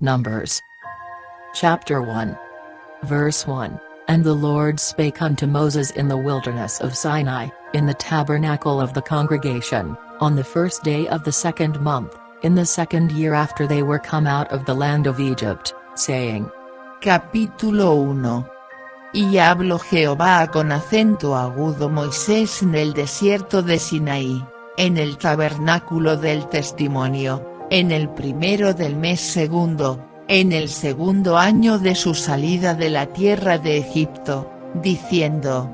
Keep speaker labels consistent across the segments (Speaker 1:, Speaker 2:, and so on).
Speaker 1: Numbers. Chapter 1. Verse 1. And the Lord spake unto Moses in the wilderness of Sinai, in the tabernacle of the congregation, on the first day of the second month, in the second year after they were come out of the land of Egypt, saying.
Speaker 2: Capítulo 1. Y habló Jehová con acento agudo Moisés en el desierto de Sinaí, en el tabernáculo del testimonio, en el primero del mes segundo, en el segundo año de su salida de la tierra de Egipto, diciendo.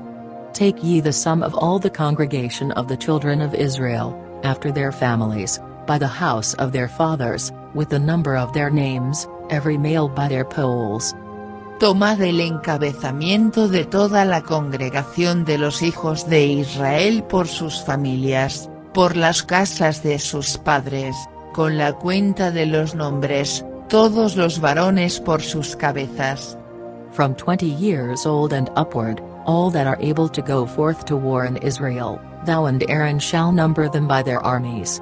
Speaker 1: Take ye the sum of all the congregation of the children of Israel, after their families, by the house of their fathers, with the number of their names, every male by their polls.
Speaker 2: Tomad el encabezamiento de toda la congregación de los hijos de Israel por sus familias, por las casas de sus padres, con la cuenta de los nombres, todos los varones por sus cabezas.
Speaker 1: From 20 years old and upward, all that are able to go forth to war in Israel, thou and Aaron shall number them by their armies.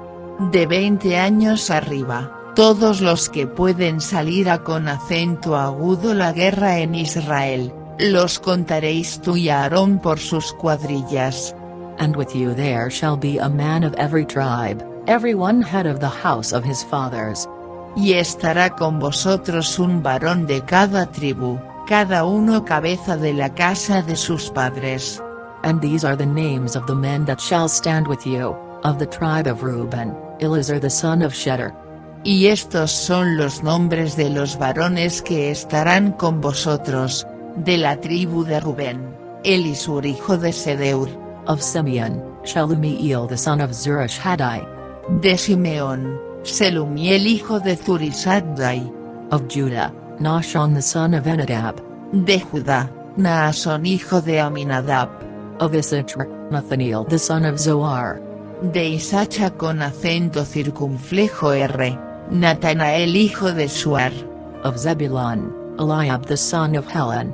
Speaker 2: De 20 años arriba, todos los que pueden salir a con acento agudo la guerra en Israel, los contaréis tú y Aarón por sus cuadrillas.
Speaker 1: And with you there shall be a man of every tribe, every one head of the house of his fathers.
Speaker 2: Y estará con vosotros un varón de cada tribu, cada uno cabeza de la casa de sus padres.
Speaker 1: And these are the names of the men that shall stand with you, of the tribe of Reuben, Elizur the son of Shedeur.
Speaker 2: Y estos son los nombres de los varones que estarán con vosotros, de la tribu de Rubén, Elisur hijo de Sedeur.
Speaker 1: Of Simeon, Shelumiel the son of Zurishaddai.
Speaker 2: De Simeón, Selumiel hijo de Zurisaddai.
Speaker 1: Of Judah, Nahshon the son of Amminadab.
Speaker 2: De Judá, Naasón hijo de Aminadab.
Speaker 1: Of Issachar, Nathaniel the son of Zoar.
Speaker 2: De Isacha con acento circunflejo R, Natanael hijo de Suar.
Speaker 1: Of Zebulun, Eliab the son of Helon.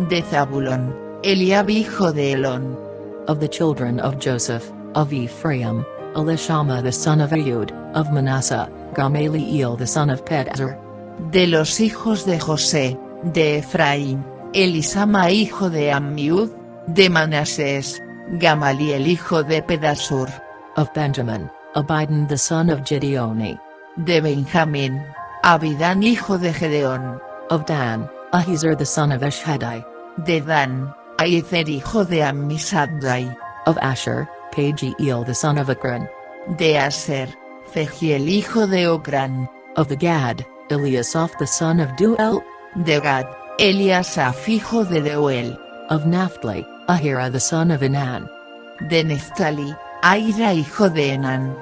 Speaker 2: De Zabulón, Eliab hijo de Elón.
Speaker 1: Of the children of Joseph, of Ephraim, Elishama the son of Ahud. Of Manasseh, Gamaliel the son of Pedazur.
Speaker 2: De los hijos de José, de Efraín, Elisama hijo de Ammiud. De Manasés, Gamaliel hijo de Pedasur.
Speaker 1: Of Benjamin, Abidan the son of Gideoni.
Speaker 2: De Benjamín, Abidán hijo de Gedeón.
Speaker 1: Of Dan, Ahiezer the son of Eshhadai.
Speaker 2: De Dan, Ahiezer hijo de Ammisaddai.
Speaker 1: Of Asher, Pagiel the son of Akran.
Speaker 2: De Aser, Fegiel hijo de Ocrán.
Speaker 1: Of the Gad, Eliasaph the son of Duel.
Speaker 2: De Gad, Eliasaph hijo de Deuel.
Speaker 1: Of Naphtali, Ahira the son of Enan.
Speaker 2: De Neftali, Ahira hijo de Enán.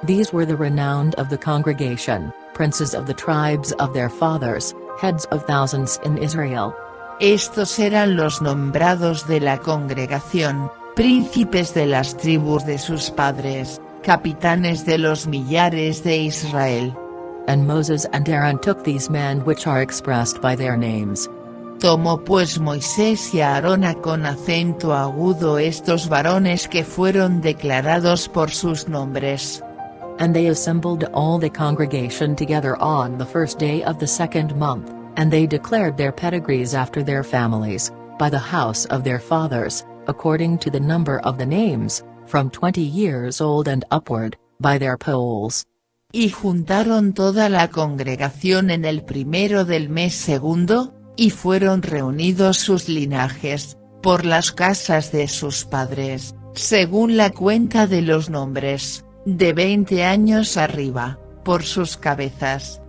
Speaker 1: These were the renowned of the congregation, princes of the tribes of their fathers, heads of thousands in Israel.
Speaker 2: Estos eran los nombrados de la congregación, príncipes de las tribus de sus padres, capitanes de los millares de Israel.
Speaker 1: And Moses and Aaron took these men which are expressed by their names.
Speaker 2: Tomó pues Moisés y Aarón a con acento agudo estos varones que fueron declarados por sus nombres.
Speaker 1: And they assembled all the congregation together on the first day of the second month, and they declared their pedigrees after their families, by the house of their fathers, according to the number of the names, from 20 years old and upward, by their polls.
Speaker 2: Y juntaron toda la congregación en el primero del mes segundo, y fueron reunidos sus linajes, por las casas de sus padres, según la cuenta de los nombres, de 20 años arriba, por sus cabezas.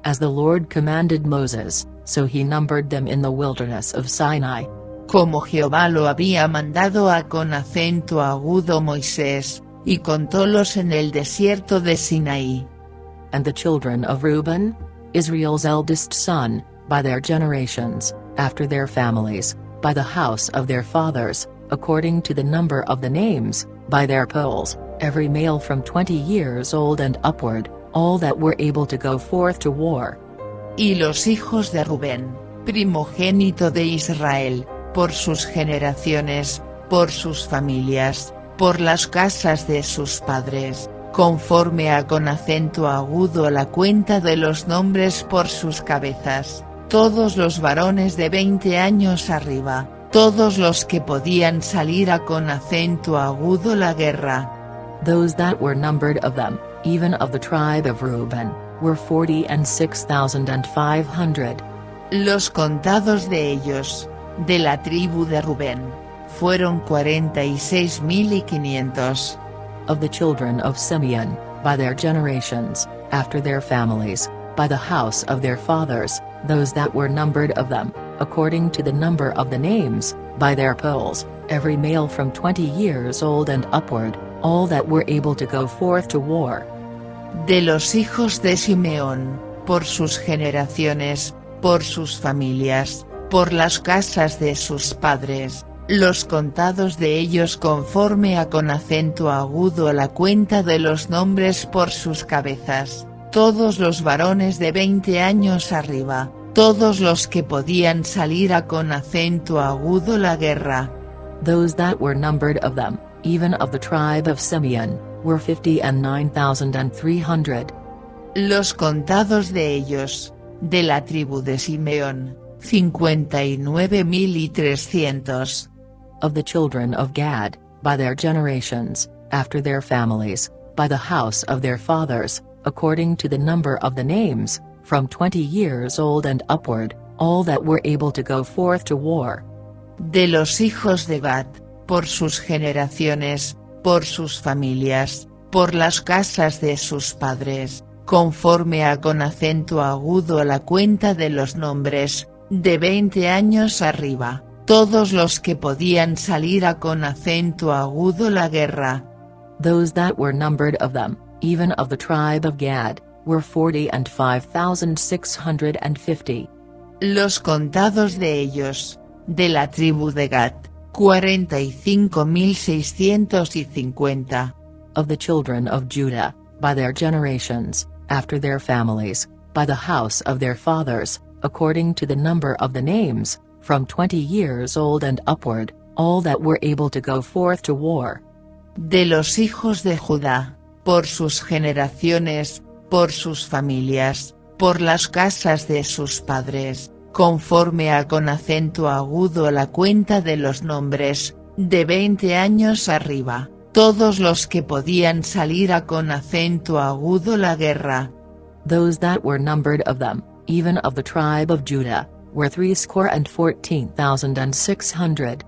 Speaker 1: As the Lord commanded Moses, so he numbered them in the wilderness of Sinai.
Speaker 2: Como Jehová lo había mandado a con acento agudo Moisés, y contólos en el desierto de Sinaí.
Speaker 1: And the children of Reuben, Israel's eldest son, by their generations, after their families, by the house of their fathers, according to the number of the names, by their polls, every male from 20 years old and upward, all that were able to go forth to war.
Speaker 2: Y los hijos de Rubén, primogénito de Israel, por sus generaciones, por sus familias, por las casas de sus padres, conforme a con acento agudo la cuenta de los nombres por sus cabezas, todos los varones de 20 años arriba, todos los que podían salir a con acento agudo la guerra.
Speaker 1: Those that were numbered of them, even of the tribe of Reuben, were 46,500.
Speaker 2: Los contados de ellos, de la tribu de Rubén, fueron 46,500.
Speaker 1: Of the children of Simeon, by their generations, after their families, by the house of their fathers, those that were numbered of them, according to the number of the names, by their polls, every male from 20 years old and upward, all that were able to go forth to war.
Speaker 2: De los hijos de Simeón, por sus generaciones, por sus familias, por las casas de sus padres, los contados de ellos conforme a con acento agudo la cuenta de los nombres por sus cabezas, todos los varones de 20 años arriba, todos los que podían salir a con acento agudo la guerra.
Speaker 1: Those that were numbered of them, even of the tribe of Simeon, were 59,300.
Speaker 2: Los contados de ellos, de la tribu de Simeón, 59,300.
Speaker 1: Of the children of Gad, by their generations, after their families, by the house of their fathers, according to the number of the names, from 20 years old and upward, all that were able to go forth to war.
Speaker 2: De los hijos de Gad, por sus generaciones, por sus familias, por las casas de sus padres, conforme a con acento agudo la cuenta de los nombres, de 20 años arriba, todos los que podían salir a con acento agudo la guerra.
Speaker 1: Those that were numbered of them, even of the tribe of Gad, were 45,650.
Speaker 2: Los contados de ellos, de la tribu de Gad, 45,650.
Speaker 1: Of the children of Judah, by their generations, after their families, by the house of their fathers, according to the number of the names, from 20 years old and upward, all that were able to go forth to war.
Speaker 2: De los hijos de Judá, por sus generaciones, por sus familias, por las casas de sus padres, conforme a con acento agudo la cuenta de los nombres, de 20 años arriba, todos los que podían salir a con acento agudo la guerra.
Speaker 1: Those that were numbered of them, even of the tribe of Judah, were 314,600.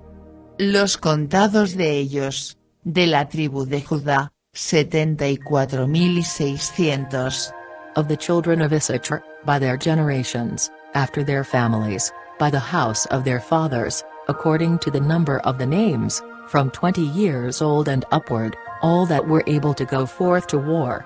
Speaker 2: Los contados de ellos, de la tribu de Judá, 74,600.
Speaker 1: Of the children of Issachar, by their generations, after their families, by the house of their fathers, according to the number of the names, from 20 years old and upward, all that were able to go forth to war.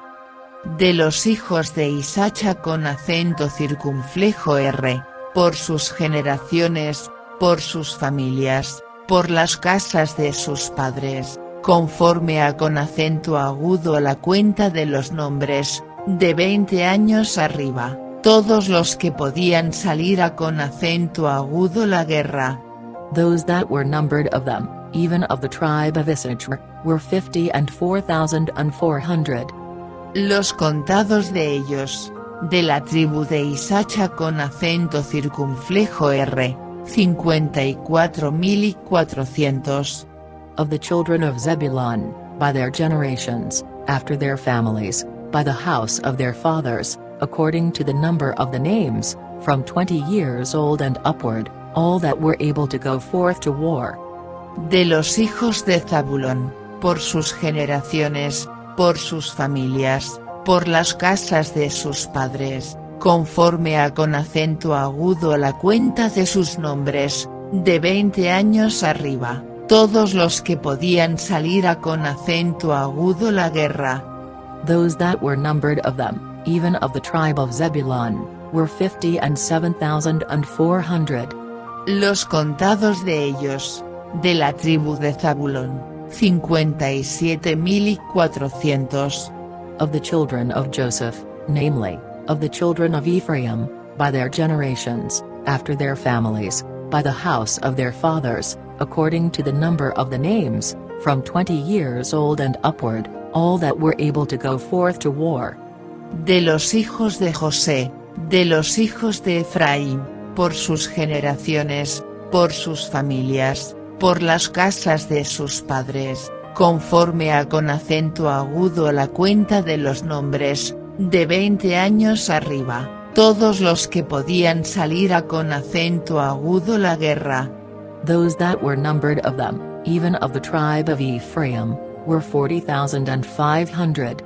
Speaker 2: De los hijos de Isacha con acento circunflejo R, por sus generaciones, por sus familias, por las casas de sus padres, conforme a con acento agudo la cuenta de los nombres, de 20 años arriba, todos los que podían salir a con acento agudo la guerra.
Speaker 1: Those that were numbered of them, even of the tribe of Issachar, were 54,400.
Speaker 2: Los contados de ellos, de la tribu de Isacha con acento circunflejo R, 54,400.
Speaker 1: Of the children of Zebulun, by their generations, after their families, by the house of their fathers, according to the number of the names, from 20 years old and upward, all that were able to go forth to war.
Speaker 2: De los hijos de Zabulón, por sus generaciones, por sus familias, por las casas de sus padres, conforme a con acento agudo la cuenta de sus nombres, de 20 años arriba, todos los que podían salir a con acento agudo la guerra.
Speaker 1: Those that were numbered of them, even of the tribe of Zebulun, were 57,400.
Speaker 2: Los contados de ellos, de la tribu de Zabulón, 57,400.
Speaker 1: Of the children of Joseph, namely, of the children of Ephraim, by their generations, after their families, by the house of their fathers, according to the number of the names, from 20 years old and upward, all that were able to go forth to war.
Speaker 2: De los hijos de José, de los hijos de Efraín, por sus generaciones, por sus familias, por las casas de sus padres, conforme a con acento agudo la cuenta de los nombres, de 20 años arriba, todos los que podían salir a con acento agudo la guerra.
Speaker 1: Those that were numbered of them, even of the tribe of Ephraim, were 40,500.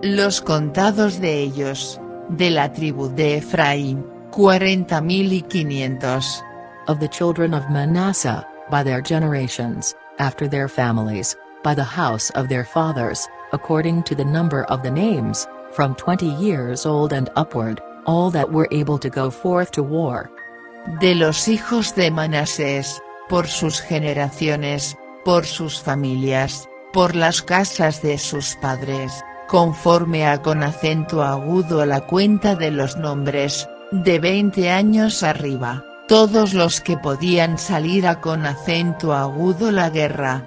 Speaker 2: Los contados de ellos, de la tribu de Efraín, 40,500.
Speaker 1: Of the children of Manasseh, by their generations, after their families, by the house of their fathers, according to the number of the names, from 20 years old and upward, all that were able to go forth to war.
Speaker 2: De los hijos de Manasés, por sus generaciones, por sus familias, por las casas de sus padres, conforme a con acento agudo la cuenta de los nombres, de 20 años arriba, todos los que podían salir a con acento agudo la guerra.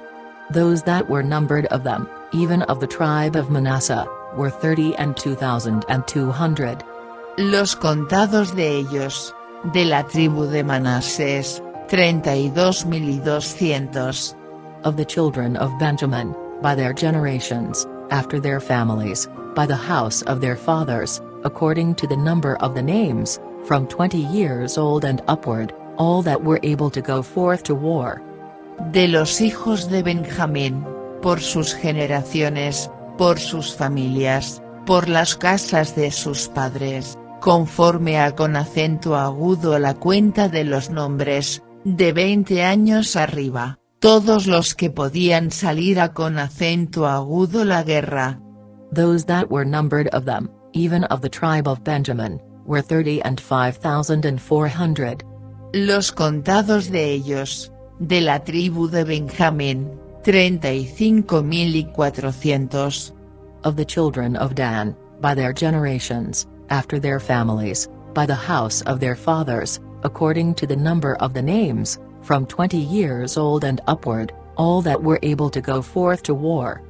Speaker 1: Those that were numbered of them, even of the tribe of Manasseh, were 30,200.
Speaker 2: Los contados de ellos, de la tribu de Manasés, 32,200.
Speaker 1: Of the children of Benjamin, by their generations, after their families, by the house of their fathers, according to the number of the names, from 20 years old and upward, all that were able to go forth to war.
Speaker 2: De los hijos de Benjamín, por sus generaciones, por sus familias, por las casas de sus padres, conforme a con acento agudo la cuenta de los nombres, de 20 años arriba, todos los que podían salir a con acento agudo la guerra.
Speaker 1: Those that were numbered of them, even of the tribe of Benjamin, were 30,400.
Speaker 2: Los contados de ellos, de la tribu de Benjamín, 35,400.
Speaker 1: Of the children of Dan, by their generations, after their families, by the house of their fathers, according to the number of the names, from 20 years old and upward, all that were able to go forth to war.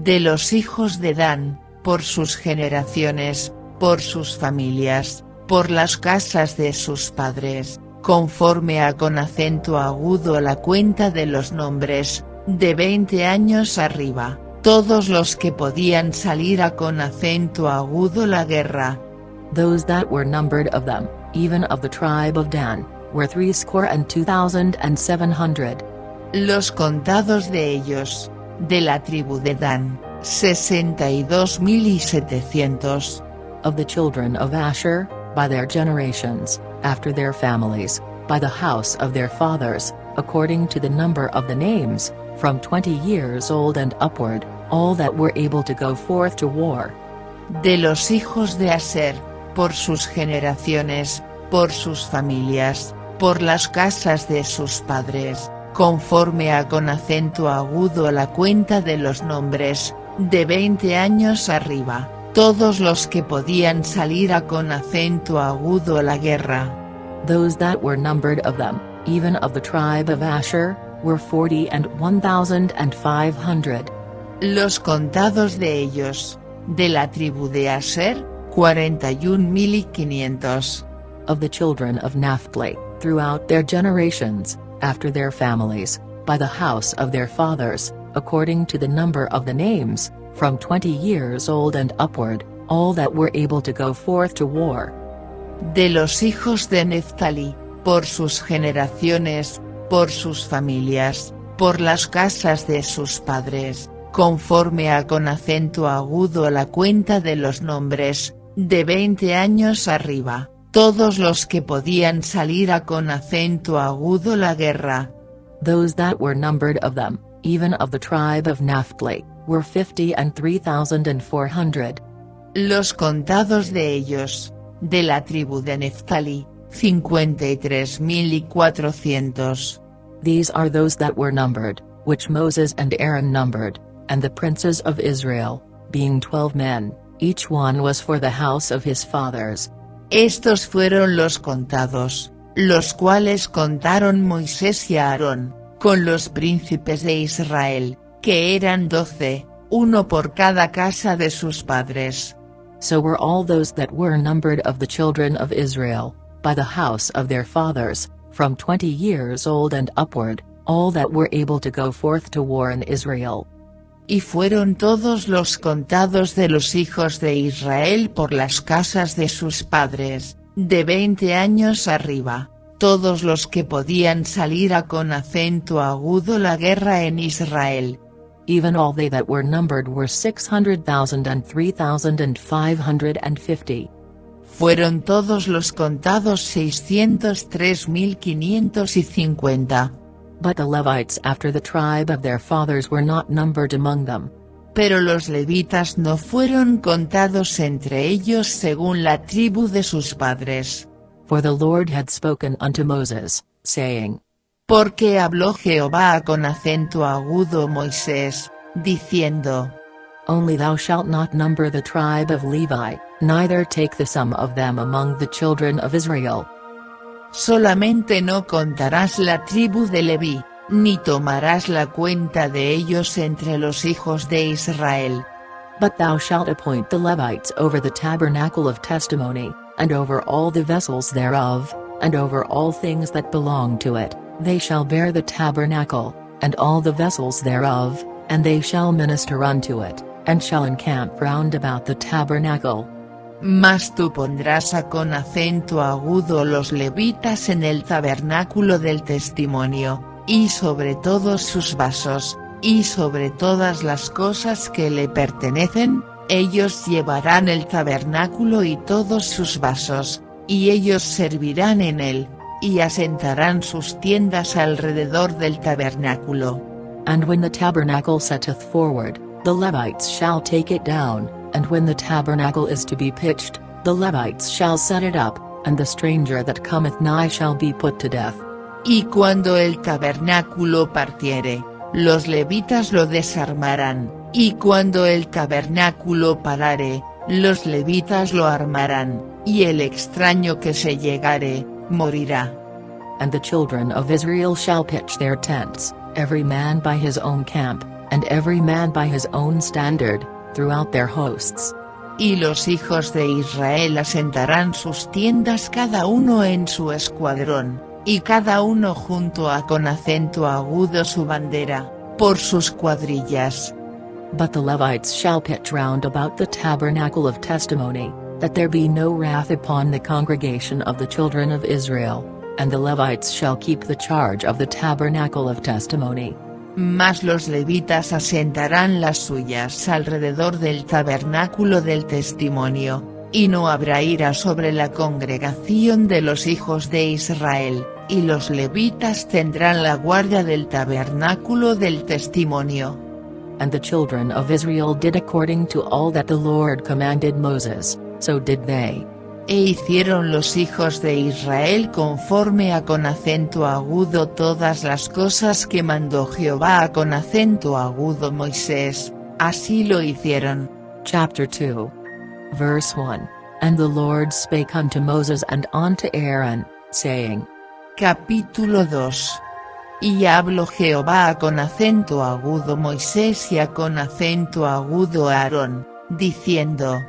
Speaker 2: De los hijos de Dan, por sus generaciones, por sus familias, por las casas de sus padres, conforme a con acento agudo la cuenta de los nombres, de 20 años arriba, todos los que podían salir a con acento agudo la guerra.
Speaker 1: Those that were numbered of them, even of the tribe of Dan, were 32,700.
Speaker 2: Los contados de ellos, de la tribu de Dan, 62,700.
Speaker 1: Of the children of Asher, by their generations, after their families, by the house of their fathers, according to the number of the names, from 20 years old and upward, all that were able to go forth to war.
Speaker 2: De los hijos de Aser, por sus generaciones, por sus familias, por las casas de sus padres, conforme a con acento agudo la cuenta de los nombres, de 20 años arriba, todos los que podían salir a con acento agudo la guerra.
Speaker 1: Those that were numbered of them, even of the tribe of Asher, were 41,500.
Speaker 2: Los contados de ellos, de la tribu de Aser, 41,500.
Speaker 1: Of the children of Naphtali, throughout their generations, after their families, by the house of their fathers, according to the number of the names, from 20 years old and upward, all that were able to go forth to war.
Speaker 2: De los hijos de Neftalí, por sus generaciones, por sus familias, por las casas de sus padres, conforme a con acento agudo la cuenta de los nombres, de 20 años arriba, todos los que podían salir a con acento agudo la guerra.
Speaker 1: Those that were numbered of them, even of the tribe of Naphtali, were 53,400.
Speaker 2: Los contados de ellos, de la tribu de Neftalí, 53,400.
Speaker 1: These are those that were numbered, which Moses and Aaron numbered, and the princes of Israel, being 12 men, each one was for the house of his fathers.
Speaker 2: Estos fueron los contados, los cuales contaron Moisés y Aarón, con los príncipes de Israel, que eran 12, uno por cada casa de sus padres.
Speaker 1: So were all those that were numbered of the children of Israel, by the house of their fathers, from 20 years old and upward, all that were able to go forth to war in Israel.
Speaker 2: Y fueron todos los contados de los hijos de Israel por las casas de sus padres, de 20 años arriba, todos los que podían salir a con acento agudo la guerra en Israel.
Speaker 1: Even all they that were numbered were 600,000 and 3,550.
Speaker 2: Fueron todos los contados 603,550.
Speaker 1: But the Levites after the tribe of their fathers were not numbered among them.
Speaker 2: Pero los levitas no fueron contados entre ellos según la tribu de sus padres.
Speaker 1: For the Lord had spoken unto Moses, saying,
Speaker 2: Porque habló Jehová con acento agudo Moisés, diciendo,
Speaker 1: Only thou shalt not number the tribe of Levi, neither take the sum of them among the children of Israel.
Speaker 2: Solamente no contarás la tribu de Leví, ni tomarás la cuenta de ellos entre los hijos de Israel.
Speaker 1: But thou shalt appoint the Levites over the tabernacle of testimony, and over all the vessels thereof, and over all things that belong to it. They shall bear the tabernacle, and all the vessels thereof, and they shall minister unto it, and shall encamp round about the tabernacle.
Speaker 2: Mas tú pondrás a con acento agudo los levitas en el tabernáculo del testimonio, y sobre todos sus vasos, y sobre todas las cosas que le pertenecen, ellos llevarán el tabernáculo y todos sus vasos, y ellos servirán en él, y asentarán sus tiendas alrededor del tabernáculo.
Speaker 1: And when the tabernacle setteth forward, the Levites shall take it down, and when the tabernacle is to be pitched, the Levites shall set it up, and the stranger that cometh nigh shall be put to death.
Speaker 2: Y cuando el tabernáculo partiere, los levitas lo desarmarán, y cuando el tabernáculo parare, los levitas lo armarán, y el extraño que se llegare, morirá.
Speaker 1: And the children of Israel shall pitch their tents, every man by his own camp, and every man by his own standard, throughout their hosts.
Speaker 2: Y los hijos de Israel asentarán sus tiendas cada uno en su escuadrón, y cada uno junto a con acento agudo su bandera, por sus cuadrillas.
Speaker 1: But the Levites shall pitch round about the tabernacle of testimony, that there be no wrath upon the congregation of the children of Israel, and the Levites shall keep the charge of the tabernacle of testimony.
Speaker 2: Mas los levitas asentarán las suyas alrededor del tabernáculo del testimonio, y no habrá ira sobre la congregación de los hijos de Israel, y los levitas tendrán la guardia del tabernáculo del testimonio.
Speaker 1: And the children of Israel did according to all that the Lord commanded Moses, so did they.
Speaker 2: E hicieron los hijos de Israel conforme a con acento agudo todas las cosas que mandó Jehová a con acento agudo Moisés, así lo hicieron.
Speaker 1: Chapter 2. Verse 1. And the Lord spake unto Moses and unto Aaron, saying.
Speaker 2: Capítulo 2. Y habló Jehová a con acento agudo Moisés y a con acento agudo Aarón, diciendo.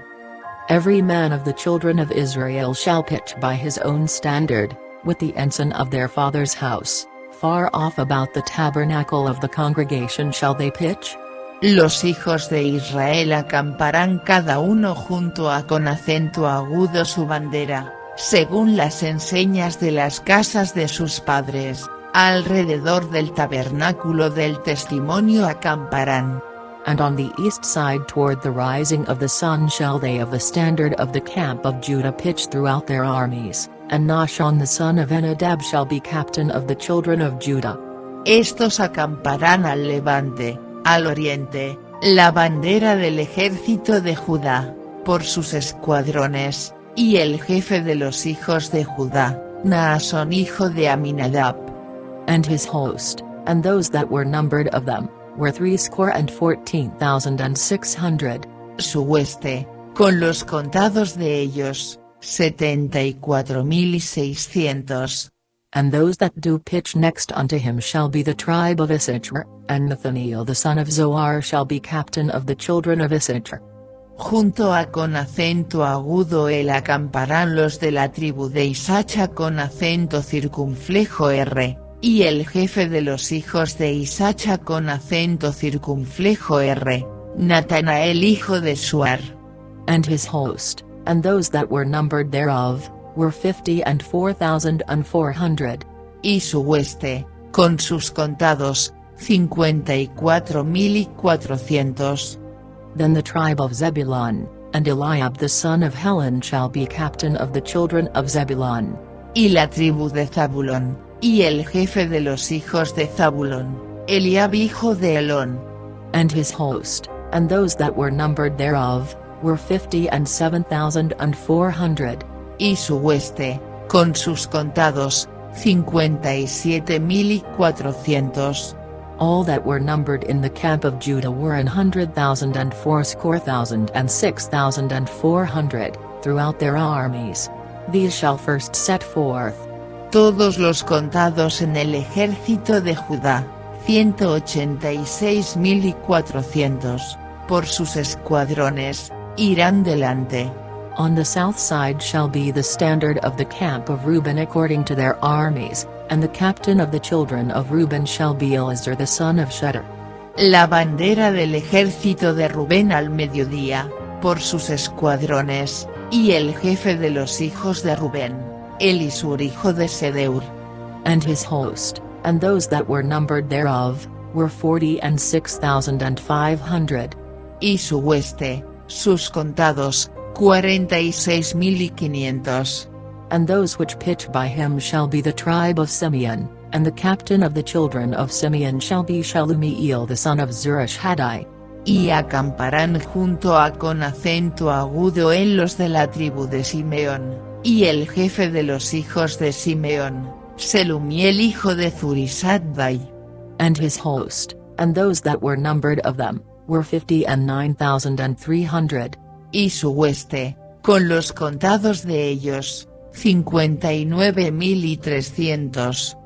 Speaker 1: Every man of the children of Israel shall pitch by his own standard, with the ensign of their father's house, far off about the tabernacle of the congregation shall they pitch.
Speaker 2: Los hijos de Israel acamparán cada uno junto a con acento agudo su bandera, según las enseñas de las casas de sus padres, alrededor del tabernáculo del testimonio acamparán.
Speaker 1: And on the east side toward the rising of the sun shall they of the standard of the camp of Judah pitch throughout their armies, and Nahshon the son of Amminadab shall be captain of the children of Judah.
Speaker 2: Estos acamparán al levante, al oriente, la bandera del ejército de Judá, por sus escuadrones, y el jefe de los hijos de Judá, Nahshon hijo de Amminadab.
Speaker 1: And his host, and those that were numbered of them, were 314,600.
Speaker 2: Su hueste, con los contados de ellos, 74,600.
Speaker 1: And those that do pitch next unto him shall be the tribe of Issachar, and Nathaniel the son of Zoar shall be captain of the children of Issachar.
Speaker 2: Junto a con acento agudo el acamparán los de la tribu de Isacha con acento circunflejo R, y el jefe de los hijos de Isacha con acento circunflejo R, Natanael hijo de Suar.
Speaker 1: And his host, and those that were numbered thereof, were 54,400.
Speaker 2: Y su hueste, con sus contados, 54,400.
Speaker 1: Then the tribe of Zebulun, and Eliab the son of Helon shall be captain of the children of Zebulun.
Speaker 2: Y la tribu de Zabulón, y el jefe de los hijos de Zabulón, Eliab hijo de Helón.
Speaker 1: And his host, and those that were numbered thereof, were 57,400.
Speaker 2: Y su hueste, con sus contados, 57,400.
Speaker 1: All that were numbered in the camp of Judah were 100,000 and fourscore thousand and 6,400, throughout their armies. These shall first set forth.
Speaker 2: Todos los contados en el ejército de Judá, 186,400, por sus escuadrones, irán delante.
Speaker 1: On the south side shall be the standard of the camp of Reuben according to their armies, and the captain of the children of Reuben shall be Elazar the son of Shedar.
Speaker 2: La bandera del ejército de Rubén al mediodía, por sus escuadrones, y el jefe de los hijos de Rubén, Elisur hijo de Sedeur.
Speaker 1: And his host, and those that were numbered thereof, were 46,500.
Speaker 2: Y su hueste, sus contados, 46,500.
Speaker 1: And those which pitch by him shall be the tribe of Simeon, and the captain of the children of Simeon shall be Shalumiel the son of Zurishhaddai.
Speaker 2: Y acamparán junto a con acento agudo en los de la tribu de Simeón, y el jefe de los hijos de Simeón, Selumiel hijo de Zurisaddai.
Speaker 1: And his host, and those that were numbered of them, were 59,300.
Speaker 2: Y su hueste, con los contados de ellos, 59,300.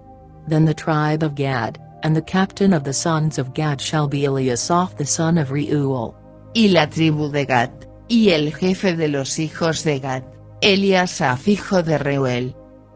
Speaker 1: Then the tribe of Gad, and the captain of the sons of Gad shall be Eliasaph the son of Reuel.
Speaker 2: Y la tribu de Gad, y el jefe de los hijos de Gad, Eliasaph hijo de Reuel.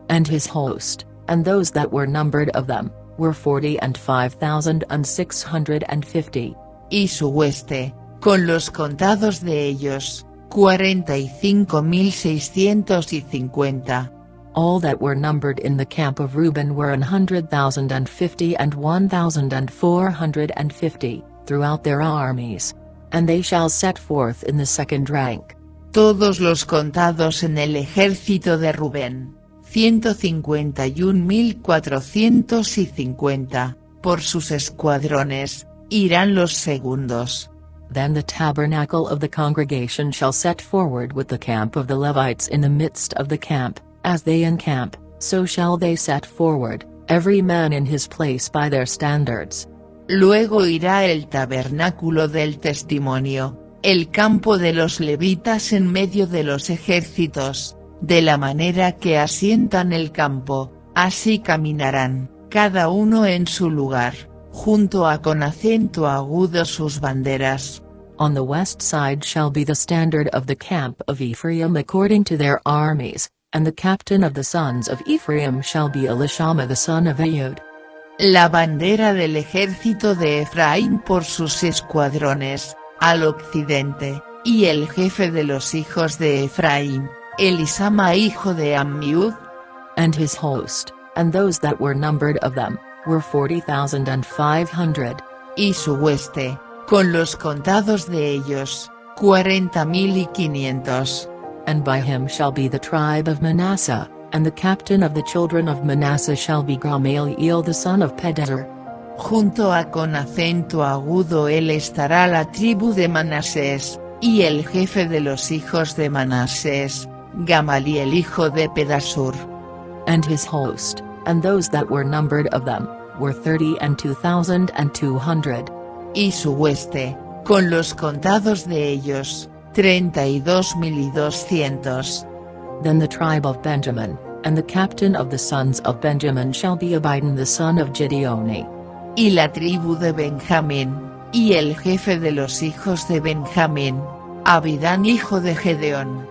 Speaker 1: And his host, and those that were numbered of them, were 45,650.
Speaker 2: Y su hueste, con los contados de ellos, 45,650.
Speaker 1: All that were numbered in the camp of Reuben were 100,050 and 1,450, throughout their armies. And they shall set forth in the second rank.
Speaker 2: Todos los contados en el ejército de Rubén, 151,450, por sus escuadrones, irán los segundos.
Speaker 1: Then the tabernacle of the congregation shall set forward with the camp of the Levites in the midst of the camp, as they encamp, so shall they set forward, every man in his place by their standards.
Speaker 2: Luego irá el tabernáculo del testimonio, el campo de los levitas en medio de los ejércitos, de la manera que asientan el campo, así caminarán, cada uno en su lugar, junto a con acento agudo sus banderas.
Speaker 1: On the west side shall be the standard of the camp of Ephraim according to their armies, and the captain of the sons of Ephraim shall be Elishama the son of Ahud.
Speaker 2: La bandera del ejército de Efraín por sus escuadrones, al occidente, y el jefe de los hijos de Efraín, Elisama hijo de Ammiud.
Speaker 1: And his host, and those that were numbered of them, were 40,500.
Speaker 2: Y su hueste, con los contados de ellos, 40,500.
Speaker 1: And by him shall be the tribe of Manasseh, and the captain of the children of Manasseh shall be Gamaliel the son of Pedazur.
Speaker 2: Junto a con acento agudo él estará la tribu de Manasés, y el jefe de los hijos de Manasés, Gamaliel hijo de Pedasur.
Speaker 1: And his host, and those that were numbered of them, were 32,200.
Speaker 2: Y su hueste, con los contados de ellos, 32,200.
Speaker 1: Then the tribe of Benjamin, And the captain of the sons of Benjamin shall be Abidan the son of Gideoni.
Speaker 2: Y la tribu de Benjamín, y el jefe de los hijos de Benjamín, Abidán hijo de Gedeón.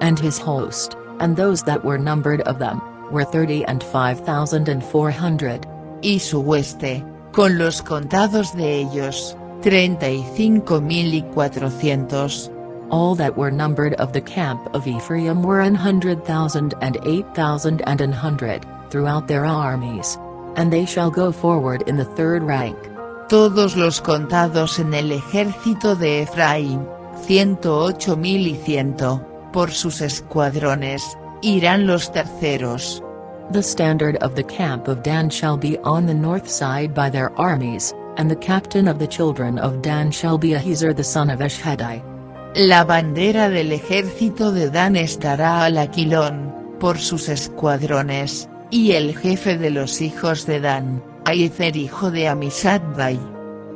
Speaker 1: And his host, and those that were numbered of them, were 30,500.
Speaker 2: Y su hueste, con los contados de ellos, 35,400.
Speaker 1: All that were numbered of the camp of Ephraim were 100,000 and 8,100, throughout their armies. And they shall go forward in the third rank.
Speaker 2: Todos los contados en el ejército de Efraín, 108,100, por sus escuadrones, irán los terceros.
Speaker 1: The standard of the camp of Dan shall be on the north side by their armies, and the captain of the children of Dan shall be Ahiezer the son of Eshhadai.
Speaker 2: La bandera del ejército de Dan estará al aquilón, por sus escuadrones, y el jefe de los hijos de Dan, Ahiezer hijo de Amisaddai.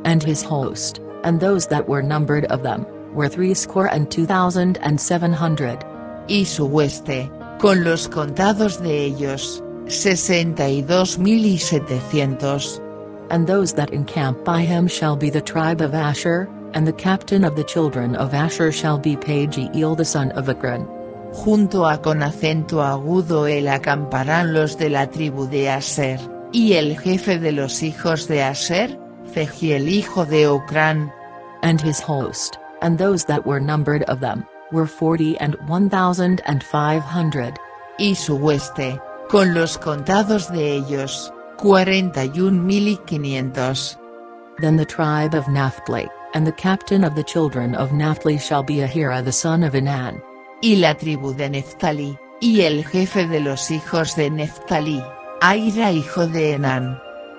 Speaker 1: And his host, and those that were numbered of them, were 32,700.
Speaker 2: Y su hueste, con los contados de ellos, 62,700.
Speaker 1: And those that encamp by him shall be the tribe of Asher, and the captain of the children of Asher shall be Pagiel the son of Akron.
Speaker 2: Junto a con acento agudo él acamparán los de la tribu de Aser, y el jefe de los hijos de Aser, Fegiel hijo de Ocrán.
Speaker 1: And his host, and those that were numbered of them, were 41,500.
Speaker 2: Y su hueste, con los contados de ellos, 41,500.
Speaker 1: Then the tribe of Naphtali, and the captain of the children of Naphtali shall be Ahira the son of Enan.
Speaker 2: Y la tribu de Neftali, y el jefe de los hijos de Neftali, Ahira hijo de Enán.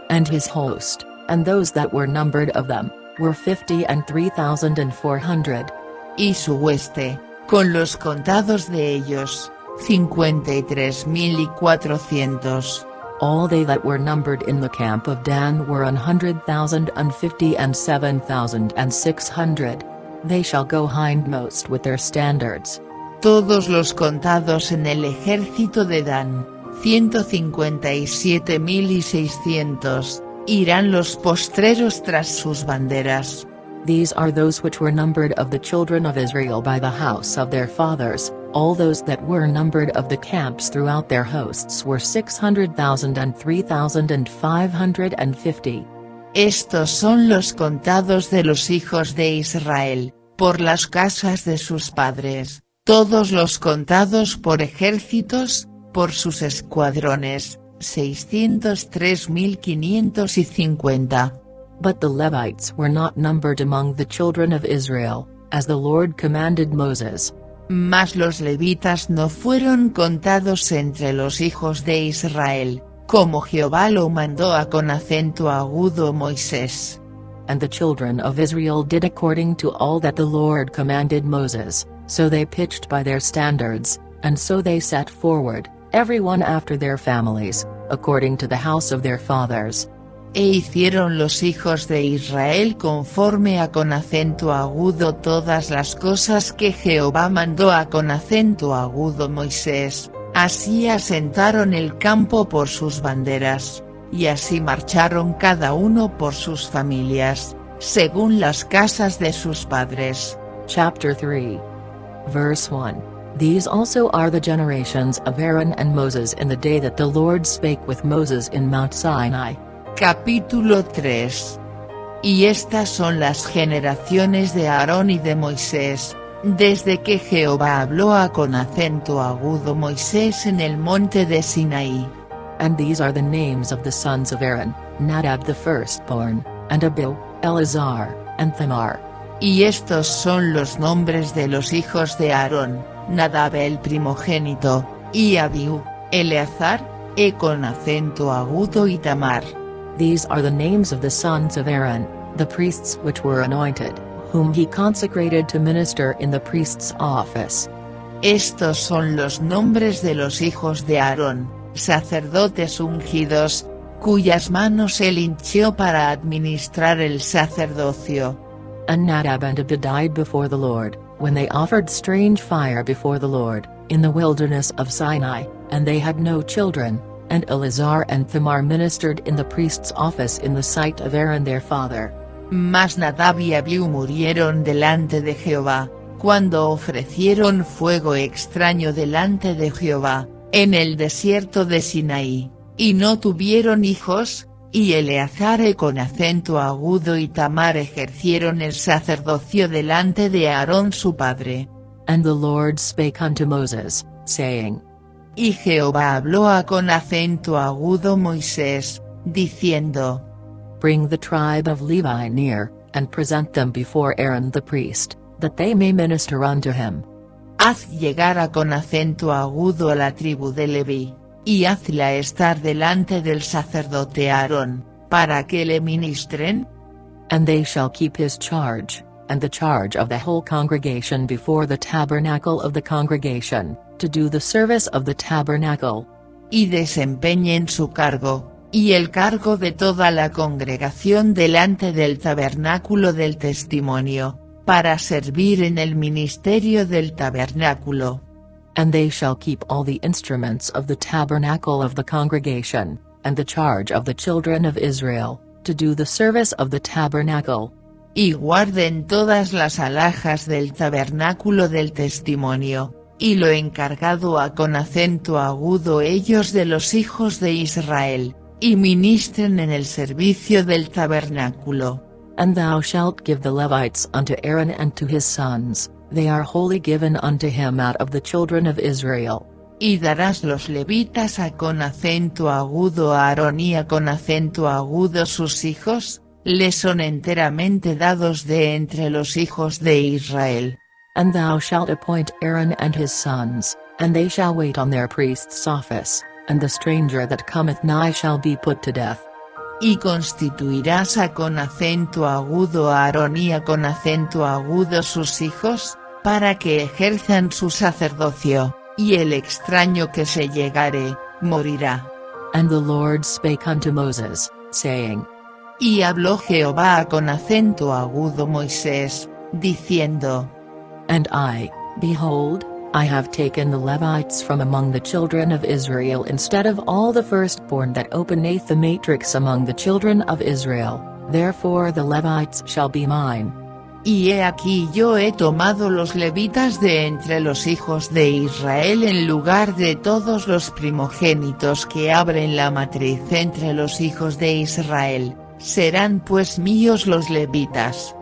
Speaker 1: And his host, and those that were numbered of them, were 53,400.
Speaker 2: Y su hueste, con los contados de ellos, 53,400.
Speaker 1: All they that were numbered in the camp of Dan were 100,050 and 7,600. They shall go hindmost with their standards.
Speaker 2: Todos los contados en el ejército de Dan, 157,600, irán los postreros tras sus banderas.
Speaker 1: These are those which were numbered of the children of Israel by the house of their fathers. All those that were numbered of the camps throughout their hosts were 600,000 and 3,550.
Speaker 2: Estos son los contados de los hijos de Israel, por las casas de sus padres, todos los contados por ejércitos, por sus escuadrones, 603,550.
Speaker 1: But the Levites were not numbered among the children of Israel, as the Lord commanded Moses.
Speaker 2: Mas los levitas no fueron contados entre los hijos de Israel, como Jehová lo mandó a con acento agudo Moisés.
Speaker 1: And the children of Israel did according to all that the Lord commanded Moses, so they pitched by their standards, and so they set forward, every one after their families, according to the house of their fathers.
Speaker 2: E hicieron los hijos de Israel conforme a con acento agudo todas las cosas que Jehová mandó a con acento agudo Moisés, así asentaron el campo por sus banderas, y así marcharon cada uno por sus familias, según las casas de sus padres.
Speaker 1: Chapter 3. Verse 1. These also are the generations of Aaron and Moses in the day that the Lord spake with Moses in Mount Sinai.
Speaker 2: Capítulo 3. Y estas son las generaciones de Aarón y de Moisés, desde que Jehová habló a con acento agudo Moisés en el monte de Sinaí.
Speaker 1: And these are the names of the sons of Aaron, Nadab the firstborn, and Abihu, Eleazar, and Thamar.
Speaker 2: Y estos son los nombres de los hijos de Aarón, Nadab el primogénito, y Abihu, Eleazar, con acento agudo y Tamar.
Speaker 1: These are the names of the sons of Aaron, the priests which were anointed, whom he consecrated to minister in the priest's office.
Speaker 2: Estos son los nombres de los hijos de Aarón, sacerdotes ungidos, cuyas manos él hinchió para administrar el sacerdocio.
Speaker 1: And Nadab and Abihu died before the Lord, when they offered strange fire before the Lord, in the wilderness of Sinai, And they had no children, and Eleazar and Thamar ministered in the priest's office in the sight of Aaron their father.
Speaker 2: Mas Nadab y Abiú murieron delante de Jehová, cuando ofrecieron fuego extraño delante de Jehová, en el desierto de Sinaí, y no tuvieron hijos, y Eleazar con acento agudo y Tamar ejercieron el sacerdocio delante de Aarón su padre.
Speaker 1: And the Lord spake unto Moses, saying.
Speaker 2: Y Jehová habló con acento agudo Moisés, diciendo.
Speaker 1: Bring the tribe of Levi near, and present them before Aaron the priest, that they may minister unto him.
Speaker 2: Haz llegar con acento agudo a la tribu de Leví, y hazla estar delante del sacerdote Aarón, para que le ministren.
Speaker 1: And they shall keep his charge, and the charge of the whole congregation before the tabernacle of the congregation, to do the service of the tabernacle.
Speaker 2: Y desempeñen su cargo, y el cargo de toda la congregación delante del tabernáculo del testimonio, para servir en el ministerio del tabernáculo.
Speaker 1: And they shall keep all the instruments of the tabernacle of the congregation, and the charge of the children of Israel, to do the service of the tabernacle.
Speaker 2: Y guarden todas las alhajas del tabernáculo del testimonio, y lo encargado con acento agudo ellos de los hijos de Israel, y ministren en el servicio del tabernáculo.
Speaker 1: And thou shalt give the Levites unto Aaron and to his sons, they are wholly given unto him out of the children of Israel.
Speaker 2: Y darás los levitas con acento agudo a Aarón y con acento agudo sus hijos, les son enteramente dados de entre los hijos de Israel.
Speaker 1: And thou shalt appoint Aaron and his sons, and they shall wait on their priest's office, and the stranger that cometh nigh shall be put to death.
Speaker 2: Y constituirás con acento agudo a Aarón y con acento agudo sus hijos, para que ejerzan su sacerdocio, y el extraño que se llegare, morirá.
Speaker 1: And the Lord spake unto Moses, saying.
Speaker 2: Y habló Jehová con acento agudo Moisés, diciendo.
Speaker 1: And I, behold, I have taken the Levites from among the children of Israel instead of all the firstborn that openeth the matrix among the children of Israel, therefore the Levites shall be mine.
Speaker 2: Y he aquí yo he tomado los levitas de entre los hijos de Israel en lugar de todos los primogénitos que abren la matriz entre los hijos de Israel, serán pues míos los levitas.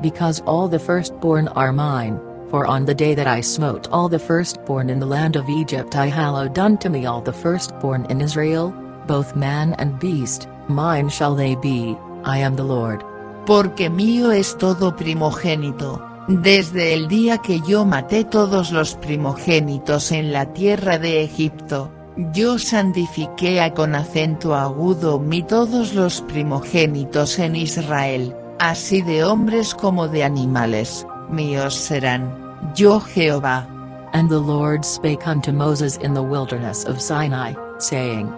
Speaker 1: Because all the firstborn are mine, for on the day that I smote all the firstborn in the land of Egypt I hallowed unto me all the firstborn in Israel, both man and beast, mine shall they be, I am the Lord.
Speaker 2: Porque mío es todo primogénito, desde el día que yo maté todos los primogénitos en la tierra de Egipto, yo santifiqué con acento agudo mi todos los primogénitos en Israel, así de hombres como de animales, míos serán, yo Jehová.
Speaker 1: And the Lord spake unto Moses in the wilderness of Sinai, saying.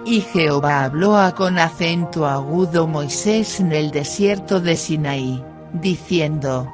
Speaker 2: Y Jehová habló con acento agudo Moisés en el desierto de Sinaí, diciendo.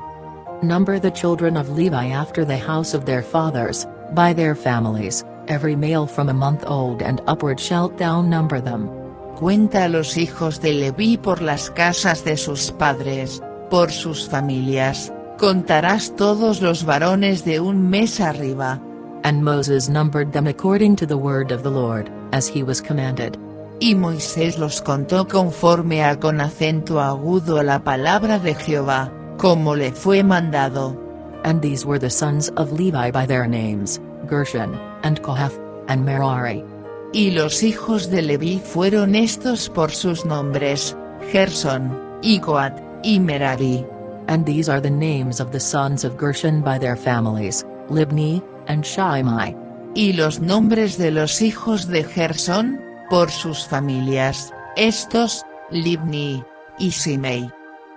Speaker 1: Number the children of Levi after the house of their fathers, by their families, every male from a month old and upward shalt thou number them.
Speaker 2: Cuenta a los hijos de Leví por las casas de sus padres, por sus familias, contarás todos los varones de un mes arriba.
Speaker 1: And Moses numbered them according to the word of the Lord, as he was commanded.
Speaker 2: Y Moisés los contó conforme con acento agudo a la palabra de Jehová, como le fue mandado.
Speaker 1: And these were the sons of Levi by their names, Gershon, and Kohath, and Merari.
Speaker 2: Y los hijos de Leví fueron estos por sus nombres, Gersón, y Coat, y Merari.
Speaker 1: And these are the names of the sons of Gershon by their families, Libni, and Shimei.
Speaker 2: Y los nombres de los hijos de Gersón, por sus familias, estos, Libni, y Shimei.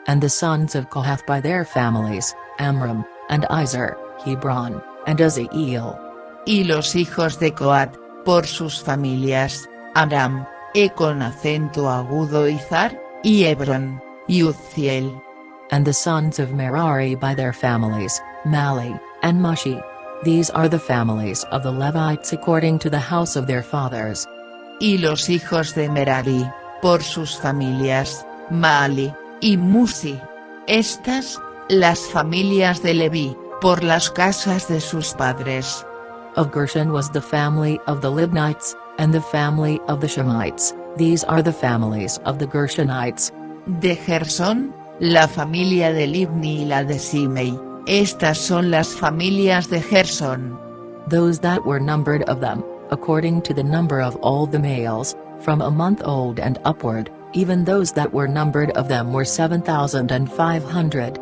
Speaker 1: And the sons of Kohath by their families, Amram, and Izar, Hebron, and Uzziel.
Speaker 2: Y los hijos de Coat, por sus familias, Aram, con acento agudo Izar, y Hebrón, y Uzziel.
Speaker 1: And the sons of Merari by their families, Mali, and Mushi. These are the families of the Levites according to the house of their fathers.
Speaker 2: Y los hijos de Merari, por sus familias, Maali, y Musi. Estas, las familias de Leví, por las casas de sus padres.
Speaker 1: Of Gershon was the family of the Libnites, and the family of the Shemites. These are the families of the Gershonites.
Speaker 2: De Gersón, la familia de Libni y la de Simei. Estas son las familias de Gersón.
Speaker 1: Those that were numbered of them, according to the number of all the males, from a month old and upward, even those that were numbered of them were 7,500.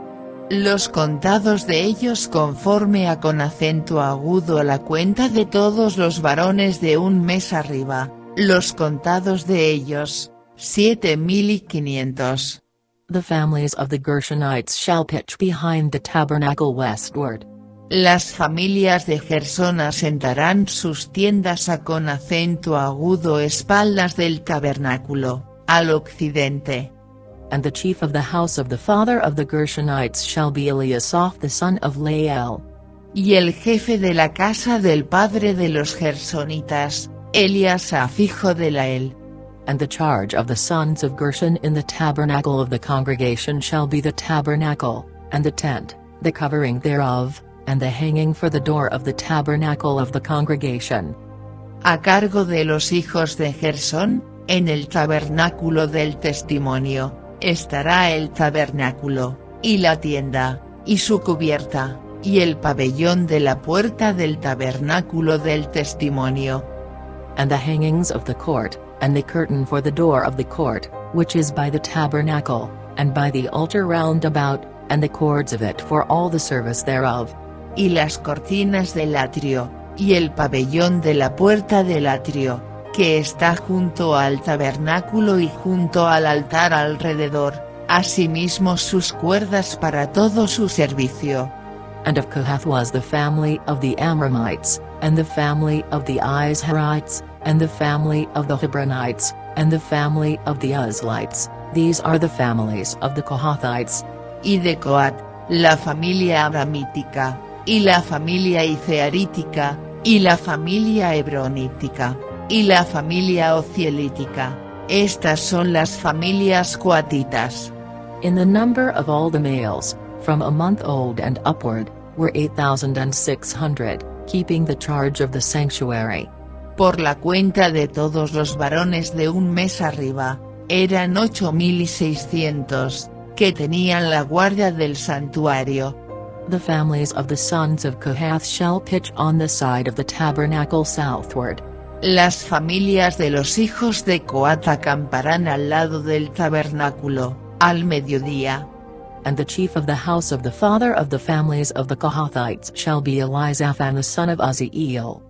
Speaker 2: Los contados de ellos conforme a con acento agudo a la cuenta de todos los varones de un mes arriba, los contados de ellos, 7,500.
Speaker 1: The families of the Gershonites shall pitch behind the tabernacle westward.
Speaker 2: Las familias de Gersón asentarán sus tiendas a con acento agudo espaldas del tabernáculo, al occidente.
Speaker 1: And the chief of the house of the father of the Gershonites shall be Eliasaph the son of Lael.
Speaker 2: Y el jefe de la casa del padre de los gersonitas, Eliasaph hijo de Lael.
Speaker 1: And the charge of the sons of Gershon in the tabernacle of the congregation shall be the tabernacle, and the tent, the covering thereof, and the hanging for the door of the tabernacle of the congregation.
Speaker 2: A cargo de los hijos de Gersón, en el tabernáculo del testimonio, estará el tabernáculo, y la tienda, y su cubierta, y el pabellón de la puerta del tabernáculo del testimonio.
Speaker 1: And the hangings of the court, and the curtain for the door of the court, which is by the tabernacle, and by the altar round about, and the cords of it for all the service thereof.
Speaker 2: Y las cortinas del atrio, y el pabellón de la puerta del atrio, que está junto al tabernáculo y junto al altar alrededor, asimismo sus cuerdas para todo su servicio.
Speaker 1: And of Kohath was the family of the Amramites, and the family of the Izharites, and the family of the Hebronites, and the family of the Uzlites. These are the families of the Kohathites.
Speaker 2: Y de Coat, la familia abramítica, y la familia izearítica, y la familia hebronítica, y la familia ocielítica. Estas son las familias coatitas.
Speaker 1: In the number of all the males, from a month old and upward, were 8,600, keeping the charge of the sanctuary.
Speaker 2: Por la cuenta de todos los varones de un mes arriba, eran 8,600, que tenían la guardia del santuario.
Speaker 1: The families of the sons of Kohath shall pitch on the side of the tabernacle southward.
Speaker 2: Las familias de los hijos de Coat acamparán al lado del tabernáculo, al mediodía.
Speaker 1: And the chief of the house of the father of the families of the Kohathites shall be Elizaphan the son of Uzziel.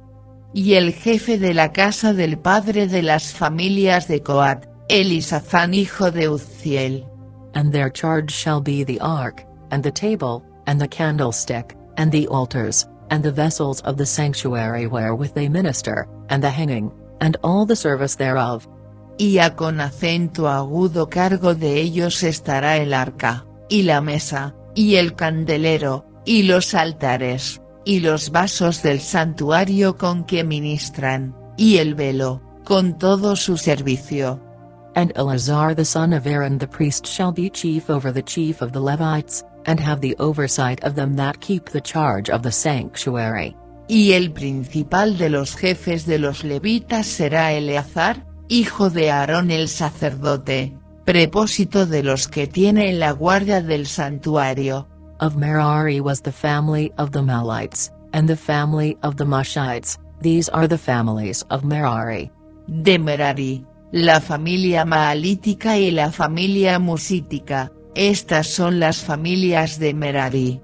Speaker 2: Y el jefe de la casa del padre de las familias de Coat, Elisafán hijo de Uzziel.
Speaker 1: And their charge shall be the ark, and the table, and the candlestick, and the altars, and the vessels of the sanctuary wherewith they minister, and the hanging, and all the service thereof.
Speaker 2: Y a con acento agudo cargo de ellos estará el arca, y la mesa, y el candelero, y los altares, y los vasos del santuario con que ministran, y el velo, con todo su servicio.
Speaker 1: And Eleazar the son of Aaron the priest shall be chief over the chief of the Levites, and have the oversight of them that keep the charge of the sanctuary.
Speaker 2: Y el principal de los jefes de los levitas será Eleazar, hijo de Aarón el sacerdote, prepósito de los que tienen la guardia del santuario.
Speaker 1: Of Merari was the family of the Malites, and the family of the Mushites. These are the families of Merari.
Speaker 2: De Merari, la familia maalítica y la familia musítica. Estas son las familias de Merari.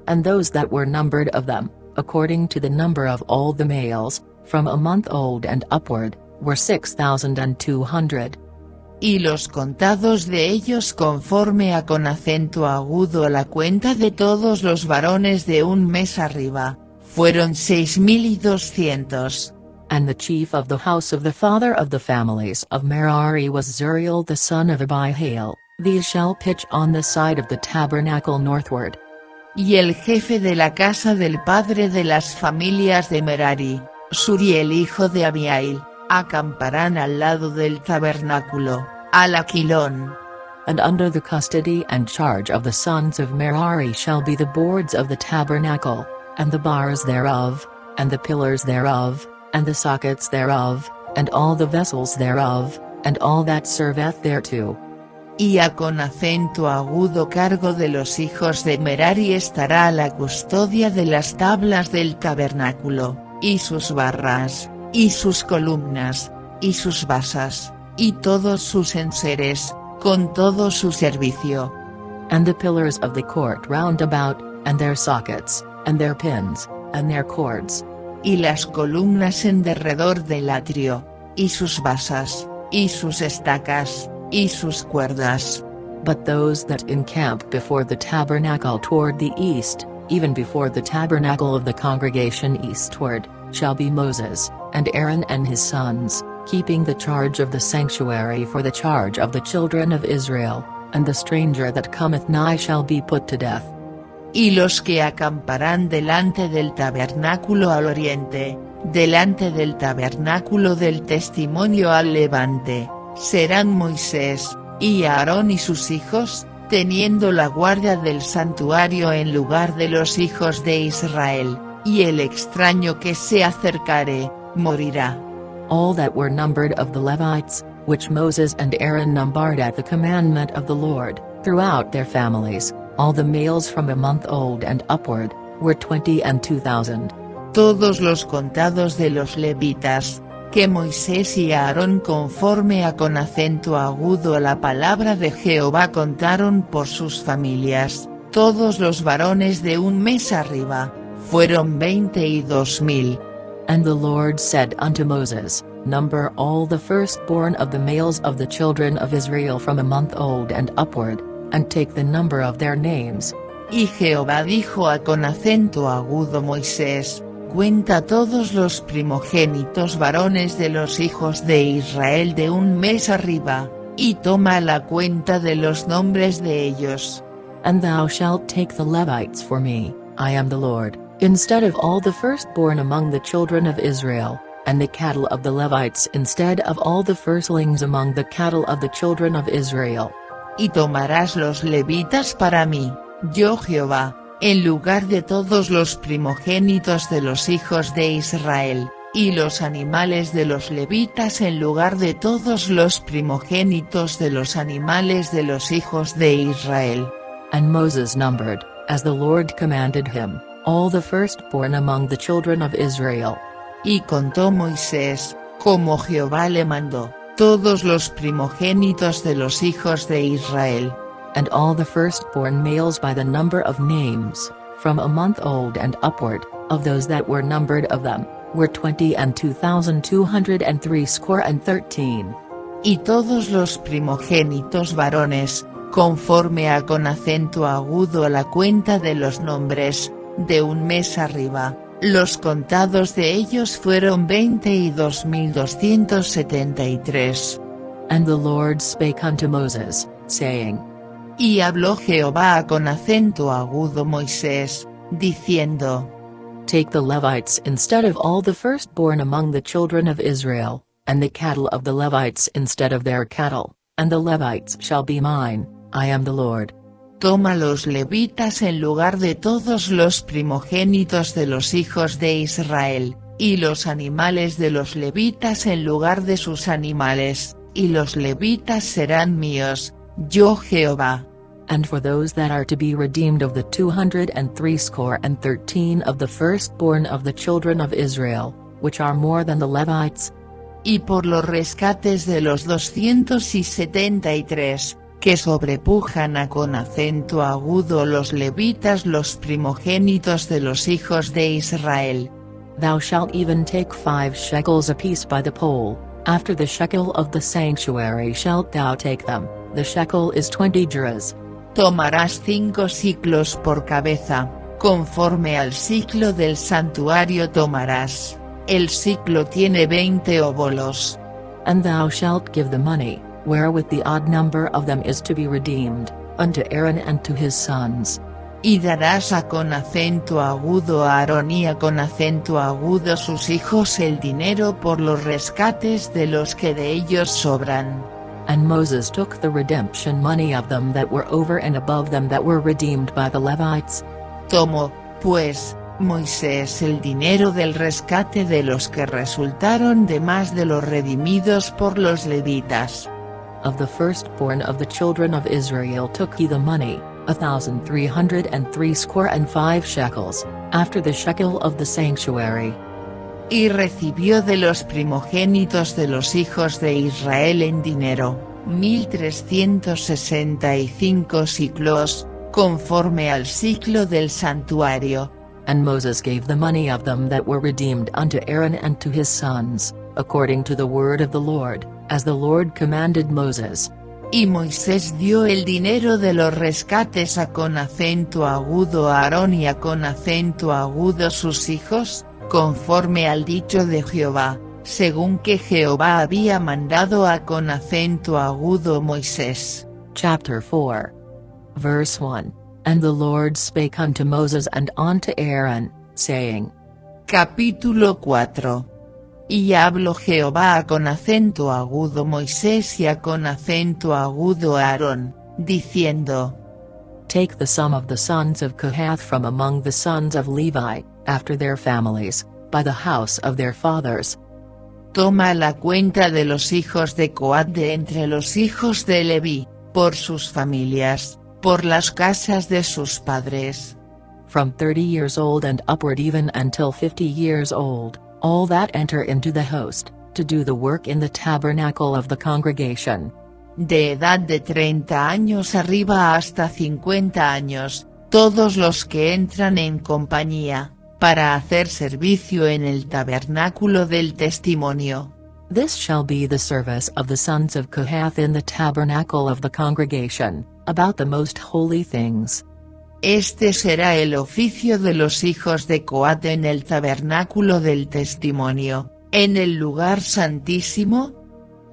Speaker 1: And those that were numbered of them, according to the number of all the males, from a month old and upward, were 6,200.
Speaker 2: Y los contados de ellos conforme a con acento agudo a la cuenta de todos los varones de un mes arriba, fueron 6,200.
Speaker 1: And the chief of the house of the father of the families of Merari was Zuriel the son of Abihail. These shall pitch on the side of the tabernacle northward.
Speaker 2: y el jefe de la casa del padre de las familias de Merari, Suri el hijo de Abiail, acamparán al lado del tabernáculo, al aquilón.
Speaker 1: And under the custody and charge of the sons of Merari shall be the boards of the tabernacle, and the bars thereof, and the pillars thereof, and the sockets thereof, and all the vessels thereof, and all that serveth thereto.
Speaker 2: Y a con acento agudo cargo de los hijos de Merari estará a la custodia de las tablas del tabernáculo, y sus barras, y sus columnas, y sus basas, y todos sus enseres, con todo su servicio.
Speaker 1: And the pillars of the court round about, and their sockets, and their pins, and their cords.
Speaker 2: Y las columnas en derredor del atrio, y sus basas, y sus estacas, y sus cuerdas.
Speaker 1: But those that encamp before the tabernacle toward the east, even before the tabernacle of the congregation eastward, shall be Moses, and Aaron and his sons, keeping the charge of the sanctuary for the charge of the children of Israel, and the stranger that cometh nigh shall be put to death.
Speaker 2: Y los que acamparán delante del tabernáculo al oriente, delante del tabernáculo del testimonio al levante, serán Moisés, y Aarón y sus hijos, teniendo la guardia del santuario en lugar de los hijos de Israel, y el extraño que se acercare, morirá.
Speaker 1: All that were numbered of the Levites, which Moses and Aaron numbered at the commandment of the Lord, throughout their families, all the males from a month old and upward, were 22,000.
Speaker 2: Todos los contados de los levitas, que Moisés y Aarón conforme a con acento agudo a la palabra de Jehová contaron por sus familias, todos los varones de un mes arriba, fueron 22,000.
Speaker 1: And the Lord said unto Moses, Number all the firstborn of the males of the children of Israel from a month old and upward, and take the number of their names.
Speaker 2: Y Jehová dijo a con acento agudo Moisés, cuenta todos los primogénitos varones de los hijos de Israel de un mes arriba, y toma la cuenta de los nombres de ellos.
Speaker 1: And thou shalt take the Levites for me, I am the Lord, instead of all the firstborn among the children of Israel, and the cattle of the Levites instead of all the firstlings among the cattle of the children of Israel.
Speaker 2: Y tomarás los levitas para mí, yo Jehová, en lugar de todos los primogénitos de los hijos de Israel, y los animales de los levitas en lugar de todos los primogénitos de los animales de los hijos de Israel.
Speaker 1: And Moses numbered, as the Lord commanded him, all the firstborn among the children of Israel.
Speaker 2: Y contó Moisés, como Jehová le mandó, todos los primogénitos de los hijos de Israel.
Speaker 1: And all the firstborn males by the number of names, from a month old and upward, of those that were numbered of them, were 22,213.
Speaker 2: Y todos los primogénitos varones, conforme a con acento agudo a la cuenta de los nombres, de un mes arriba, los contados de ellos fueron 22,273.
Speaker 1: And the Lord spake unto Moses, saying.
Speaker 2: Y habló Jehová con acento agudo Moisés, diciendo.
Speaker 1: Take the Levites instead of all the firstborn among the children of Israel, and the cattle of the Levites instead of their cattle, and the Levites shall be mine, I am the Lord.
Speaker 2: Toma los levitas en lugar de todos los primogénitos de los hijos de Israel, y los animales de los levitas en lugar de sus animales, y los levitas serán míos, yo Jehová.
Speaker 1: And for those that are to be redeemed of the 213 of the firstborn of the children of Israel, which are more than the Levites.
Speaker 2: Y por los rescates de los 273, que sobrepujan a con acento agudo los levitas los primogénitos de los hijos de Israel.
Speaker 1: Thou shalt even take 5 shekels apiece by the poll, after the shekel of the sanctuary shalt thou take them, the shekel is 20 gerahs.
Speaker 2: Tomarás 5 siclos por cabeza, conforme al siclo del santuario tomarás, el siclo tiene 20 óbolos.
Speaker 1: And thou shalt give the money, wherewith the odd number of them is to be redeemed, unto Aaron and to his sons.
Speaker 2: Y darás a con acento agudo a Aarón y a con acento agudo sus hijos el dinero por los rescates de los que de ellos sobran.
Speaker 1: And Moses took the redemption money of them that were over and above them that were redeemed by the Levites.
Speaker 2: Tomó, pues, Moisés el dinero del rescate de los que resultaron de más de los redimidos por los levitas.
Speaker 1: Of the firstborn of the children of Israel took he the money, 1,303 shekels, after the shekel of the sanctuary.
Speaker 2: Y recibió de los primogénitos de los hijos de Israel en dinero, 1,365 siclos, conforme al ciclo del santuario.
Speaker 1: And Moses gave the money of them that were redeemed unto Aaron and to his sons, according to the word of the Lord, as the Lord commanded Moses.
Speaker 2: Y Moisés dio el dinero de los rescates a con acento agudo a Aarón y a con acento agudo sus hijos, conforme al dicho de Jehová, según que Jehová había mandado a con acento agudo Moisés.
Speaker 1: Chapter 4. Verse 1. And the Lord spake unto Moses and unto Aaron, saying.
Speaker 2: Capítulo 4. Y habló Jehová a con acento agudo Moisés y a con acento agudo Aarón, diciendo.
Speaker 1: Take the sum of the sons of Kohath from among the sons of Levi, after their families, by the house of their fathers.
Speaker 2: Toma la cuenta de los hijos de Coat de entre los hijos de Leví, por sus familias, por las casas de sus padres.
Speaker 1: From 30 years old and upward even until 50 years old, all that enter into the host, to do the work in the tabernacle of the congregation.
Speaker 2: De edad de 30 años arriba hasta 50 años, todos los que entran en compañía, para hacer servicio en el tabernáculo del testimonio.
Speaker 1: This shall be the service of the sons of Kohath in the tabernacle of the congregation, about the most holy things.
Speaker 2: Este será el oficio de los hijos de Coat en el tabernáculo del testimonio, en el lugar santísimo.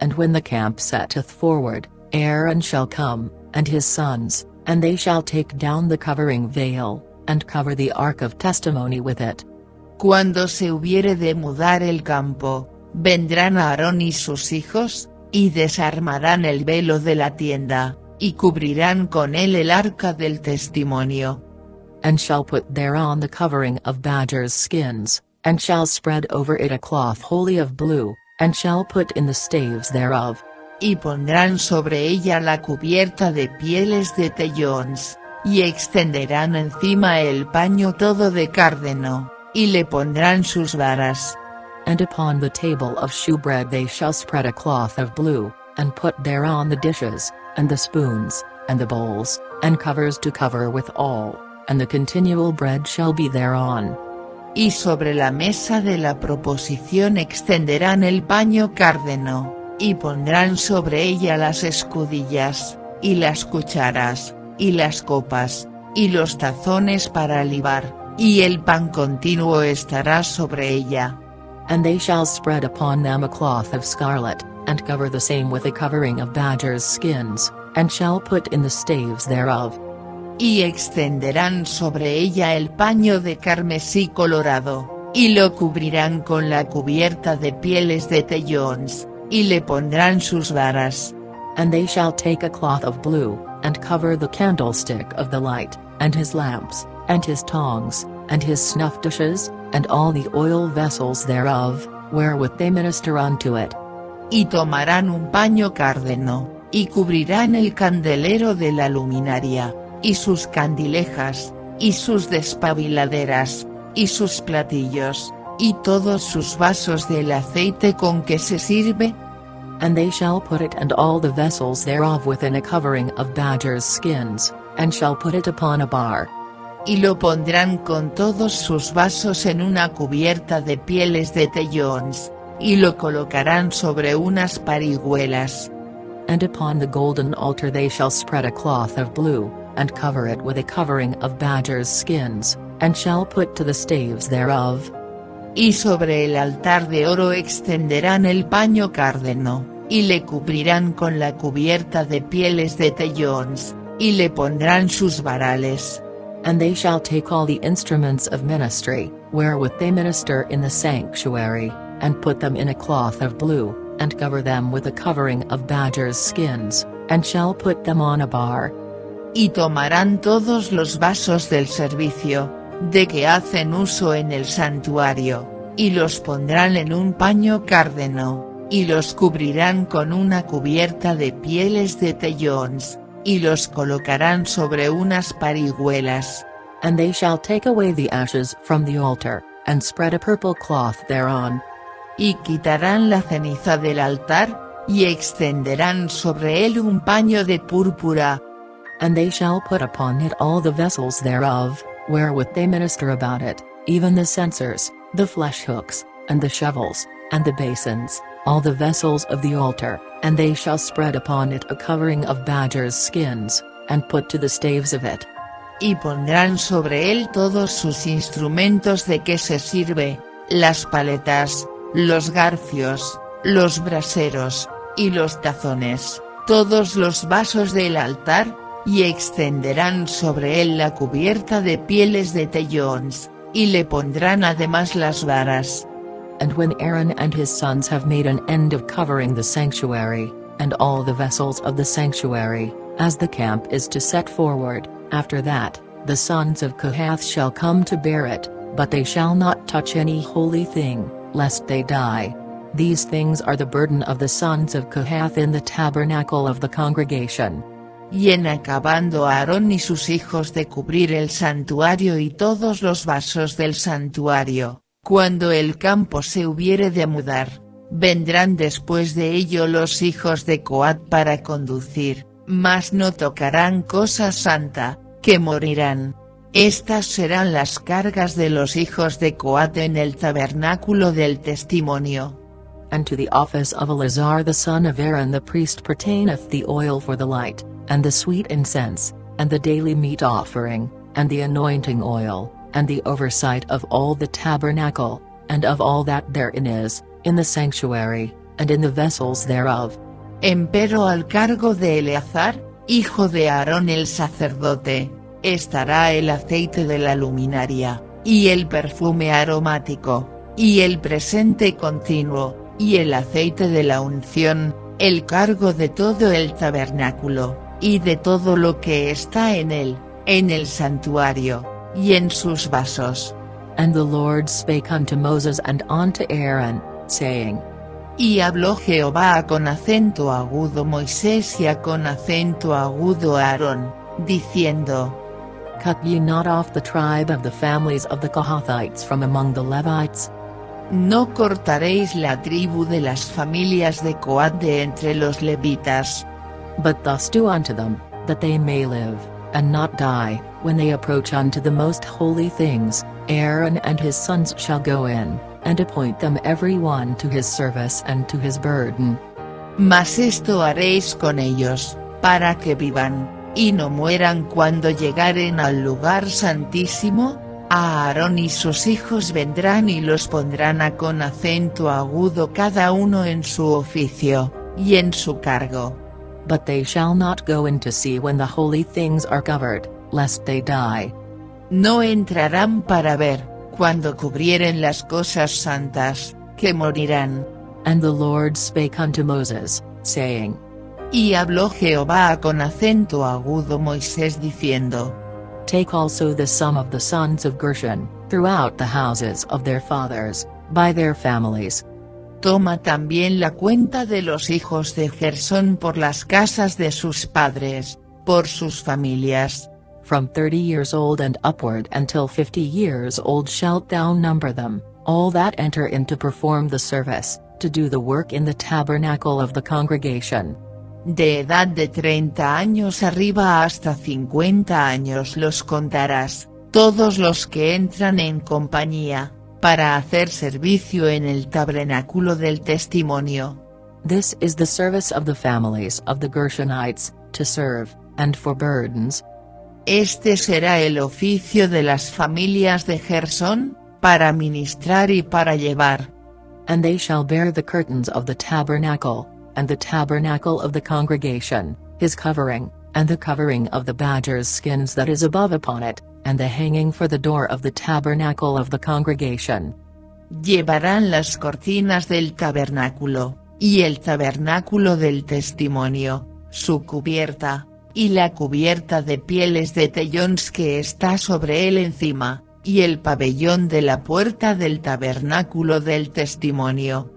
Speaker 1: And when the camp setteth forward, Aaron shall come, and his sons, and they shall take down the covering veil, and cover the ark of testimony with it.
Speaker 2: Cuando se hubiere de mudar el campo, vendrán Aarón y sus hijos, y desarmarán el velo de la tienda, y cubrirán con él el arca del testimonio.
Speaker 1: And shall put thereon the covering of badgers' skins, and shall spread over it a cloth wholly of blue, and shall put in the staves thereof.
Speaker 2: Y pondrán sobre ella la cubierta de pieles de tellons, y extenderán encima el paño todo de cárdeno, y le pondrán sus varas.
Speaker 1: And upon the table of shewbread they shall spread a cloth of blue, and put thereon the dishes, and the spoons, and the bowls, and covers to cover with all, and the continual bread shall be thereon.
Speaker 2: Y sobre la mesa de la proposición extenderán el paño cárdeno, y pondrán sobre ella las escudillas, y las cucharas, y las copas, y los tazones para libar, y el pan continuo estará sobre ella.
Speaker 1: And they shall spread upon them a cloth of scarlet, and cover the same with a covering of badgers' skins, and shall put in the staves thereof.
Speaker 2: Y extenderán sobre ella el paño de carmesí colorado, y lo cubrirán con la cubierta de pieles de tellons, y le pondrán sus varas.
Speaker 1: And they shall take a cloth of blue, and cover the candlestick of the light, and his lamps, and his tongs, and his snuff dishes, and all the oil vessels thereof, wherewith they minister unto it.
Speaker 2: Y tomarán un paño cárdeno, y cubrirán el candelero de la luminaria, y sus candilejas, y sus despabiladeras, y sus platillos, y todos sus vasos del aceite con que se sirve.
Speaker 1: And they shall put it and all the vessels thereof within a covering of badgers' skins, and shall put it upon a bar.
Speaker 2: Y lo pondrán con todos sus vasos en una cubierta de pieles de tellons, y lo colocarán sobre unas parihuelas.
Speaker 1: And upon the golden altar they shall spread a cloth of blue, and cover it with a covering of badgers' skins, and shall put to the staves thereof.
Speaker 2: Y sobre el altar de oro extenderán el paño cárdeno, y le cubrirán con la cubierta de pieles de tellons, y le pondrán sus varales.
Speaker 1: And they shall take all the instruments of ministry, wherewith they minister in the sanctuary, and put them in a cloth of blue, and cover them with a covering of badgers' skins, and shall put them on a bar.
Speaker 2: Y tomarán todos los vasos del servicio, de que hacen uso en el santuario, y los pondrán en un paño cárdeno, y los cubrirán con una cubierta de pieles de tellons, y los colocarán sobre unas parihuelas.
Speaker 1: And they shall take away the ashes from the altar, and spread a purple cloth thereon.
Speaker 2: Y quitarán la ceniza del altar, y extenderán sobre él un paño de púrpura.
Speaker 1: And they shall put upon it all the vessels thereof, wherewith they minister about it, even the censers, the flesh hooks, and the shovels, and the basins, all the vessels of the altar, and they shall spread upon it a covering of badgers' skins, and put to the staves of it.
Speaker 2: Y pondrán sobre él todos sus instrumentos de que se sirve, las paletas, los garfios, los braseros, y los tazones, todos los vasos del altar, y extenderán sobre él la cubierta de pieles de tellons, y le pondrán además las varas.
Speaker 1: And when Aaron and his sons have made an end of covering the sanctuary, and all the vessels of the sanctuary, as the camp is to set forward, after that, the sons of Kohath shall come to bear it, but they shall not touch any holy thing, lest they die. These things are the burden of the sons of Kohath in the tabernacle of the congregation.
Speaker 2: Y en acabando Aarón y sus hijos de cubrir el santuario y todos los vasos del santuario, cuando el campo se hubiere de mudar, vendrán después de ello los hijos de Coat para conducir, mas no tocarán cosa santa, que morirán. Estas serán las cargas de los hijos de Coat en el tabernáculo del testimonio.
Speaker 1: And to the office of Eleazar the son of Aaron the priest pertaineth the oil for the light, and the sweet incense, and the daily meat offering, and the anointing oil, and the oversight of all the tabernacle, and of all that therein is, in the sanctuary, and in the vessels thereof.
Speaker 2: Empero al cargo de Eleazar, hijo de Aarón el sacerdote, estará el aceite de la luminaria, y el perfume aromático, y el presente continuo, y el aceite de la unción, el cargo de todo el tabernáculo, y de todo lo que está en él, en el santuario, y en sus vasos.
Speaker 1: And the Lord spake unto Moses and unto Aaron, saying.
Speaker 2: Y habló Jehová con acento agudo Moisés y con acento agudo Aarón, diciendo.
Speaker 1: Cut ye not off the tribe of the families of the Kohathites from among the Levites.
Speaker 2: No cortaréis la tribu de las familias de Coat de entre los levitas.
Speaker 1: But thus do unto them, that they may live, and not die, when they approach unto the most holy things. Aaron and his sons shall go in, and appoint them every one to his service and to his burden.
Speaker 2: Mas esto haréis con ellos, para que vivan, y no mueran cuando llegaren al lugar santísimo. A Aarón y sus hijos vendrán y los pondrán a con acento agudo cada uno en su oficio, y en su cargo.
Speaker 1: But they shall not go in to see when the holy things are covered, lest they die.
Speaker 2: No entrarán para ver, cuando cubrieren las cosas santas, que morirán.
Speaker 1: And the Lord spake unto Moses, saying.
Speaker 2: Y habló Jehová con acento agudo Moisés diciendo.
Speaker 1: Take also the sum of the sons of Gershon, throughout the houses of their fathers, by their families.
Speaker 2: Toma también la cuenta de los hijos de Gersón por las casas de sus padres, por sus familias.
Speaker 1: From 30 years old and upward until 50 years old shalt thou number them, all that enter in to perform the service, to do the work in the tabernacle of the congregation.
Speaker 2: De edad de 30 años arriba hasta 50 años los contarás, todos los que entran en compañía, para hacer servicio en el tabernáculo del testimonio.
Speaker 1: This is the service of the families of the Gershonites, to serve, and for burdens.
Speaker 2: Este será el oficio de las familias de Gersón, para ministrar y para llevar.
Speaker 1: And they shall bear the curtains of the tabernacle, and the tabernacle of the congregation, his covering, and the covering of the badger's skins that is above upon it, and the hanging for the door of the tabernacle of the congregation.
Speaker 2: Llevarán las cortinas del tabernáculo, y el tabernáculo del testimonio, su cubierta, y la cubierta de pieles de tellons que está sobre él encima, y el pabellón de la puerta del tabernáculo del testimonio.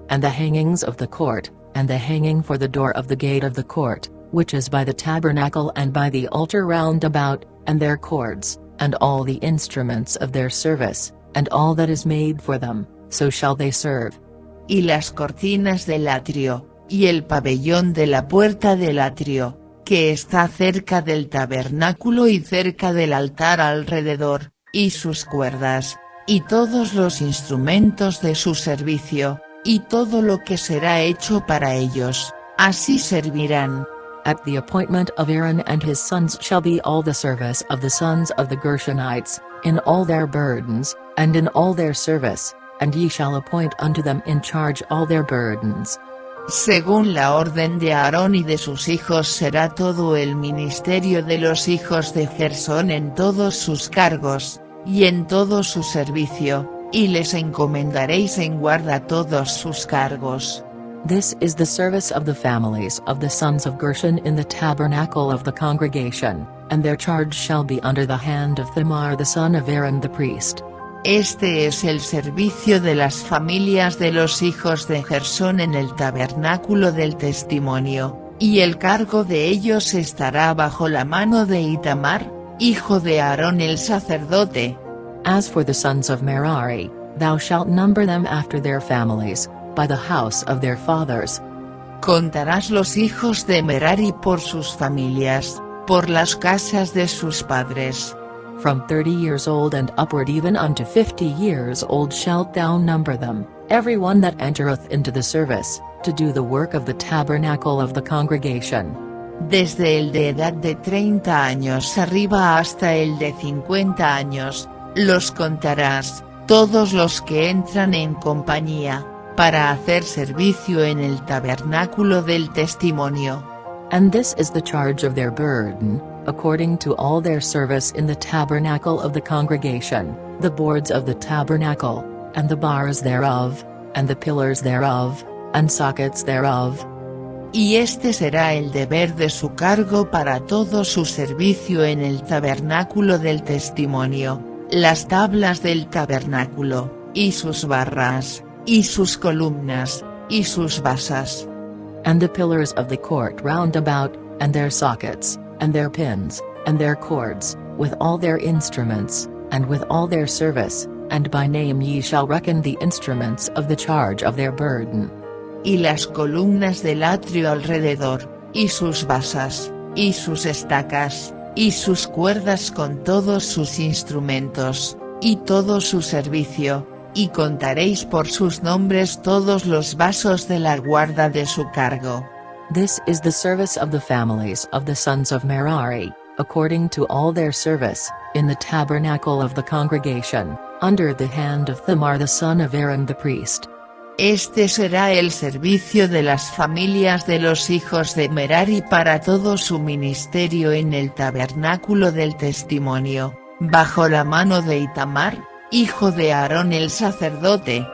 Speaker 1: And the hangings of the court, and the hanging for the door of the gate of the court, which is by the tabernacle and by the altar round about, and their cords, and all the instruments of their service, and all that is made for them, so shall they serve.
Speaker 2: Y las cortinas del atrio, y el pabellón de la puerta del atrio, que está cerca del tabernáculo y cerca del altar alrededor, y sus cuerdas, y todos los instrumentos de su servicio, y todo lo que será hecho para ellos, así servirán.
Speaker 1: At the appointment of Aaron and his sons shall be all the service of the sons of the Gershonites, in all their burdens, and in all their service, and ye shall appoint unto them in charge all their burdens.
Speaker 2: Según la orden de Aarón y de sus hijos será todo el ministerio de los hijos de Gersón en todos sus cargos, y en todo su servicio, y les encomendaréis en guarda todos sus cargos.
Speaker 1: This is the service of the families of the sons of Gershon in the tabernacle of the congregation, and their charge shall be under the hand of Thamar the son of Aaron the priest.
Speaker 2: Este es el servicio de las familias de los hijos de Gersón en el tabernáculo del testimonio, y el cargo de ellos estará bajo la mano de Itamar, hijo de Aarón el sacerdote.
Speaker 1: As for the sons of Merari, thou shalt number them after their families, by the house of their fathers.
Speaker 2: Contarás los hijos de Merari por sus familias, por las casas de sus padres.
Speaker 1: From 30 years old and upward even unto 50 years old shalt thou number them, every one that entereth into the service, to do the work of the tabernacle of the congregation.
Speaker 2: Desde el de edad de 30 años arriba hasta el de 50 años, los contarás, todos los que entran en compañía, para hacer servicio en el tabernáculo del testimonio.
Speaker 1: And this is the charge of their burden, according to all their service in the tabernacle of the congregation, the boards of the tabernacle, and the bars thereof, and the pillars thereof, and sockets thereof.
Speaker 2: Y este será el deber de su cargo para todo su servicio en el tabernáculo del testimonio, las tablas del tabernáculo, y sus barras, y sus columnas, y sus basas.
Speaker 1: And the pillars of the court round about, and their sockets, and their pins, and their cords, with all their instruments, and with all their service, and by name ye shall reckon the instruments of the charge of their burden.
Speaker 2: Y las columnas del atrio alrededor, y sus basas, y sus estacas, y sus cuerdas con todos sus instrumentos, y todo su servicio, y contaréis por sus nombres todos los vasos de la guarda de su cargo.
Speaker 1: This is the service of the families of the sons of Merari, according to all their service, in the tabernacle of the congregation, under the hand of Thamar the son of Aaron the priest.
Speaker 2: Este será el servicio de las familias de los hijos de Merari para todo su ministerio en el tabernáculo del testimonio, bajo la mano de Itamar, hijo de Aarón el sacerdote.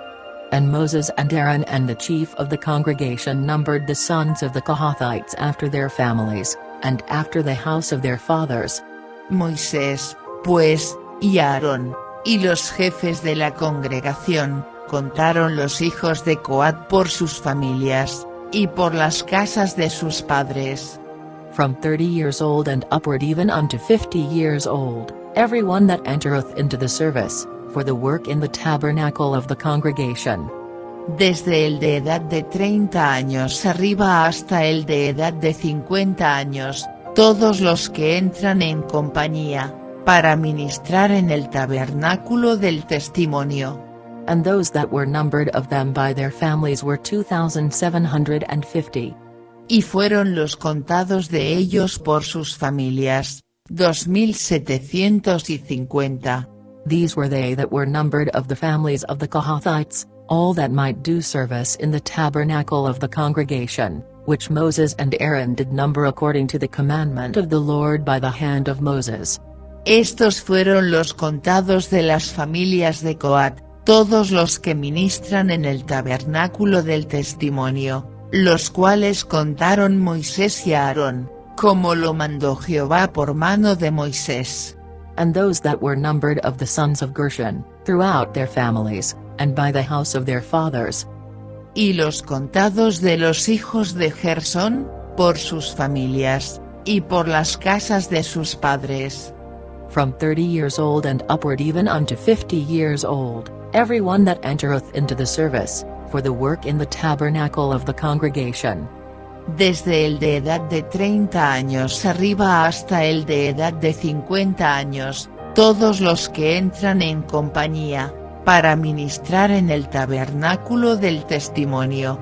Speaker 1: And Moses and Aaron and the chief of the congregation numbered the sons of the Kohathites after their families, and after the house of their fathers.
Speaker 2: Moisés, pues, y Aarón, y los jefes de la congregación, contaron los hijos de Coat por sus familias, y por las casas de sus padres.
Speaker 1: From 30 years old and upward even unto 50 years old, every one that entereth into the service, for the work in the tabernacle of the congregation.
Speaker 2: Desde el de edad de 30 años arriba hasta el de edad de 50 años, todos los que entran en compañía, para ministrar en el tabernáculo del testimonio.
Speaker 1: And those that were numbered of them by their families were 2,750.
Speaker 2: Y fueron los contados de ellos por sus familias, 2,750.
Speaker 1: These were they that were numbered of the families of the Kohathites, all that might do service in the tabernacle of the congregation, which Moses and Aaron did number according to the commandment of the Lord by the hand of Moses.
Speaker 2: Estos fueron los contados de las familias de Coat, todos los que ministran en el tabernáculo del testimonio, los cuales contaron Moisés y Aarón, como lo mandó Jehová por mano de Moisés.
Speaker 1: And those that were numbered of the sons of Gershon, throughout their families, and by the house of their fathers.
Speaker 2: Y los contados de los hijos de Gersón, por sus familias, y por las casas de sus padres.
Speaker 1: From 30 years old and upward even unto 50 years old, every one that entereth into the service, for the work in the tabernacle of the congregation.
Speaker 2: Desde el de edad de 30 años arriba hasta el de edad de 50 años, todos los que entran en compañía, para ministrar en el tabernáculo del testimonio.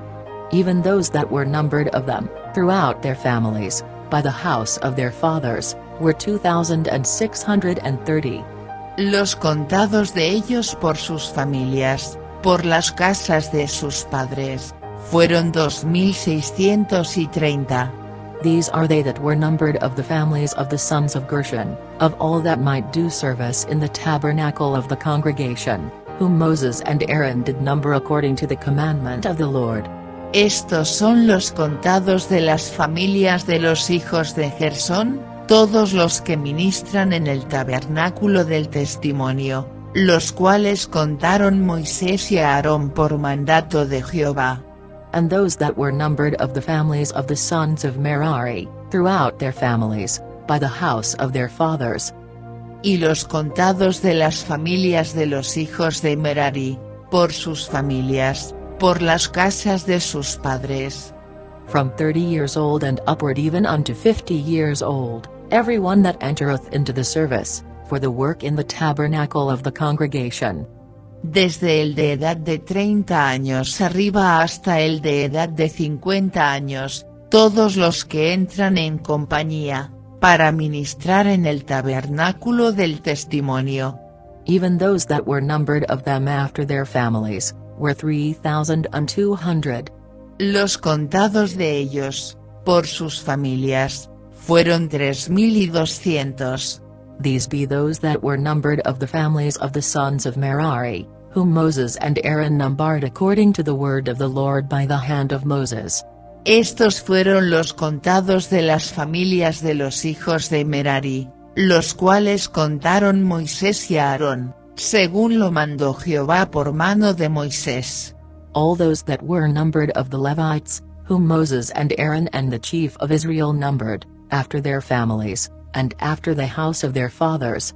Speaker 1: Even those that were numbered of them, throughout their families, by the house of their fathers, were 2,630.
Speaker 2: Los contados de ellos por sus familias, por las casas de sus padres, fueron 2,630.
Speaker 1: These are they that were numbered of the families of the sons of Gershon, of all that might do service in the tabernacle of the congregation, whom Moses and Aaron did number according to the commandment of the Lord.
Speaker 2: Estos son los contados de las familias de los hijos de Gersón, todos los que ministran en el tabernáculo del testimonio, los cuales contaron Moisés y Aarón por mandato de Jehová.
Speaker 1: And those that were numbered of the families of the sons of Merari, throughout their families, by the house of their fathers.
Speaker 2: Y los contados de las familias de los hijos de Merari, por sus familias, por las casas de sus padres.
Speaker 1: From 30 years old and upward even unto 50 years old, every one that entereth into the service, for the work in the tabernacle of the congregation.
Speaker 2: Desde el de edad de 30 años arriba hasta el de edad de 50 años, todos los que entran en compañía, para ministrar en el tabernáculo del testimonio.
Speaker 1: Even those that were numbered of them after their families, were 3,200.
Speaker 2: Los contados de ellos, por sus familias, fueron 3,200.
Speaker 1: These be those that were numbered of the families of the sons of Merari, whom Moses and Aaron numbered according to the word of the Lord by the hand of Moses.
Speaker 2: Estos fueron los contados de las familias de los hijos de Merari, los cuales contaron Moisés y Aarón, según lo mandó Jehová por mano de Moisés.
Speaker 1: All those that were numbered of the Levites, whom Moses and Aaron and the chief of Israel numbered, after their families, and after the house of their fathers.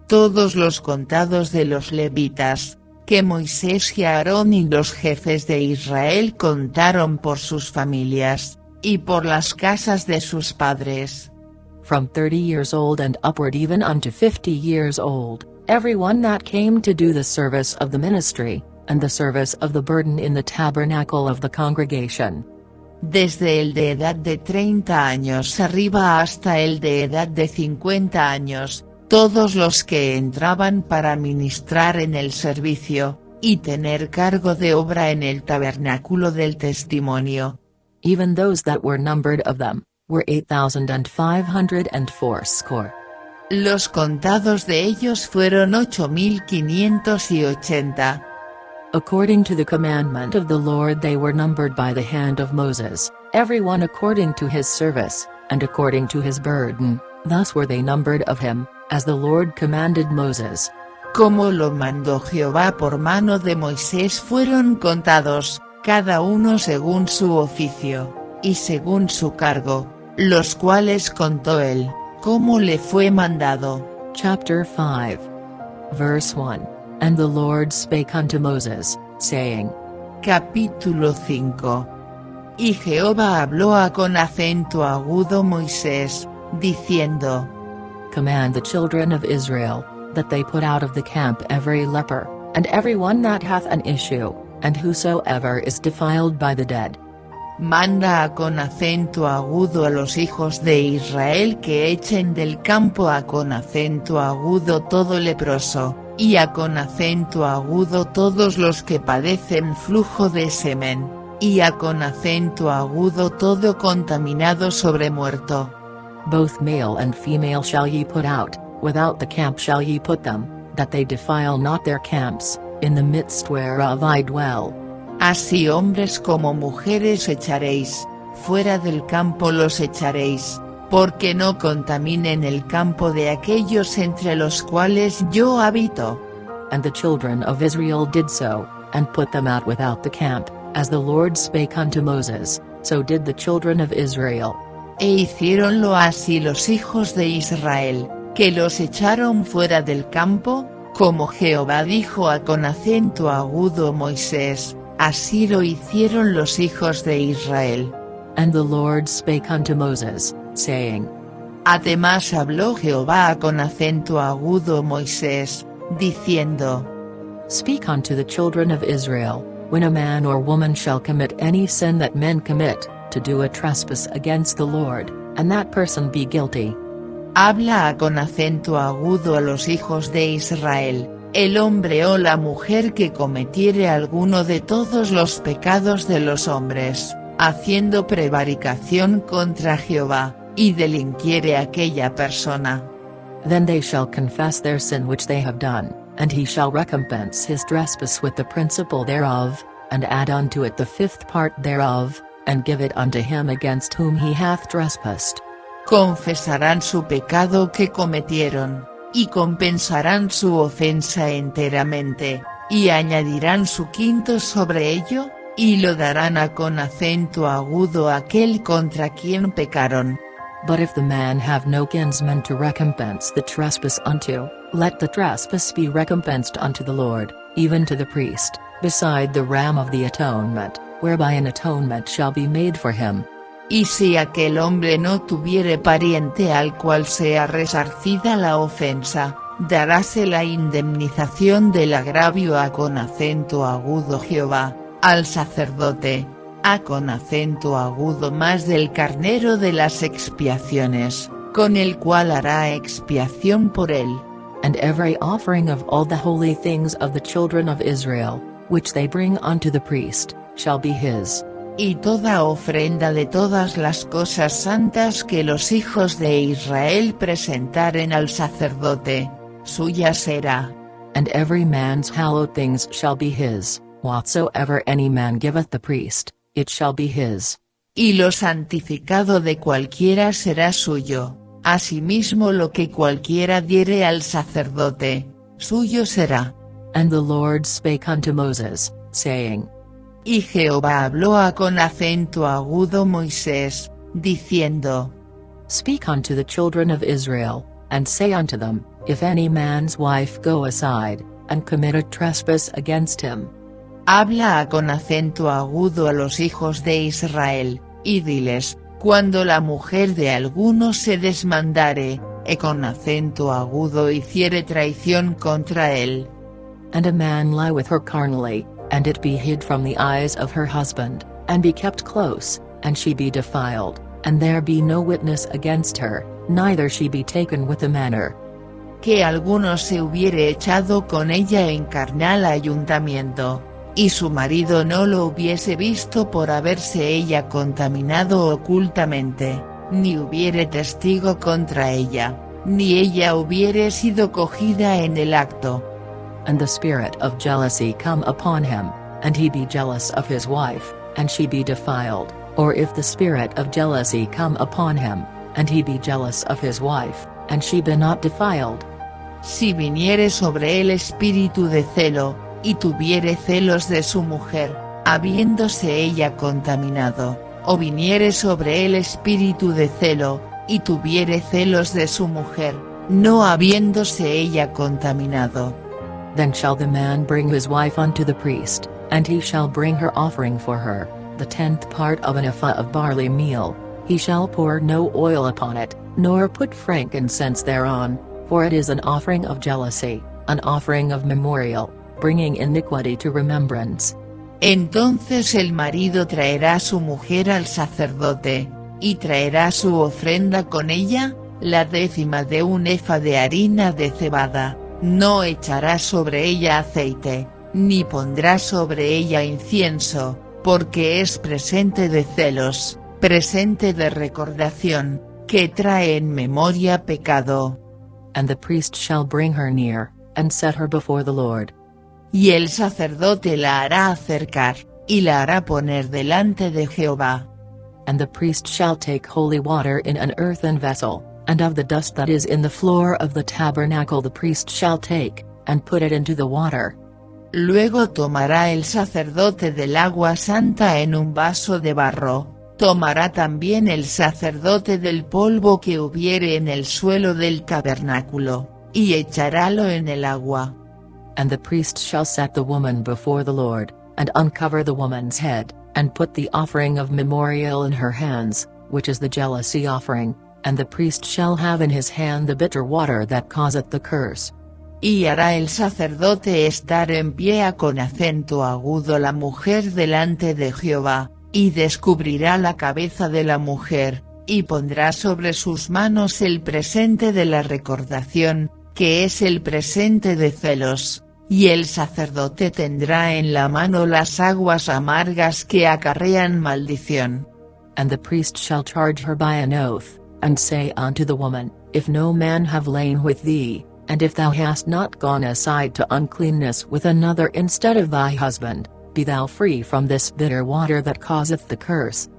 Speaker 2: Todos los contados de los levitas, que Moisés y Aarón y los jefes de Israel contaron por sus familias, y por las casas de sus padres.
Speaker 1: From 30 years old and upward even unto 50 years old, every one that came to do the service of the ministry, and the service of the burden in the tabernacle of the congregation.
Speaker 2: Desde el de edad de 30 años arriba hasta el de edad de 50 años, todos los que entraban para ministrar en el servicio, y tener cargo de obra en el tabernáculo del testimonio.
Speaker 1: Even those that were numbered of them, were 8,580.
Speaker 2: Los contados de ellos fueron 8,580.
Speaker 1: According to the commandment of the Lord they were numbered by the hand of Moses, every one according to his service, and according to his burden, thus were they numbered of him, as the Lord commanded Moses.
Speaker 2: Como lo mandó Jehová por mano de Moisés fueron contados, cada uno según su oficio, y según su cargo, los cuales contó él, como le fue mandado.
Speaker 1: Chapter 5. Verse 1. And the Lord spake unto Moses, saying.
Speaker 2: Capítulo 5. Y Jehová habló con acento agudo Moisés, diciendo.
Speaker 1: Command the children of Israel, that they put out of the camp every leper, and every one that hath an issue, and whosoever is defiled by the dead.
Speaker 2: Manda con acento agudo a los hijos de Israel que echen del campo con acento agudo todo leproso, y con acento agudo todos los que padecen flujo de semen, y con acento agudo todo contaminado sobre muerto.
Speaker 1: Both male and female shall ye put out, without the camp shall ye put them, that they defile not their camps, in the midst whereof I dwell.
Speaker 2: Así hombres como mujeres echaréis, fuera del campo los echaréis, porque no contaminen el campo de aquellos entre los cuales yo habito.
Speaker 1: And the children of Israel did so, and put them out without the camp, as the Lord spake unto Moses, so did the children of Israel.
Speaker 2: E hicieronlo así los hijos de Israel, que los echaron fuera del campo, como Jehová dijo con acento agudo Moisés, así lo hicieron los hijos de Israel.
Speaker 1: And the Lord spake unto Moses, saying.
Speaker 2: Además habló Jehová con acento agudo Moisés, diciendo.
Speaker 1: Speak unto the children of Israel, when a man or woman shall commit any sin that men commit, to do a trespass against the Lord, and that person be guilty.
Speaker 2: Habla con acento agudo a los hijos de Israel, el hombre o la mujer que cometiere alguno de todos los pecados de los hombres, haciendo prevaricación contra Jehová, y delinquiere aquella persona.
Speaker 1: Then they shall confess their sin which they have done, and he shall recompense his trespass with the principal thereof, and add unto it the fifth part thereof, and give it unto him against whom he hath trespassed.
Speaker 2: Confesarán su pecado que cometieron, y compensarán su ofensa enteramente, y añadirán su quinto sobre ello, y lo darán con acento agudo a aquel contra quien pecaron.
Speaker 1: But if the man have no kinsman to recompense the trespass unto, let the trespass be recompensed unto the Lord, even to the priest, beside the ram of the atonement, whereby an atonement shall be made for him.
Speaker 2: Y si aquel hombre no tuviere pariente al cual sea resarcida la ofensa, daráse la indemnización del agravio con acento agudo Jehová, al sacerdote, con acento agudo más del carnero de las expiaciones, con el cual hará expiación por él.
Speaker 1: And every offering of all the holy things of the children of Israel, which they bring unto the priest, shall be his.
Speaker 2: Y toda ofrenda de todas las cosas santas que los hijos de Israel presentaren al sacerdote, suya será.
Speaker 1: And every man's hallowed things shall be his, whatsoever any man giveth the priest, it shall be his.
Speaker 2: Y lo santificado de cualquiera será suyo, asimismo lo que cualquiera diere al sacerdote, suyo será.
Speaker 1: And the Lord spake unto Moses, saying.
Speaker 2: Y Jehová habló con acento agudo Moisés, diciendo.
Speaker 1: Speak unto the children of Israel, and say unto them, if any man's wife go aside, and commit a trespass against him.
Speaker 2: Habla con acento agudo a los hijos de Israel, y diles, cuando la mujer de alguno se desmandare, con acento agudo hiciere traición contra él.
Speaker 1: And a man lie with her carnally, and it be hid from the eyes of her husband, and be kept close, and she be defiled, and there be no witness against her, neither she be taken with a manner.
Speaker 2: Que alguno se hubiere echado con ella en carnal ayuntamiento, y su marido no lo hubiese visto por haberse ella contaminado ocultamente, ni hubiere testigo contra ella, ni ella hubiere sido cogida en el acto.
Speaker 1: And the spirit of jealousy come upon him, and he be jealous of his wife, and she be defiled, or if the spirit of jealousy come upon him, and he be jealous of his wife, and she be not defiled.
Speaker 2: Si viniere sobre él espíritu de celo, y tuviere celos de su mujer, habiéndose ella contaminado, o viniere sobre él espíritu de celo, y tuviere celos de su mujer, no habiéndose ella contaminado.
Speaker 1: Then shall the man bring his wife unto the priest, and he shall bring her offering for her, the 10th part of an ephah of barley meal. He shall pour no oil upon it, nor put frankincense thereon, for it is an offering of jealousy, an offering of memorial, bringing iniquity to remembrance.
Speaker 2: Entonces el marido traerá a su mujer al sacerdote, y traerá su ofrenda con ella, la 10ª de un efa de harina de cebada. No echará sobre ella aceite, ni pondrá sobre ella incienso, porque es presente de celos, presente de recordación, que trae en memoria pecado.
Speaker 1: And the priest shall bring her near, and set her before the Lord.
Speaker 2: Y el sacerdote la hará acercar, y la hará poner delante de Jehová.
Speaker 1: And the priest shall take holy water in an earthen vessel, and of the dust that is in the floor of the tabernacle the priest shall take, and put it into the water.
Speaker 2: Luego tomará el sacerdote del agua santa en un vaso de barro, tomará también el sacerdote del polvo que hubiere en el suelo del tabernáculo, y echarálo en el agua.
Speaker 1: And the priest shall set the woman before the Lord, and uncover the woman's head, and put the offering of memorial in her hands, which is the jealousy offering, and the priest shall have in his hand the bitter water that causeth the curse.
Speaker 2: Y hará el sacerdote estar en pie con acento agudo la mujer delante de Jehová, y descubrirá la cabeza de la mujer, y pondrá sobre sus manos el presente de la recordación, que es el presente de celos, y el sacerdote tendrá en la mano las aguas amargas que acarrean maldición.
Speaker 1: And the priest shall charge her by an oath, and say unto the woman, If no man have lain with thee, and if thou hast not gone aside to uncleanness with another instead of thy husband, be thou free from this bitter water that causeth the curse.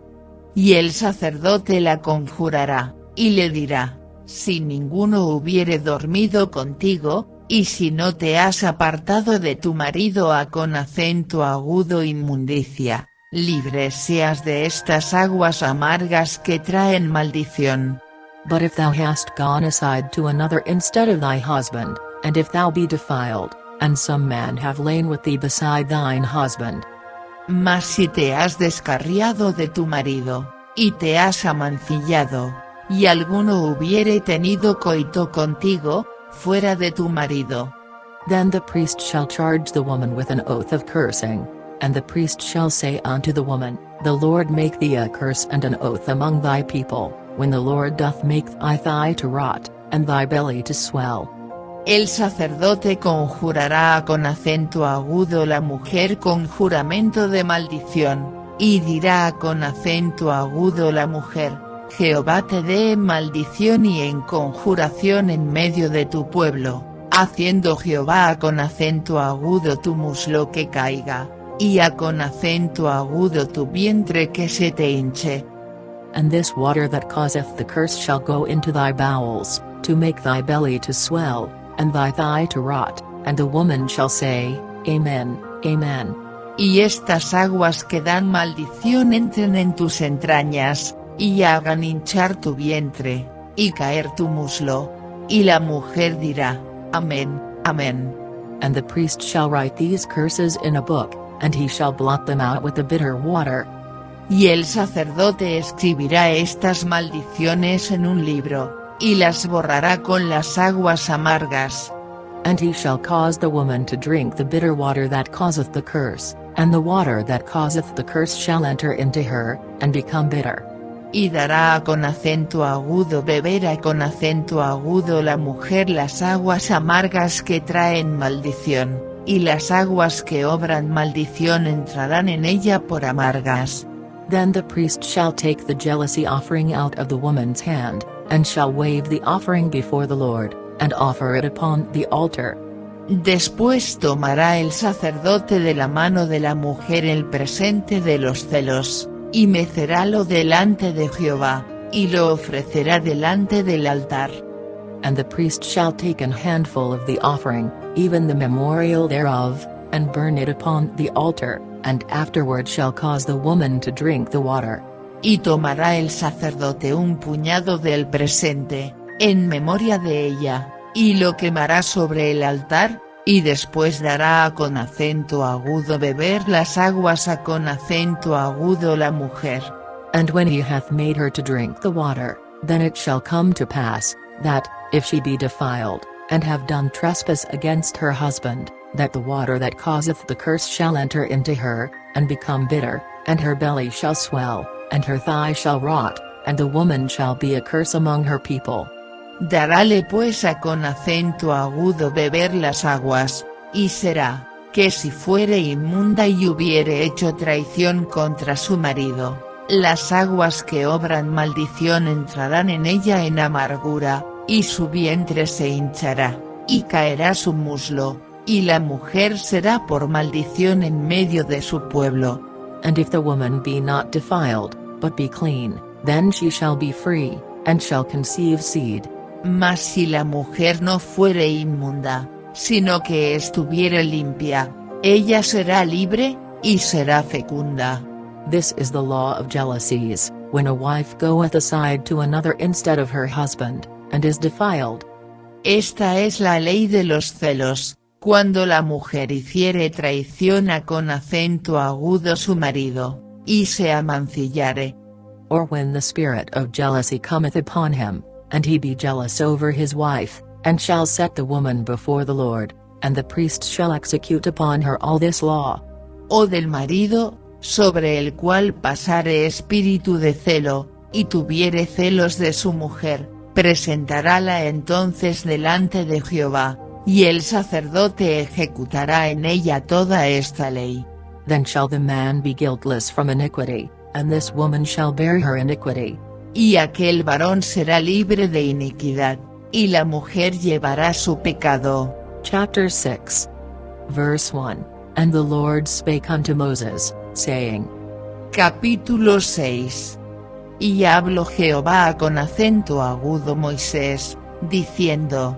Speaker 2: Y el sacerdote la conjurará, y le dirá, si ninguno hubiere dormido contigo, y si no te has apartado de tu marido con acento agudo inmundicia, libre seas de estas aguas amargas que traen maldición.
Speaker 1: But if thou hast gone aside to another instead of thy husband, and if thou be defiled, and some man have lain with thee beside thine husband.
Speaker 2: Mas si te has descarriado de tu marido, y te has amancillado, y alguno hubiere tenido coito contigo, fuera de tu marido.
Speaker 1: Then the priest shall charge the woman with an oath of cursing, and the priest shall say unto the woman, The Lord make thee a curse and an oath among thy people, when the Lord doth make thy thigh to rot, and thy belly to swell.
Speaker 2: El sacerdote conjurará con acento agudo la mujer con juramento de maldición, y dirá con acento agudo la mujer, Jehová te dé en maldición y en conjuración en medio de tu pueblo, haciendo Jehová con acento agudo tu muslo que caiga, y con acento agudo tu vientre que se te hinche.
Speaker 1: And this water that causeth the curse shall go into thy bowels, to make thy belly to swell, and thy thigh to rot, and the woman shall say, Amen, Amen.
Speaker 2: Y estas aguas que dan maldición entren en tus entrañas, y hagan hinchar tu vientre, y caer tu muslo. Y la mujer dirá, Amén, Amén.
Speaker 1: And the priest shall write these curses in a book, and he shall blot them out with the bitter water.
Speaker 2: Y el sacerdote escribirá estas maldiciones en un libro, y las borrará con las aguas amargas.
Speaker 1: And he shall cause the woman to drink the bitter water that causeth the curse, and the water that causeth the curse shall enter into her, and become bitter.
Speaker 2: Y dará con acento agudo beber con acento agudo la mujer las aguas amargas que traen maldición, y las aguas que obran maldición entrarán en ella por amargas.
Speaker 1: Then the priest shall take the jealousy offering out of the woman's hand, and shall wave the offering before the Lord, and offer it upon the altar.
Speaker 2: Después tomará el sacerdote de la mano de la mujer el presente de los celos, y mecerálo delante de Jehová, y lo ofrecerá delante del altar.
Speaker 1: And the priest shall take an handful of the offering, even the memorial thereof, and burn it upon the altar, and afterward shall cause the woman to drink the water.
Speaker 2: Y tomará el sacerdote un puñado del presente, en memoria de ella, y lo quemará sobre el altar, y después dará con acento agudo beber las aguas con acento agudo la mujer.
Speaker 1: And when he hath made her to drink the water, then it shall come to pass, that, if she be defiled, and have done trespass against her husband, that the water that causeth the curse shall enter into her, and become bitter, and her belly shall swell, and her thigh shall rot, and the woman shall be a curse among her people.
Speaker 2: Darále pues con acento agudo beber las aguas, y será, que si fuere inmunda y hubiere hecho traición contra su marido, las aguas que obran maldición entrarán en ella en amargura, y su vientre se hinchará, y caerá su muslo, y la mujer será por maldición en medio de su pueblo.
Speaker 1: And if the woman be not defiled, but be clean, then she shall be free, and shall conceive seed.
Speaker 2: Mas si la mujer no fuere inmunda, sino que estuviere limpia, ella será libre, y será fecunda.
Speaker 1: This is the law of jealousies, when a wife goeth aside to another instead of her husband, and is defiled.
Speaker 2: Esta es la ley de los celos, cuando la mujer hiciere traición a con acento agudo su marido, y se amancillare.
Speaker 1: Or when the spirit of jealousy cometh upon him, and he be jealous over his wife, and shall set the woman before the Lord, and the priest shall execute upon her all this law.
Speaker 2: O del marido, sobre el cual pasare espíritu de celo, y tuviere celos de su mujer, presentarála entonces delante de Jehová, y el sacerdote ejecutará en ella toda esta ley.
Speaker 1: Then shall the man be guiltless from iniquity, and this woman shall bear her iniquity.
Speaker 2: Y aquel varón será libre de iniquidad, y la mujer llevará su pecado.
Speaker 1: Chapter 6. Verse 1. And the Lord spake unto Moses, saying.
Speaker 2: Capítulo 6. Y habló Jehová con acento agudo Moisés, diciendo.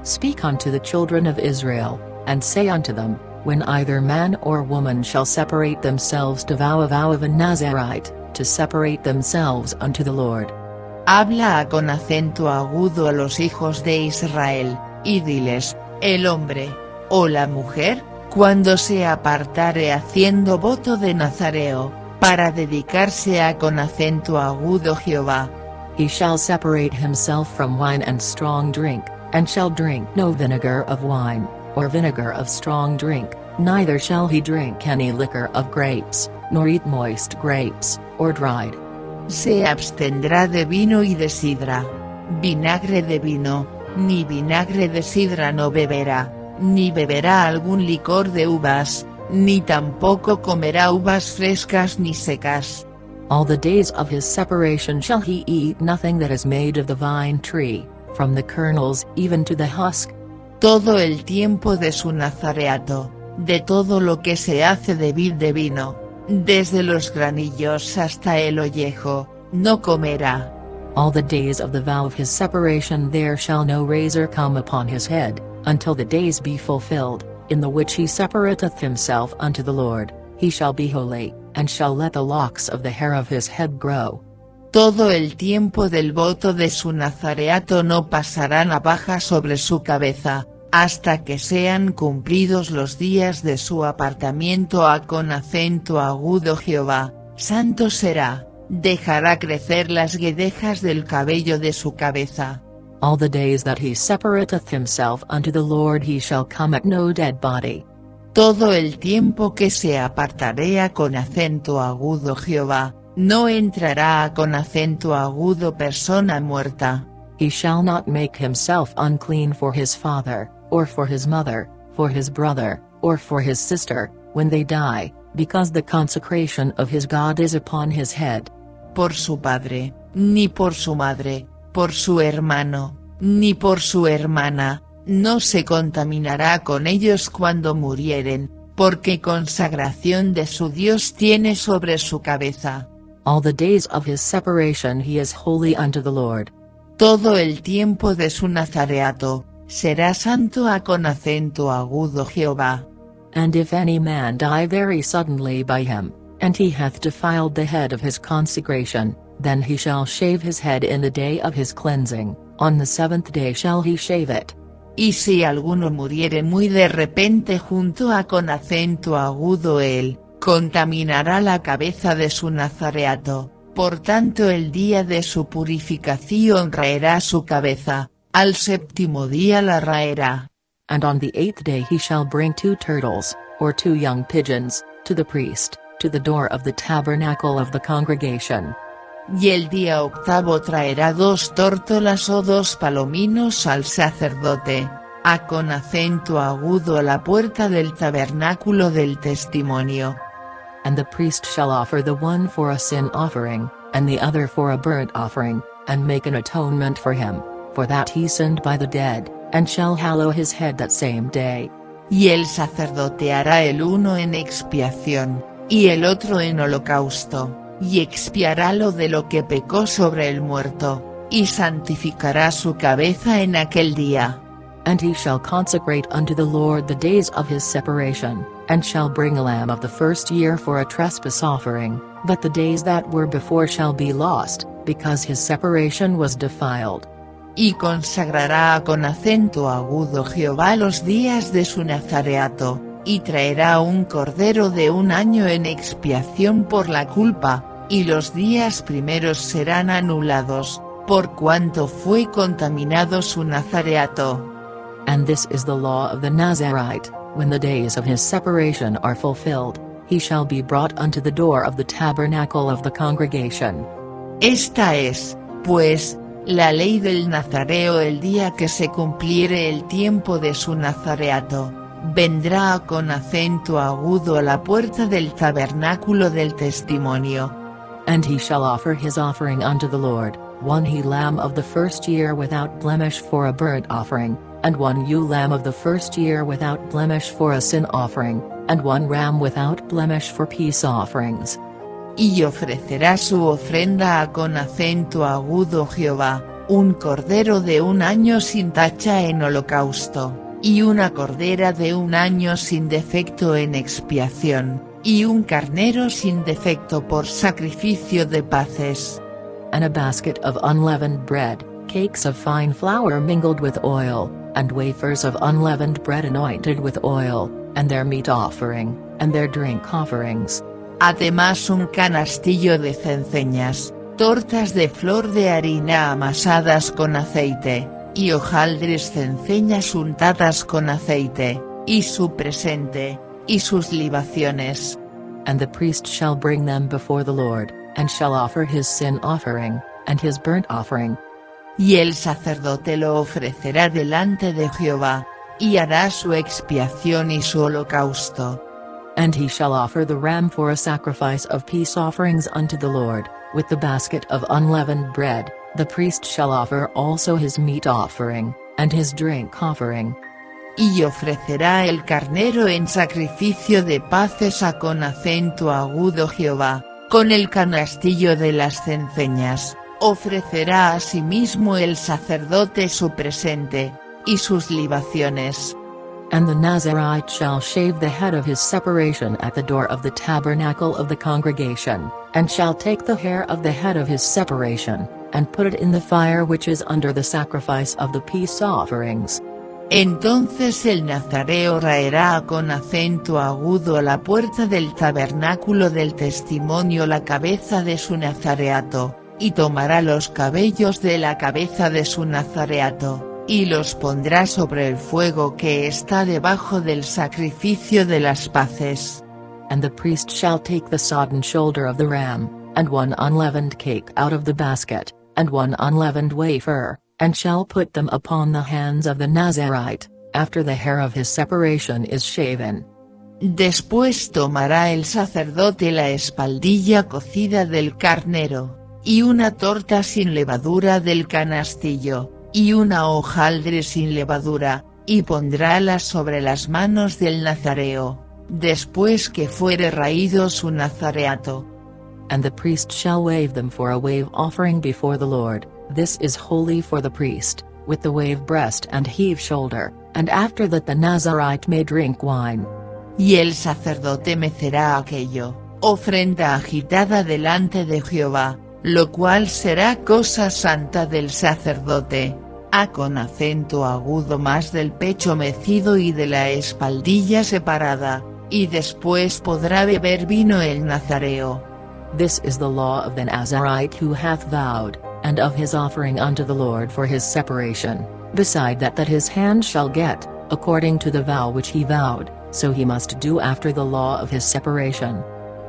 Speaker 1: Speak unto the children of Israel, and say unto them, when either man or woman shall separate themselves to vow a vow of a Nazarite, to separate themselves unto the Lord.
Speaker 2: Habla con acento agudo a los hijos de Israel, y diles, el hombre, o la mujer, cuando se apartare haciendo voto de Nazareo, para dedicarse a con acento agudo Jehová.
Speaker 1: He shall separate himself from wine and strong drink, and shall drink no vinegar of wine, or vinegar of strong drink, neither shall he drink any liquor of grapes, nor eat moist grapes, or dried.
Speaker 2: Se abstendrá de vino y de sidra. Vinagre de vino, ni vinagre de sidra no beberá, ni beberá algún licor de uvas, ni tampoco comerá uvas frescas ni secas.
Speaker 1: All the days of his separation shall he eat nothing that is made of the vine tree, from the kernels even to the husk.
Speaker 2: Todo el tiempo de su nazareato, de todo lo que se hace de vid de vino, desde los granillos hasta el ollejo, no comerá.
Speaker 1: All the days of the vow of his separation there shall no razor come upon his head, until the days be fulfilled, in the which he separateth himself unto the Lord, he shall be holy, and shall let the locks of the hair of his head grow.
Speaker 2: Todo el tiempo del voto de su nazareato no pasará navaja sobre su cabeza, hasta que sean cumplidos los días de su apartamiento a con acento agudo Jehová, santo será, dejará crecer las guedejas del cabello de su cabeza.
Speaker 1: All the days that he separateth himself unto the Lord he shall come at no dead body.
Speaker 2: Todo el tiempo que se apartaré a con acento agudo Jehová, no entrará a con acento agudo persona muerta.
Speaker 1: He shall not make himself unclean for his father, or for his mother, for his brother, or for his sister, when they die, because the consecration of his God is upon his head.
Speaker 2: Por su padre, ni por su madre, por su hermano, ni por su hermana, no se contaminará con ellos cuando murieren, porque consagración de su Dios tiene sobre su cabeza.
Speaker 1: All the days of his separation he is holy unto the Lord.
Speaker 2: Todo el tiempo de su nazareato, será santo a con acento agudo Jehová.
Speaker 1: And if any man die very suddenly by him, and he hath defiled the head of his consecration, then he shall shave his head in the day of his cleansing, on the 7th day shall he shave it.
Speaker 2: Y si alguno muriere muy de repente junto a con acento agudo él, contaminará la cabeza de su nazareato, por tanto el día de su purificación raerá su cabeza, al 7º día la raerá.
Speaker 1: And on the 8th day he shall bring 2 turtles, or 2 young pigeons, to the priest, to the door of the tabernacle of the congregation.
Speaker 2: Y el día 8º traerá 2 tórtolas o 2 palominos al sacerdote, a con acento agudo a la puerta del tabernáculo del testimonio.
Speaker 1: And the priest shall offer the one for a sin offering, and the other for a burnt offering, and make an atonement for him. for that he sinned by the dead, and shall hallow his head that same day.
Speaker 2: Y el sacerdote hará el uno en expiación, y el otro en holocausto, y expiará lo de lo que pecó sobre el muerto, y santificará su cabeza en aquel día.
Speaker 1: And he shall consecrate unto the Lord the days of his separation, and shall bring a lamb of the first year for a trespass offering, but the days that were before shall be lost, because his separation was defiled.
Speaker 2: Y consagrará con acento agudo Jehová los días de su nazareato, y traerá un cordero de un año en expiación por la culpa, y los días primeros serán anulados, por cuanto fue contaminado su nazareato.
Speaker 1: And this is the law of the Nazarite, when the days of his separation are fulfilled, he shall be brought unto the door of the tabernacle of the congregation.
Speaker 2: Esta es, pues, la ley del nazareo el día que se cumpliere el tiempo de su nazareato, vendrá con acento agudo a la puerta del tabernáculo del testimonio.
Speaker 1: And he shall offer his offering unto the Lord, one he lamb of the first year without blemish for a burnt offering, and one ewe lamb of the first year without blemish for a sin offering, and one ram without blemish for peace offerings.
Speaker 2: Y ofrecerá su ofrenda con acento agudo Jehová, un cordero de un año sin tacha en holocausto, y una cordera de un año sin defecto en expiación, y un carnero sin defecto por sacrificio de paces.
Speaker 1: And a basket of unleavened bread, cakes of fine flour mingled with oil, and wafers of unleavened bread anointed with oil, and their meat offering, and their drink offerings.
Speaker 2: Además un canastillo de cenceñas, tortas de flor de harina amasadas con aceite, y hojaldres cenceñas untadas con aceite, y su presente, y sus libaciones.
Speaker 1: And the priest shall bring them before the Lord, and shall offer his sin offering, and his burnt offering.
Speaker 2: Y el sacerdote lo ofrecerá delante de Jehová, y hará su expiación y su holocausto.
Speaker 1: And he shall offer the ram for a sacrifice of peace offerings unto the Lord, with the basket of unleavened bread. The priest shall offer also his meat offering, and his drink offering.
Speaker 2: Y ofrecerá el carnero en sacrificio de paces a con acento agudo Jehová, con el canastillo de las cenceñas, ofrecerá asimismo el sacerdote su presente, y sus libaciones.
Speaker 1: And the Nazarite shall shave the head of his separation at the door of the tabernacle of the congregation, and shall take the hair of the head of his separation, and put it in the fire which is under the sacrifice of the peace offerings.
Speaker 2: Entonces el nazareo raerá con acento agudo a la puerta del tabernáculo del testimonio la cabeza de su nazareato, y tomará los cabellos de la cabeza de su nazareato, y los pondrá sobre el fuego que está debajo del sacrificio de las paces.
Speaker 1: And the priest shall take the sodden shoulder of the ram, and one unleavened cake out of the basket, and one unleavened wafer, and shall put them upon the hands of the Nazarite, after the hair of his separation is shaven.
Speaker 2: Después tomará el sacerdote la espaldilla cocida del carnero, y una torta sin levadura del canastillo, y una hojaldre sin levadura, y pondrála sobre las manos del nazareo, después que fuere raído su nazareato.
Speaker 1: And the priest shall wave them for a wave offering before the Lord. This is holy for the priest, with the wave breast and heave shoulder, and after that the Nazarite may drink wine.
Speaker 2: Y el sacerdote mecerá aquello, ofrenda agitada delante de Jehová, lo cual será cosa santa del sacerdote, con acento agudo más del pecho mecido y de la espaldilla separada, y después podrá beber vino el nazareo.
Speaker 1: This is the law of the Nazarite who hath vowed, and of his offering unto the Lord for his separation, beside that his hand shall get, according to the vow which he vowed, so he must do after the law of his separation.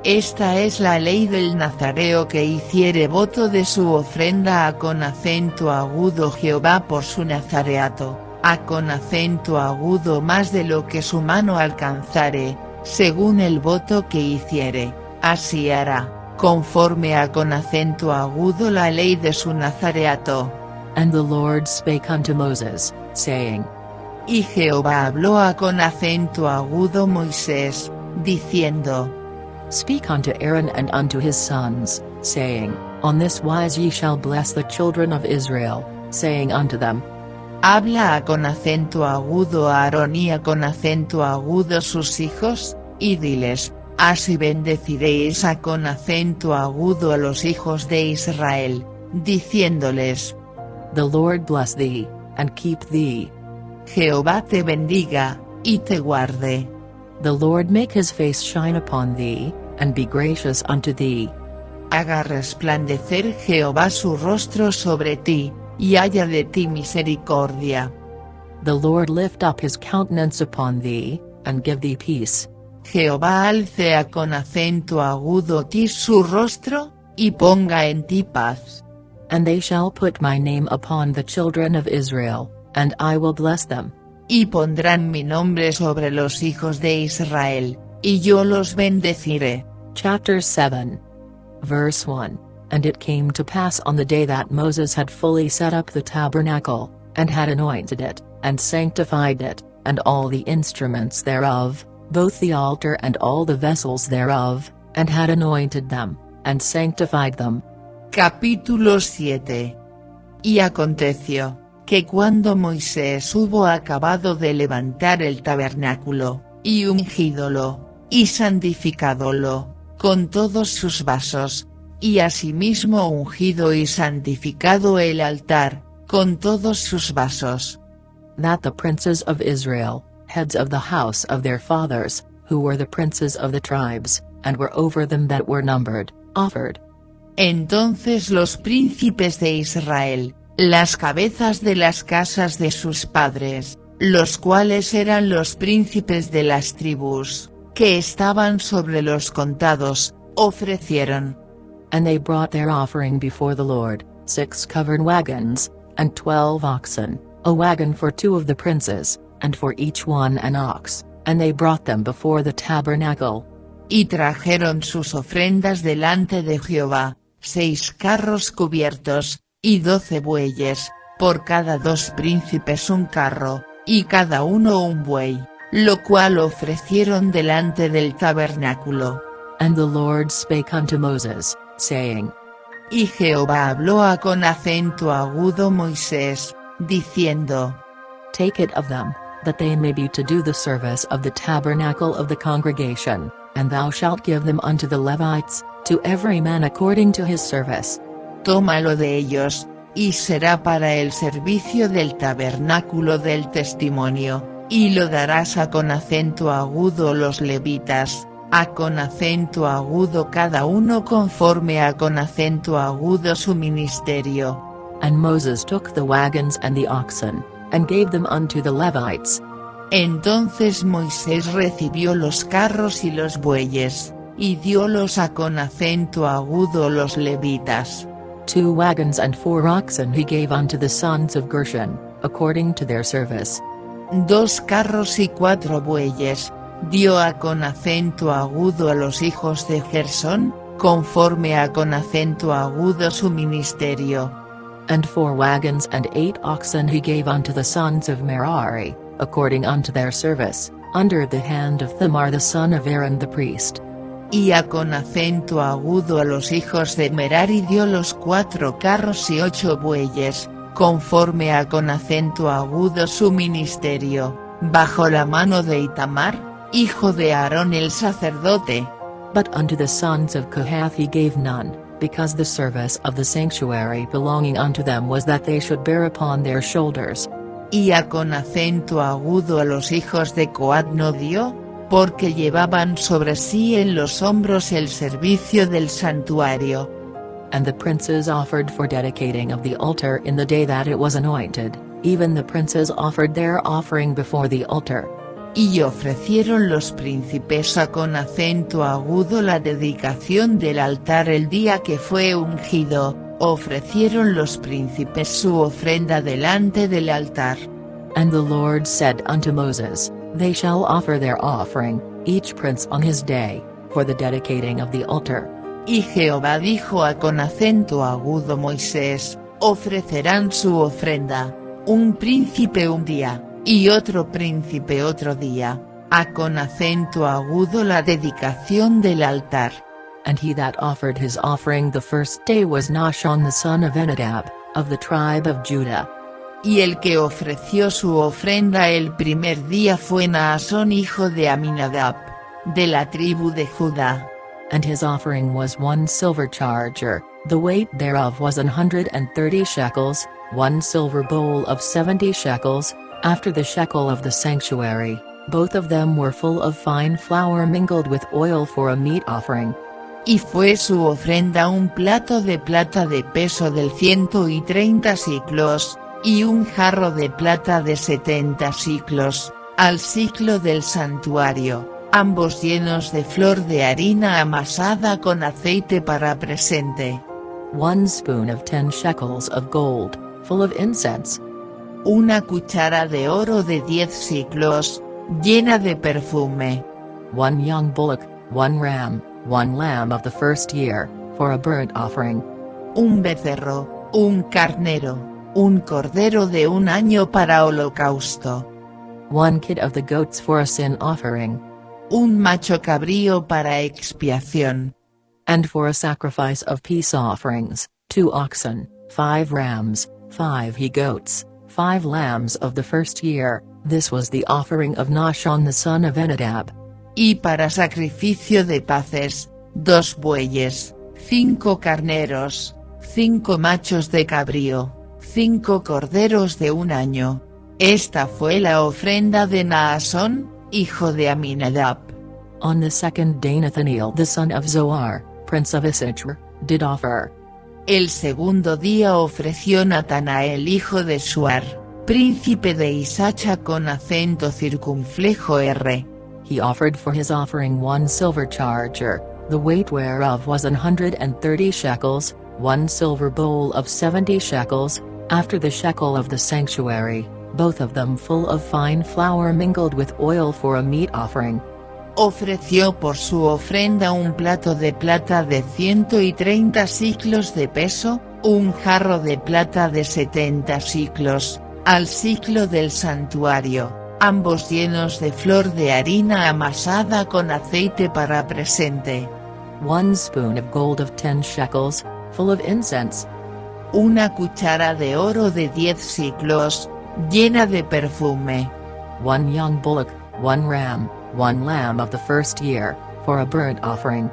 Speaker 2: Esta es la ley del nazareo que hiciere voto de su ofrenda con acento agudo Jehová por su nazareato, con acento agudo más de lo que su mano alcanzare, según el voto que hiciere, así hará, conforme con acento agudo la ley de su nazareato.
Speaker 1: And the Lord spake unto Moses, saying.
Speaker 2: Y Jehová habló con acento agudo Moisés, diciendo.
Speaker 1: Speak unto Aaron and unto his sons, saying, On this wise ye shall bless the children of Israel, saying unto them.
Speaker 2: Habla con acento agudo a Aarón y con acento agudo sus hijos, y diles, así bendeciréis con acento agudo a los hijos de Israel, diciéndoles.
Speaker 1: The Lord bless thee, and keep thee.
Speaker 2: Jehová te bendiga, y te guarde.
Speaker 1: The Lord make his face shine upon thee, and be gracious unto thee.
Speaker 2: Haga resplandecer Jehová su rostro sobre ti, y haya de ti misericordia.
Speaker 1: The Lord lift up his countenance upon thee, and give thee peace.
Speaker 2: Jehová alce con acento agudo ti su rostro, y ponga en ti paz.
Speaker 1: And they shall put my name upon the children of Israel, and I will bless them.
Speaker 2: Y pondrán mi nombre sobre los hijos de Israel, y yo los bendeciré.
Speaker 1: Chapter 7. Verse 1. And it came to pass on the day that Moses had fully set up the tabernacle, and had anointed it, and sanctified it, and all the instruments thereof, both the altar and all the vessels thereof, and had anointed them, and sanctified them.
Speaker 2: Capítulo 7. Y aconteció, que cuando Moisés hubo acabado de levantar el tabernáculo, y ungídolo, y santificádolo, con todos sus vasos, y asimismo ungido y santificado el altar, con todos sus vasos.
Speaker 1: That the princes of Israel, heads of the house of their fathers, who were the princes of the tribes, and were over them that were numbered, offered.
Speaker 2: Entonces los príncipes de Israel, las cabezas de las casas de sus padres, los cuales eran los príncipes de las tribus, que estaban sobre los contados, ofrecieron.
Speaker 1: And they brought their offering before the Lord, 6 covered wagons, and 12 oxen, a wagon for 2 of the princes, and for each one an ox, and they brought them before the tabernacle.
Speaker 2: Y trajeron sus ofrendas delante de Jehová, 6 carros cubiertos, y 12 bueyes, por cada 2 príncipes un carro, y cada uno un buey, lo cual ofrecieron delante del tabernáculo.
Speaker 1: And the Lord spake unto Moses, saying.
Speaker 2: Y Jehová habló con acento agudo Moisés, diciendo.
Speaker 1: Take it of them, that they may be to do the service of the tabernacle of the congregation, and thou shalt give them unto the Levites, to every man according to his service.
Speaker 2: Tómalo de ellos, y será para el servicio del tabernáculo del testimonio, y lo darás con acento agudo los levitas, con acento agudo cada uno conforme con acento agudo su ministerio.
Speaker 1: And Moses took the wagons and the oxen, and gave them unto the Levites.
Speaker 2: Entonces Moisés recibió los carros y los bueyes, y diólos con acento agudo los levitas.
Speaker 1: 2 wagons and 4 oxen he gave unto the sons of Gershon, according to their service.
Speaker 2: 2 carros y 4 bueyes, dio con acento agudo a los hijos de Gersón, conforme con acento agudo su ministerio.
Speaker 1: And 4 wagons and 8 oxen he gave unto the sons of Merari, according unto their service, under the hand of Thamar the son of Aaron the priest.
Speaker 2: Y con acento agudo a los hijos de Merari dio los 4 carros y 8 bueyes, conforme con acento agudo su ministerio, bajo la mano de Itamar, hijo de Aarón el sacerdote.
Speaker 1: But unto the sons of Kohath he gave none, because the service of the sanctuary belonging unto them was that they should bear upon their shoulders.
Speaker 2: Y con acento agudo a los hijos de Coat no dio, porque llevaban sobre sí en los hombros el servicio del santuario.
Speaker 1: And the princes offered for dedicating of the altar in the day that it was anointed, even the princes offered their offering before the altar.
Speaker 2: Y ofrecieron los príncipes con acento agudo la dedicación del altar el día que fue ungido, ofrecieron los príncipes su ofrenda delante del altar.
Speaker 1: And the Lord said unto Moses, They shall offer their offering, each prince on his day, for the dedicating of the altar.
Speaker 2: Y Jehová dijo con acento agudo Moisés, Ofrecerán su ofrenda, un príncipe un día, y otro príncipe otro día, con acento agudo la dedicación del altar.
Speaker 1: And he that offered his offering the first day was Nahshon the son of Amminadab, of the tribe of Judah.
Speaker 2: Y el que ofreció su ofrenda el primer día fue Naasón hijo de Aminadab, de la tribu de Judá.
Speaker 1: And his offering was 1 silver charger, the weight thereof was 130 shekels, 1 silver bowl of 70 shekels, after the shekel of the sanctuary, both of them were full of fine flour mingled with oil for a meat offering.
Speaker 2: Y fue su ofrenda un plato de plata de peso del 130 siclos, y un jarro de plata de 70 siclos, al siclo del santuario, ambos llenos de flor de harina amasada con aceite para presente.
Speaker 1: 1 spoon of 10 shekels of gold, full of incense.
Speaker 2: Una cuchara de oro de 10 siclos, llena de perfume.
Speaker 1: 1 young bullock, 1 ram, 1 lamb of the first year, for a burnt offering.
Speaker 2: Un becerro, un carnero, un cordero de un año para holocausto.
Speaker 1: 1 kid of the goats for a sin offering.
Speaker 2: Un macho cabrío para expiación.
Speaker 1: And for a sacrifice of peace offerings, 2 oxen, 5 rams, 5 he-goats, 5 lambs of the first year, this was the offering of Nahshon the son of Amminadab.
Speaker 2: Y para sacrificio de paces, 2 bueyes, 5 carneros, 5 machos de cabrío, 5 corderos de un año. Esta fue la ofrenda de Naasón, hijo de Aminadab.
Speaker 1: On the second day Nathaniel the son of Zoar, prince of Issachar, did offer.
Speaker 2: El segundo día ofreció Natanael hijo de Suar, príncipe de Isacha con acento circunflejo R.
Speaker 1: He offered for his offering 1 silver charger, the weight whereof was 130 shekels, 1 silver bowl of 70 shekels, after the shekel of the sanctuary, both of them full of fine flour mingled with oil for a meat offering.
Speaker 2: Ofreció por su ofrenda un plato de plata de 130 siclos de peso, un jarro de plata de 70 siclos, al siclo del santuario, ambos llenos de flor de harina amasada con aceite para presente.
Speaker 1: 1 spoon of gold of 10 shekels, full of incense.
Speaker 2: Una cuchara de oro de 10 siclos, llena de perfume.
Speaker 1: 1 young bullock, 1 ram, 1 lamb of the first year, for a burnt offering.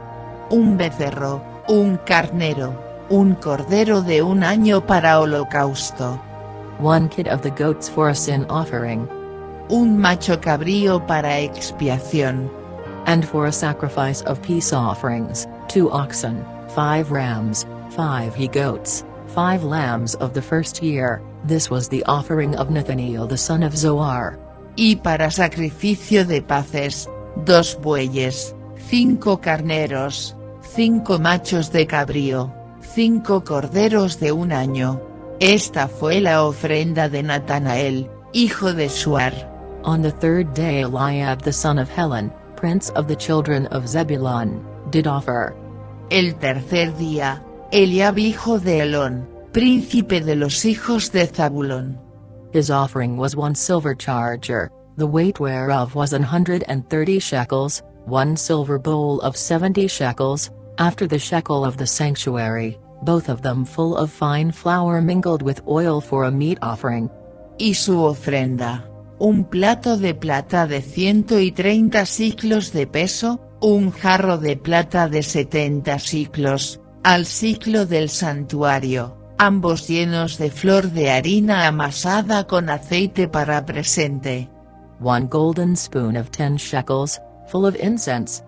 Speaker 2: Un becerro, un carnero, un cordero de un año para holocausto.
Speaker 1: 1 kid of the goats for a sin offering.
Speaker 2: Un macho cabrío para expiación.
Speaker 1: And for a sacrifice of peace offerings, 2 oxen, 5 rams, 5 he-goats, 5 lambs of the first year, this was the offering of Nathaniel the son of Zoar.
Speaker 2: Y para sacrificio de paces, 2 bueyes, 5 carneros, 5 machos de cabrío, 5 corderos de un año. Esta fue la ofrenda de Natanael, hijo de Suar.
Speaker 1: On the third day Eliab the son of Helon, prince of the children of Zebulun, did offer.
Speaker 2: El tercer día, Eliab hijo de Helón, príncipe de los hijos de Zabulón.
Speaker 1: His offering was 1 silver charger, the weight whereof was 130 shekels, 1 silver bowl of 70 shekels, after the shekel of the sanctuary, both of them full of fine flour mingled with oil for a meat offering.
Speaker 2: Y su ofrenda, un plato de plata de 130 siclos de peso, un jarro de plata de 70 siclos, al siclo del santuario, ambos llenos de flor de harina amasada con aceite para presente.
Speaker 1: 1 golden spoon of 10 shekels, full of incense.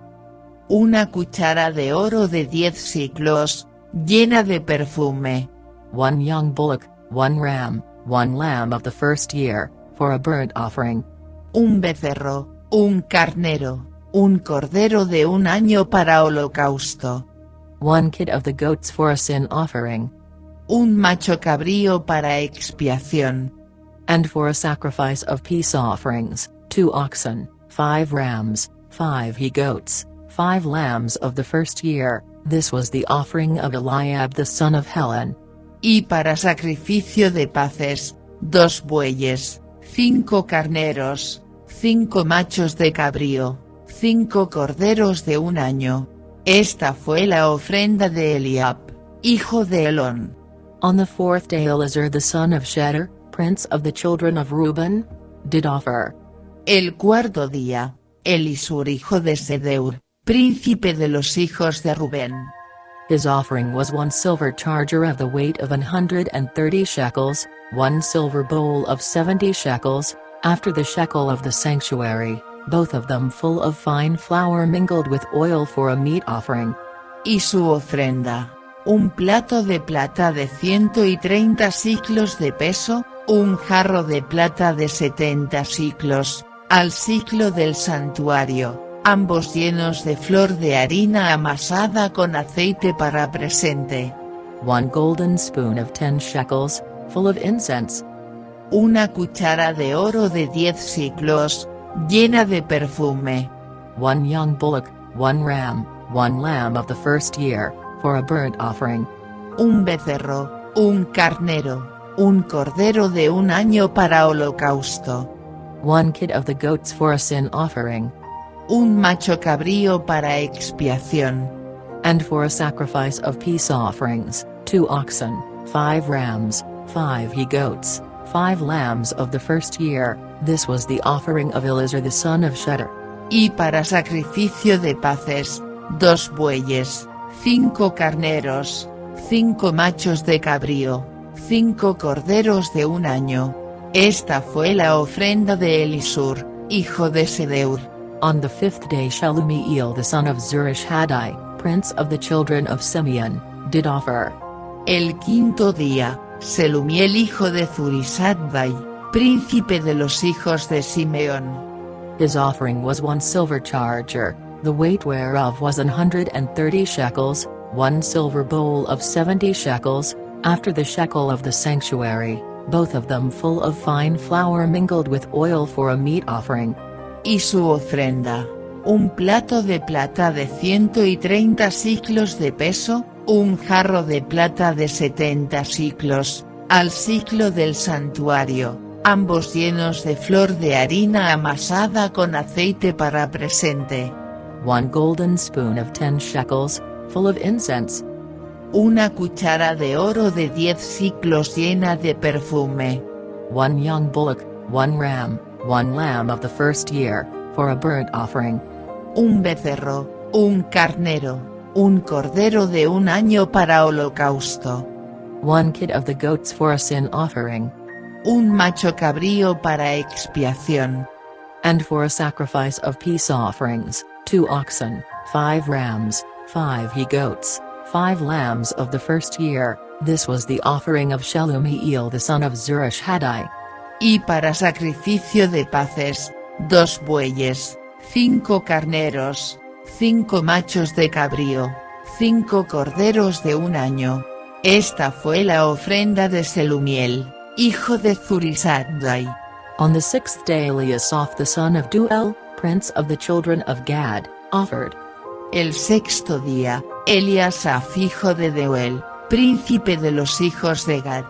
Speaker 2: Una cuchara de oro de 10 siclos, llena de perfume.
Speaker 1: 1 young bullock, 1 ram, 1 lamb of the first year, for a burnt offering.
Speaker 2: Un becerro, un carnero, un cordero de un año para holocausto.
Speaker 1: 1 kid of the goats for a sin offering.
Speaker 2: Un macho cabrío para expiación.
Speaker 1: And for a sacrifice of peace offerings, 2 oxen, 5 rams, 5 he-goats, 5 lambs of the first year, this was the offering of Eliab the son of Helon.
Speaker 2: y para sacrificio de paces, 2 bueyes, 5 carneros, 5 machos de cabrío, 5 corderos de 1 año. Esta fue la ofrenda de Eliab, hijo de Elón.
Speaker 1: On the 4th day Elizur the son of Shedeur, prince of the children of Reuben, did offer.
Speaker 2: El 4º día, Elisur hijo de Sedeur, príncipe de los hijos de Rubén.
Speaker 1: His offering was 1 silver charger of the weight of 130 shekels, 1 silver bowl of 70 shekels, after the shekel of the sanctuary, both of them full of fine flour mingled with oil for a meat offering.
Speaker 2: Y su ofrenda, un plato de plata de 130 siclos de peso, un jarro de plata de 70 siclos, al siclo del santuario, ambos llenos de flor de harina amasada con aceite para presente.
Speaker 1: 1 golden spoon of 10 shekels, full of incense.
Speaker 2: Una cuchara de oro de 10 siclos, llena de perfume.
Speaker 1: 1 young bullock, 1 ram, 1 lamb of the first year, for a burnt offering.
Speaker 2: Un becerro, un carnero, un cordero de 1 año para holocausto.
Speaker 1: 1 kid of the goats for a sin offering.
Speaker 2: Un macho cabrío para expiación.
Speaker 1: And for a sacrifice of peace offerings, 2 oxen, 5 rams, 5 he-goats, 5 lambs of the first year. This was the offering of Elizur the son of Shedeur.
Speaker 2: Y para sacrificio de paces, 2 bueyes, 5 carneros, 5 machos de cabrío, 5 corderos de 1 año. Esta fue la ofrenda de Elisur, hijo de Sedeur.
Speaker 1: On the 5th day Shelumiel the son of Zurishadai, prince of the children of Simeon, did offer.
Speaker 2: El 5º día, Selumiel hijo de Zurisadai, príncipe de los hijos de Simeón.
Speaker 1: His offering was 1 silver charger, the weight whereof was 130 shekels, 1 silver bowl of 70 shekels, after the shekel of the sanctuary, both of them full of fine flour mingled with oil for a meat offering.
Speaker 2: Y su ofrenda, un plato de plata de 130 siclos de peso, un jarro de plata de 70 siclos, al siclo del santuario, ambos llenos de flor de harina amasada con aceite para presente.
Speaker 1: 1 golden spoon of 10 shekels, full of incense.
Speaker 2: Una cuchara de oro de 10 siclos llena de perfume.
Speaker 1: 1 young bullock, 1 ram, 1 lamb of the first year, for a burnt offering.
Speaker 2: Un becerro, un carnero, un cordero de 1 año para holocausto.
Speaker 1: 1 kid of the goats for a sin offering.
Speaker 2: Un macho cabrío para expiación.
Speaker 1: And for a sacrifice of peace offerings, 2 oxen, 5 rams, 5 he-goats, 5 lambs of the first year. This was the offering of Shelumiel the son of Zurishadai.
Speaker 2: Y para sacrificio de paces, 2 bueyes, 5 carneros, 5 machos de cabrío, 5 corderos de 1 año. Esta fue la ofrenda de Selumiel, hijo de Zurisadai.
Speaker 1: On the 6th day Eliasaph the son of Duel, prince of the children of Gad, offered.
Speaker 2: El 6º día, Eliasaph hijo de Deuel, príncipe de los hijos de Gad.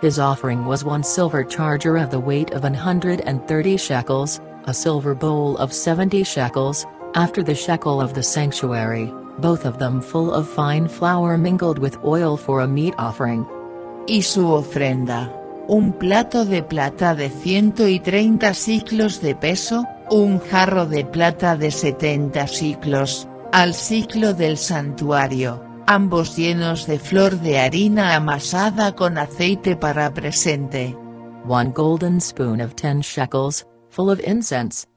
Speaker 1: His offering was 1 silver charger of the weight of 130 shekels, a silver bowl of 70 shekels, after the shekel of the sanctuary, both of them full of fine flour mingled with oil for a meat offering.
Speaker 2: Y su ofrenda, un plato de plata de 130 siclos de peso, un jarro de plata de 70 siclos, al siclo del santuario, ambos llenos de flor de harina amasada con aceite para presente.
Speaker 1: 1 golden spoon of 10 shekels, full of incense.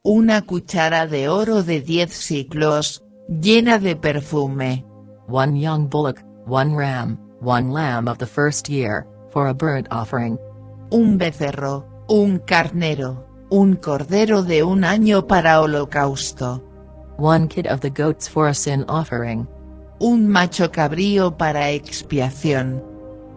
Speaker 2: Una cuchara de oro de 10 siclos, llena de perfume.
Speaker 1: 1 young bullock, 1 ram, 1 lamb of the first year, for a burnt offering.
Speaker 2: Un becerro, un carnero, un cordero de 1 año para holocausto.
Speaker 1: 1 kid of the goats for a sin offering.
Speaker 2: Un macho cabrío para expiación.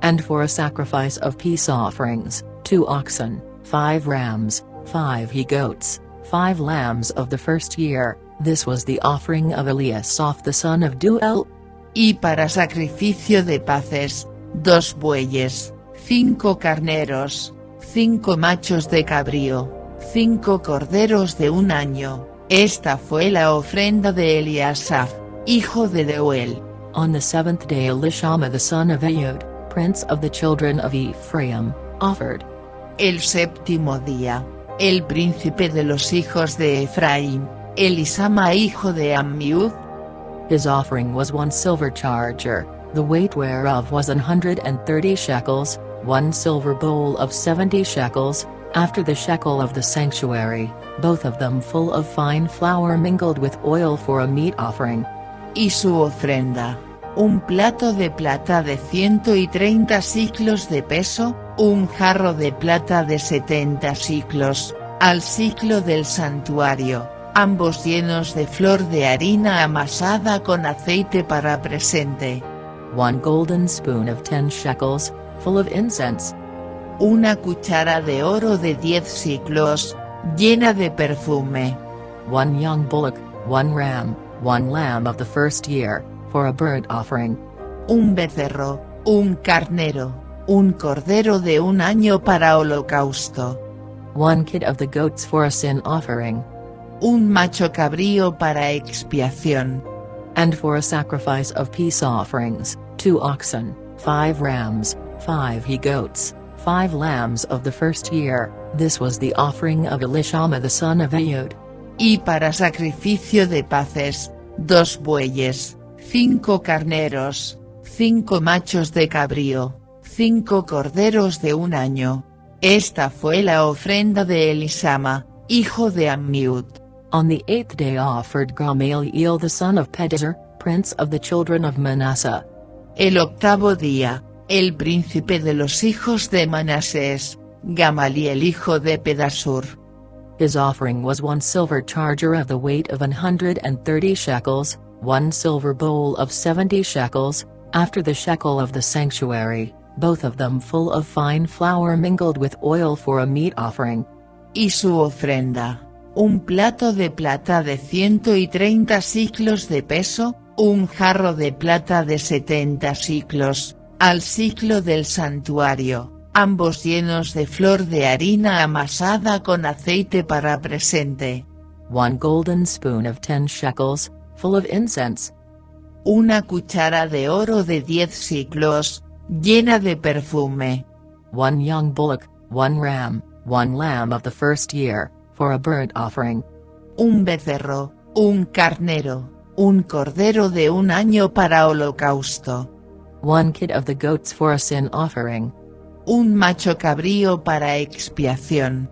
Speaker 1: And for a sacrifice of peace offerings, 2 oxen, 5 rams, 5 he-goats, 5 lambs of the first year. This was the offering of Eliasaph the son of Duel.
Speaker 2: Y para sacrificio de paces, 2 bueyes, 5 carneros, 5 machos de cabrío, 5 corderos de un año. Esta fue la ofrenda de Eliasaph, hijo de Deuel.
Speaker 1: On the seventh day Elishama the son of Ahud, prince of the children of Ephraim, offered.
Speaker 2: El séptimo día, el príncipe de los hijos de Efraín, Elisama hijo de Ammiud.
Speaker 1: His offering was 1 silver charger, the weight whereof was 130 shekels, 1 silver bowl of 70 shekels, after the shekel of the sanctuary, both of them full of fine flour mingled with oil for a meat offering.
Speaker 2: Y su ofrenda, un plato de plata de 130 siclos de peso, un jarro de plata de 70 siclos, al siclo del santuario, ambos llenos de flor de harina amasada con aceite para presente.
Speaker 1: 1 golden spoon of 10 shekels, full of incense.
Speaker 2: Una cuchara de oro de 10 siclos, llena de perfume.
Speaker 1: 1 young bullock, 1 ram, 1 lamb of the first year, for a burnt offering.
Speaker 2: Un becerro, un carnero, un cordero de un año para holocausto.
Speaker 1: 1 kid of the goats for a sin offering.
Speaker 2: Un macho cabrío para expiación.
Speaker 1: And for a sacrifice of peace offerings, 2 oxen, 5 rams, 5 he-goats, 5 lambs of the first year. This was the offering of Elishama the son of Ahud.
Speaker 2: Y para sacrificio de paces, 2 bueyes, 5 carneros, 5 machos de cabrío, 5 corderos de un año. Esta fue la ofrenda de Elisama, hijo de Ammiud.
Speaker 1: On the 8th day offered Gamaliel the son of Pedazur, prince of the children of Manasseh.
Speaker 2: El octavo día, el príncipe de los hijos de Manasés, Gamaliel hijo de Pedasur.
Speaker 1: His offering was 1 silver charger of the weight of 130 shekels, 1 silver bowl of 70 shekels, after the shekel of the sanctuary, both of them full of fine flour mingled with oil for a meat offering.
Speaker 2: Y su ofrenda, un plato de plata de 130 siclos de peso, un jarro de plata de 70 siclos, al siclo del santuario, ambos llenos de flor de harina amasada con aceite para presente.
Speaker 1: 1 golden spoon of 10 shekels, full of incense.
Speaker 2: Una cuchara de oro de 10 siclos, llena de perfume.
Speaker 1: 1 young bullock, 1 ram, 1 lamb of the first year, for a burnt offering.
Speaker 2: Un becerro, un carnero, un cordero de un año para holocausto.
Speaker 1: 1 kid of the goats for a sin offering.
Speaker 2: Un macho cabrío para expiación.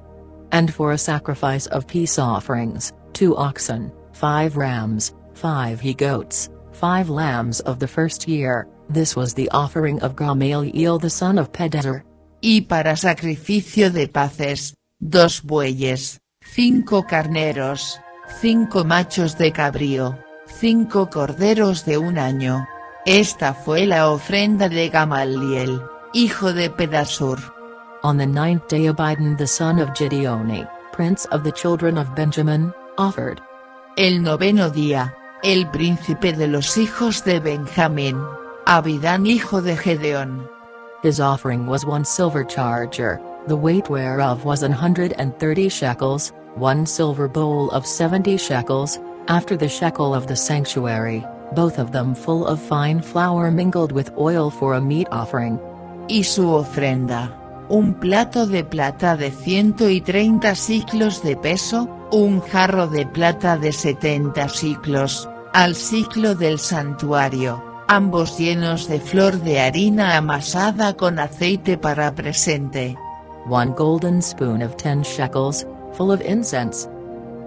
Speaker 1: And for a sacrifice of peace offerings, 2 oxen, 5 rams, 5 he-goats, 5 lambs of the first year. This was the offering of Gamaliel the son of Pedazur.
Speaker 2: Y para sacrificio de paces, 2 bueyes, 5 carneros, 5 machos de cabrío, 5 corderos de un año. Esta fue la ofrenda de Gamaliel, hijo de Pedasur.
Speaker 1: On the 9th day Abidan the son of Gideoni, prince of the children of Benjamin, offered.
Speaker 2: El noveno día, el príncipe de los hijos de Benjamín, Abidán hijo de Gedeón.
Speaker 1: His offering was 1 silver charger, the weight whereof was 130 shekels, 1 silver bowl of 70 shekels, after the shekel of the sanctuary, both of them full of fine flour mingled with oil for a meat offering.
Speaker 2: Y su ofrenda, un plato de plata de 130 siclos de peso, un jarro de plata de 70 siclos, al siclo del santuario, ambos llenos de flor de harina amasada con aceite para presente.
Speaker 1: 1 golden spoon of 10 shekels, full of incense.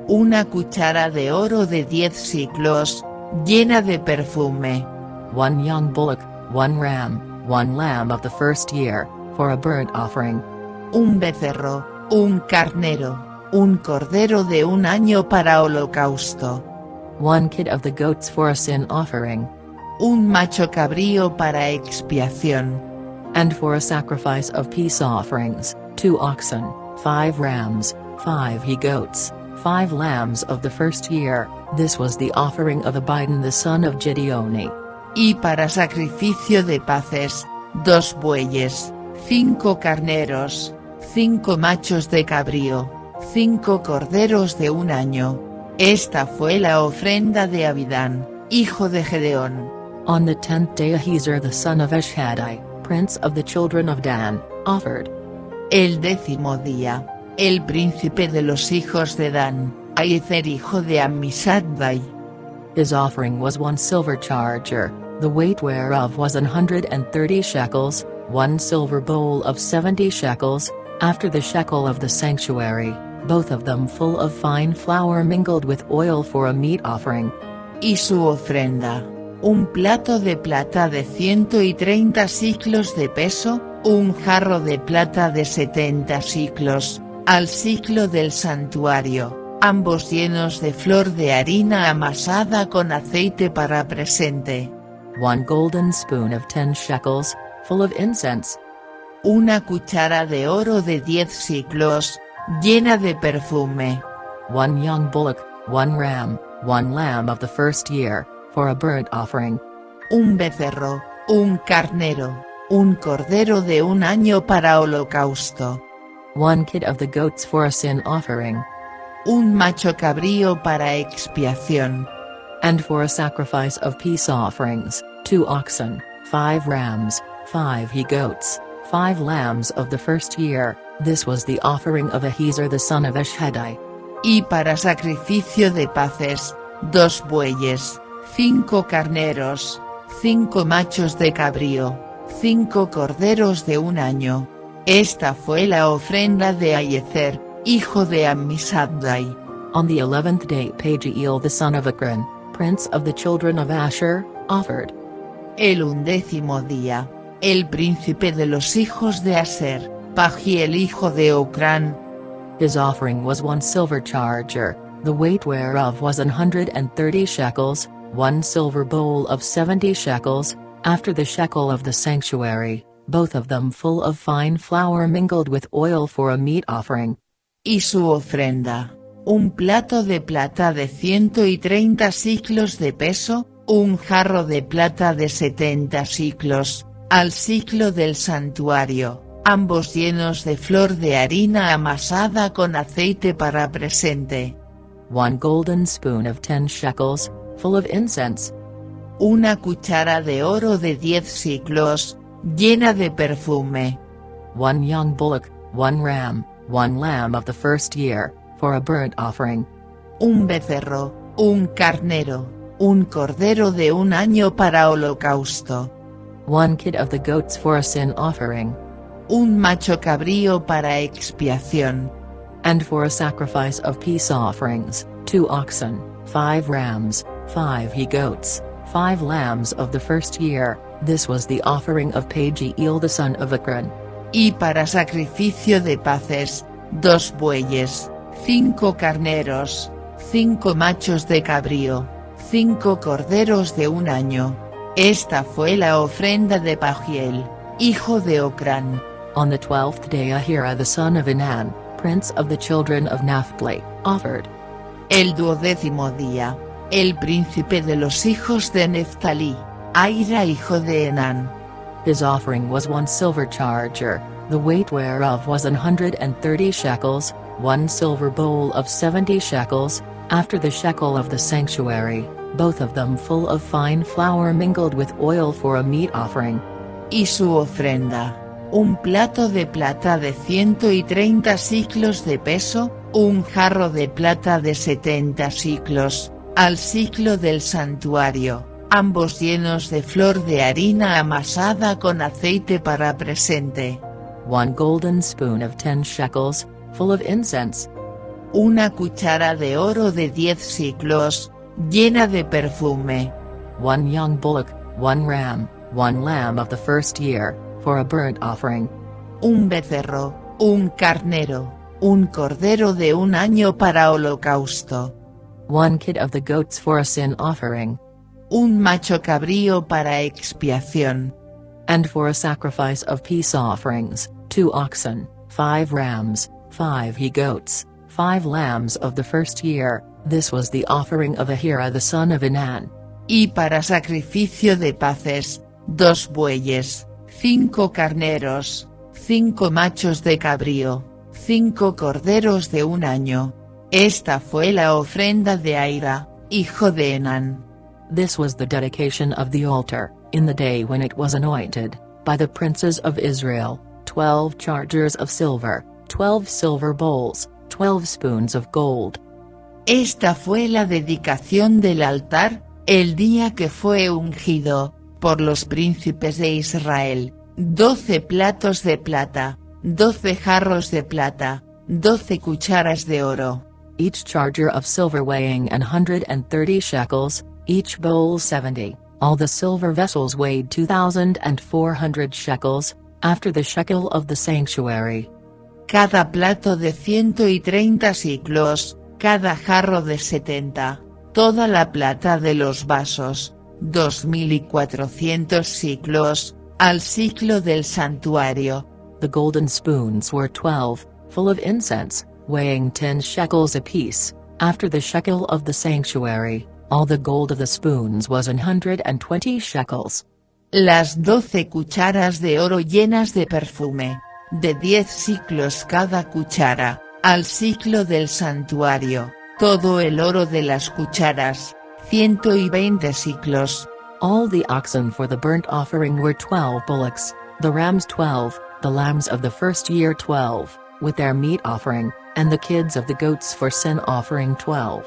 Speaker 2: Una cuchara de oro de 10 siclos, llena de perfume.
Speaker 1: 1 young bullock, 1 ram, 1 lamb of the first year, for a burnt offering.
Speaker 2: Un becerro, un carnero, un cordero de un año para holocausto.
Speaker 1: 1 kid of the goats for a sin offering.
Speaker 2: Un macho cabrío para expiación.
Speaker 1: And for a sacrifice of peace offerings, 2 oxen, 5 rams, 5 he-goats, 5 lambs of the first year. This was the offering of Abidan the son of Gideoni.
Speaker 2: Y para sacrificio de paces, 2 bueyes, 5 carneros, 5 machos de cabrío, 5 corderos de un año. Esta fue la ofrenda de Abidán, hijo de Gedeón.
Speaker 1: On the 10th day Ahiezer the son of Eshhadai, prince of the children of Dan, offered.
Speaker 2: El 10º día, el príncipe de los hijos de Dan, Ahiezer hijo de Ammisaddai.
Speaker 1: His offering was 1 silver charger, the weight whereof was 130 shekels, 1 silver bowl of 70 shekels, after the shekel of the sanctuary, both of them full of fine flour mingled with oil for a meat offering.
Speaker 2: Y su ofrenda, un plato de plata de 130 siclos de peso, un jarro de plata de 70 siclos, al siclo del santuario, ambos llenos de flor de harina amasada con aceite para presente.
Speaker 1: 1 golden spoon of 10 shekels, full of incense.
Speaker 2: Una cuchara de oro de 10 siclos, llena de perfume.
Speaker 1: 1 young bullock, 1 ram, 1 lamb of the first year, for a burnt offering.
Speaker 2: Un becerro, un carnero, un cordero de un año para holocausto.
Speaker 1: 1 kid of the goats for a sin offering.
Speaker 2: Un macho cabrío para expiación.
Speaker 1: And for a sacrifice of peace offerings, 2 oxen, 5 rams, 5 he-goats, 5 lambs of the first year. This was the offering of Ahiezer the son of Eshhadai.
Speaker 2: Y para sacrificio de paces, 2 bueyes, 5 carneros, 5 machos de cabrío, 5 corderos de un año. Esta fue la ofrenda de Ahiezer, hijo de Ammisaddai.
Speaker 1: On the 11th day Pagiel the son of Akron, prince of the children of Asher, offered.
Speaker 2: El 11º día, el príncipe de los hijos de Aser, Pagiel hijo de Ocrán.
Speaker 1: His offering was 1 silver charger, the weight whereof was 130 shekels, 1 silver bowl of 70 shekels, after the shekel of the sanctuary, both of them full of fine flour mingled with oil for a meat offering.
Speaker 2: Y su ofrenda, un plato de plata de 130 siclos de peso, un jarro de plata de 70 siclos, al siclo del santuario, ambos llenos de flor de harina amasada con aceite para presente.
Speaker 1: 1 golden spoon of 10 shekels, full of incense.
Speaker 2: Una cuchara de oro de 10 siclos, llena de perfume.
Speaker 1: 1 young bullock, 1 ram, 1 lamb of the first year, for a burnt offering.
Speaker 2: Un becerro, un carnero, un cordero de un año para holocausto.
Speaker 1: 1 kid of the goats for a sin offering.
Speaker 2: Un macho cabrío para expiación.
Speaker 1: And for a sacrifice of peace offerings, 2 oxen, 5 rams, 5 he-goats, 5 lambs of the first year. This was the offering of Pagiel the son of Akron.
Speaker 2: Y para sacrificio de paces, 2 bueyes, 5 carneros, 5 machos de cabrío, 5 corderos de un año. Esta fue la ofrenda de Pagiel, hijo de Ocrán.
Speaker 1: On the 12th day Ahira the son of Enan, prince of the children of Naphtali, offered.
Speaker 2: El 12º día, el príncipe de los hijos de Neftalí, Ahira hijo de Enán.
Speaker 1: His offering was 1 silver charger, the weight whereof was 130 shekels, 1 silver bowl of 70 shekels, after the shekel of the sanctuary, both of them full of fine flour mingled with oil for a meat offering.
Speaker 2: Y su ofrenda, un plato de plata de 130 siclos de peso, un jarro de plata de 70 siclos, al siclo del santuario, ambos llenos de flor de harina amasada con aceite para presente.
Speaker 1: 1 golden spoon of 10 shekels, full of incense.
Speaker 2: Una cuchara de oro de 10 siclos, llena de perfume.
Speaker 1: 1 young bullock, 1 ram, 1 lamb of the first year, for a burnt offering.
Speaker 2: Un becerro, un carnero, un cordero de un año para holocausto.
Speaker 1: 1 kid of the goats for a sin offering.
Speaker 2: Un macho cabrío para expiación.
Speaker 1: And for a sacrifice of peace offerings, 2 oxen, 5 rams, 5 he-goats, 5 lambs of the first year. This was the offering of Ahira the son of Enan.
Speaker 2: Y para sacrificio de paces, 2 bueyes, 5 carneros, 5 machos de cabrío, 5 corderos de un año. Esta fue la ofrenda de Ahira, hijo de Enán.
Speaker 1: This was the dedication of the altar, in the day when it was anointed, by the princes of Israel, 12 chargers of silver, 12 silver bowls, 12 spoons of gold.
Speaker 2: Esta fue la dedicación del altar, el día que fue ungido, por los príncipes de Israel, 12 platos de plata, 12 jarros de plata, 12 cucharas de oro.
Speaker 1: Each charger of silver weighing 130 shekels, each bowl 70, all the silver vessels weighed 2,400 shekels, after the shekel of the sanctuary.
Speaker 2: Cada plato de 130 siclos, cada jarro de 70, toda la plata de los vasos, 2,400 siclos, al siclo del santuario.
Speaker 1: The golden spoons were 12, full of incense, weighing 10 shekels apiece, after the shekel of the sanctuary, all the gold of the spoons was 120 shekels.
Speaker 2: Las 12 cucharas de oro llenas de perfume, de 10 siclos cada cuchara, al siclo del santuario, todo el oro de las cucharas, 120 siclos.
Speaker 1: All the oxen for the burnt offering were 12 bullocks, the rams 12, the lambs of the first year 12, with their meat offering, and the kids of the goats for sin offering 12.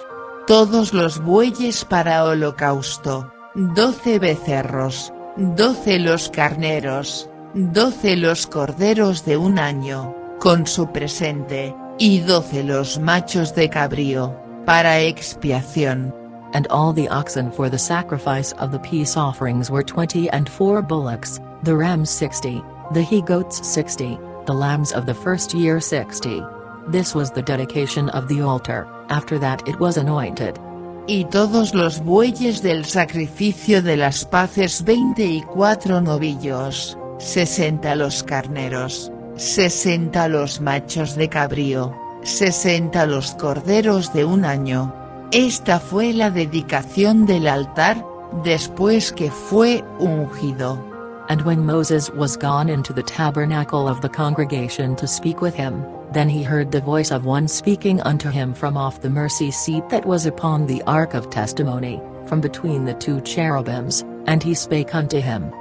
Speaker 2: Todos los bueyes para holocausto, 12 becerros, 12 los carneros, 12 los corderos de un año, con su presente, y 12 los machos de cabrío, para expiación.
Speaker 1: And all the oxen for the sacrifice of the peace offerings were 20 and 4 bullocks, the rams 60, the he-goats 60, the lambs of the first year 60. This was the dedication of the altar, after that it was anointed.
Speaker 2: Y todos los bueyes del sacrificio de las paces 24 novillos, 60 los carneros, 60 los machos de cabrío, 60 los corderos de un año. Esta fue la dedicación del altar, después que fue ungido.
Speaker 1: And when Moses was gone into the tabernacle of the congregation to speak with him, then he heard the voice of one speaking unto him from off the mercy seat that was upon the ark of testimony, from between the 2 cherubims, and he spake unto him.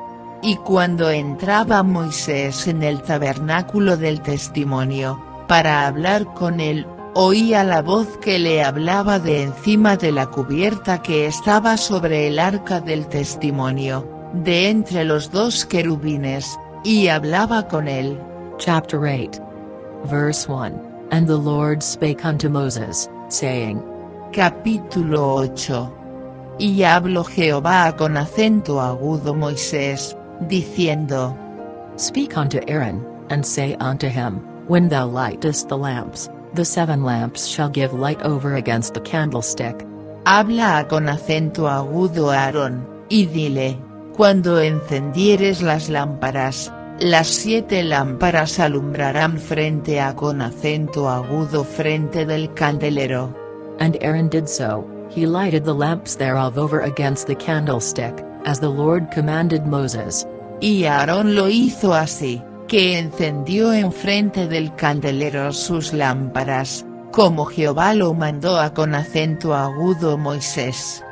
Speaker 2: Y cuando entraba Moisés en el tabernáculo del testimonio, para hablar con él, oía la voz que le hablaba de encima de la cubierta que estaba sobre el arca del testimonio, de entre los 2 querubines, y hablaba con él.
Speaker 1: Chapter 8. Verse 1, And the Lord spake unto Moses, saying.
Speaker 2: Capítulo 8. Y habló Jehová con acento agudo Moisés, diciendo.
Speaker 1: Speak unto Aaron, and say unto him, When thou lightest the lamps, the 7 lamps shall give light over against the candlestick.
Speaker 2: Habla con acento agudo a Aarón, y dile, cuando encendieres las lámparas, las 7 lámparas alumbrarán frente a con acento agudo frente del candelero.
Speaker 1: And Aaron did so, he lighted the lamps thereof over against the candlestick, as the Lord commanded Moses.
Speaker 2: Y Aarón lo hizo así, que encendió enfrente del candelero sus lámparas, como Jehová lo mandó a con acento agudo Moisés.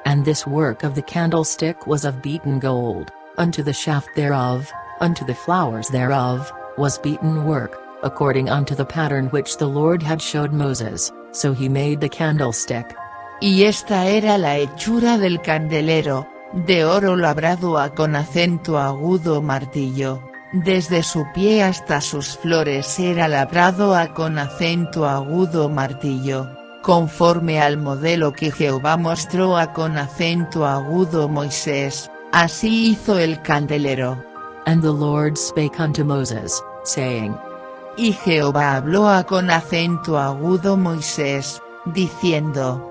Speaker 1: And this work of the candlestick was of beaten gold, unto the shaft thereof, unto the flowers thereof, was beaten work, according unto the pattern which the Lord had showed Moses, so he made the candlestick.
Speaker 2: Y esta era la hechura del candelero, de oro labrado a con acento agudo martillo, desde su pie hasta sus flores era labrado a con acento agudo martillo, conforme al modelo que Jehová mostró a con acento agudo Moisés, así hizo el candelero.
Speaker 1: And the Lord spake unto Moses, saying.
Speaker 2: Y Jehová habló a con acento agudo Moisés, diciendo.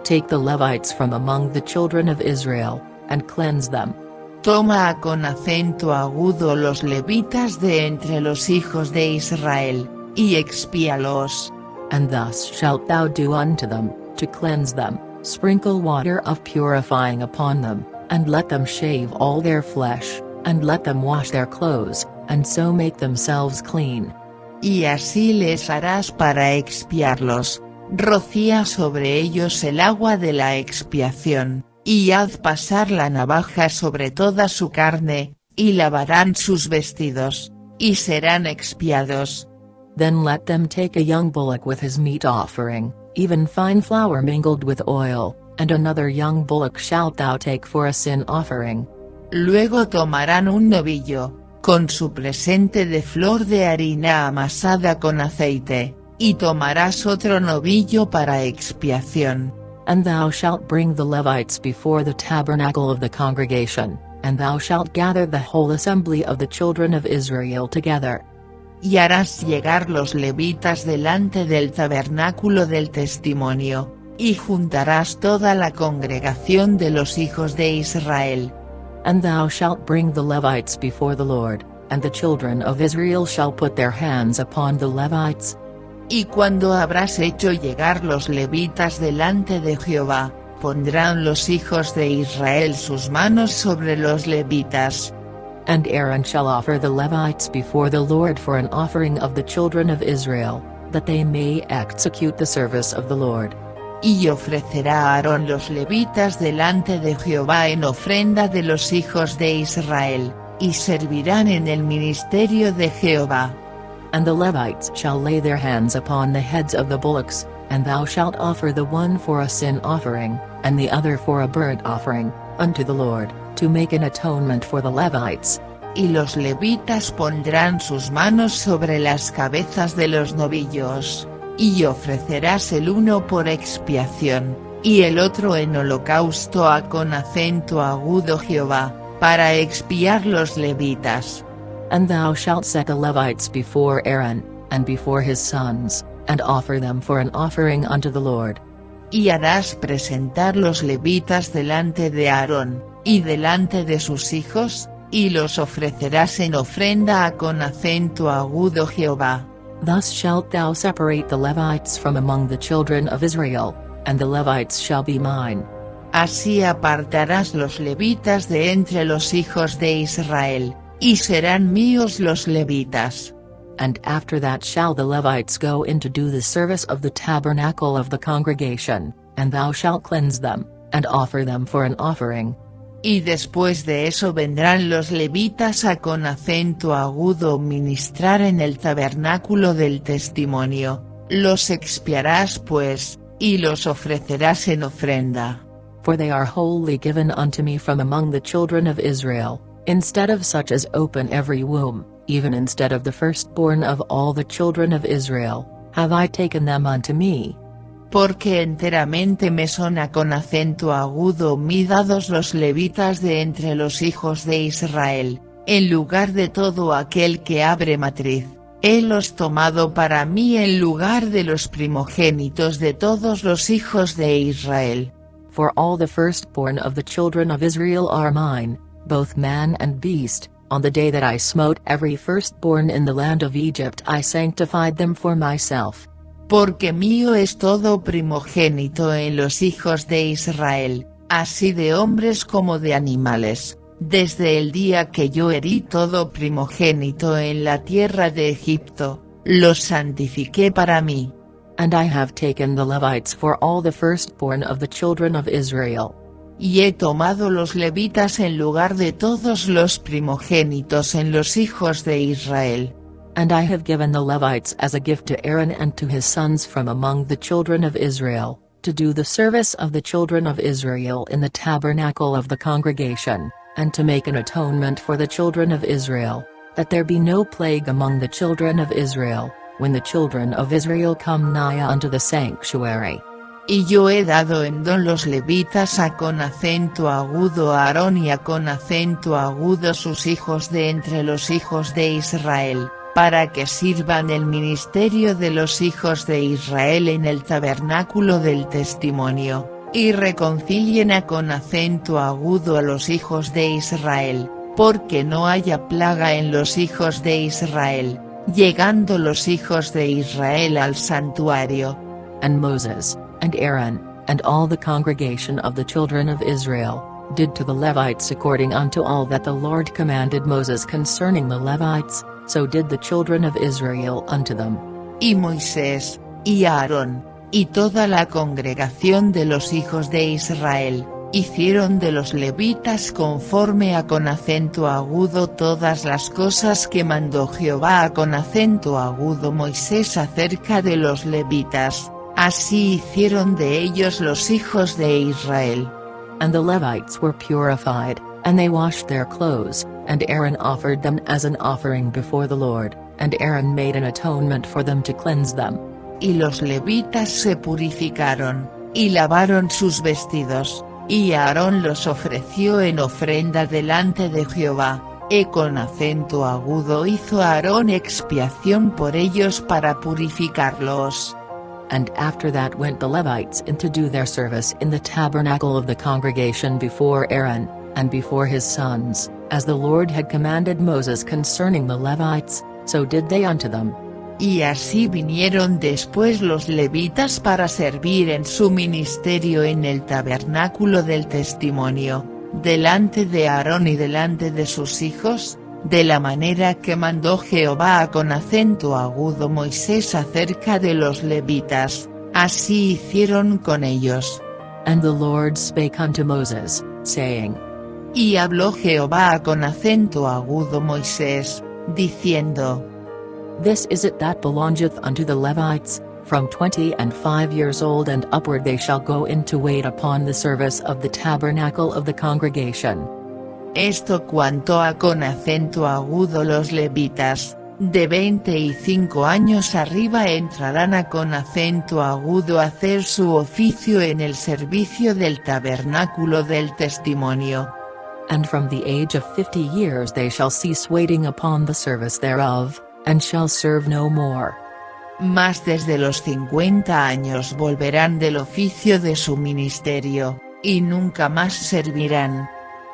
Speaker 1: Take the Levites from among the children of Israel, and cleanse them.
Speaker 2: Toma a con acento agudo los levitas de entre los hijos de Israel, y expíalos.
Speaker 1: And thus shalt thou do unto them, to cleanse them, sprinkle water of purifying upon them, and let them shave all their flesh, And let them wash their clothes, and so make themselves clean.
Speaker 2: Y así les harás para expiarlos, rocía sobre ellos el agua de la expiación, y haz pasar la navaja sobre toda su carne, y lavarán sus vestidos, y serán expiados.
Speaker 1: Then let them take a young bullock with his meat offering, even fine flour mingled with oil, and another young bullock shalt thou take for a sin offering.
Speaker 2: Luego tomarán un novillo, con su presente de flor de harina amasada con aceite, y tomarás otro novillo para expiación.
Speaker 1: And thou shalt bring the Levites before the tabernacle of the congregation, and thou shalt gather the whole assembly of the children of Israel together.
Speaker 2: Y harás llegar los levitas delante del tabernáculo del testimonio, y juntarás toda la congregación de los hijos de Israel.
Speaker 1: And thou shalt bring the Levites before the Lord, and the children of Israel shall put their hands upon the Levites.
Speaker 2: Y cuando habrás hecho llegar los levitas delante de Jehová, pondrán los hijos de Israel sus manos sobre los levitas.
Speaker 1: And Aaron shall offer the Levites before the Lord for an offering of the children of Israel, that they may execute the service of the Lord.
Speaker 2: Y ofrecerá Aarón los levitas delante de Jehová en ofrenda de los hijos de Israel, y servirán en el ministerio de Jehová.
Speaker 1: And the Levites shall lay their hands upon the heads of the bullocks, and thou shalt offer the one for a sin offering, and the other for a burnt offering, unto the Lord, to make an atonement for the Levites.
Speaker 2: Y los levitas pondrán sus manos sobre las cabezas de los novillos, y ofrecerás el uno por expiación, y el otro en holocausto con acento agudo Jehová, para expiar los levitas.
Speaker 1: And thou shalt set the Levites before Aaron, and before his sons, and offer them for an offering unto the Lord.
Speaker 2: Y harás presentar los levitas delante de Aarón, y delante de sus hijos, y los ofrecerás en ofrenda con acento agudo Jehová.
Speaker 1: Thus shalt thou separate the Levites from among the children of Israel, and the Levites shall be mine.
Speaker 2: Así apartarás los levitas de entre los hijos de Israel, y serán míos los levitas.
Speaker 1: And after that shall the Levites go in to do the service of the tabernacle of the congregation, and thou shalt cleanse them, and offer them for an offering.
Speaker 2: Y después de eso vendrán los levitas con acento agudo ministrar en el tabernáculo del testimonio, los expiarás pues, y los ofrecerás en ofrenda.
Speaker 1: For they are wholly given unto me from among the children of Israel, instead of such as open every womb, even instead of the firstborn of all the children of Israel, have I taken them unto me.
Speaker 2: Porque enteramente me son con acento agudo mi dados los levitas de entre los hijos de Israel, en lugar de todo aquel que abre matriz, helos tomado para mí en lugar de los primogénitos de todos los hijos de Israel.
Speaker 1: For all the firstborn of the children of Israel are mine, both man and beast. On the day that I smote every firstborn in the land of Egypt I sanctified them for myself.
Speaker 2: Porque mío es todo primogénito en los hijos de Israel, así de hombres como de animales, desde el día que yo herí todo primogénito en la tierra de Egipto, los santifiqué para mí.
Speaker 1: And I have taken the Levites for all the firstborn of the children of Israel.
Speaker 2: Y he tomado los levitas en lugar de todos los primogénitos en los hijos de Israel.
Speaker 1: And I have given the Levites as a gift to Aaron and to his sons from among the children of Israel, to do the service of the children of Israel in the tabernacle of the congregation, and to make an atonement for the children of Israel, that there be no plague among the children of Israel, when the children of Israel come nigh unto the sanctuary.
Speaker 2: Y yo he dado en don los levitas con acento agudo a Aarón y con acento agudo sus hijos de entre los hijos de Israel, para que sirvan el ministerio de los hijos de Israel en el tabernáculo del testimonio, y reconcilien con acento agudo a los hijos de Israel, porque no haya plaga en los hijos de Israel, llegando los hijos de Israel al santuario.
Speaker 1: And Moses, and Aaron, and all the congregation of the children of Israel, did to the Levites according unto all that the Lord commanded Moses concerning the Levites, so did the children of Israel unto them.
Speaker 2: Y Moisés, y Aarón, y toda la congregación de los hijos de Israel, hicieron de los levitas conforme a con acento agudo todas las cosas que mandó Jehová a con acento agudo Moisés acerca de los levitas, así hicieron de ellos los hijos de Israel.
Speaker 1: And the Levites were purified, and they washed their clothes, and Aaron offered them as an offering before the Lord, and Aaron made an atonement for them to cleanse them.
Speaker 2: Y los levitas se purificaron, y lavaron sus vestidos, y Aarón los ofreció en ofrenda delante de Jehová, y con acento agudo hizo Aarón expiación por ellos para purificarlos.
Speaker 1: And after that went the Levites in to do their service in the tabernacle of the congregation before Aaron, and before his sons, as the Lord had commanded Moses concerning the Levites, so did they unto them.
Speaker 2: Y así vinieron después los levitas para servir en su ministerio en el tabernáculo del testimonio, delante de Aarón y delante de sus hijos, de la manera que mandó Jehová con acento agudo Moisés acerca de los levitas, así hicieron con ellos.
Speaker 1: And the Lord spake unto Moses, saying.
Speaker 2: Y habló Jehová con acento agudo Moisés, diciendo.
Speaker 1: This is it that belongeth unto the Levites, from 25 years old and upward they shall go in to wait upon the service of the tabernacle of the congregation.
Speaker 2: Esto cuanto a con acento agudo los levitas, de 25 años arriba entrarán a con acento agudo a hacer su oficio en el servicio del tabernáculo del testimonio.
Speaker 1: And from the age of 50 years they shall cease waiting upon the service thereof, and shall serve no more.
Speaker 2: Mas desde los 50 años volverán del oficio de su ministerio, y nunca más servirán.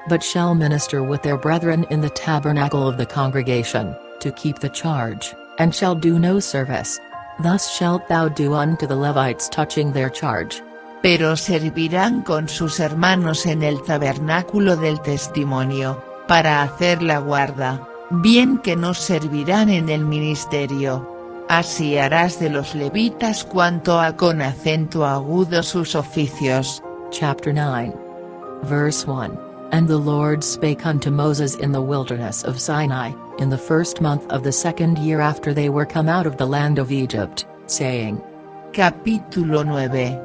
Speaker 1: But shall minister with their brethren in the tabernacle of the congregation, to keep the charge, and shall do no service. Thus shalt thou do unto the Levites touching their charge.
Speaker 2: Pero servirán con sus hermanos en el tabernáculo del testimonio, para hacer la guarda, bien que no servirán en el ministerio. Así harás de los levitas cuanto a con acento agudo sus oficios.
Speaker 1: Chapter 9. Verse 1. And the Lord spake unto Moses in the wilderness of Sinai, in the first month of the 2nd year after they were come out of the land of Egypt, saying.
Speaker 2: Capítulo 9.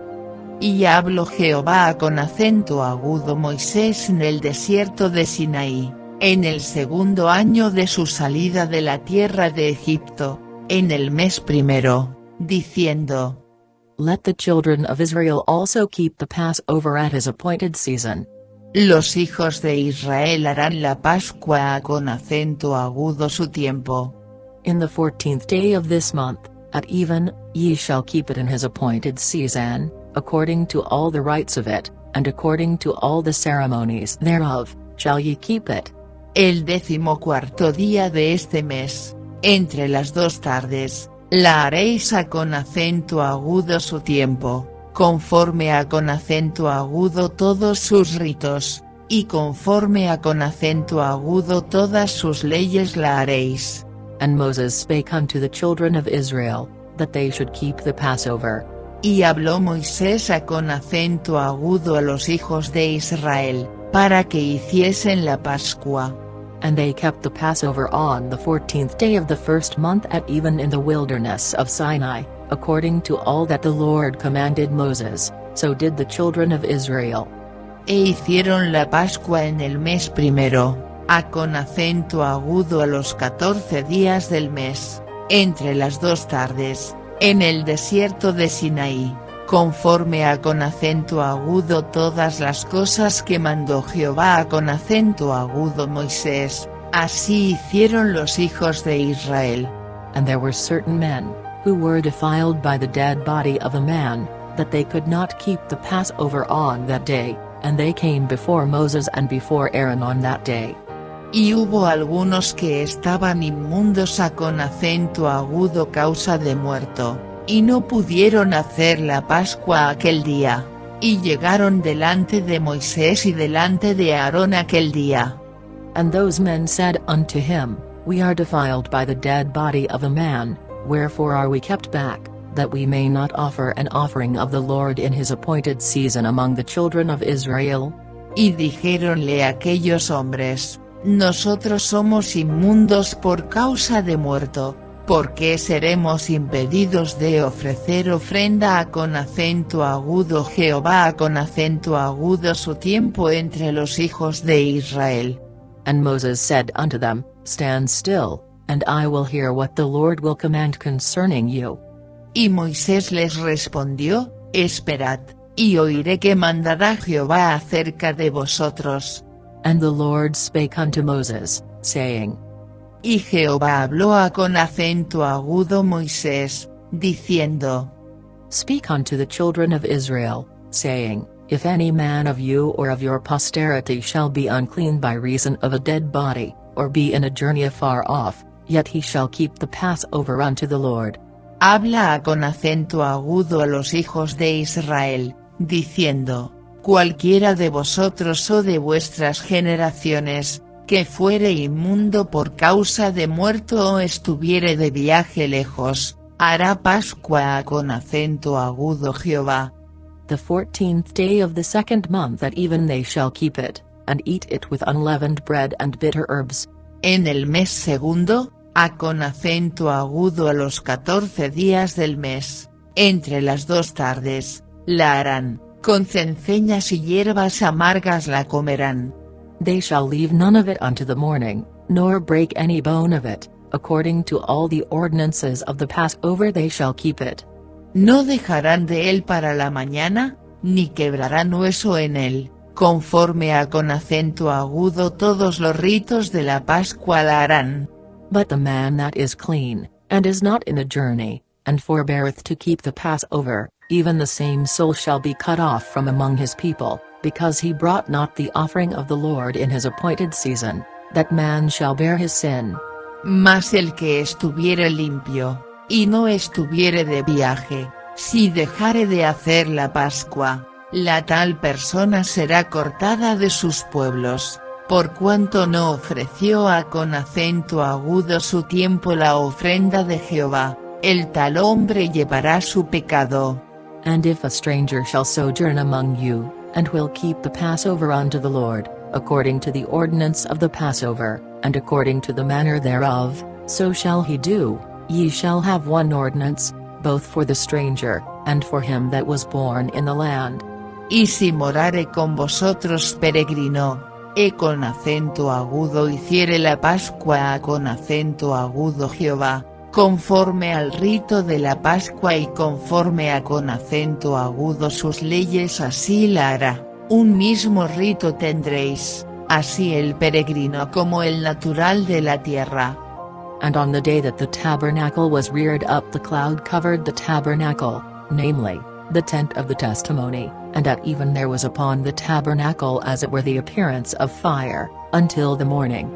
Speaker 2: Y habló Jehová con acento agudo Moisés en el desierto de Sinaí, en el segundo año de su salida de la tierra de Egipto, en el mes primero, diciendo.
Speaker 1: Let the children of Israel also keep the Passover at his appointed season.
Speaker 2: Los hijos de Israel harán la Pascua con acento agudo su tiempo.
Speaker 1: In the 14th day of this month, at even, ye shall keep it in his appointed season, according to all the rites of it, and according to all the ceremonies thereof, shall ye keep it.
Speaker 2: El 14º día de este mes, entre las 2 tardes, la haréis a con acento agudo su tiempo, conforme a con acento agudo todos sus ritos, y conforme a con acento agudo todas sus leyes la haréis.
Speaker 1: And Moses spake unto the children of Israel, that they should keep the Passover.
Speaker 2: Y habló Moisés a con acento agudo a los hijos de Israel, para que hiciesen la Pascua.
Speaker 1: And they kept the Passover on the 14th day of the first month at even in the wilderness of Sinai, according to all that the Lord commanded Moses, so did the children of Israel.
Speaker 2: E hicieron la Pascua en el mes primero, a con acento agudo a los 14 días del mes, entre las 2 tardes, en el desierto de Sinaí, conforme a con acento agudo todas las cosas que mandó Jehová a con acento agudo Moisés, así hicieron los hijos de Israel.
Speaker 1: And there were certain men, who were defiled by the dead body of a man, that they could not keep the Passover on that day, and they came before Moses and before Aaron on that day.
Speaker 2: Y hubo algunos que estaban inmundos a con acento agudo causa de muerto, y no pudieron hacer la Pascua aquel día. Y llegaron delante de Moisés y delante de Aarón aquel día.
Speaker 1: And those men said unto him, We are defiled by the dead body of a man, wherefore are we kept back, that we may not offer an offering of the Lord in his appointed season among the children of Israel?
Speaker 2: Y dijéronle aquellos hombres, Nosotros somos inmundos por causa de muerto, ¿por qué seremos impedidos de ofrecer ofrenda a con acento agudo Jehová a con acento agudo su tiempo entre los hijos de Israel?
Speaker 1: And Moses said unto them, Stand still, and I will hear what the Lord will command concerning you.
Speaker 2: Y Moisés les respondió, Esperad, y oiré que mandará Jehová acerca de vosotros.
Speaker 1: And the Lord spake unto Moses, saying.
Speaker 2: Y Jehová habló a con acento agudo Moisés, diciendo.
Speaker 1: Speak unto the children of Israel, saying, If any man of you or of your posterity shall be unclean by reason of a dead body, or be in a journey afar off, yet he shall keep the Passover unto the Lord.
Speaker 2: Habla a con acento agudo a los hijos de Israel, diciendo, Cualquiera de vosotros o de vuestras generaciones, que fuere inmundo por causa de muerto o estuviere de viaje lejos, hará Pascua a con acento agudo Jehová.
Speaker 1: The 14th day of the 2nd month at even they shall keep it, and eat it with unleavened bread and bitter herbs.
Speaker 2: En el mes segundo, a con acento agudo a los 14 días del mes, entre las 2 tardes, la harán, con cenceñas y hierbas amargas la comerán.
Speaker 1: They shall leave none of it unto the morning, nor break any bone of it, according to all the ordinances of the Passover they shall keep it.
Speaker 2: No dejarán de él para la mañana, ni quebrarán hueso en él, conforme a con acento agudo todos los ritos de la Pascua la harán.
Speaker 1: But the man that is clean, and is not in a journey, and forbeareth to keep the Passover, even the same soul shall be cut off from among his people, because he brought not the offering of the Lord in his appointed season, that man shall bear his sin.
Speaker 2: Mas el que estuviere limpio, y no estuviere de viaje, si dejare de hacer la Pascua, la tal persona será cortada de sus pueblos, por cuanto no ofreció a con acento agudo su tiempo la ofrenda de Jehová, el tal hombre llevará su pecado.
Speaker 1: And if a stranger shall sojourn among you, and will keep the Passover unto the Lord, according to the ordinance of the Passover, and according to the manner thereof, so shall he do. Ye shall have one ordinance, both for the stranger, and for him that was born in the land.
Speaker 2: Y si morare con vosotros peregrino, e con acento agudo hiciere la Pascua a con acento agudo Jehová, conforme al rito de la Pascua y conforme a con acento agudo sus leyes así la hará, un mismo rito tendréis, así el peregrino como el natural de la tierra.
Speaker 1: And on the day that the tabernacle was reared up the cloud covered the tabernacle, namely, the tent of the testimony, and at even there was upon the tabernacle as it were the appearance of fire, until the morning.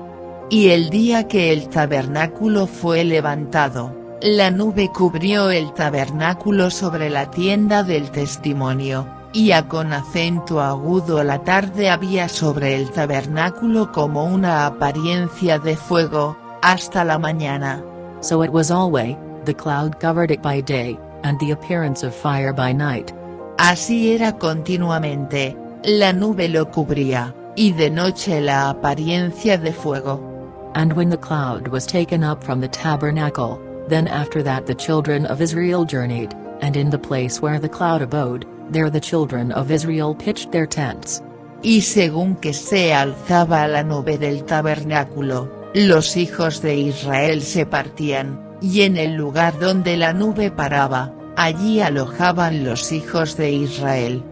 Speaker 2: Y el día que el tabernáculo fue levantado, la nube cubrió el tabernáculo sobre la tienda del testimonio, y a con acento agudo la tarde había sobre el tabernáculo como una apariencia de fuego, hasta la mañana.
Speaker 1: So it was alway, the cloud covered it by day, and the appearance of fire by night.
Speaker 2: Así era continuamente, la nube lo cubría, y de noche la apariencia de fuego.
Speaker 1: And when the cloud was taken up from the tabernacle, then after that the children of Israel journeyed, and in the place where the cloud abode, there the children of Israel pitched their tents.
Speaker 2: Y según que se alzaba la nube del tabernáculo, los hijos de Israel se partían, y en el lugar donde la nube paraba, allí alojaban los hijos de Israel.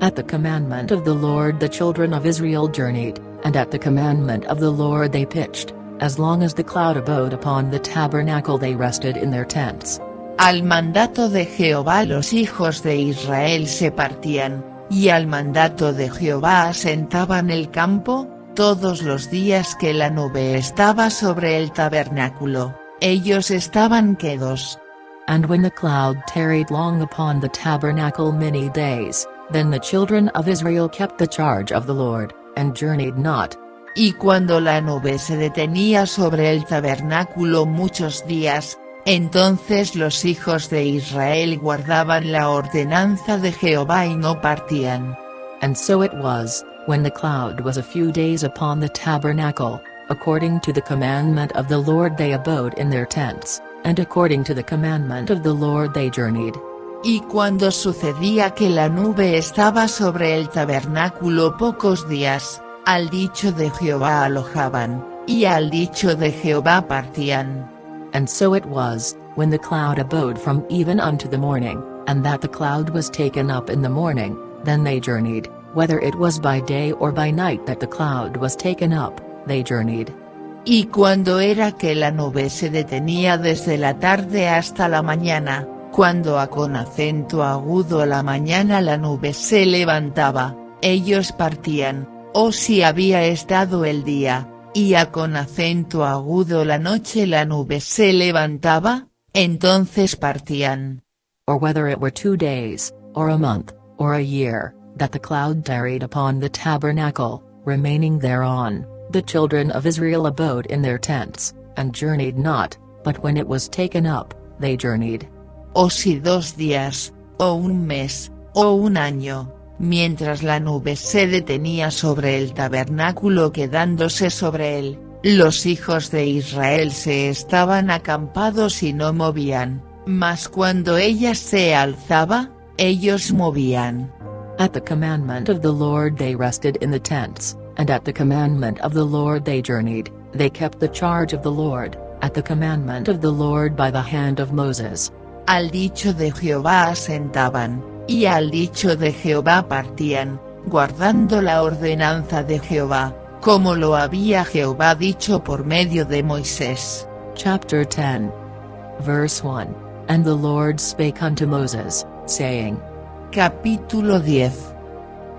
Speaker 1: At the commandment of the Lord the children of Israel journeyed, and at the commandment of the Lord they pitched, as long as the cloud abode upon the tabernacle they rested in their tents.
Speaker 2: Al mandato de Jehová los hijos de Israel se partían, y al mandato de Jehová asentaban el campo, todos los días que la nube estaba sobre el tabernáculo, ellos estaban quedos.
Speaker 1: And when the cloud tarried long upon the tabernacle many days, Then the children of Israel kept the charge of the Lord, and journeyed not.
Speaker 2: Y cuando la nube se detenía sobre el tabernáculo muchos días, entonces los hijos de Israel guardaban la ordenanza de Jehová y no partían.
Speaker 1: And so it was, when the cloud was a few days upon the tabernacle, according to the commandment of the Lord they abode in their tents, and according to the commandment of the Lord they journeyed.
Speaker 2: Y cuando sucedía que la nube estaba sobre el tabernáculo pocos días, al dicho de Jehová alojaban, y al dicho de Jehová partían.
Speaker 1: And so it was, when the cloud abode from even unto the morning, and that the cloud was taken up in the morning, then they journeyed, whether it was by day or by night that the cloud was taken up, they journeyed.
Speaker 2: Y cuando era que la nube se detenía desde la tarde hasta la mañana, cuando a con acento agudo la mañana la nube se levantaba, ellos partían, o si había estado el día, y a con acento agudo la noche la nube se levantaba, entonces partían.
Speaker 1: Or whether it were 2 days, or a month, or a year, that the cloud tarried upon the tabernacle, remaining thereon, the children of Israel abode in their tents, and journeyed not, but when it was taken up, they journeyed.
Speaker 2: O si 2 días, o un mes, o un año, mientras la nube se detenía sobre el tabernáculo quedándose sobre él, los hijos de Israel se estaban acampados y no movían, mas cuando ella se alzaba, ellos movían.
Speaker 1: At the commandment of the Lord they rested in the tents, and at the commandment of the Lord they journeyed, they kept the charge of the Lord, at the commandment of the Lord by the hand of Moses.
Speaker 2: Al dicho de Jehová asentaban, y al dicho de Jehová partían, guardando la ordenanza de Jehová, como lo había Jehová dicho por medio de Moisés.
Speaker 1: Chapter 10. Verse 1. And the Lord spake unto Moses, saying.
Speaker 2: Capítulo 10.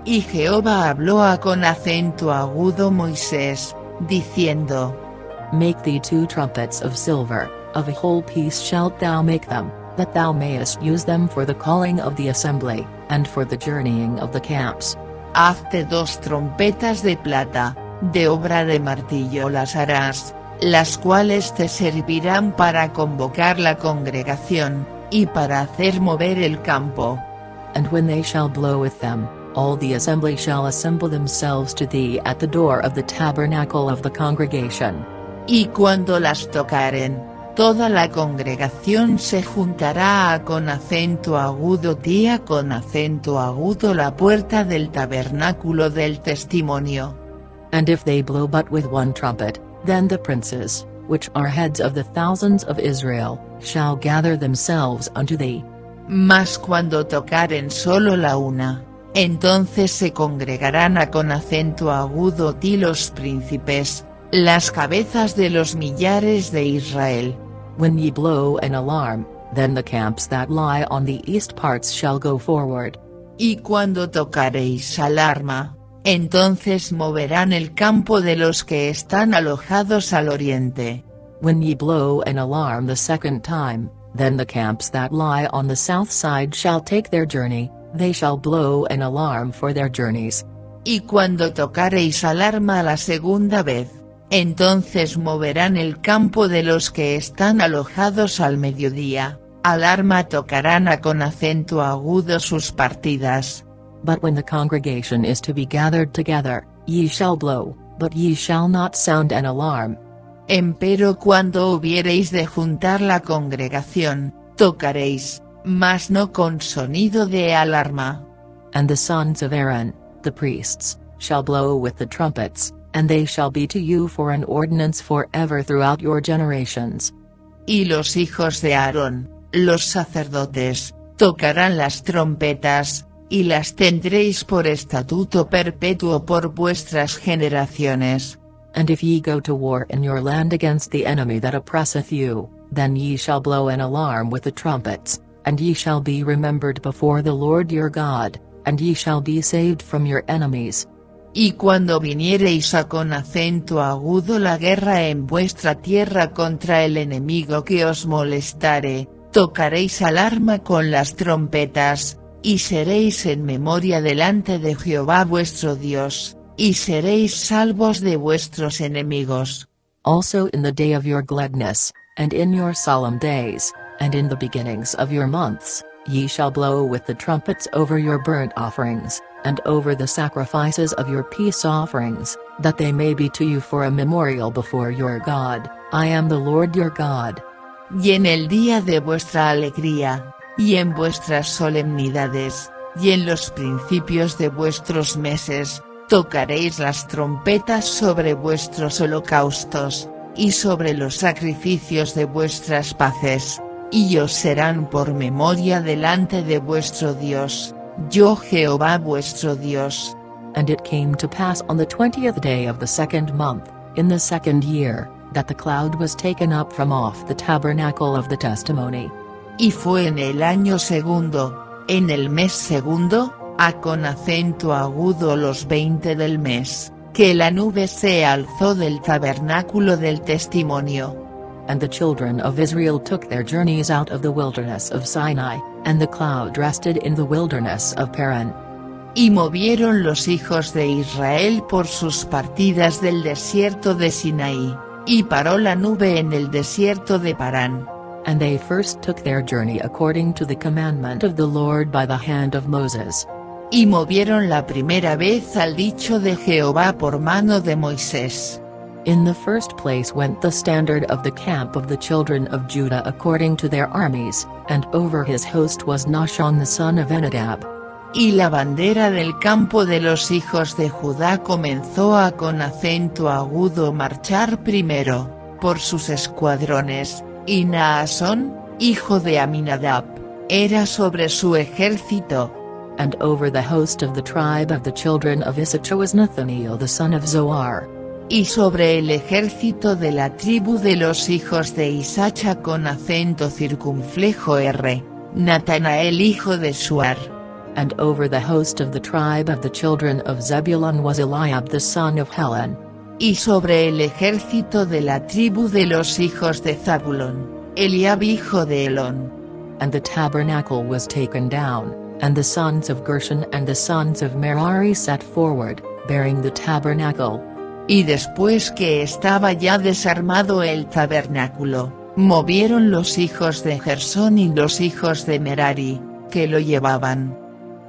Speaker 2: Y Jehová habló a con acento agudo Moisés, diciendo.
Speaker 1: Make thee 2 trumpets of silver, of a whole piece shalt thou make them, that thou mayest use them for the calling of the assembly, and for the journeying of the camps.
Speaker 2: Hazte 2 trompetas de plata, de obra de martillo las harás, las cuales te servirán para convocar la congregación, y para hacer mover el campo.
Speaker 1: And when they shall blow with them, all the assembly shall assemble themselves to thee at the door of the tabernacle of the congregation.
Speaker 2: Y cuando las tocaren, toda la congregación se juntará a con acento agudo tía con acento agudo la puerta del tabernáculo del testimonio.
Speaker 1: And if they blow but with 1 trumpet, then the princes, which are heads of the thousands of Israel, shall gather themselves unto thee.
Speaker 2: Mas cuando tocaren solo la una, entonces se congregarán a con acento agudo ti los príncipes, las cabezas de los millares de Israel.
Speaker 1: When ye blow an alarm, then the camps that lie on the east parts shall go forward.
Speaker 2: Y cuando tocaréis alarma, entonces moverán el campo de los que están alojados al oriente.
Speaker 1: When ye blow an alarm the second time, then the camps that lie on the south side shall take their journey, they shall blow an alarm for their journeys.
Speaker 2: Y cuando tocaréis alarma la segunda vez, entonces moverán el campo de los que están alojados al mediodía, alarma tocarán a con acento agudo sus partidas.
Speaker 1: But when the congregation is to be gathered together, ye shall blow, but ye shall not sound an alarm.
Speaker 2: Empero cuando hubiereis de juntar la congregación, tocaréis, mas no con sonido de alarma.
Speaker 1: And the sons of Aaron, the priests, shall blow with the trumpets, and they shall be to you for an ordinance forever throughout your generations.
Speaker 2: Y los hijos de Aarón, los sacerdotes, tocarán las trompetas, y las tendréis por estatuto perpetuo por vuestras generaciones.
Speaker 1: And if ye go to war in your land against the enemy that oppresseth you, then ye shall blow an alarm with the trumpets, and ye shall be remembered before the Lord your God, and ye shall be saved from your enemies.
Speaker 2: Y cuando viniereis a con acento agudo la guerra en vuestra tierra contra el enemigo que os molestare, tocaréis alarma con las trompetas, y seréis en memoria delante de Jehová vuestro Dios, y seréis salvos de vuestros enemigos.
Speaker 1: Also in the day of your gladness, and in your solemn days, and in the beginnings of your months, ye shall blow with the trumpets over your burnt offerings, and over the sacrifices of your peace offerings, that they may be to you for a memorial before your God. I am the Lord your God.
Speaker 2: Y en el día de vuestra alegría, y en vuestras solemnidades, y en los principios de vuestros meses, tocaréis las trompetas sobre vuestros holocaustos, y sobre los sacrificios de vuestras paces, y os serán por memoria delante de vuestro Dios, yo Jehová vuestro Dios.
Speaker 1: And it came to pass on the 20th day of the second month, in the second year, that the cloud was taken up from off the tabernacle of the testimony.
Speaker 2: Y fue en el año segundo, en el mes segundo, con acento agudo los 20 del mes, que la nube se alzó del tabernáculo del testimonio.
Speaker 1: And the children of Israel took their journeys out of the wilderness of Sinai, and the cloud rested in the wilderness of Paran.
Speaker 2: Y movieron los hijos de Israel por sus partidas del desierto de Sinaí, y paró la nube en el desierto de Parán.
Speaker 1: And they first took their journey according to the commandment of the Lord by the hand of Moses.
Speaker 2: Y movieron la primera vez al dicho de Jehová por mano de Moisés.
Speaker 1: In the first place went the standard of the camp of the children of Judah according to their armies, and over his host was Nahshon the son of Amminadab.
Speaker 2: Y la bandera del campo de los hijos de Judá comenzó a con acento agudo marchar primero, por sus escuadrones, y Naasón, hijo de Aminadab, era sobre su ejército.
Speaker 1: And over the host of the tribe of the children of Issachar was Nathaniel the son of Zoar.
Speaker 2: Y sobre el ejército de la tribu de los hijos de Isacha con acento circunflejo R, Natanael hijo de Suar.
Speaker 1: And over the host of the tribe of the children of Zebulun was Eliab the son of Helon.
Speaker 2: Y sobre el ejército de la tribu de los hijos de Zabulón, Eliab hijo de Elón.
Speaker 1: And the tabernacle was taken down, and the sons of Gershon and the sons of Merari set forward, bearing the tabernacle.
Speaker 2: Y después que estaba ya desarmado el tabernáculo, movieron los hijos de Gersón y los hijos de Merari, que lo llevaban.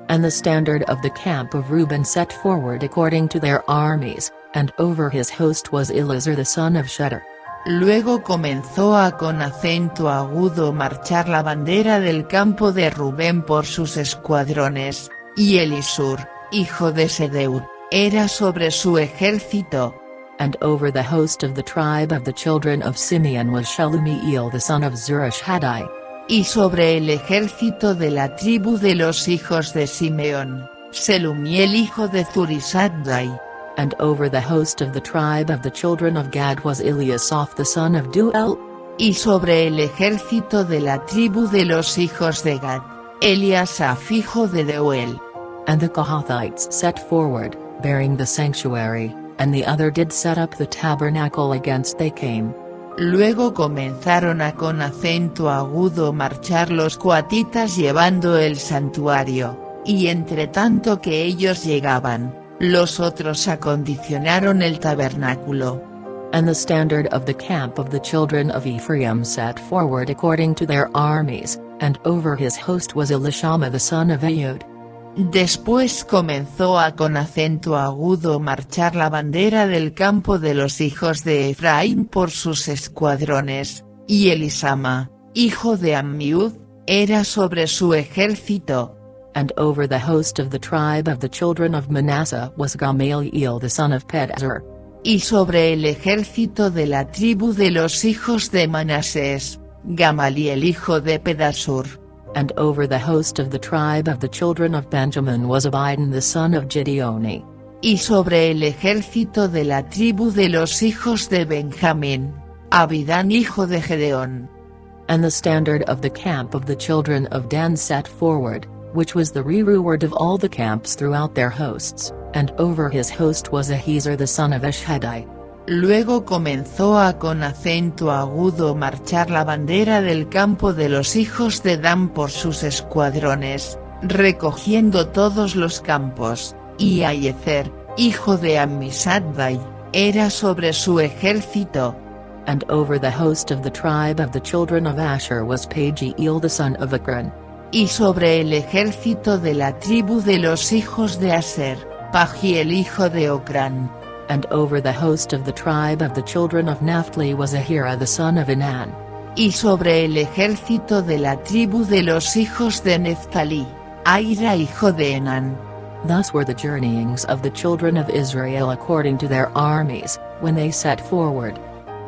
Speaker 1: And the standard of the camp of Reuben set forward according to their armies, and over his host was Elazar the son of Shedar.
Speaker 2: Luego comenzó a con acento agudo marchar la bandera del campo de Rubén por sus escuadrones, y Elisur, hijo de Sedeur, era sobre su ejército.
Speaker 1: And over the host of the tribe of the children of Simeon was Shelumiel the son of Zurishadai.
Speaker 2: Y sobre el ejército de la tribu de los hijos de Simeón, Selumiel hijo de Zurisaddai.
Speaker 1: And over the host of the tribe of the children of Gad was Eliasaph the son of Duel.
Speaker 2: Y sobre el ejército de la tribu de los hijos de Gad, Eliasaph hijo de Deuel.
Speaker 1: And the Kohathites set forward, bearing the sanctuary, and the other did set up the tabernacle against they came.
Speaker 2: Luego comenzaron a con acento agudo marchar los coatitas llevando el santuario, y entre tanto que ellos llegaban, los otros acondicionaron el tabernáculo.
Speaker 1: And the standard of the camp of the children of Ephraim set forward according to their armies, and over his host was Elishama the son of Ahud.
Speaker 2: Después comenzó a con acento agudo marchar la bandera del campo de los hijos de Efraín por sus escuadrones, y Elisama, hijo de Ammiud, era sobre su ejército.
Speaker 1: And over the host of the tribe of the children of Manasseh was Gamaliel the son of Pedazur.
Speaker 2: Y sobre el ejército de la tribu de los hijos de Manasés, Gamaliel hijo de Pedasur.
Speaker 1: And over the host of the tribe of the children of Benjamin was Abidan the son of Gideoni.
Speaker 2: Y sobre el ejército de la tribu de los hijos de Benjamín, Abidán hijo de Gedeón.
Speaker 1: And the standard of the camp of the children of Dan set forward, which was the rearward of all the camps throughout their hosts, and over his host was Ahiezer the son of Eshhadai.
Speaker 2: Luego comenzó a con acento agudo marchar la bandera del campo de los hijos de Dan por sus escuadrones, recogiendo todos los campos, y Ayezer, hijo de Amisaddai, era sobre su ejército.
Speaker 1: And over the host of the tribe of the children of Asher was Pagiel the son of Akron.
Speaker 2: Y sobre el ejército de la tribu de los hijos de Aser, Pagiel hijo de Ocrán.
Speaker 1: And over the host of the tribe of the children of Naphtali was Ahira the son of Enan.
Speaker 2: Y sobre el ejército de la tribu de los hijos de Neftalí, Ahira hijo de Enán.
Speaker 1: Thus were the journeyings of the children of Israel according to their armies, when they set forward.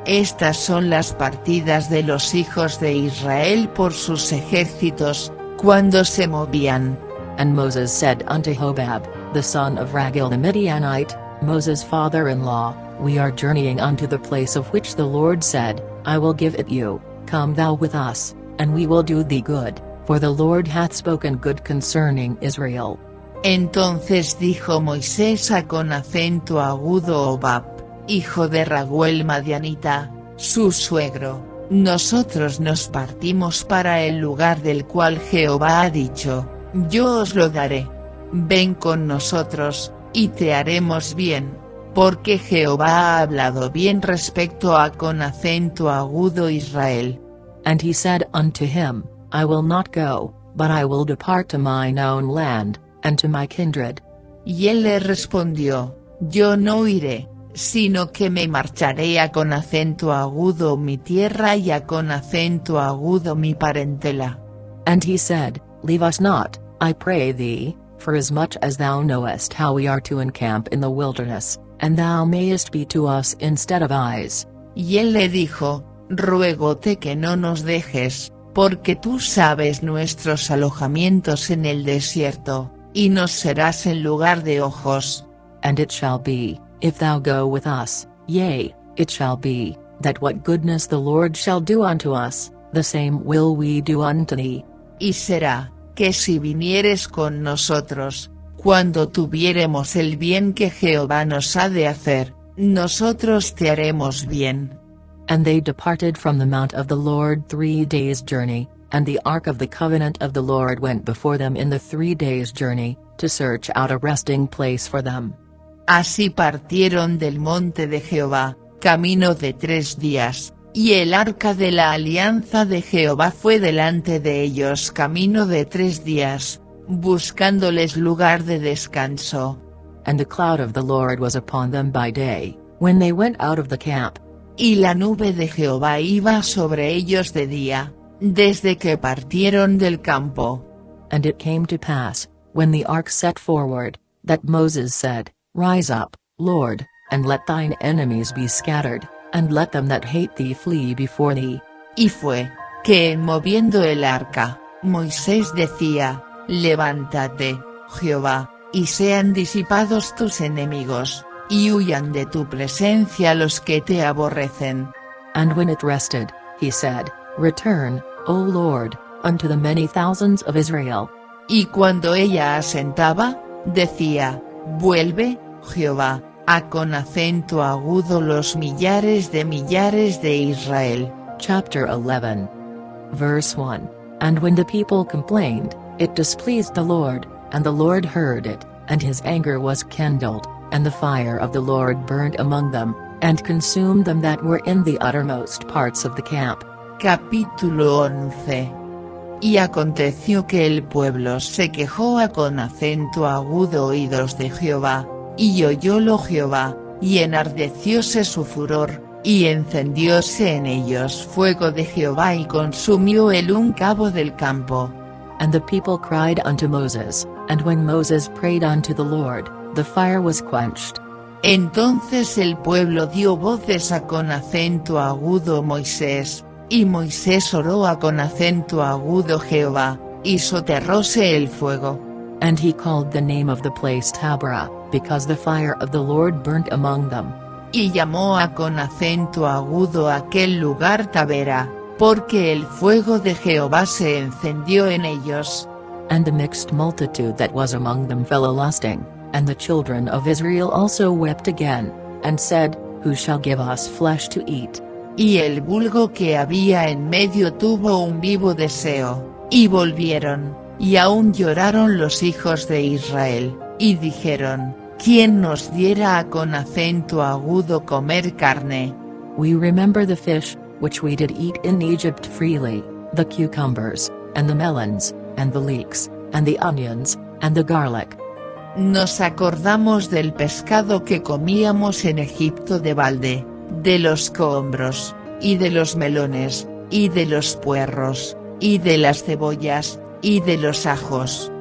Speaker 2: Estas son las partidas de los hijos de Israel por sus ejércitos, cuando se movían.
Speaker 1: And Moses said unto Hobab, the son of Ragil the Midianite, Moses' father-in-law, We are journeying unto the place of which the Lord said, I will give it you, come thou with us, and we will do thee good, for the Lord hath spoken good concerning Israel.
Speaker 2: Entonces dijo Moisés con acento agudo Hobab, hijo de Raguel Madianita, su suegro, nosotros nos partimos para el lugar del cual Jehová ha dicho, yo os lo daré. Ven con nosotros, y te haremos bien, porque Jehová ha hablado bien respecto a con acento agudo Israel.
Speaker 1: And he said unto him, I will not go, but I will depart to mine own land, and to my kindred.
Speaker 2: Y él le respondió, yo no iré, sino que me marcharé a con acento agudo mi tierra y a con acento agudo mi parentela.
Speaker 1: And he said, Leave us not, I pray thee, forasmuch as thou knowest how we are to encamp in the wilderness, and thou mayest be to us instead of eyes.
Speaker 2: Y él le dijo, ruégote que no nos dejes, porque tú sabes nuestros alojamientos en el desierto, y nos serás en lugar de ojos.
Speaker 1: And it shall be, if thou go with us, yea, it shall be, that what goodness the Lord shall do unto us, the same will we do unto thee.
Speaker 2: Y será, que si vinieres con nosotros, cuando tuviéremos el bien que Jehová nos ha de hacer, nosotros te haremos bien.
Speaker 1: And they departed from the mount of the Lord 3 days' journey, and the ark of the covenant of the Lord went before them in the 3 days' journey, to search out a resting place for them.
Speaker 2: Así partieron del monte de Jehová, camino de 3 días, y el arca de la alianza de Jehová fue delante de ellos camino de 3 días, buscándoles lugar de descanso.
Speaker 1: And the cloud of the Lord was upon them by day, when they went out of the camp.
Speaker 2: Y la nube de Jehová iba sobre ellos de día, desde que partieron del campo.
Speaker 1: And it came to pass, when the ark set forward, that Moses said, Rise up, Lord, and let thine enemies be scattered, and let them that hate thee flee before thee.
Speaker 2: Y fue, que en moviendo el arca, Moisés decía, Levántate, Jehová, y sean disipados tus enemigos, y huyan de tu presencia los que te aborrecen.
Speaker 1: And when it rested, he said, Return, O Lord, unto the many thousands of Israel.
Speaker 2: Y cuando ella asentaba, decía, Vuelve, Jehová, a con acento agudo los millares de Israel.
Speaker 1: Chapter 11. Verse 1. And when the people complained, it displeased the Lord, and the Lord heard it, and his anger was kindled, and the fire of the Lord burned among them, and consumed them that were in the uttermost parts of the camp.
Speaker 2: Capítulo 11. Y aconteció que el pueblo se quejó a con acento agudo oídos de Jehová, y oyólo Jehová, y enardecióse su furor, y encendióse en ellos fuego de Jehová y consumió el un cabo del campo.
Speaker 1: And the people cried unto Moses, and when Moses prayed unto the Lord, the fire was quenched.
Speaker 2: Entonces el pueblo dio voces a con acento agudo Moisés, y Moisés oró a con acento agudo Jehová, y soterróse el fuego.
Speaker 1: And he called the name of the place Taberah, because the fire of the Lord burnt among them.
Speaker 2: Y llamó a con acento agudo aquel lugar Tabera, porque el fuego de Jehová se encendió en ellos.
Speaker 1: And the mixed multitude that was among them fell a-lusting, and the children of Israel also wept again, and said, Who shall give us flesh to eat?
Speaker 2: Y el vulgo que había en medio tuvo un vivo deseo, y volvieron, Y aún lloraron los hijos de Israel, y dijeron, ¿quién nos diera con acento agudo comer carne?
Speaker 1: We remember the fish, which we did eat in Egypt freely, the cucumbers, and the melons, and the leeks, and the onions, and the garlic.
Speaker 2: Nos acordamos del pescado que comíamos en Egipto de balde, de los cohombros, y de los melones, y de los puerros, y de las cebollas, y de los ajos.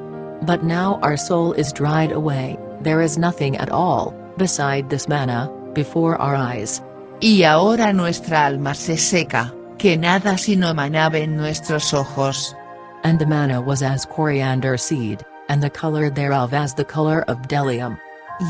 Speaker 1: But now our soul is dried away, there is nothing at all, beside this manna, before our eyes.
Speaker 2: Y ahora nuestra alma se seca, que nada sino maná ven nuestros ojos.
Speaker 1: And the manna was as coriander seed, and the color thereof as the color of bdellium.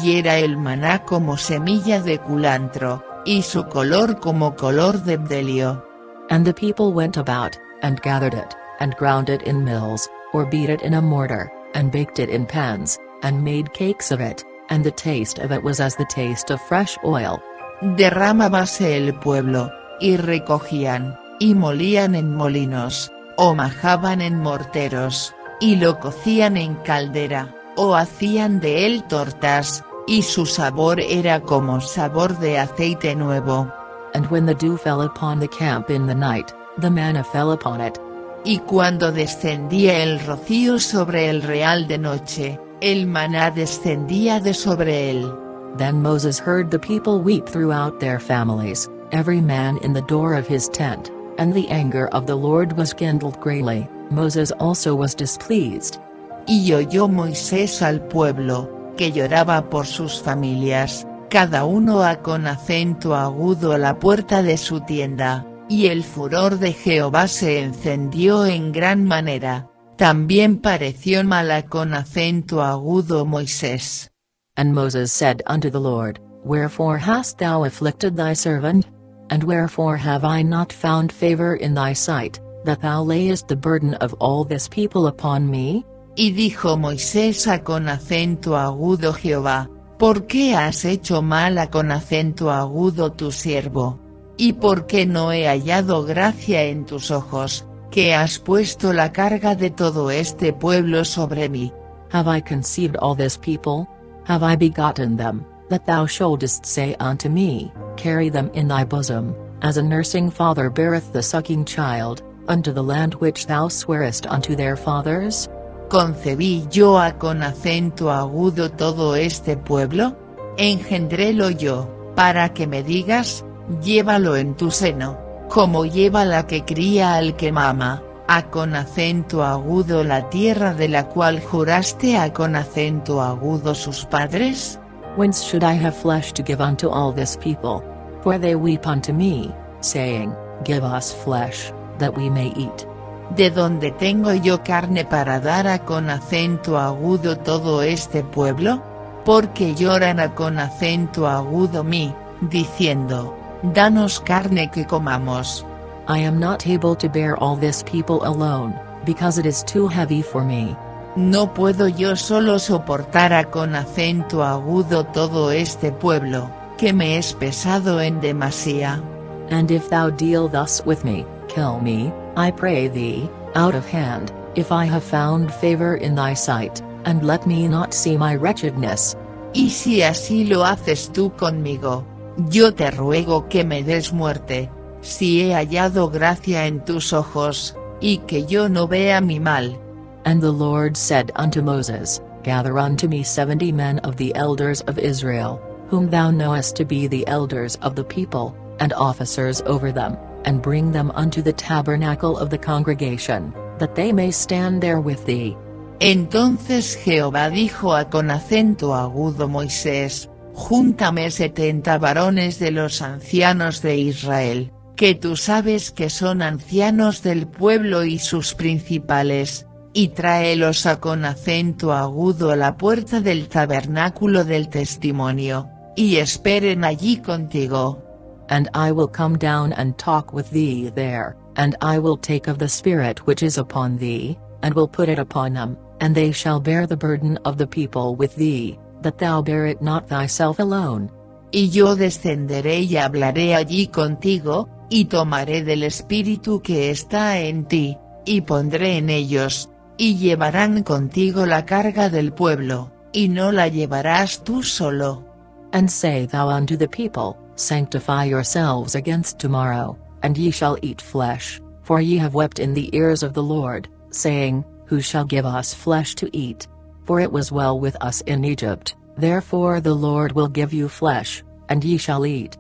Speaker 2: Y era el maná como semilla de culantro, y su color como color de bdelio.
Speaker 1: And the people went about, and gathered it, and ground it in mills, or beat it in a mortar, and baked it in pans, and made cakes of it, and the taste of it was as the taste of fresh oil.
Speaker 2: Derramábase el pueblo, y recogían, y molían en molinos, o majaban en morteros, y lo cocían en caldera, o hacían de él tortas, y su sabor era como sabor de aceite nuevo.
Speaker 1: And when the dew fell upon the camp in the night, the manna fell upon it.
Speaker 2: Y cuando descendía el rocío sobre el real de noche, el maná descendía de sobre él.
Speaker 1: Then Moses heard the people weep throughout their families, every man in the door of his tent, and the anger of the Lord was kindled greatly, Moses also was displeased.
Speaker 2: Y oyó Moisés al pueblo, que lloraba por sus familias, cada uno con acento agudo a la puerta de su tienda, y el furor de Jehová se encendió en gran manera, también pareció mala con acento agudo Moisés.
Speaker 1: And Moses said unto the Lord, Wherefore hast thou afflicted thy servant? And wherefore have I not found favor in thy sight, that thou layest the burden of all this people upon me?
Speaker 2: Y dijo Moisés con acento agudo Jehová, ¿por qué has hecho mal con acento agudo tu siervo? ¿Y por qué no he hallado gracia en tus ojos, que has puesto la carga de todo este pueblo sobre mí?
Speaker 1: Have I conceived all this people? Have I begotten them, that thou shouldest say unto me, Carry them in thy bosom, as a nursing father beareth the sucking child, unto the land which thou swarest unto their fathers?
Speaker 2: ¿Concebí yo con acento agudo todo este pueblo? Engendrélo yo, para que me digas, llévalo en tu seno, como lleva la que cría al que mama, con acento agudo la tierra de la cual juraste con acento agudo sus padres?
Speaker 1: Whence should I have flesh to give unto all this people? For they weep unto me, saying, Give us flesh, that we may eat.
Speaker 2: ¿De dónde tengo yo carne para dar con acento agudo todo este pueblo? Porque lloran con acento agudo mí, diciendo, Danos carne que comamos.
Speaker 1: I am not able to bear all this people alone, because it is too heavy for me.
Speaker 2: No puedo yo solo soportar con acento agudo todo este pueblo, que me es pesado en demasía.
Speaker 1: And if thou deal thus with me, kill me, I pray thee, out of hand, if I have found favor in thy sight, and let me not see my wretchedness.
Speaker 2: Y si así lo haces tú conmigo, yo te ruego que me des muerte, si he hallado gracia en tus ojos, y que yo no vea mi mal.
Speaker 1: And the Lord said unto Moses, Gather unto me 70 men of the elders of Israel, whom thou knowest to be the elders of the people, and officers over them, and bring them unto the tabernacle of the congregation, that they may stand there with thee.
Speaker 2: Entonces Jehová dijo con acento agudo Moisés, Júntame 70 varones de los ancianos de Israel, que tú sabes que son ancianos del pueblo y sus principales, y tráelos con acento agudo a la puerta del tabernáculo del testimonio, y esperen allí contigo.
Speaker 1: And I will come down and talk with thee there, and I will take of the Spirit which is upon thee, and will put it upon them, and they shall bear the burden of the people with thee, that thou bear it not thyself alone.
Speaker 2: Y yo descenderé y hablaré allí contigo, y tomaré del espíritu que está en ti, y pondré en ellos, y llevarán contigo la carga del pueblo, y no la llevarás tú solo.
Speaker 1: And say thou unto the people, Sanctify yourselves against tomorrow, and ye shall eat flesh, for ye have wept in the ears of the Lord, saying, Who shall give us flesh to eat? For it was well with us in Egypt, therefore the Lord will give you flesh, and ye shall eat.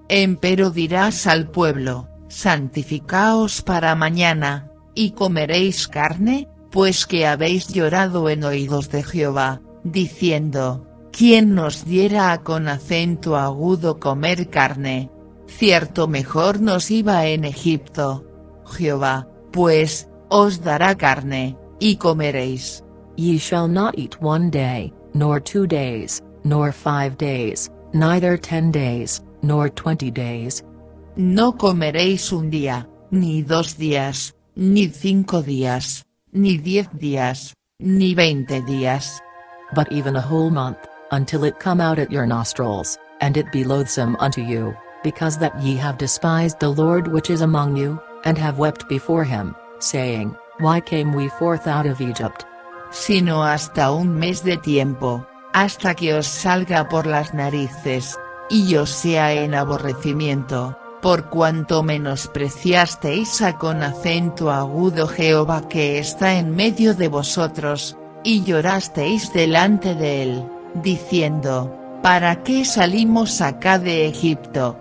Speaker 2: Empero dirás al pueblo, santificaos para mañana, y comeréis carne, pues que habéis llorado en oídos de Jehová, diciendo, ¿quién nos diera con acento agudo comer carne? Cierto mejor nos iba en Egipto. Jehová, pues, os dará carne, y comeréis.
Speaker 1: Ye shall not eat 1 day, nor 2 days, nor 5 days, neither 10 days, nor 20 days.
Speaker 2: No comeréis un día, ni 2 días, ni 5 días, ni 10 días, ni 20 días.
Speaker 1: But even a whole month, until it come out at your nostrils, and it be loathsome unto you, because that ye have despised the Lord which is among you, and have wept before him, saying, Why came we forth out of Egypt?
Speaker 2: Sino hasta un mes de tiempo, hasta que os salga por las narices, y os sea en aborrecimiento, por cuanto menospreciasteis a con acento agudo Jehová que está en medio de vosotros, y llorasteis delante de él, diciendo, ¿para qué salimos acá de Egipto?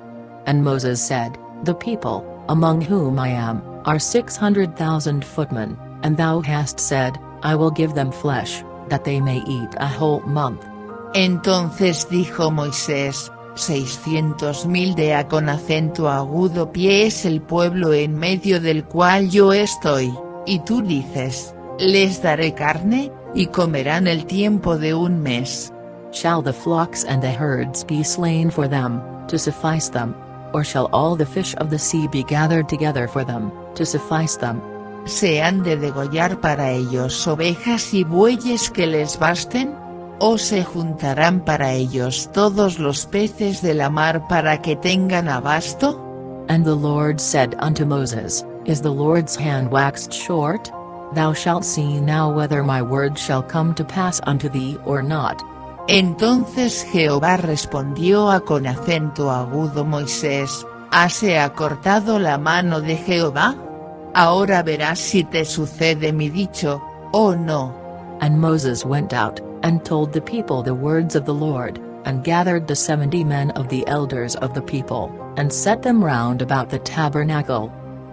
Speaker 1: And Moses said, The people, among whom I am, are 600,000 footmen, and thou hast said, I will give them flesh, that they may eat a whole month.
Speaker 2: Entonces dijo Moisés, 600,000 de a con acento agudo pie es el pueblo en medio del cual yo estoy, y tú dices, les daré carne, y comerán el tiempo de un mes.
Speaker 1: Shall the flocks and the herds be slain for them, to suffice them? Or shall all the fish of the sea be gathered together for them, to suffice them?
Speaker 2: ¿Se han de degollar para ellos ovejas y bueyes que les basten? ¿O se juntarán para ellos todos los peces de la mar para que tengan abasto?
Speaker 1: And the Lord said unto Moses, Is the Lord's hand waxed short? Thou shalt see now whether my word shall come to pass unto thee or not.
Speaker 2: Entonces Jehová respondió a con acento agudo Moisés, ¿hase acortado la mano de Jehová? Ahora verás si te sucede mi dicho, o no.
Speaker 1: And Moses went out, and told the people the words of the Lord, and gathered the 70 men of the elders of the people, and set them round about the tabernacle.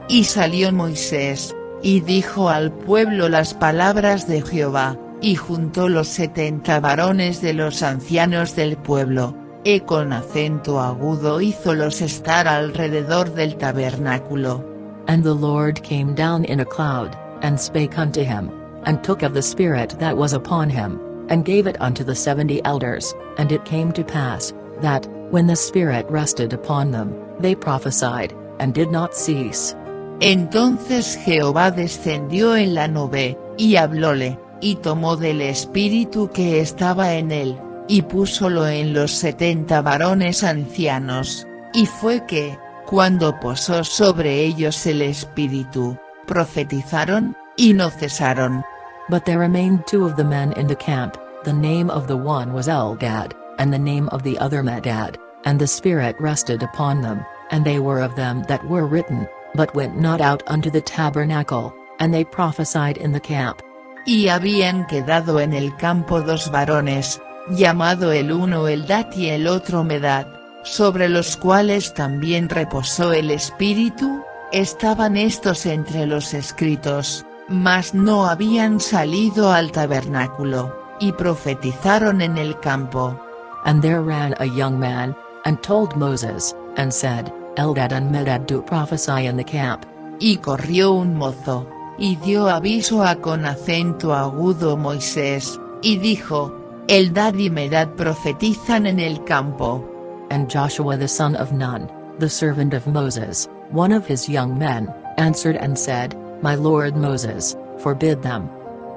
Speaker 2: Y salió Moisés, y dijo al pueblo las palabras de Jehová, y juntó los 70 varones de los ancianos del pueblo, y con acento agudo hízolos estar alrededor del tabernáculo.
Speaker 1: And the Lord came down in a cloud, and spake unto him, and took of the Spirit that was upon him, and gave it unto the 70 elders, and it came to pass, that, when the Spirit rested upon them, they prophesied, and did not cease.
Speaker 2: Entonces Jehová descendió en la nube, y hablóle, y tomó del espíritu que estaba en él, y púsolo en los 70 varones ancianos, y fue que, cuando posó sobre ellos el espíritu, profetizaron, y no cesaron.
Speaker 1: But there remained 2 of the men in the camp, the name of the one was Elgad, and the name of the other Medad, and the Spirit rested upon them, and they were of them that were written, but went not out unto the tabernacle, and they prophesied in the camp.
Speaker 2: Y habían quedado en el campo 2 varones, llamado el uno Eldad y el otro Medad, sobre los cuales también reposó el Espíritu, estaban estos entre los escritos, mas no habían salido al tabernáculo, y profetizaron en el campo.
Speaker 1: And there ran a young man, and told Moses, and said, Eldad and Medad do prophesy in the camp.
Speaker 2: Y corrió un mozo, y dio aviso a con acento agudo Moisés, y dijo, Eldad y Medad profetizan en el campo.
Speaker 1: And Joshua the son of Nun, the servant of Moses, one of his young men, answered and said, My lord Moses, forbid them.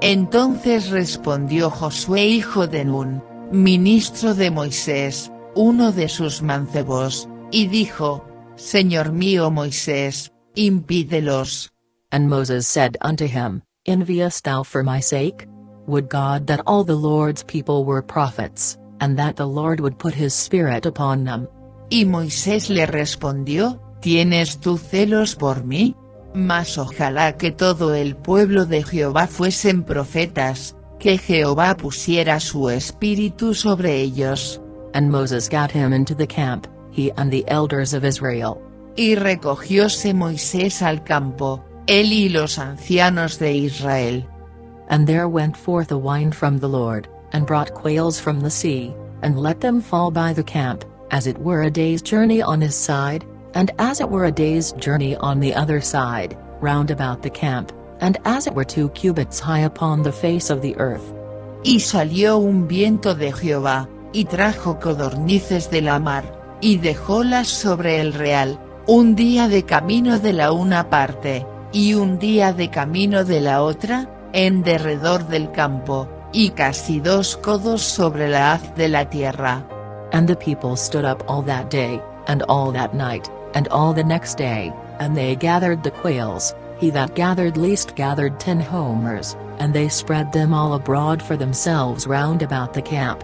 Speaker 2: Entonces respondió Josué hijo de Nun, ministro de Moisés, uno de sus mancebos, y dijo, Señor mío Moisés, impídelos.
Speaker 1: And Moses said unto him, Enviest thou for my sake? Would God that all the Lord's people were prophets, and that the Lord would put his spirit upon them.
Speaker 2: Y Moisés le respondió, ¿tienes tú celos por mí? Mas ojalá que todo el pueblo de Jehová fuesen profetas, que Jehová pusiera su espíritu sobre ellos.
Speaker 1: And Moses gat him into the camp, he and the elders of Israel.
Speaker 2: Y recogióse Moisés al campo, él y los ancianos de Israel.
Speaker 1: And there went forth a wind from the Lord, and brought quails from the sea, and let them fall by the camp, as it were a day's journey on his side, and as it were a day's journey on the other side, round about the camp, and as it were 2 cubits high upon the face of the earth.
Speaker 2: Y salió un viento de Jehová, y trajo codornices de la mar, y dejólas sobre el real, un día de camino de la una parte, y un día de camino de la otra, en derredor del campo, y casi 2 codos sobre la haz de la tierra.
Speaker 1: And the people stood up all that day, and all that night, and all the next day, and they gathered the quails, he that gathered least gathered 10 homers, and they spread them all abroad for themselves round about the camp.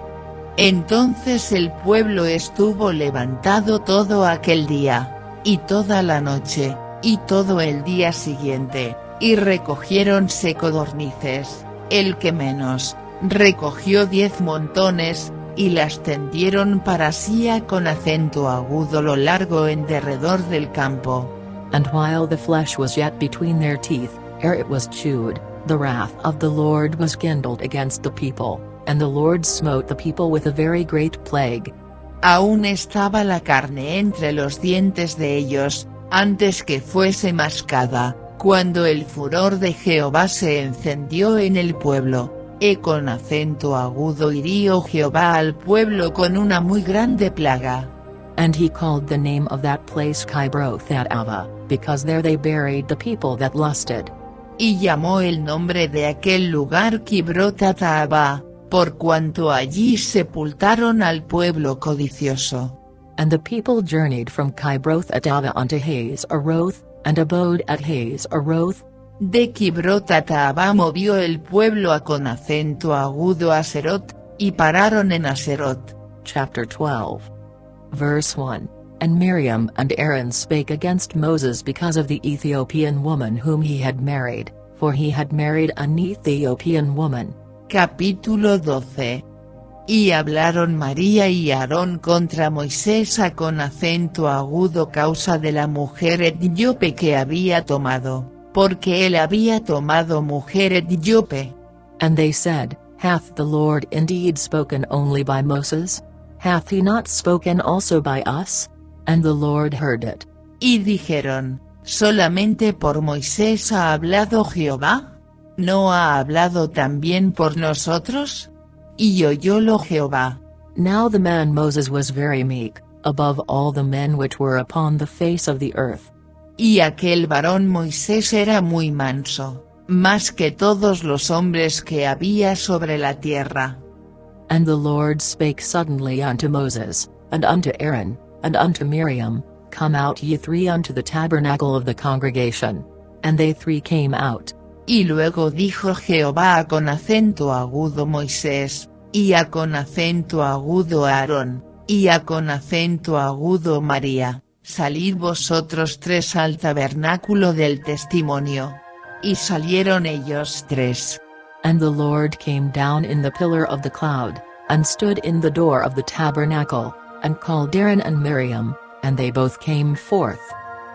Speaker 2: Entonces el pueblo estuvo levantado todo aquel día, y toda la noche, y todo el día siguiente, y recogiéronse codornices, el que menos, recogió 10 montones, y las tendieron para sí con acento agudo lo largo en derredor del campo.
Speaker 1: And while the flesh was yet between their teeth, ere it was chewed, the wrath of the Lord was kindled against the people, and the Lord smote the people with a very great plague.
Speaker 2: Aún estaba la carne entre los dientes de ellos, antes que fuese mascada, cuando el furor de Jehová se encendió en el pueblo, con acento agudo hirió Jehová al pueblo con una muy grande plaga.
Speaker 1: And he called the name of that place Kibroth-Hattaavah, because there they buried the people that lusted.
Speaker 2: Y llamó el nombre de aquel lugar Kibroth-Hattaavah, por cuanto allí sepultaron al pueblo codicioso.
Speaker 1: And the people journeyed from Kibroth-Hattaavah unto Hazeroth, and abode at Hazeroth.
Speaker 2: De Kibroth-Hattaavah movió el pueblo con acento agudo a Serot, y pararon en Aserot.
Speaker 1: Chapter 12. Verse 1. And Miriam and Aaron spake against Moses because of the Ethiopian woman whom he had married, for he had married an Ethiopian woman.
Speaker 2: Capítulo 12. Y hablaron María y Aarón contra Moisés con acento agudo causa de la mujer etíope que había tomado, porque él había tomado mujer etíope.
Speaker 1: And they said, Hath the Lord indeed spoken only by Moses? Hath he not spoken also by us? And the Lord heard it.
Speaker 2: Y dijeron, ¿solamente por Moisés ha hablado Jehová? ¿No ha hablado también por nosotros? Y oyólo Jehová.
Speaker 1: Now the man Moses was very meek, above all the men which were upon the face of the earth.
Speaker 2: Y aquel varón Moisés era muy manso, más que todos los hombres que había sobre la tierra.
Speaker 1: And the Lord spake suddenly unto Moses, and unto Aaron, and unto Miriam, Come out ye 3 unto the tabernacle of the congregation. And they 3 came out.
Speaker 2: Y luego dijo Jehová con acento agudo Moisés, y con acento agudo Aarón, y con acento agudo María, salid vosotros 3 al tabernáculo del testimonio. Y salieron ellos 3.
Speaker 1: And the Lord came down in the pillar of the cloud, and stood in the door of the tabernacle, and called Aaron and Miriam, and they both came forth.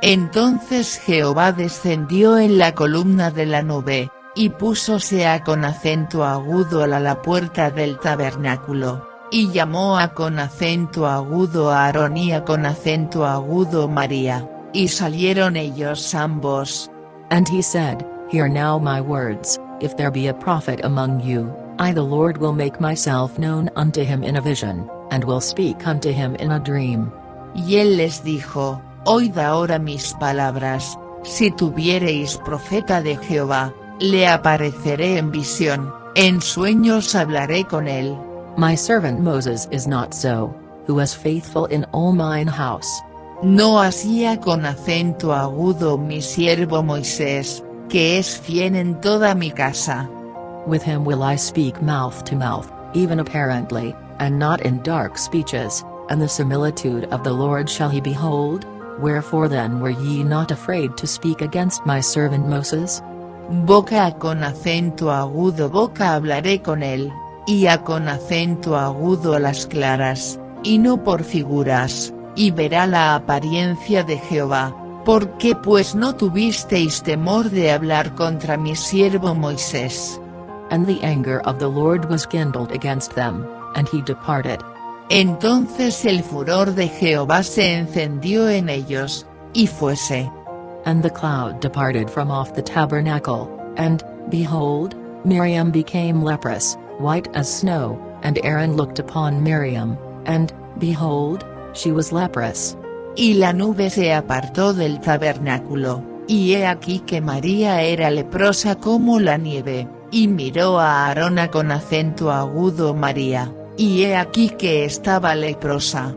Speaker 2: Entonces Jehová descendió en la columna de la nube, y púsose con acento agudo a la puerta del tabernáculo, y llamó con acento agudo a Aarón y con acento agudo María, y salieron ellos ambos.
Speaker 1: And he said, Hear now my words, if there be a prophet among you, I the Lord will make myself known unto him in a vision, and will speak unto him in a dream.
Speaker 2: Y él les dijo, Oíd ahora mis palabras, si tuviereis profeta de Jehová, le apareceré en visión, en sueños hablaré con él.
Speaker 1: My servant Moses is not so, who was faithful in all mine house.
Speaker 2: No hacía con acento agudo mi siervo Moisés, que es fiel en toda mi casa.
Speaker 1: With him will I speak mouth to mouth, even apparently, and not in dark speeches, and the similitude of the Lord shall he behold? Wherefore then were ye not afraid to speak against my servant Moses?
Speaker 2: Boca con acento agudo boca hablaré con él, y con acento agudo a las claras, y no por figuras, y verá la apariencia de Jehová. ¿Por qué pues no tuvisteis temor de hablar contra mi siervo Moisés?
Speaker 1: And the anger of the Lord was kindled against them, and he departed.
Speaker 2: Entonces el furor de Jehová se encendió en ellos, y fuese.
Speaker 1: And the cloud departed from off the tabernacle, and, behold, Miriam became leprous, white as snow, and Aaron looked upon Miriam, and, behold, she was leprous.
Speaker 2: Y la nube se apartó del tabernáculo, y he aquí que María era leprosa como la nieve, y miró a Aarón con acento agudo María, y he aquí que estaba leprosa.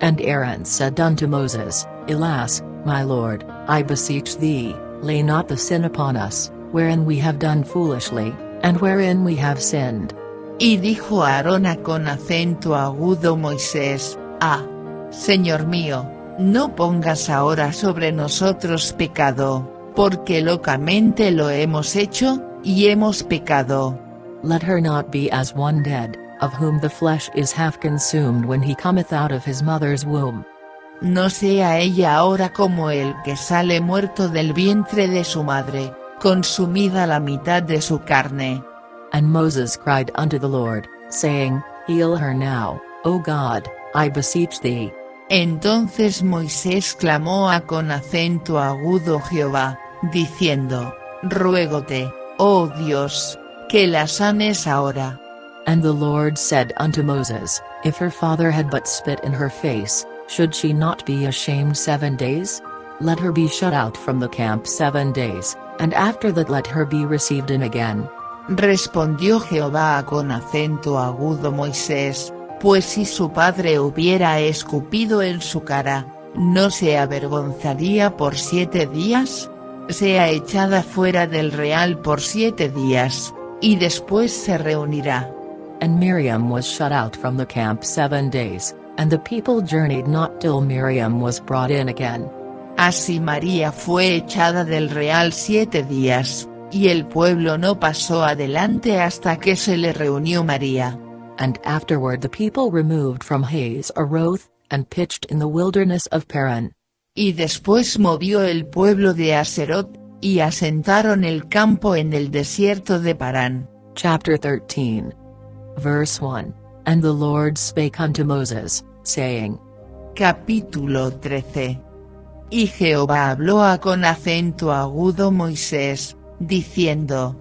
Speaker 1: And Aaron said unto Moses, Alas, my Lord, I beseech thee, lay not the sin upon us, wherein we have done foolishly, and wherein we have sinned.
Speaker 2: Y dijo Aarón con acento agudo Moisés, Señor mío, no pongas ahora sobre nosotros pecado, porque locamente lo hemos hecho, y hemos pecado.
Speaker 1: Let her not be as one dead, of whom the flesh is half consumed when he cometh out of his mother's womb.
Speaker 2: No sea ella ahora como el que sale muerto del vientre de su madre, consumida la mitad de su carne.
Speaker 1: And Moses cried unto the Lord, saying, Heal her now, O God, I beseech thee.
Speaker 2: Entonces Moisés clamó con acento agudo Jehová, diciendo, Ruégote, oh Dios, que la sanes ahora.
Speaker 1: And the Lord said unto Moses, If her father had but spit in her face, should she not be ashamed 7 days? Let her be shut out from the camp 7 days, and after that let her be received in again.
Speaker 2: Respondió Jehová con acento agudo Moisés, pues si su padre hubiera escupido en su cara, ¿no se avergonzaría por 7 días? Sea echada fuera del real por 7 días, y después se reunirá.
Speaker 1: And Miriam was shut out from the camp 7 days, and the people journeyed not till Miriam was brought in again.
Speaker 2: Así María fue echada del real 7 días, y el pueblo no pasó adelante hasta que se le reunió María.
Speaker 1: And afterward the people removed from Hazeroth, and pitched in the wilderness of Paran.
Speaker 2: Y después movió el pueblo de Aserot, y asentaron el campo en el desierto de Parán.
Speaker 1: Chapter 13. Verse 1. And the Lord spake unto Moses, saying.
Speaker 2: Capítulo 13. Y Jehová habló con acento agudo Moisés, diciendo.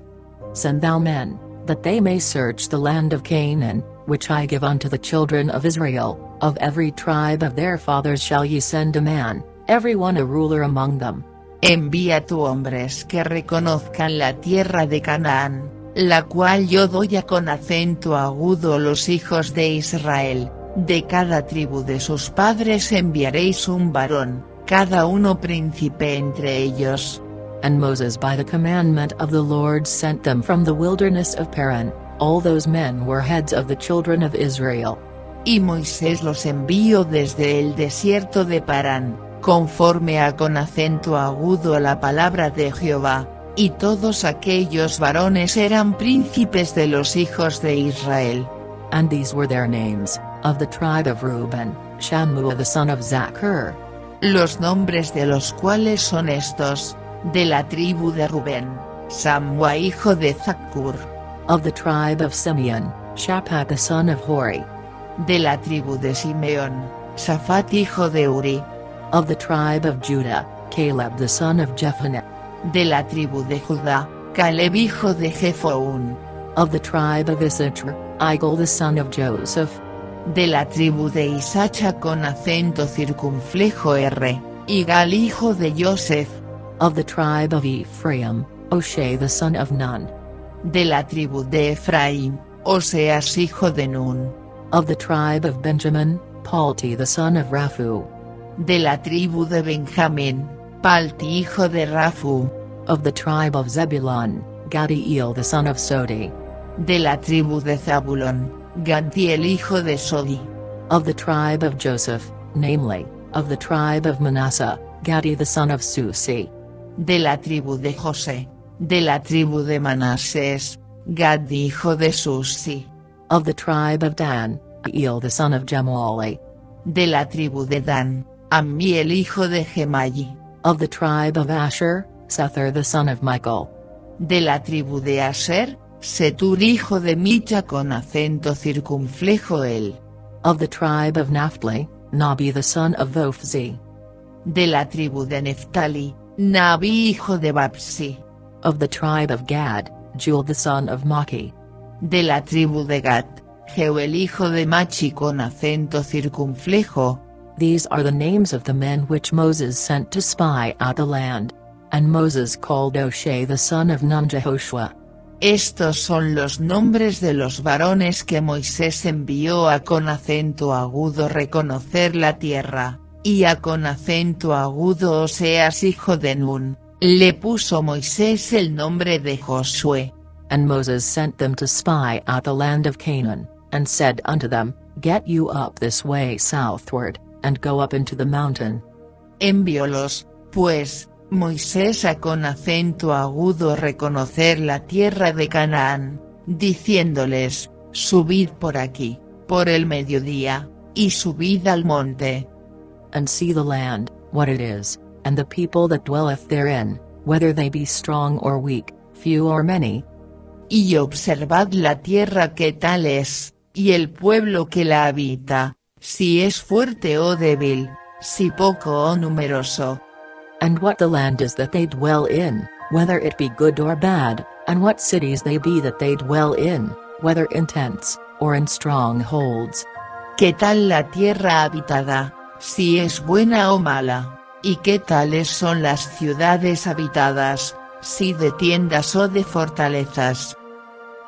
Speaker 1: Send thou men, that they may search the land of Canaan, which I give unto the children of Israel, of every tribe of their fathers shall ye send a man, every one a ruler among them.
Speaker 2: Envía tu hombres que reconozcan la tierra de Canaán, la cual yo doy con acento agudo los hijos de Israel, de cada tribu de sus padres enviaréis un varón, cada uno príncipe entre ellos.
Speaker 1: And Moses by the commandment of the Lord sent them from the wilderness of Paran, all those men were heads of the children of Israel.
Speaker 2: Y Moisés los envió desde el desierto de Parán, conforme con acento agudo a la palabra de Jehová, y todos aquellos varones eran príncipes de los hijos de Israel.
Speaker 1: And these were their names, of the tribe of Reuben, Shammua the son of Zachar.
Speaker 2: Los nombres de los cuales son estos, de la tribu de Rubén, Samua hijo de Zacur.
Speaker 1: Of the tribe of Simeon, Shaphat the son of Hori.
Speaker 2: De la tribu de Simeón, Safat hijo de Uri.
Speaker 1: Of the tribe of Judah, Caleb the son of Jephunneh.
Speaker 2: De la tribu de Judá, Caleb hijo de Jefoún.
Speaker 1: Of the tribe of Issachar, Igal the son of Joseph.
Speaker 2: De la tribu de Isacha con acento circunflejo R, Igal hijo de Joseph.
Speaker 1: Of the tribe of Ephraim, Oshea the son of Nun.
Speaker 2: De la tribu de Efraín, Oseas hijo de Nun.
Speaker 1: Of the tribe of Benjamin, Palti the son of Raphu.
Speaker 2: De la tribu de Benjamín, Palti hijo de Rafu.
Speaker 1: Of the tribe of Zebulun, Gadiel the son of Sodi.
Speaker 2: De la tribu de Zabulón, Gadiel hijo de Sodi.
Speaker 1: Of the tribe of Joseph, namely, of the tribe of Manasseh, Gadi the son of Susi.
Speaker 2: De la tribu de José, de la tribu de Manasés, Gad hijo de Susi.
Speaker 1: Of the tribe of Dan, Eel the son of Jemueli.
Speaker 2: De la tribu de Dan, Amiel hijo de Gemayi.
Speaker 1: Of the tribe of Asher, Sethur the son of Michael.
Speaker 2: De la tribu de Asher, Setur hijo de Micha con acento circunflejo él.
Speaker 1: Of the tribe of Naphtali, Nabi the son of Vophzi.
Speaker 2: De la tribu de Neftali, Nabi hijo de Babsi.
Speaker 1: Of the tribe of Gad, Jewel the son of Maki.
Speaker 2: De la tribu de Gad, Jeuel hijo de Machi con acento circunflejo.
Speaker 1: These are the names of the men which Moses sent to spy out the land. And Moses called O'Shea the son of Nun Jehoshua.
Speaker 2: Estos son los nombres de los varones que Moisés envió a con acento agudo reconocer la tierra, y a con acento agudo Oseas hijo de Nun, le puso Moisés el nombre de Josué.
Speaker 1: And Moses sent them to spy out the land of Canaan, and said unto them, Get you up this way southward, and go up into the mountain.
Speaker 2: Enviólos, pues, Moisés a con acento agudo reconocer la tierra de Canaán, diciéndoles, subid por aquí, por el mediodía, y subid al monte.
Speaker 1: And see the land, what it is, and the people that dwelleth therein, whether they be strong or weak, few or many.
Speaker 2: Y observad la tierra que tal es, y el pueblo que la habita, si es fuerte o débil, si poco o numeroso.
Speaker 1: And what the land is that they dwell in, whether it be good or bad, and what cities they be that they dwell in, whether in tents, or in strongholds.
Speaker 2: ¿Qué tal la tierra habitada, si es buena o mala? ¿Y qué tales son las ciudades habitadas, si de tiendas o de fortalezas?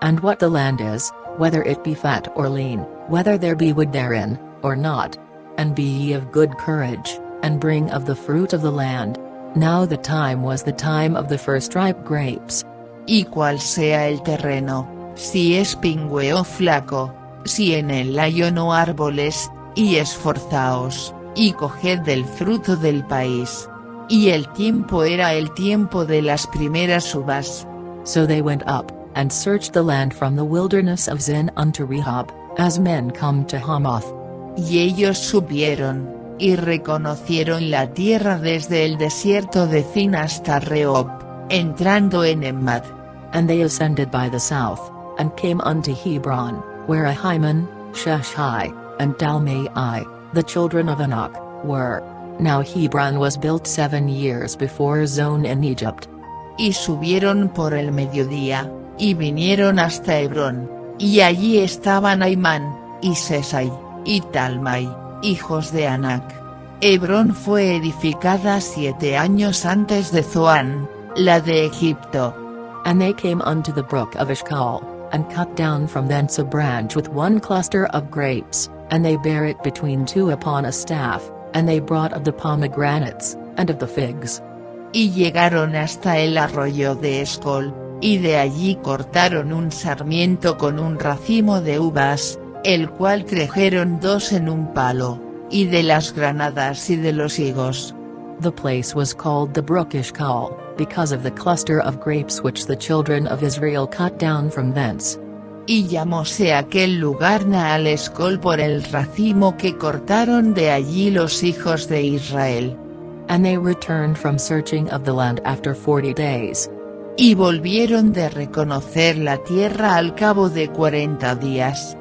Speaker 1: And what the land is, whether it be fat or lean, whether there be wood therein, or not. And be ye of good courage, and bring of the fruit of the land. Now the time was the time of the first ripe grapes.
Speaker 2: Y cual sea el terreno, si es pingüe o flaco, si en él hay o no árboles, y esforzaos, y coged del fruto del país. Y el tiempo era el tiempo de las primeras uvas.
Speaker 1: So they went up, and searched the land from the wilderness of Zin unto Rehob, as men come to Hamath.
Speaker 2: Y ellos subieron, y reconocieron la tierra desde el desierto de Zin hasta Rehob, entrando en Emmad.
Speaker 1: And they ascended by the south, and came unto Hebron, where Ahiman, Sheshai, and Dalmai, the children of Anak, were. Now Hebron was built 7 years before Zon in Egypt.
Speaker 2: Y subieron por el mediodía, y vinieron hasta Hebrón, y allí estaban Aimán, y Sesai, y Talmai, hijos de Anac. Hebrón fue edificada 7 años antes de Zoán, la de Egipto.
Speaker 1: And they came unto the brook of Eshcol, and cut down from thence a branch with 1 cluster of grapes, and they bare it between 2 upon a staff, and they brought of the pomegranates, and of the figs.
Speaker 2: Y llegaron hasta el arroyo de Escol, y de allí cortaron un sarmiento con un racimo de uvas, el cual trajeron 2 en un palo, y de las granadas y de los higos.
Speaker 1: The place was called the brook Eshcol, because of the cluster of grapes which the children of Israel cut down from thence.
Speaker 2: Y llamóse aquel lugar Naal Escol por el racimo que cortaron de allí los hijos de Israel.
Speaker 1: And they returned from searching of the land after 40 days.
Speaker 2: Y volvieron de reconocer la tierra al cabo de 40 días.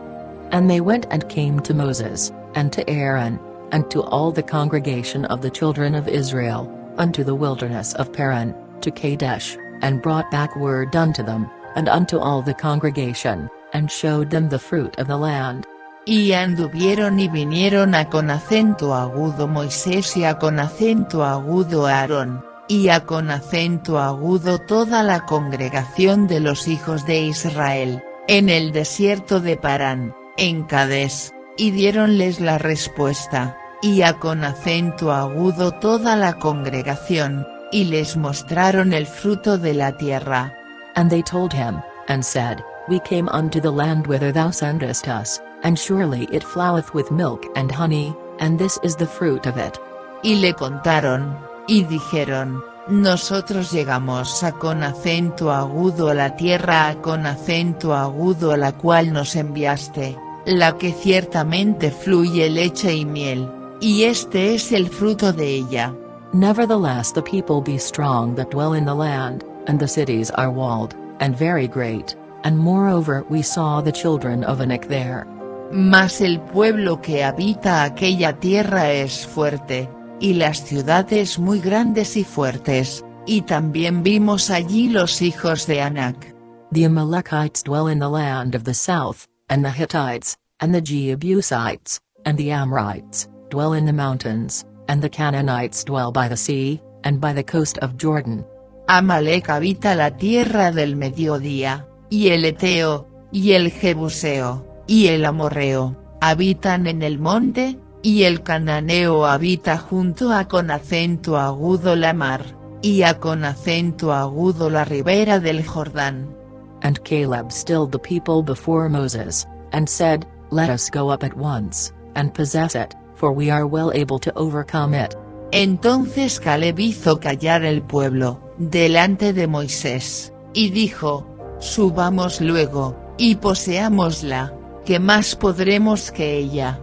Speaker 1: And they went and came to Moses, and to Aaron, and to all the congregation of the children of Israel, unto the wilderness of Paran, to Kadesh, and brought back word unto them, and unto all the congregation, and showed them the fruit of the land.
Speaker 2: Y anduvieron y vinieron a con acento agudo Moisés y a con acento agudo Aarón, y a con acento agudo toda la congregación de los hijos de Israel, en el desierto de Parán, en Cades, y diéronles la respuesta, y a con acento agudo toda la congregación, y les mostraron el fruto de la tierra.
Speaker 1: And they told him, and said, We came unto the land whither thou sendest us, and surely it floweth with milk and honey, and this is the fruit of it.
Speaker 2: Y le contaron, y dijeron, Nosotros llegamos a con acento agudo a la tierra con acento agudo a la cual nos enviaste, la que ciertamente fluye leche y miel, y este es el fruto de ella.
Speaker 1: Nevertheless the people be strong that dwell in the land, and the cities are walled, and very great, and moreover we saw the children of Anak there.
Speaker 2: Mas el pueblo que habita aquella tierra es fuerte, y las ciudades muy grandes y fuertes, y también vimos allí los hijos de Anak.
Speaker 1: The Amalekites dwell in the land of the south, and the Hittites, and the Jebusites, and the Amorites, dwell in the mountains, and the Canaanites dwell by the sea, and by the coast of Jordan.
Speaker 2: Amalek habita la tierra del mediodía, y el Eteo, y el Jebuseo, y el Amorreo, habitan en el monte, y el Cananeo habita junto a con acento agudo la mar, y a con acento agudo la ribera del Jordán.
Speaker 1: And Caleb stilled the people before Moses, and said, Let us go up at once, and possess it, for we are well able to overcome it.
Speaker 2: Entonces Caleb hizo callar el pueblo, delante de Moisés, y dijo, Subamos luego, y poseámosla, ¿qué más podremos que ella?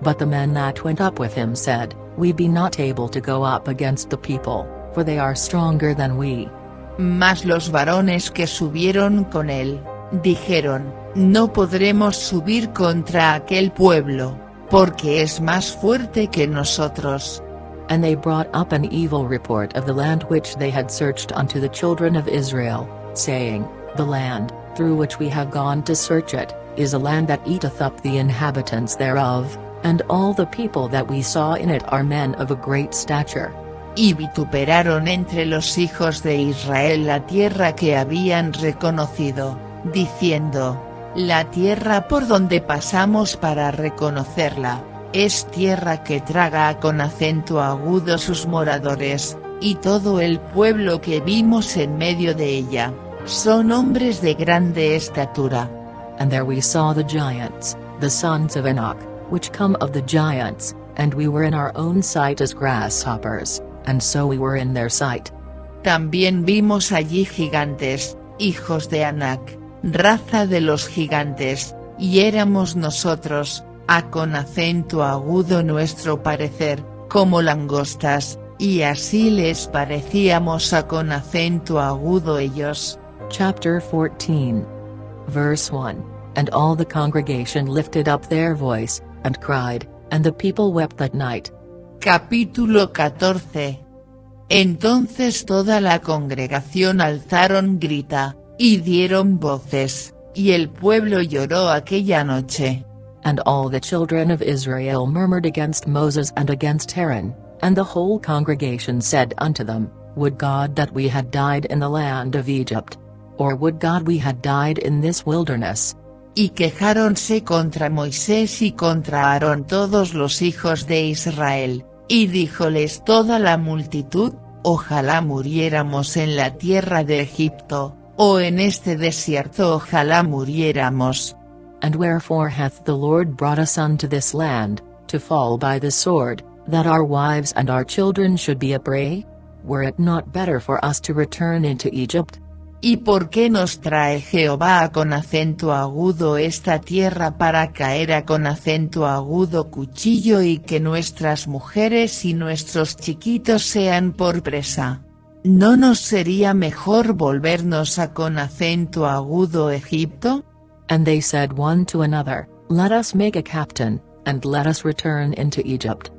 Speaker 1: But the men that went up with him said, We be not able to go up against the people, for they are stronger than we.
Speaker 2: Mas los varones que subieron con él, dijeron, No podremos subir contra aquel pueblo, porque es más fuerte que nosotros.
Speaker 1: And they brought up an evil report of the land which they had searched unto the children of Israel, saying, The land, through which we have gone to search it, is a land that eateth up the inhabitants thereof, and all the people that we saw in it are men of a great stature.
Speaker 2: Y vituperaron entre los hijos de Israel la tierra que habían reconocido, diciendo, La tierra por donde pasamos para reconocerla, es tierra que traga con acento agudo sus moradores, y todo el pueblo que vimos en medio de ella, son hombres de grande estatura.
Speaker 1: And there we saw the giants, the sons of Enoch, which come of the giants, and we were in our own sight as grasshoppers, and so we were in their sight.
Speaker 2: También vimos allí gigantes, hijos de Anak, raza de los gigantes, y éramos nosotros, a con acento agudo nuestro parecer, como langostas, y así les parecíamos a con acento agudo ellos.
Speaker 1: Chapter 14. Verse 1. And all the congregation lifted up their voice, and cried, and the people wept that night.
Speaker 2: Capítulo 14. Entonces toda la congregación alzaron grita, y dieron voces, y el pueblo lloró aquella noche.
Speaker 1: And all the children of Israel murmured against Moses and against Aaron, and the whole congregation said unto them, Would God that we had died in the land of Egypt! Or would God we had died in this wilderness!
Speaker 2: Y quejáronse contra Moisés y contra Aarón todos los hijos de Israel, y díjoles toda la multitud, Ojalá muriéramos en la tierra de Egipto, o en este desierto ojalá muriéramos.
Speaker 1: And wherefore hath the Lord brought us unto this land, to fall by the sword, that our wives and our children should be a prey? Were it not better for us to return into Egypt?
Speaker 2: ¿Y por qué nos trae Jehová a con acento agudo esta tierra para caer a con acento agudo cuchillo y que nuestras mujeres y nuestros chiquitos sean por presa? ¿No nos sería mejor volvernos a con acento agudo Egipto?
Speaker 1: And they said one to another, Let us make a captain, and let us return into Egypt.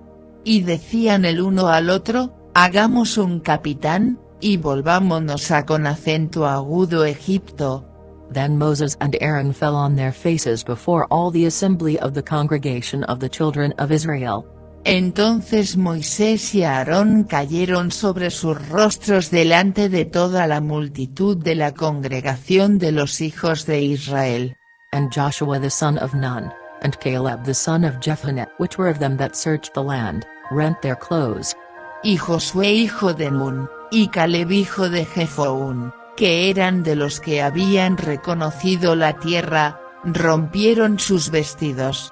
Speaker 2: Y decían el uno al otro, Hagamos un capitán, y volvámonos a con acento agudo Egipto.
Speaker 1: Then Moses and Aaron fell on their faces before all the assembly of the congregation of the children of Israel.
Speaker 2: Entonces Moisés y Aarón cayeron sobre sus rostros delante de toda la multitud de la congregación de los hijos de Israel.
Speaker 1: And Joshua the son of Nun, and Caleb the son of Jephunneh, which were of them that searched the land, rent their clothes.
Speaker 2: Y Josué hijo de Nun, y Caleb hijo de Jefón, que eran de los que habían reconocido la tierra, rompieron sus vestidos.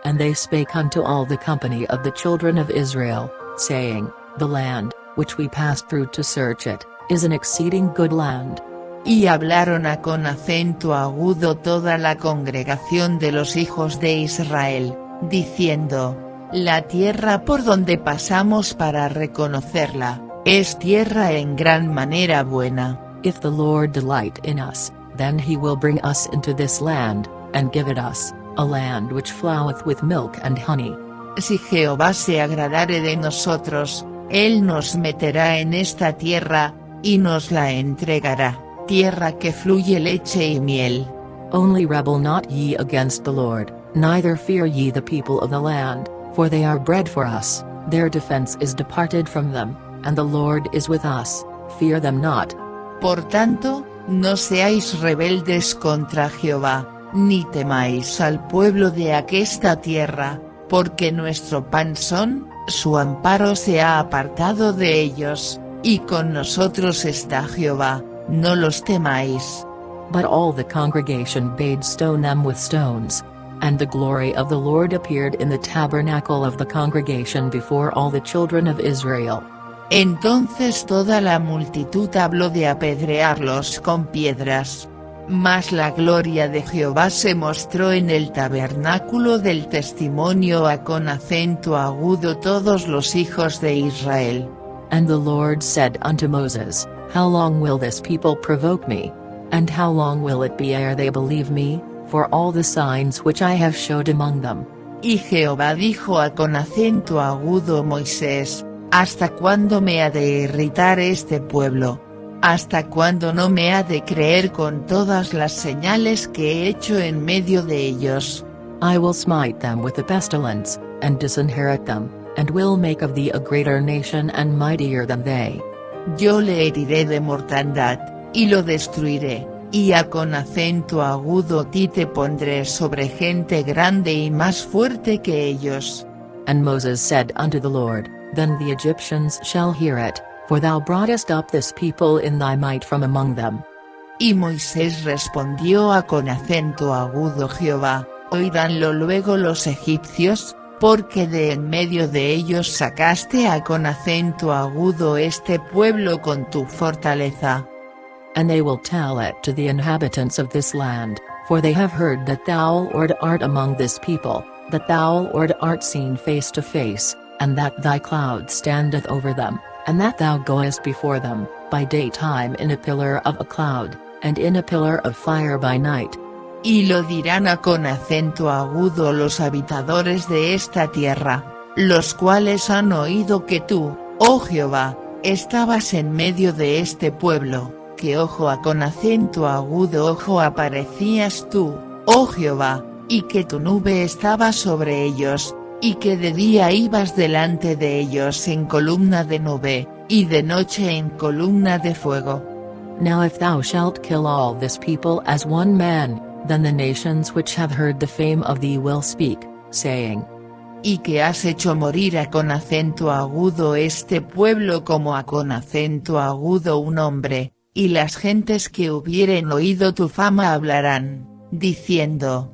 Speaker 1: And they spake unto all the company of the children of Israel, saying, The land, which we passed through to search it, is an exceeding good land.
Speaker 2: Y hablaron con acento agudo toda la congregación de los hijos de Israel, diciendo, La tierra por donde pasamos para reconocerla, es tierra en gran manera buena.
Speaker 1: If the Lord delight in us, then he will bring us into this land, and give it us, a land which floweth with milk and honey.
Speaker 2: Si Jehová se agradare de nosotros, él nos meterá en esta tierra, y nos la entregará, tierra que fluye leche y miel.
Speaker 1: Only rebel not ye against the Lord, neither fear ye the people of the land, for they are bread for us, their defense is departed from them, and the Lord is with us, fear them not.
Speaker 2: Por tanto, no seáis rebeldes contra Jehová, ni temáis al pueblo de aquesta tierra, porque nuestro pan son, su amparo se ha apartado de ellos, y con nosotros está Jehová, no los temáis.
Speaker 1: But all the congregation bade stone them with stones. And the glory of the Lord appeared in the tabernacle of the congregation before all the children of Israel.
Speaker 2: Entonces toda la multitud habló de apedrearlos con piedras. Mas la gloria de Jehová se mostró en el tabernáculo del testimonio con acento agudo todos los hijos de Israel.
Speaker 1: And the Lord said unto Moses, How long will this people provoke me? And how long will it be ere they believe me, for all the signs which I have showed among them?
Speaker 2: Y Jehová dijo con acento agudo Moisés, ¿Hasta cuándo me ha de irritar este pueblo? ¿Hasta cuándo no me ha de creer con todas las señales que he hecho en medio de ellos?
Speaker 1: I will smite them with the pestilence, and disinherit them, and will make of thee a greater nation and mightier than they.
Speaker 2: Yo le heriré de mortandad, y lo destruiré, y con acento agudo ti te pondré sobre gente grande y más fuerte que ellos.
Speaker 1: And Moses said unto the Lord, Then the Egyptians shall hear it, for thou broughtest up this people in thy might from among them.
Speaker 2: Y Moisés respondió con acento agudo Jehová, oiránlo luego los egipcios, porque de en medio de ellos sacaste con acento agudo este pueblo con tu fortaleza.
Speaker 1: And they will tell it to the inhabitants of this land, for they have heard that thou, Lord, art among this people, that thou, Lord, art seen face to face, and that thy cloud standeth over them, and that thou goest before them, by daytime in a pillar of a cloud, and in a pillar of fire by night.
Speaker 2: Y lo dirán con acento agudo los habitadores de esta tierra, los cuales han oído que tú, oh Jehová, estabas en medio de este pueblo, que con acento agudo aparecías tú, oh Jehová, y que tu nube estaba sobre ellos, y que de día ibas delante de ellos en columna de nube, y de noche en columna de fuego.
Speaker 1: Now if thou shalt kill all this people as one man, then the nations which have heard the fame of thee will speak, saying,
Speaker 2: Y que has hecho morir con acento agudo este pueblo como con acento agudo un hombre, y las gentes que hubieren oído tu fama hablarán, diciendo,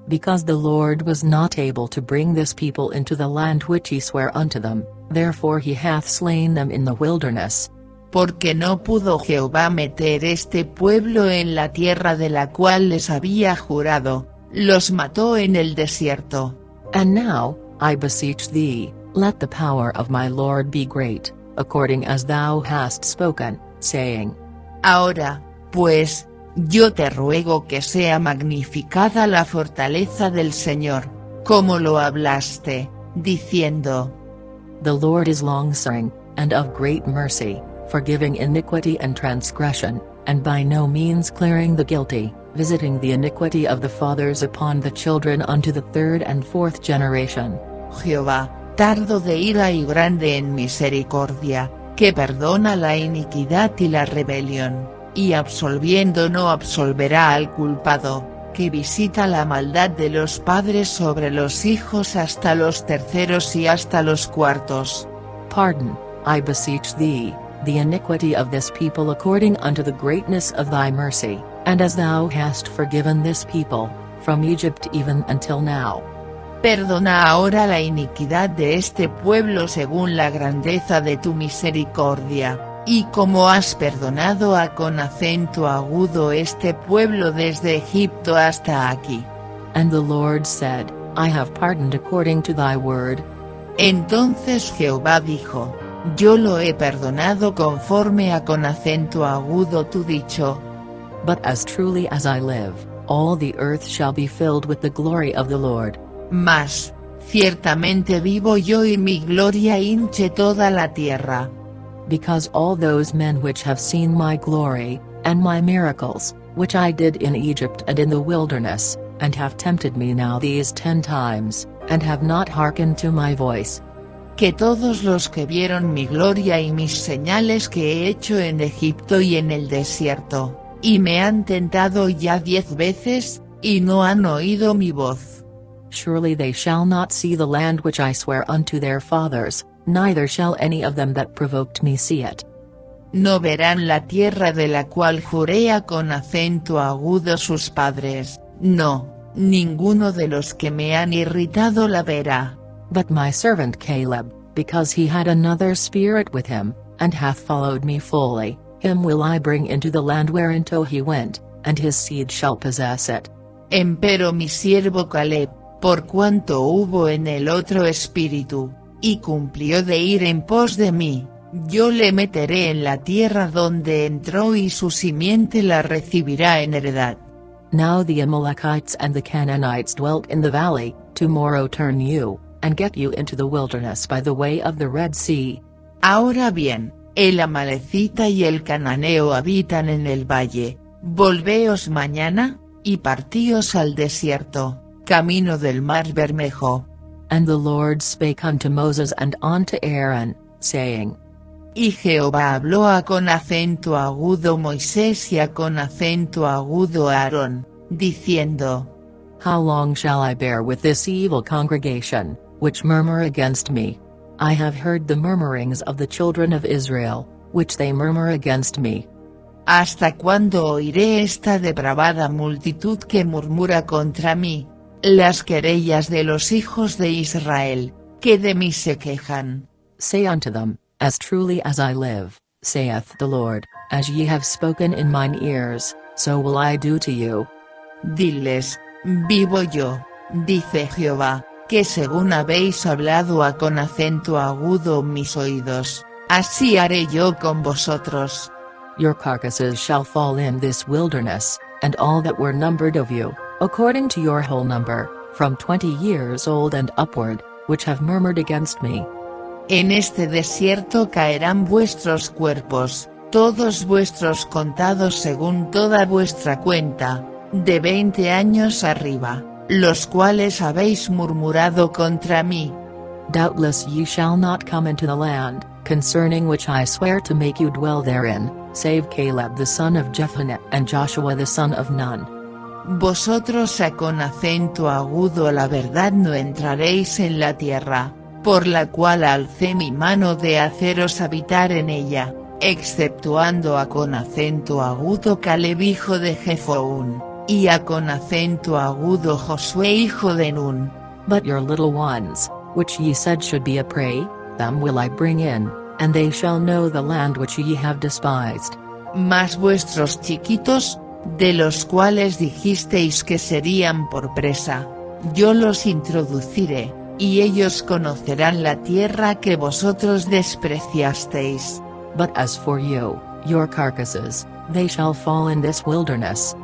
Speaker 1: Because the Lord was not able to bring this people into the land which he sware unto them, therefore he hath slain them in the wilderness.
Speaker 2: Porque no pudo Jehová meter este pueblo en la tierra de la cual les había jurado, los mató en el desierto.
Speaker 1: And now, I beseech thee, let the power of my Lord be great, according as thou hast spoken, saying.
Speaker 2: Ahora, pues, yo te ruego que sea magnificada la fortaleza del Señor, como lo hablaste, diciendo.
Speaker 1: The Lord is longsuffering, and of great mercy, forgiving iniquity and transgression, and by no means clearing the guilty, visiting the iniquity of the fathers upon the children unto the third and fourth generation.
Speaker 2: Jehová, tardo de ira y grande en misericordia, que perdona la iniquidad y la rebelión, y absolviendo no absolverá al culpado, que visita la maldad de los padres sobre los hijos hasta los terceros y hasta los cuartos.
Speaker 1: Pardon, I beseech thee, the iniquity of this people according unto the greatness of thy mercy, and as thou hast forgiven this people, from Egypt even until now.
Speaker 2: Perdona ahora la iniquidad de este pueblo según la grandeza de tu misericordia, y como has perdonado con acento agudo este pueblo desde Egipto hasta aquí.
Speaker 1: And the Lord said, I have pardoned according to thy word.
Speaker 2: Entonces Jehová dijo, yo lo he perdonado conforme con acento agudo tu dicho.
Speaker 1: But as truly as I live, all the earth shall be filled with the glory of the Lord.
Speaker 2: Mas, ciertamente vivo yo y mi gloria hinche toda la tierra.
Speaker 1: Because all those men which have seen my glory, and my miracles, which I did in Egypt and in the wilderness, and have tempted me now these 10 times, and have not hearkened to my voice.
Speaker 2: Que todos los que vieron mi gloria y mis señales que he hecho en Egipto y en el desierto, y me han tentado ya 10 veces, y no han oído mi voz.
Speaker 1: Surely they shall not see the land which I swear unto their fathers, neither shall any of them that provoked me see it.
Speaker 2: No verán la tierra de la cual juré con acento agudo sus padres, no, ninguno de los que me han irritado la verá.
Speaker 1: But my servant Caleb, because he had another spirit with him, and hath followed me fully, him will I bring into the land whereinto he went, and his seed shall possess it.
Speaker 2: Empero mi siervo Caleb, por cuanto hubo en el otro espíritu, y cumplió de ir en pos de mí, yo le meteré en la tierra donde entró y su simiente la recibirá en heredad.
Speaker 1: Now the Amalekites and the Canaanites dwelt in the valley, tomorrow turn you, and get you into the wilderness by the way of the Red Sea.
Speaker 2: Ahora bien, el Amalecita y el Cananeo habitan en el valle, volveos mañana, y partíos al desierto, camino del mar Bermejo.
Speaker 1: And the Lord spake unto Moses and unto Aaron, saying.
Speaker 2: Y Jehová habló con acento agudo Moisés y con acento agudo Aarón, diciendo.
Speaker 1: How long shall I bear with this evil congregation, which murmur against me? I have heard the murmurings of the children of Israel, which they murmur against me.
Speaker 2: ¿Hasta cuándo oiré esta depravada multitud que murmura contra mí? Las querellas de los hijos de Israel, que de mí se quejan.
Speaker 1: Say unto them, as truly as I live, saith the Lord, as ye have spoken in mine ears, so will I do to you.
Speaker 2: Diles, vivo yo, dice Jehová, que según habéis hablado con acento agudo mis oídos, así haré yo con vosotros.
Speaker 1: Your carcasses shall fall in this wilderness, and all that were numbered of you, according to your whole number, from 20 years old and upward, which have murmured against me.
Speaker 2: En este desierto caerán vuestros cuerpos, todos vuestros contados según toda vuestra cuenta, de 20 años arriba, los cuales habéis murmurado contra mí.
Speaker 1: Doubtless ye shall not come into the land, concerning which I swear to make you dwell therein, save Caleb the son of Jephunneh and Joshua the son of Nun.
Speaker 2: Vosotros con acento agudo la verdad no entraréis en la tierra, por la cual alcé mi mano de haceros habitar en ella, exceptuando con acento agudo Caleb hijo de Jefoún, y con acento agudo Josué hijo de Nun.
Speaker 1: But your little ones, which ye said should be a prey, them will I bring in, and they shall know the land which ye have despised.
Speaker 2: Mas vuestros chiquitos, de los cuales dijisteis que serían por presa, yo los introduciré, y ellos conocerán la tierra que vosotros despreciasteis.
Speaker 1: But as for you, your carcasses, they shall fall in this wilderness.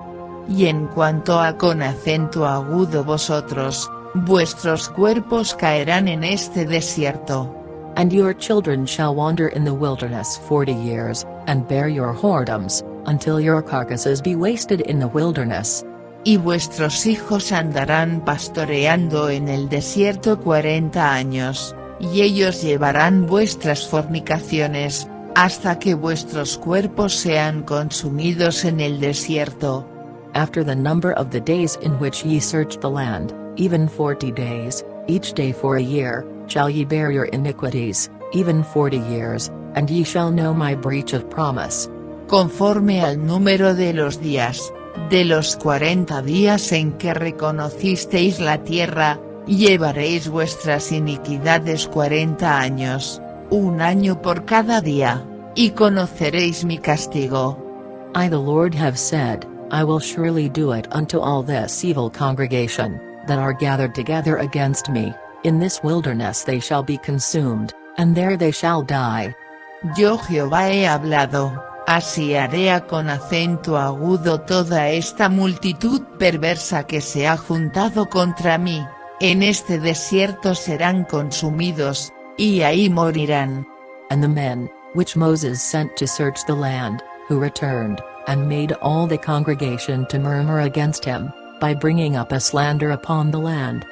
Speaker 2: Y en cuanto con acento agudo vosotros, vuestros cuerpos caerán en este desierto.
Speaker 1: And your children shall wander in the wilderness 40 years, and bear your whoredoms, until your carcasses be wasted in the wilderness.
Speaker 2: Y vuestros hijos andarán pastoreando en el desierto 40 años, y ellos llevarán vuestras fornicaciones, hasta que vuestros cuerpos sean consumidos en el desierto.
Speaker 1: After the number of the days in which ye searched the land, even 40 days, each day for a year, shall ye bear your iniquities, even 40 years, and ye shall know my breach of promise.
Speaker 2: Conforme al número de los días, de los 40 días en que reconocisteis la tierra, llevaréis vuestras iniquidades 40 años, un año por cada día, y conoceréis mi castigo.
Speaker 1: I the Lord have said, I will surely do it unto all this evil congregation, that are gathered together against me, in this wilderness they shall be consumed, and there they shall die.
Speaker 2: Yo Jehová he hablado, así haré con acento agudo toda esta multitud perversa que se ha juntado contra mí, en este desierto serán consumidos, y ahí morirán.
Speaker 1: And the men, which Moses sent to search the land, who returned, and made all the congregation to murmur against him, by bringing up a slander upon the land.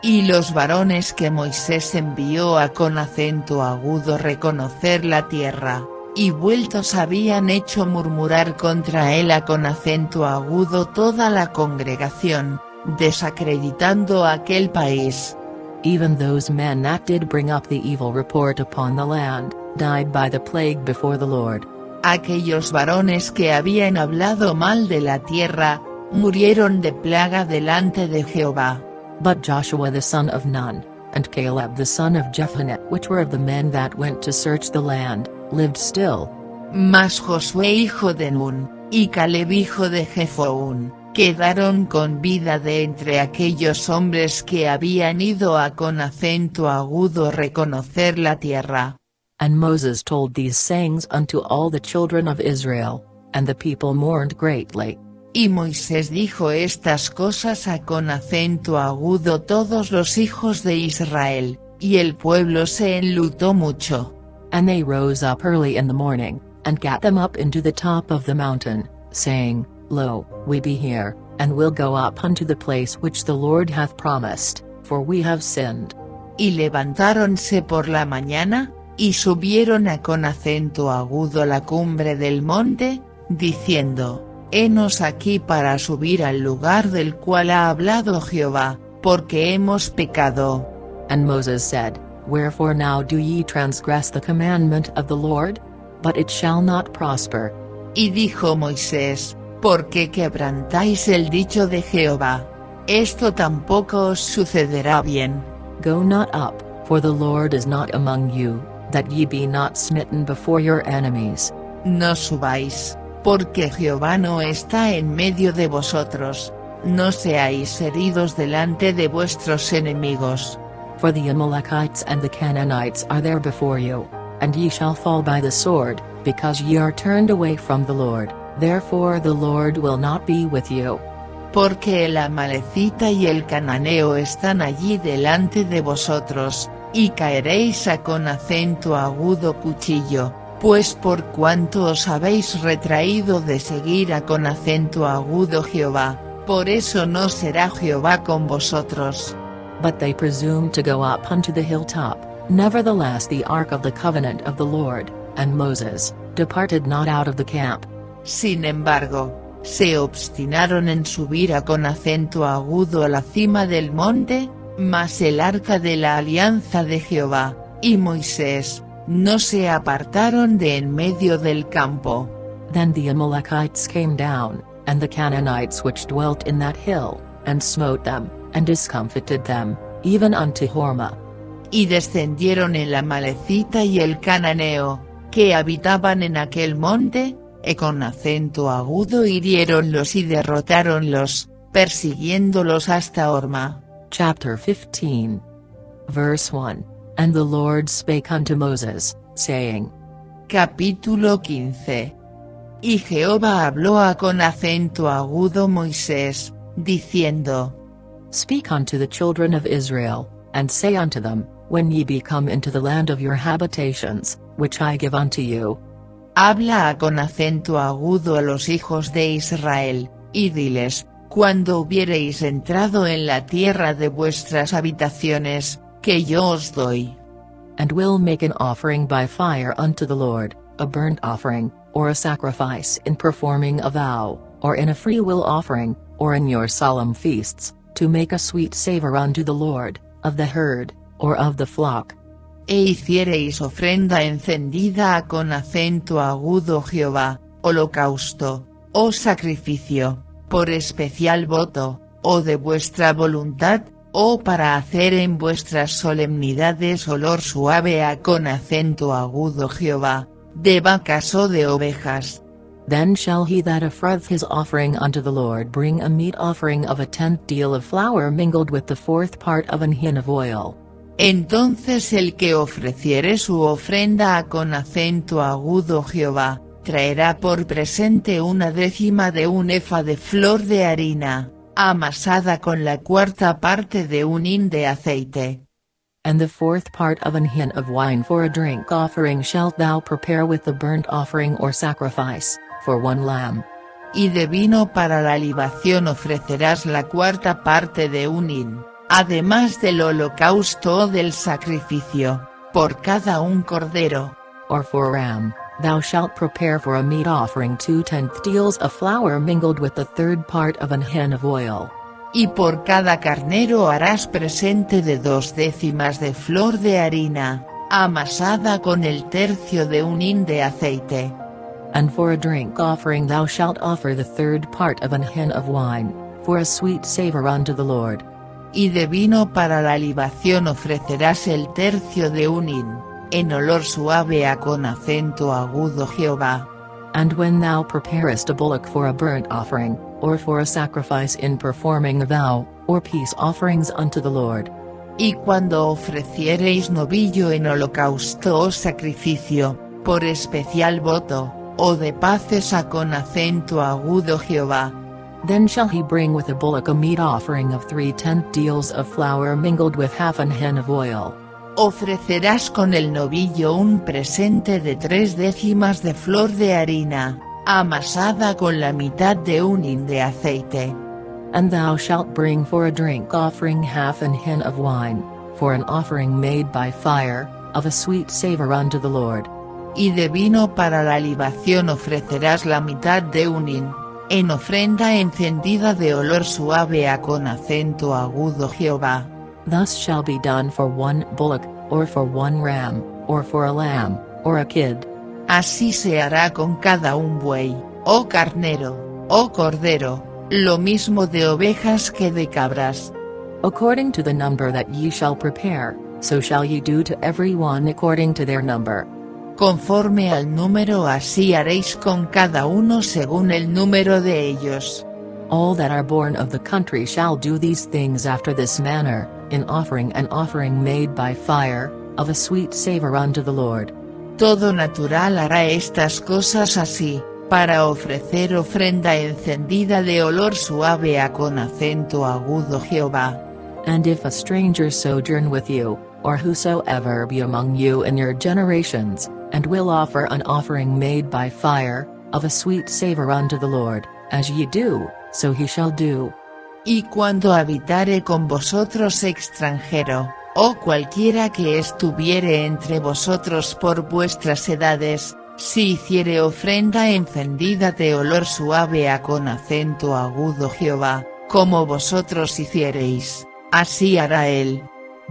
Speaker 2: Y los varones que Moisés envió a con acento agudo reconocer la tierra, y vueltos habían hecho murmurar contra él a con acento agudo toda la congregación, desacreditando aquel país.
Speaker 1: Even those men that did bring up the evil report upon the land, died by the plague before the Lord.
Speaker 2: Aquellos varones que habían hablado mal de la tierra, murieron de plaga delante de Jehová.
Speaker 1: But Joshua the son of Nun, and Caleb the son of Jephunneh, which were of the men that went to search the land, lived still.
Speaker 2: Mas Josué hijo de Nun, y Caleb hijo de Jefón, quedaron con vida de entre aquellos hombres que habían ido a con acento agudo reconocer la tierra.
Speaker 1: And Moses told these sayings unto all the children of Israel, and the people mourned greatly.
Speaker 2: Y Moisés dijo estas cosas a con acento agudo todos los hijos de Israel, y el pueblo se enlutó mucho.
Speaker 1: And they rose up early in the morning, and gat them up into the top of the mountain, saying, Lo, we be here, and will go up unto the place which the Lord hath promised, for we have sinned.
Speaker 2: Y levantáronse por la mañana, y subieron a con acento agudo la cumbre del monte, diciendo, Henos aquí para subir al lugar del cual ha hablado Jehová, porque hemos pecado.
Speaker 1: And Moses said, Wherefore now do ye transgress the commandment of the Lord? But it shall not prosper.
Speaker 2: Y dijo Moisés, ¿por qué quebrantáis el dicho de Jehová? Esto tampoco os sucederá bien.
Speaker 1: Go not up, for the Lord is not among you, that ye be not smitten before your enemies.
Speaker 2: No subáis, porque Jehová no está en medio de vosotros, no seáis heridos delante de vuestros enemigos.
Speaker 1: For the Amalekites and the Canaanites are there before you, and ye shall fall by the sword, because ye are turned away from the Lord, therefore the Lord will not be with you.
Speaker 2: Porque el Amalecita y el Cananeo están allí delante de vosotros, y caeréis a con acento agudo cuchillo, pues por cuanto os habéis retraído de seguir a con acento agudo Jehová, por eso no será Jehová con vosotros.
Speaker 1: But they presumed to go up unto the hilltop, nevertheless the ark of the covenant of the Lord, and Moses, departed not out of the camp.
Speaker 2: Sin embargo, se obstinaron en subir a con acento agudo a la cima del monte, mas el arca de la alianza de Jehová, y Moisés, no se apartaron de en medio del campo.
Speaker 1: Then the Amalekites came down, and the Canaanites which dwelt in that hill, and smote them, and discomfited them, even unto Hormah.
Speaker 2: Y descendieron el Amalecita y el Cananeo, que habitaban en aquel monte, y con acento agudo hiriéronlos y derrotáronlos, persiguiéndolos hasta Hormah.
Speaker 1: Chapter 15. Verse 1. And the Lord spake unto Moses, saying.
Speaker 2: Capítulo 15. Y Jehová habló a con acento agudo Moisés, diciendo.
Speaker 1: Speak unto the children of Israel, and say unto them, when ye be come into the land of your habitations, which I give unto you.
Speaker 2: Habla a con acento agudo a los hijos de Israel, y diles, cuando hubiereis entrado en la tierra de vuestras habitaciones, que yo os doy.
Speaker 1: And will make an offering by fire unto the Lord, a burnt offering, or a sacrifice in performing a vow, or in a freewill offering, or in your solemn feasts, to make a sweet savor unto the Lord, of the herd, or of the flock.
Speaker 2: e hiciereis ofrenda encendida con acento agudo Jehová, holocausto, o sacrificio, por especial voto, o de vuestra voluntad, o para hacer en vuestras solemnidades olor suave con acento agudo Jehová, de vacas o de ovejas.
Speaker 1: Then shall he that offereth his offering unto the Lord bring a meat offering of a 10th deal of flour mingled with the 4th part of an hin of oil.
Speaker 2: Entonces el que ofreciere su ofrenda con acento agudo Jehová, traerá por presente 1/10 de un efa de flor de harina, amasada con la 4ª parte de un hin de aceite.
Speaker 1: And the 4th part of an hin of wine for a drink offering shalt thou prepare with the burnt offering or sacrifice, for 1 lamb.
Speaker 2: Y de vino para la libación ofrecerás la 4ª parte de un hin, además del holocausto o del sacrificio, por cada un cordero.
Speaker 1: Or for a ram, thou shalt prepare for a meat offering 2/10 deals of flour mingled with the 3rd part of an hin of oil.
Speaker 2: Y por cada carnero harás presente de 2/10 de flor de harina, amasada con el tercio de un hin de aceite.
Speaker 1: And for a drink offering thou shalt offer the 3rd part of an hin of wine, for a sweet savour unto the Lord.
Speaker 2: Y de vino para la libación ofrecerás el tercio de un hin, en olor suave con acento agudo Jehová.
Speaker 1: And when thou preparest a bullock for a burnt offering, or for a sacrifice in performing a vow, or peace offerings unto the Lord.
Speaker 2: Y cuando ofreciereis novillo en holocausto o sacrificio, por especial voto, o de paces con acento agudo Jehová.
Speaker 1: Then shall he bring with a bullock a meat offering of 3/10 deals of flour mingled with half an hin of oil.
Speaker 2: Ofrecerás con el novillo un presente de 3/10 de flor de harina, amasada con la mitad de un hin de aceite.
Speaker 1: And thou shalt bring for a drink offering half an hin of wine, for an offering made by fire, of a sweet savour unto the Lord.
Speaker 2: Y de vino para la libación ofrecerás la mitad de un hin, en ofrenda encendida de olor suave con acento agudo Jehová.
Speaker 1: Thus shall be done for 1 bullock, or for 1 ram, or for a lamb, or a kid.
Speaker 2: Así se hará con cada un buey, o carnero, o cordero, lo mismo de ovejas que de cabras.
Speaker 1: According to the number that ye shall prepare, so shall ye do to every one according to their number.
Speaker 2: Conforme al número así haréis con cada uno según el número de ellos.
Speaker 1: All that are born of the country shall do these things after this manner, in offering an offering made by fire, of a sweet savour unto the Lord.
Speaker 2: Todo natural hará estas cosas así, para ofrecer ofrenda encendida de olor suave con acento agudo Jehová.
Speaker 1: And if a stranger sojourn with you, or whosoever be among you in your generations, and will offer an offering made by fire, of a sweet savour unto the Lord, as ye do, so he shall do.
Speaker 2: Y cuando habitare con vosotros extranjero, o cualquiera que estuviere entre vosotros por vuestras edades, si hiciere ofrenda encendida de olor suave con acento agudo Jehová, como vosotros hiciereis, así hará él.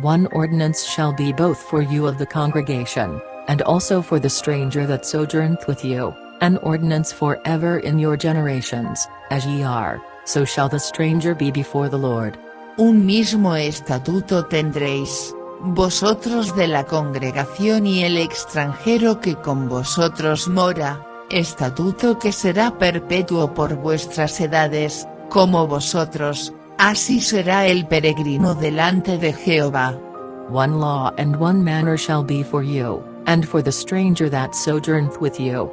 Speaker 1: 1 ordinance shall be both for you of the congregation, and also for the stranger that sojourneth with you, an ordinance for ever in your generations, as ye are, so shall the stranger be before the Lord.
Speaker 2: Un mismo estatuto tendréis, vosotros de la congregación y el extranjero que con vosotros mora, estatuto que será perpetuo por vuestras edades, como vosotros, así será el peregrino delante de Jehová.
Speaker 1: 1 law and 1 manner shall be for you, and for the stranger that sojourneth with you.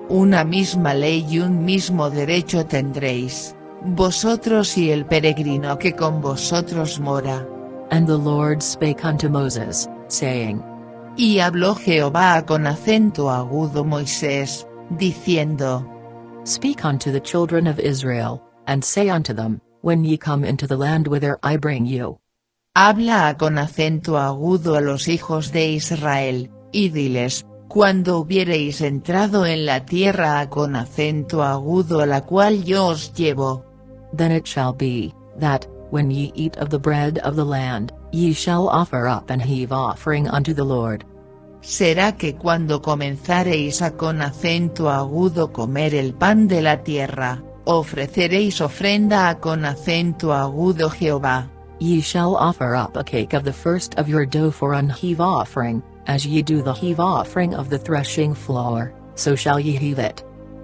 Speaker 2: Una misma ley y un mismo derecho tendréis, vosotros y el peregrino que con vosotros mora.
Speaker 1: And the Lord spake unto Moses, saying.
Speaker 2: Y habló Jehová con acento agudo Moisés, diciendo.
Speaker 1: Speak unto the children of Israel, and say unto them, when ye come into the land whither I bring you.
Speaker 2: Habla con acento agudo a los hijos de Israel, y diles, cuando hubiereis entrado en la tierra con acento agudo a la cual yo os llevo.
Speaker 1: Then it shall be, that, when ye eat of the bread of the land, ye shall offer up and heave offering unto the Lord,
Speaker 2: será que cuando comenzareis a con acento agudo comer el pan de la tierra, ofreceréis ofrenda a con acento agudo Jehová.
Speaker 1: Ye shall offer up a cake of the first of your dough for an heave offering, as ye do the heave offering of the threshing floor, so shall ye heave it.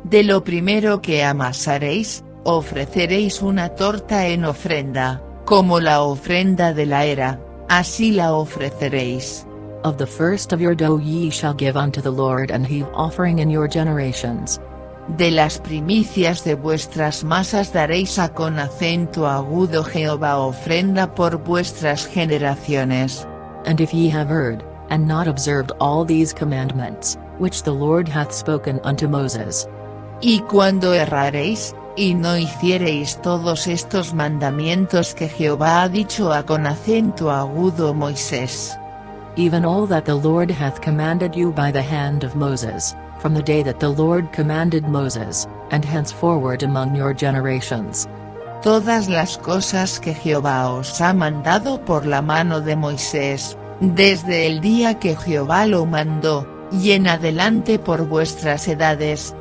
Speaker 2: De lo primero que amasaréis, ofreceréis una torta en ofrenda, como la ofrenda de la era, así la ofreceréis.
Speaker 1: Of the first of your dough ye shall give unto the Lord an heave offering in your generations.
Speaker 2: De las primicias de vuestras masas daréis a con acento agudo Jehová ofrenda por vuestras generaciones.
Speaker 1: And if ye have heard, and not observed all these commandments, which the Lord hath spoken unto Moses.
Speaker 2: Y cuando erraréis, y no hiciereis todos estos mandamientos que Jehová ha dicho a con acento agudo Moisés.
Speaker 1: Even all that the Lord hath commanded you by the hand of Moses, from the day that the Lord commanded Moses, and henceforward among your generations.
Speaker 2: Todas las cosas que Jehová os ha mandado por la mano de Moisés, desde el día que Jehová lo mandó, y en adelante por vuestras edades.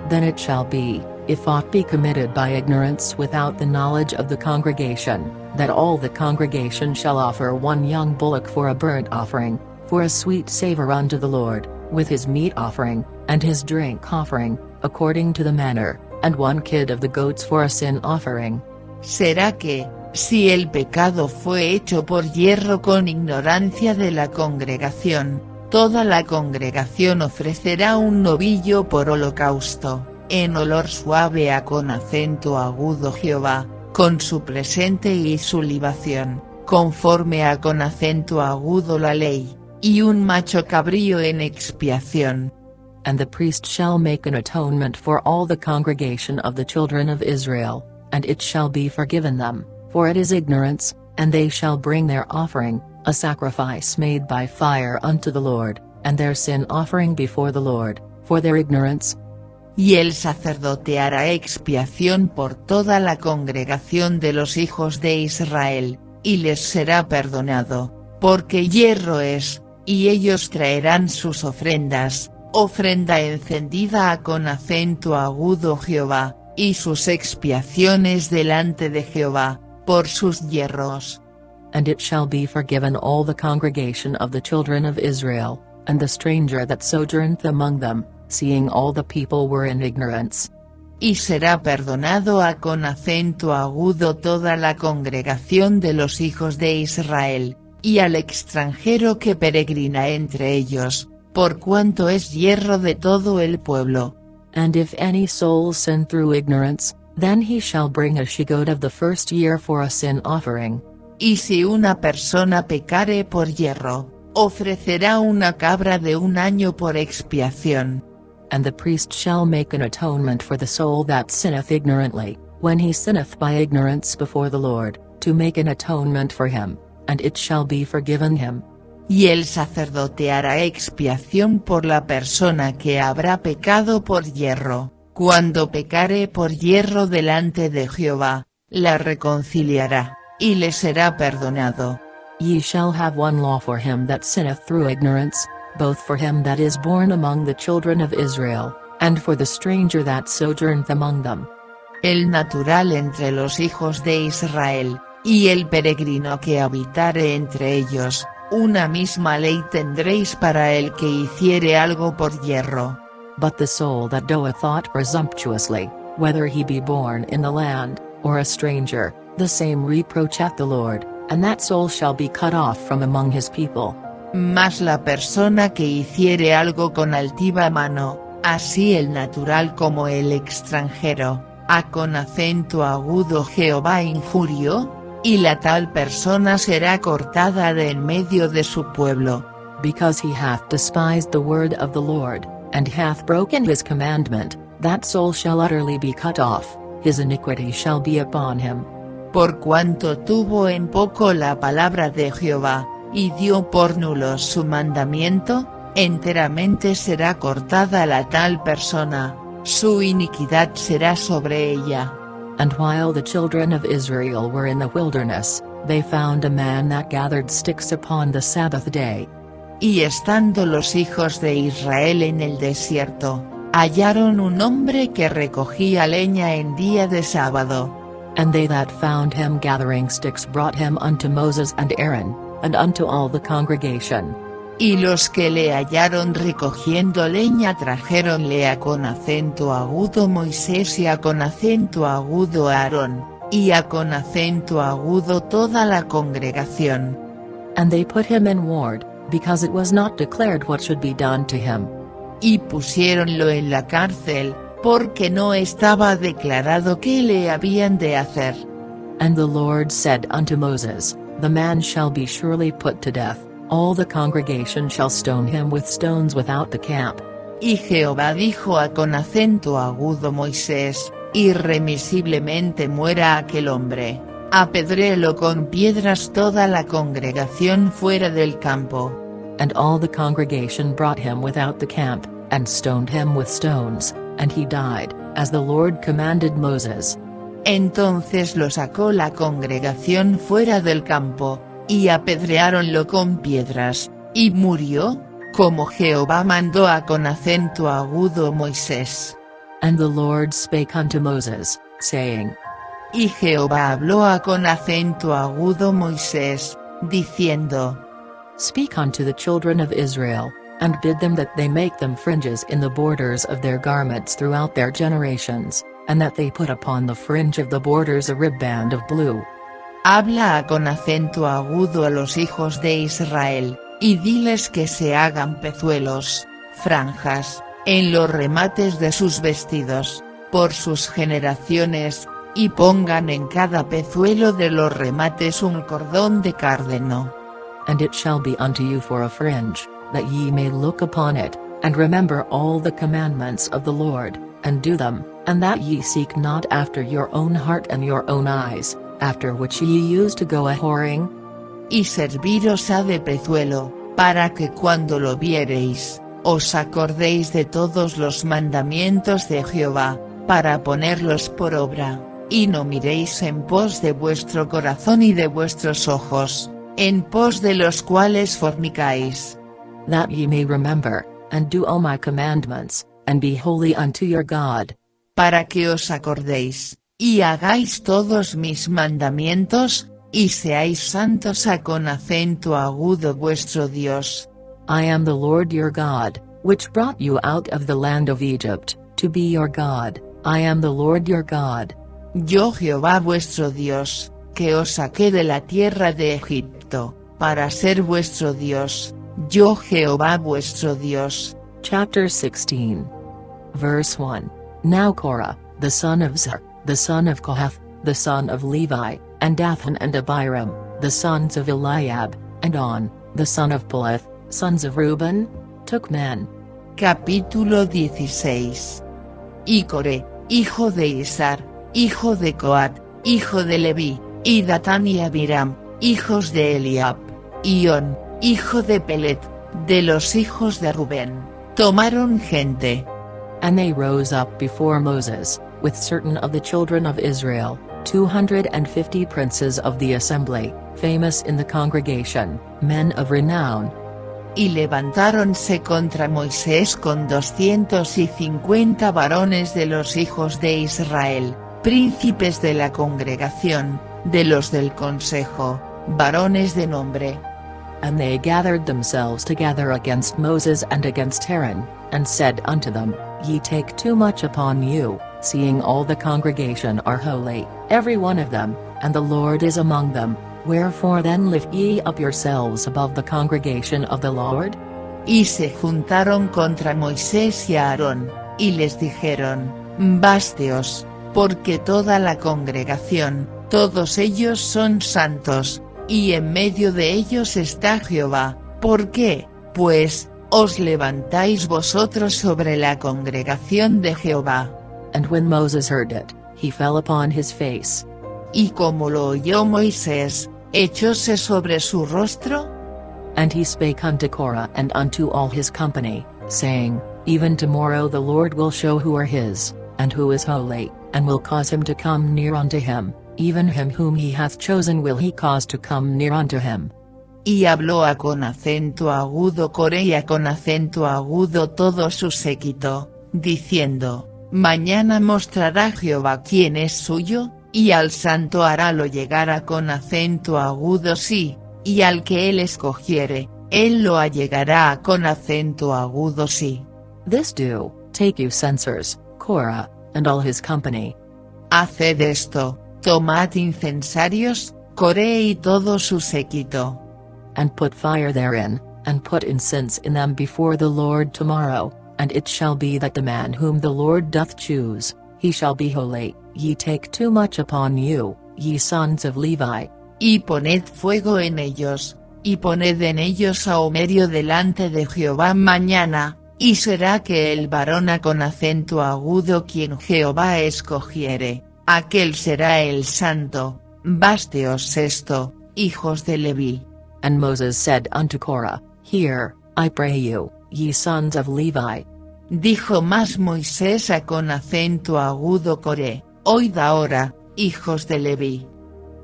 Speaker 1: Then it shall be, if aught be committed by ignorance without the knowledge of the congregation, that all the congregation shall offer one young bullock for a burnt offering, for a sweet savour unto the Lord, with his meat offering, and his drink offering, according to the manner, and one kid of the goats for a sin offering.
Speaker 2: Será que, si el pecado fue hecho por hierro con ignorancia de la congregación, toda la congregación ofrecerá un novillo por holocausto, en olor suave a con acento agudo Jehová, con su presente y su libación, conforme a con acento agudo la ley, y un macho cabrío en expiación.
Speaker 1: And the priest shall make an atonement for all the congregation of the children of Israel, and it shall be forgiven them, for it is ignorance, and they shall bring their offering, a sacrifice made by fire unto the Lord, and their sin offering before the Lord, for their ignorance.
Speaker 2: Y el sacerdote hará expiación por toda la congregación de los hijos de Israel, y les será perdonado, porque hierro es, y ellos traerán sus ofrendas, ofrenda encendida a con acento agudo Jehová, y sus expiaciones delante de Jehová, por sus hierros.
Speaker 1: And it shall be forgiven all the congregation of the children of Israel, and the stranger that sojourneth among them, seeing all the people were in ignorance.
Speaker 2: Y será perdonado a con acento agudo toda la congregación de los hijos de Israel, y al extranjero que peregrina entre ellos, por cuanto es hierro de todo el pueblo.
Speaker 1: And if any soul sin through ignorance, then he shall bring a she-goat of the first year for a sin offering.
Speaker 2: Y si una persona pecare por hierro, ofrecerá una cabra de un año por expiación.
Speaker 1: And the priest shall make an atonement for the soul that sinneth ignorantly, when he sinneth by ignorance before the Lord, to make an atonement for him, and it shall be forgiven him.
Speaker 2: Y el sacerdote hará expiación por la persona que habrá pecado por hierro, cuando pecare por hierro delante de Jehová, la reconciliará, y le será perdonado.
Speaker 1: Ye shall have one law for him that sinneth through ignorance, both for him that is born among the children of Israel, and for the stranger that sojourneth among them.
Speaker 2: El natural entre los hijos de Israel, y el peregrino que habitare entre ellos, una misma ley tendréis para el que hiciere algo por hierro.
Speaker 1: But the soul that doeth aught presumptuously, whether he be born in the land, or a stranger, the same reproacheth the Lord, and that soul shall be cut off from among his people.
Speaker 2: Mas la persona que hiciere algo con altiva mano, así el natural como el extranjero, a con acento agudo Jehová injurió, y la tal persona será cortada de en medio de su pueblo.
Speaker 1: Because he hath despised the word of the Lord, and hath broken his commandment, that soul shall utterly be cut off, his iniquity shall be upon him.
Speaker 2: Por cuanto tuvo en poco la palabra de Jehová, y dio por nulo su mandamiento, enteramente será cortada la tal persona, su iniquidad será sobre ella.
Speaker 1: And while the children of Israel were in the wilderness, they found a man that gathered sticks upon the Sabbath day.
Speaker 2: Y estando los hijos de Israel en el desierto, hallaron un hombre que recogía leña en día de sábado.
Speaker 1: And they that found him gathering sticks brought him unto Moses and Aaron, and unto all the congregation.
Speaker 2: Y los que le hallaron recogiendo leña trajéronle a con acento agudo Moisés y a con acento agudo Aarón, y a con acento agudo toda la congregación.
Speaker 1: And they put him in ward, because it was not declared what should be done to him.
Speaker 2: Y pusiéronlo en la cárcel, porque no estaba declarado qué le habían de hacer.
Speaker 1: And the Lord said unto Moses, The man shall be surely put to death, all the congregation shall stone him with stones without the camp.
Speaker 2: Y Jehová dijo a con acento agudo Moisés, irremisiblemente muera aquel hombre, apedréelo con piedras toda la congregación fuera del campo.
Speaker 1: And all the congregation brought him without the camp, and stoned him with stones, and he died, as the Lord commanded Moses.
Speaker 2: Entonces lo sacó la congregación fuera del campo, y apedreáronlo con piedras, y murió, como Jehová mandó a con acento agudo Moisés.
Speaker 1: And the Lord spake unto Moses, saying.
Speaker 2: Y Jehová habló a con acento agudo Moisés, diciendo.
Speaker 1: Speak unto the children of Israel, and bid them that they make them fringes in the borders of their garments throughout their generations, and that they put upon the fringe of the borders a ribband of blue.
Speaker 2: Habla a con acento agudo a los hijos de Israel, y diles que se hagan pezuelos, franjas, en los remates de sus vestidos, por sus generaciones, y pongan en cada pezuelo de los remates un cordón de cárdeno.
Speaker 1: And it shall be unto you for a fringe, that ye may look upon it, and remember all the commandments of the Lord, and do them, and that ye seek not after your own heart and your own eyes, after which ye used to go a-whoring.
Speaker 2: Y serviros ha de pezuelo, para que cuando lo viereis, os acordéis de todos los mandamientos de Jehová, para ponerlos por obra, y no miréis en pos de vuestro corazón y de vuestros ojos, en pos de los cuales fornicáis.
Speaker 1: That ye may remember, and do all my commandments, and be holy unto your God.
Speaker 2: Para que os acordéis, y hagáis todos mis mandamientos, y seáis santos a con acento agudo vuestro Dios.
Speaker 1: I am the Lord your God, which brought you out of the land of Egypt, to be your God. I am the Lord your God.
Speaker 2: Yo Jehová vuestro Dios, que os saqué de la tierra de Egipto, para ser vuestro Dios, yo Jehová vuestro Dios.
Speaker 1: Chapter 16. Verse 1. Now Korah, the son of Zur, the son of Kohath, the son of Levi, and Dathan and Abiram, the sons of Eliab, and On, the son of Peleth, sons of Reuben, took men.
Speaker 2: Capítulo 16. Y Coré, hijo de Isar, hijo de Coat, hijo de Leví, y Datán y Abiram, hijos de Eliab, y On, hijo de Pelet, de los hijos de Rubén, tomaron gente.
Speaker 1: And they rose up before Moses, with certain of the children of Israel, 250 princes of the assembly, famous in the congregation, men of renown.
Speaker 2: Y levantáronse contra Moisés con 250 varones de los hijos de Israel, príncipes de la congregación, de los del consejo, varones de nombre.
Speaker 1: And they gathered themselves together against Moses and against Aaron, and said unto them, Ye take too much upon you, seeing all the congregation are holy, every one of them, and the Lord is among them. Wherefore then lift ye up yourselves above the congregation of the Lord?
Speaker 2: Y se juntaron contra Moisés y Aarón, y les dijeron, Básteos, porque toda la congregación, todos ellos son santos, y en medio de ellos está Jehová. ¿Por qué, pues, os levantáis vosotros sobre la congregación de Jehová?
Speaker 1: And when Moses heard it, he fell upon his face.
Speaker 2: Y como lo oyó Moisés, echóse sobre su rostro.
Speaker 1: And he spake unto Korah and unto all his company, saying, Even tomorrow the Lord will show who are his, and who is holy, and will cause him to come near unto him, even him whom he hath chosen will he cause to come near unto him.
Speaker 2: y habló a con acento agudo Coré y a con acento agudo todo su séquito, diciendo, mañana mostrará Jehová quién es suyo, y al santo harálo llegar a con acento agudo sí, y al que él escogiere, él lo allegará a con acento agudo sí.
Speaker 1: This do, take you censers, Korah, and all his company.
Speaker 2: Haced esto, tomad incensarios, Coré y todo su séquito.
Speaker 1: And put fire therein, and put incense in them before the Lord tomorrow, and it shall be that the man whom the Lord doth choose, he shall be holy. Ye take too much upon you, ye sons of Levi.
Speaker 2: Y poned fuego en ellos, y poned en ellos sahumerio delante de Jehová mañana, y será que el varón a con acento agudo quien Jehová escogiere, aquel será el santo. Básteos esto, hijos de Leví.
Speaker 1: And Moses said unto Korah, Hear, I pray you, ye sons of Levi.
Speaker 2: Dijo más Moisés a con acento agudo Coré, oíd ahora, hijos de Leví.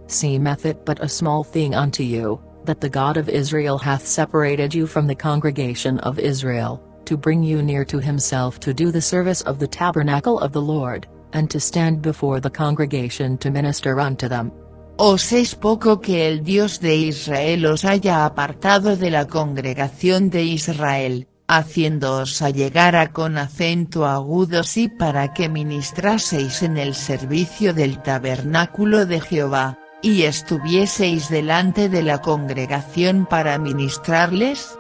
Speaker 1: Seemeth it but a small thing unto you, that the God of Israel hath separated you from the congregation of Israel, to bring you near to himself to do the service of the tabernacle of the Lord, and to stand before the congregation to minister unto them.
Speaker 2: ¿Os es poco que el Dios de Israel os haya apartado de la congregación de Israel, haciéndoos allegar a con acento agudo sí para que ministraseis en el servicio del tabernáculo de Jehová, y estuvieseis delante de la congregación para ministrarles?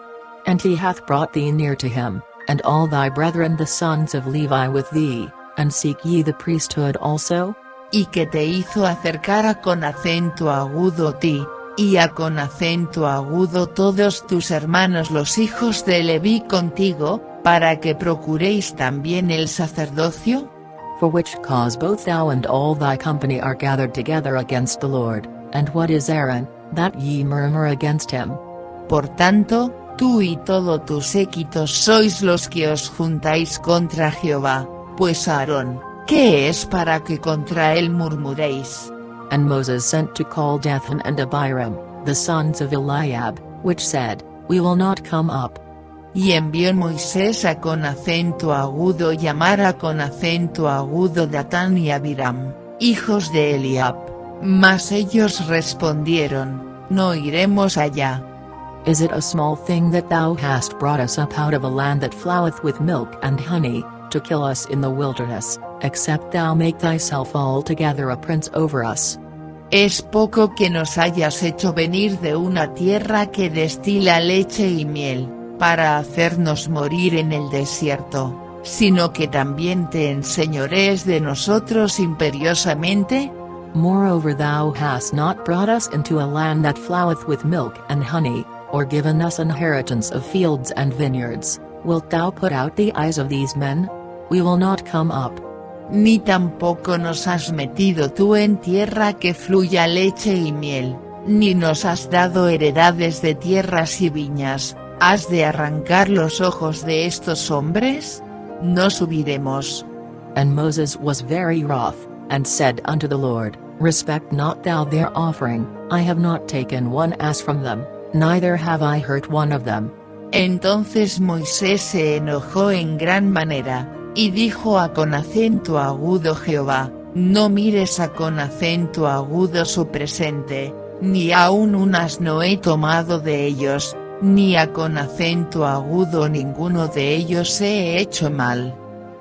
Speaker 1: And he hath brought thee near to him, and all thy brethren the sons of Levi with thee, and seek ye the priesthood also?
Speaker 2: Y que te hizo acercar a con acento agudo ti, y a con acento agudo todos tus hermanos los hijos de Leví contigo, para que procuréis también el sacerdocio?
Speaker 1: For which cause both thou and all thy company are gathered together against the Lord, and what is Aaron, that ye murmur against him?
Speaker 2: Por tanto, tú y todo tu séquito sois los que os juntáis contra Jehová, pues Aarón, ¿qué es para que contra él murmuréis?
Speaker 1: And Moses sent to call Dathan and Abiram, the sons of Eliab, which said, We will not come up.
Speaker 2: Y envió Moisés a con acento agudo llamar a con acento agudo Datán y Abiram, hijos de Eliab. Mas ellos respondieron, no iremos allá.
Speaker 1: Is it a small thing that thou hast brought us up out of a land that floweth with milk and honey, to kill us in the wilderness, except thou make thyself altogether a prince over us?
Speaker 2: Es poco que nos hayas hecho venir de una tierra que destila leche y miel, para hacernos morir en el desierto, sino que también te enseñorees de nosotros imperiosamente.
Speaker 1: Moreover thou hast not brought us into a land that floweth with milk and honey, or given us inheritance of fields and vineyards. Wilt thou put out the eyes of these men? We will not come up.
Speaker 2: Ni tampoco nos has metido tú en tierra que fluya leche y miel, ni nos has dado heredades de tierras y viñas. ¿Has de arrancar los ojos de estos hombres? No subiremos.
Speaker 1: And Moses was very wroth, and said unto the Lord, Respect not thou their offering, I have not taken one ass from them, neither have I hurt one of them.
Speaker 2: Entonces Moisés se enojó en gran manera, y dijo a con acento agudo Jehová, no mires a con acento agudo su presente, ni aun un asno he tomado de ellos, ni a con acento agudo ninguno de ellos he hecho mal.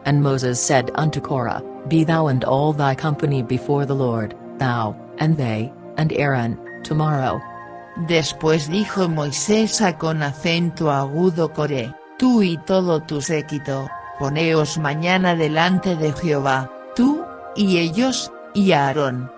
Speaker 1: And Moses said unto Korah, Be thou and all thy company before the Lord, thou, and they, and Aaron, tomorrow.
Speaker 2: Después dijo Moisés a con acento agudo Coré, tú y todo tu séquito, poneos mañana delante de Jehová, tú, y ellos, y Aarón.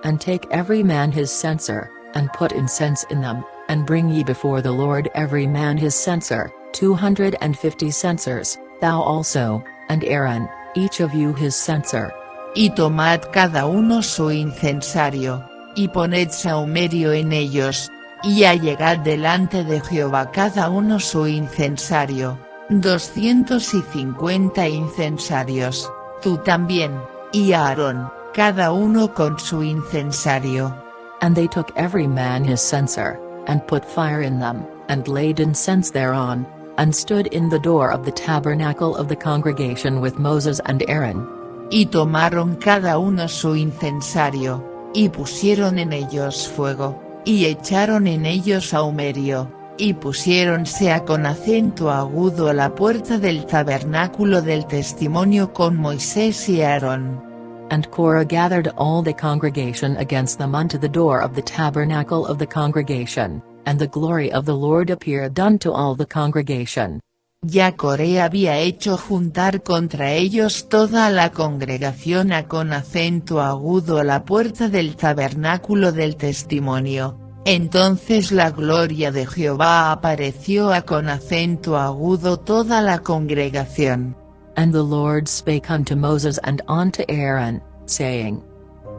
Speaker 1: And take every man his censer, and put incense in them, and bring ye before the Lord every man his censer, 250 censers, thou also, and Aaron, each of you his censer.
Speaker 2: Y tomad cada uno su incensario, y poned sahumerio en ellos, y allegad delante de Jehová cada uno su incensario, 250 incensarios, tú también, y Aarón, cada uno con su incensario.
Speaker 1: And they took every man his censer, and put fire in them, and laid incense thereon, and stood in the door of the tabernacle of the congregation with Moses and Aaron.
Speaker 2: Y tomaron cada uno su incensario, y pusieron en ellos fuego, y echaron en ellos ahumerio, y pusiéronse con acento agudo a la puerta del tabernáculo del testimonio con Moisés y Aarón.
Speaker 1: And Korah gathered all the congregation against them unto the door of the tabernacle of the congregation, and the glory of the Lord appeared unto all the congregation.
Speaker 2: Ya Coré había hecho juntar contra ellos toda la congregación con acento agudo a la puerta del tabernáculo del testimonio. Entonces la gloria de Jehová apareció con acento agudo toda la congregación.
Speaker 1: And the Lord spake unto Moses and unto Aaron, saying.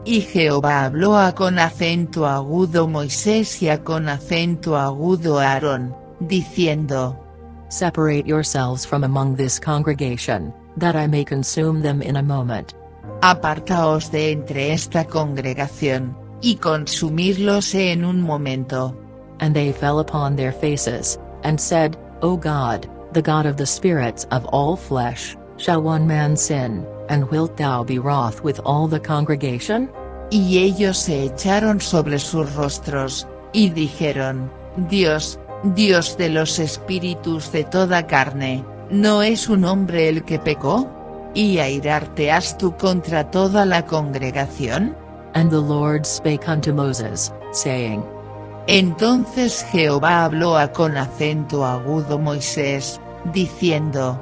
Speaker 2: Y Jehová habló con acento agudo Moisés y con acento agudo Aarón, diciendo.
Speaker 1: Separate yourselves from among this congregation, that I may consume them in a moment.
Speaker 2: Apartaos de entre esta congregación, y consumirlos en un momento.
Speaker 1: And they fell upon their faces, and said, O God, the God of the spirits of all flesh, shall one man sin, and wilt thou be wroth with all the congregation?
Speaker 2: Y ellos se echaron sobre sus rostros, y dijeron, Dios, Dios de los espíritus de toda carne, ¿no es un hombre el que pecó? ¿Y airarte has tú contra toda la congregación?
Speaker 1: And the Lord spake unto Moses, saying.
Speaker 2: Entonces Jehová habló con acento agudo Moisés, diciendo.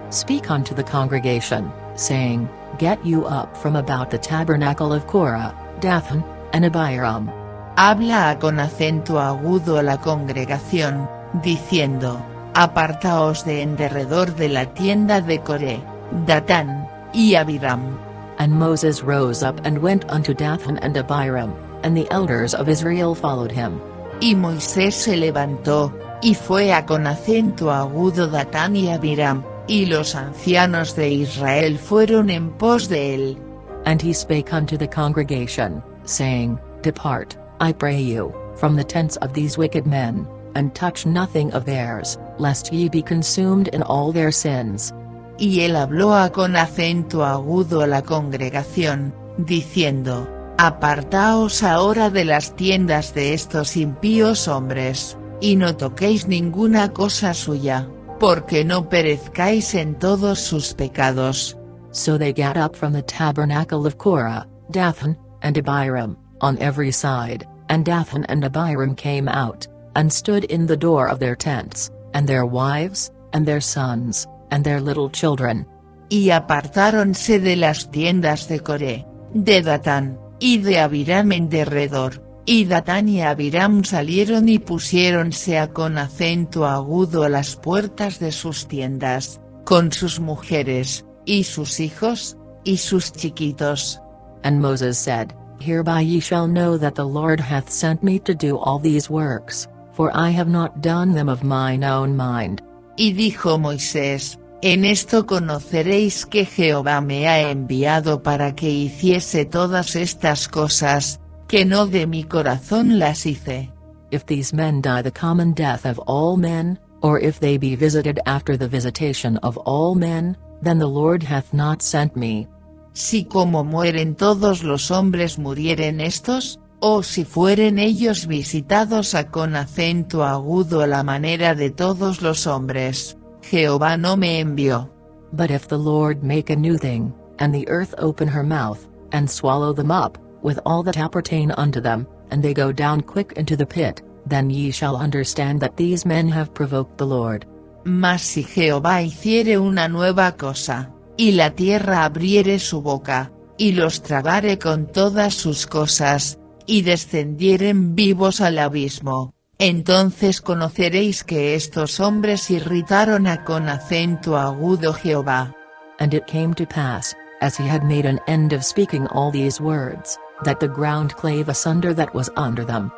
Speaker 1: Speak unto the congregation, saying, Get you up from about the tabernacle of Korah, Dathan, and Abiram.
Speaker 2: Habla con acento agudo a la congregación, diciendo, Apartaos de en derredor de la tienda de Coré, Datán, y Abiram.
Speaker 1: And Moses rose up and went unto Dathan and Abiram, and the elders of Israel followed him.
Speaker 2: Y Moisés se levantó, y fue con acento agudo Datán y Abiram, y los ancianos de Israel fueron en pos de él.
Speaker 1: And he spake unto the congregation, saying, Depart, I pray you, from the tents of these wicked men, and touch nothing of theirs, lest ye be consumed in all their sins.
Speaker 2: Y él habló con acento agudo a la congregación, diciendo, Apartaos ahora de las tiendas de estos impíos hombres, y no toquéis ninguna cosa suya, porque no perezcáis en todos sus pecados.
Speaker 1: So they got up from the tabernacle of Korah, Dathan, and Abiram, on every side, and Dathan and Abiram came out, and stood in the door of their tents, and their wives, and their sons, and their little children.
Speaker 2: Y apartáronse de las tiendas de Coré, de Datán, y de Abiram en derredor, y Datán y Abiram salieron y pusiéronse con acento agudo a las puertas de sus tiendas, con sus mujeres, y sus hijos, y sus chiquitos.
Speaker 1: And Moses said, Hereby ye shall know that the Lord hath sent me to do all these works, for I have not done them of mine own mind.
Speaker 2: Y dijo Moisés, En esto conoceréis que Jehová me ha enviado para que hiciese todas estas cosas, que no de mi corazón las hice.
Speaker 1: If these men die the common death of all men, or if they be visited after the visitation of all men, then the Lord hath not sent me.
Speaker 2: Si como mueren todos los hombres murieren estos, o si fueren ellos visitados con acento agudo a la manera de todos los hombres, Jehová no me envió.
Speaker 1: But if the Lord make a new thing, and the earth open her mouth, and swallow them up, with all that appertain unto them, and they go down quick into the pit, then ye shall understand that these men have provoked the Lord.
Speaker 2: Mas si Jehová hiciere una nueva cosa, y la tierra abriere su boca, y los tragare con todas sus cosas, y descendieren vivos al abismo, entonces conoceréis que estos hombres irritaron con acento agudo Jehová.
Speaker 1: And it came to pass, as he had made an end of speaking all these words, that the ground clave asunder that was under them.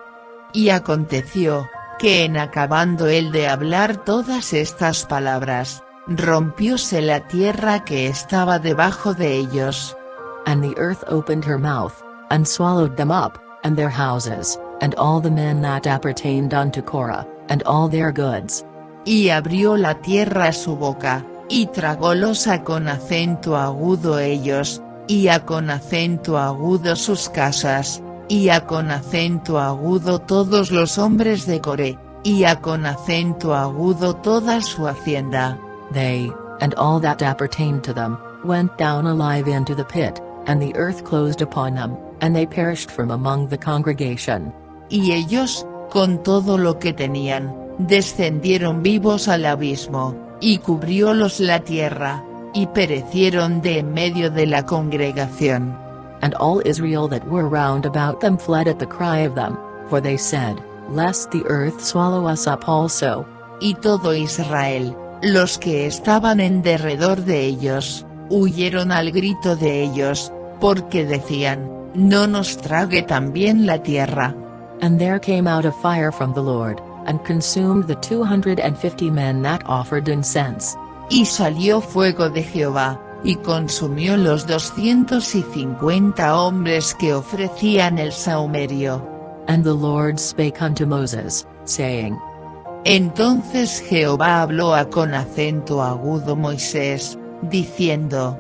Speaker 2: Y aconteció, que en acabando él de hablar todas estas palabras, rompióse la tierra que estaba debajo de ellos.
Speaker 1: And the earth opened her mouth, and swallowed them up, and their houses, and all the men that appertained unto Korah, and all their goods.
Speaker 2: Y abrió la tierra su boca, y tragólos a con acento agudo ellos, y a con acento agudo sus casas, y a con acento agudo todos los hombres de Coré, y a con acento agudo toda su hacienda.
Speaker 1: They, and all that appertained to them, went down alive into the pit, and the earth closed upon them, and they perished from among the congregation.
Speaker 2: Y ellos, con todo lo que tenían, descendieron vivos al abismo, y cubriólos la tierra, y perecieron de en medio de la congregación.
Speaker 1: And all Israel that were round about them fled at the cry of them, for they said, Lest the earth swallow us up also.
Speaker 2: Y todo Israel, los que estaban en derredor de ellos, huyeron al grito de ellos, porque decían, no nos trague también la tierra.
Speaker 1: And there came out a fire from the Lord, and consumed the 250 men that offered incense.
Speaker 2: Y salió fuego de Jehová, y consumió los 250 hombres que ofrecían el sahumerio.
Speaker 1: And the Lord spake unto Moses, saying.
Speaker 2: Entonces Jehová habló a con acento agudo Moisés, diciendo.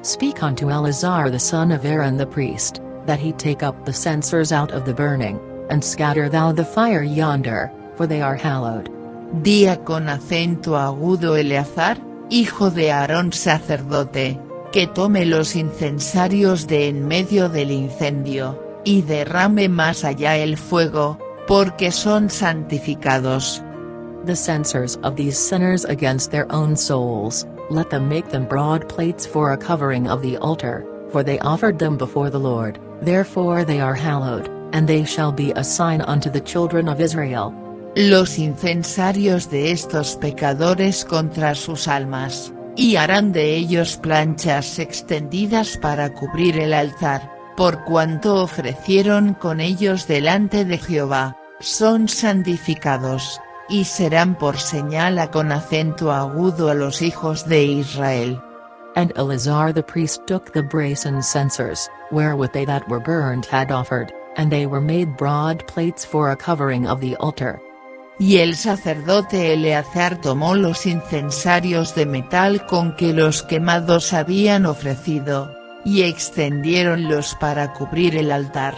Speaker 1: Speak unto Eleazar the son of Aaron the priest, that he take up the censers out of the burning, and scatter thou the fire yonder, for they are hallowed.
Speaker 2: Di a con acento agudo Eleazar, hijo de Aarón sacerdote, que tome los incensarios de en medio del incendio, y derrame más allá el fuego, porque son santificados.
Speaker 1: The censers of these sinners against their own souls, let them make them broad plates for a covering of the altar, for they offered them before the Lord, therefore they are hallowed, and they shall be a sign unto the children of Israel.
Speaker 2: Los incensarios de estos pecadores contra sus almas, y harán de ellos planchas extendidas para cubrir el altar, por cuanto ofrecieron con ellos delante de Jehová, son santificados, y serán por señal a con acento agudo a los hijos de Israel.
Speaker 1: And Eleazar the priest took the brazen censers, wherewith they that were burned had offered, and they were made broad plates for a covering of the altar.
Speaker 2: Y el sacerdote Eleazar tomó los incensarios de metal con que los quemados habían ofrecido, y extendiéronlos para cubrir el altar.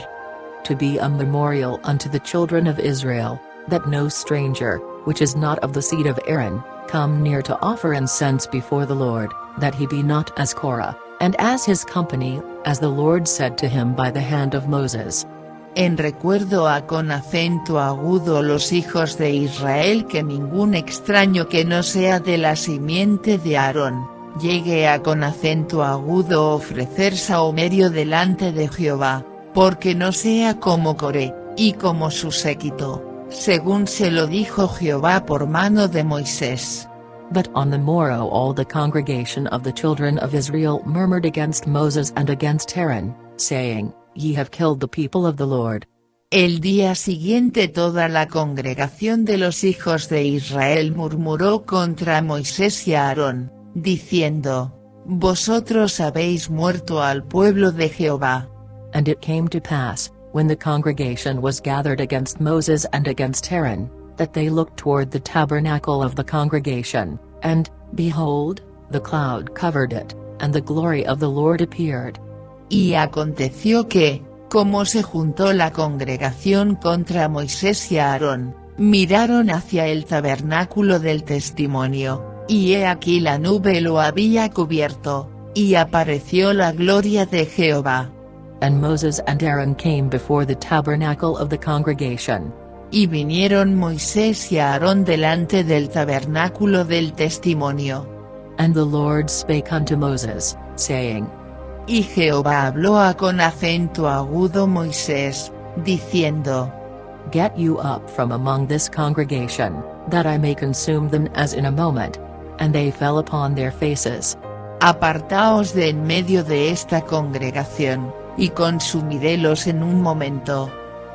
Speaker 1: To be a memorial unto the children of Israel, that no stranger, which is not of the seed of Aaron, come near to offer incense before the Lord, that he be not as Korah, and as his company, as the Lord said to him by the hand of Moses.
Speaker 2: En recuerdo a con acento agudo los hijos de Israel que ningún extraño que no sea de la simiente de Aarón, llegue a con acento agudo ofrecer sahumerio delante de Jehová, porque no sea como Coré, y como su séquito, según se lo dijo Jehová por mano de Moisés.
Speaker 1: But on the morrow all the congregation of the children of Israel murmured against Moses and against Aaron, saying, Ye have killed the people of the Lord.
Speaker 2: El día siguiente toda la congregación de los hijos de Israel murmuró contra Moisés y Aarón, diciendo, Vosotros habéis muerto al pueblo de Jehová.
Speaker 1: And it came to pass, when the congregation was gathered against Moses and against Aaron, that they looked toward the tabernacle of the congregation, and, behold, the cloud covered it, and the glory of the Lord appeared.
Speaker 2: Y aconteció que, como se juntó la congregación contra Moisés y Aarón, miraron hacia el tabernáculo del testimonio, y he aquí la nube lo había cubierto, y apareció la gloria de Jehová.
Speaker 1: And Moses and Aaron came before the tabernacle of the congregation.
Speaker 2: Y vinieron Moisés y Aarón delante del tabernáculo del testimonio.
Speaker 1: And the Lord spake unto Moses, saying.
Speaker 2: Y Jehová habló a con acento agudo Moisés, diciendo.
Speaker 1: Get you up from among this congregation, that I may consume them as in a moment. And they fell upon their faces.
Speaker 2: Apartaos de en medio de esta congregación, y consumirélos en un momento.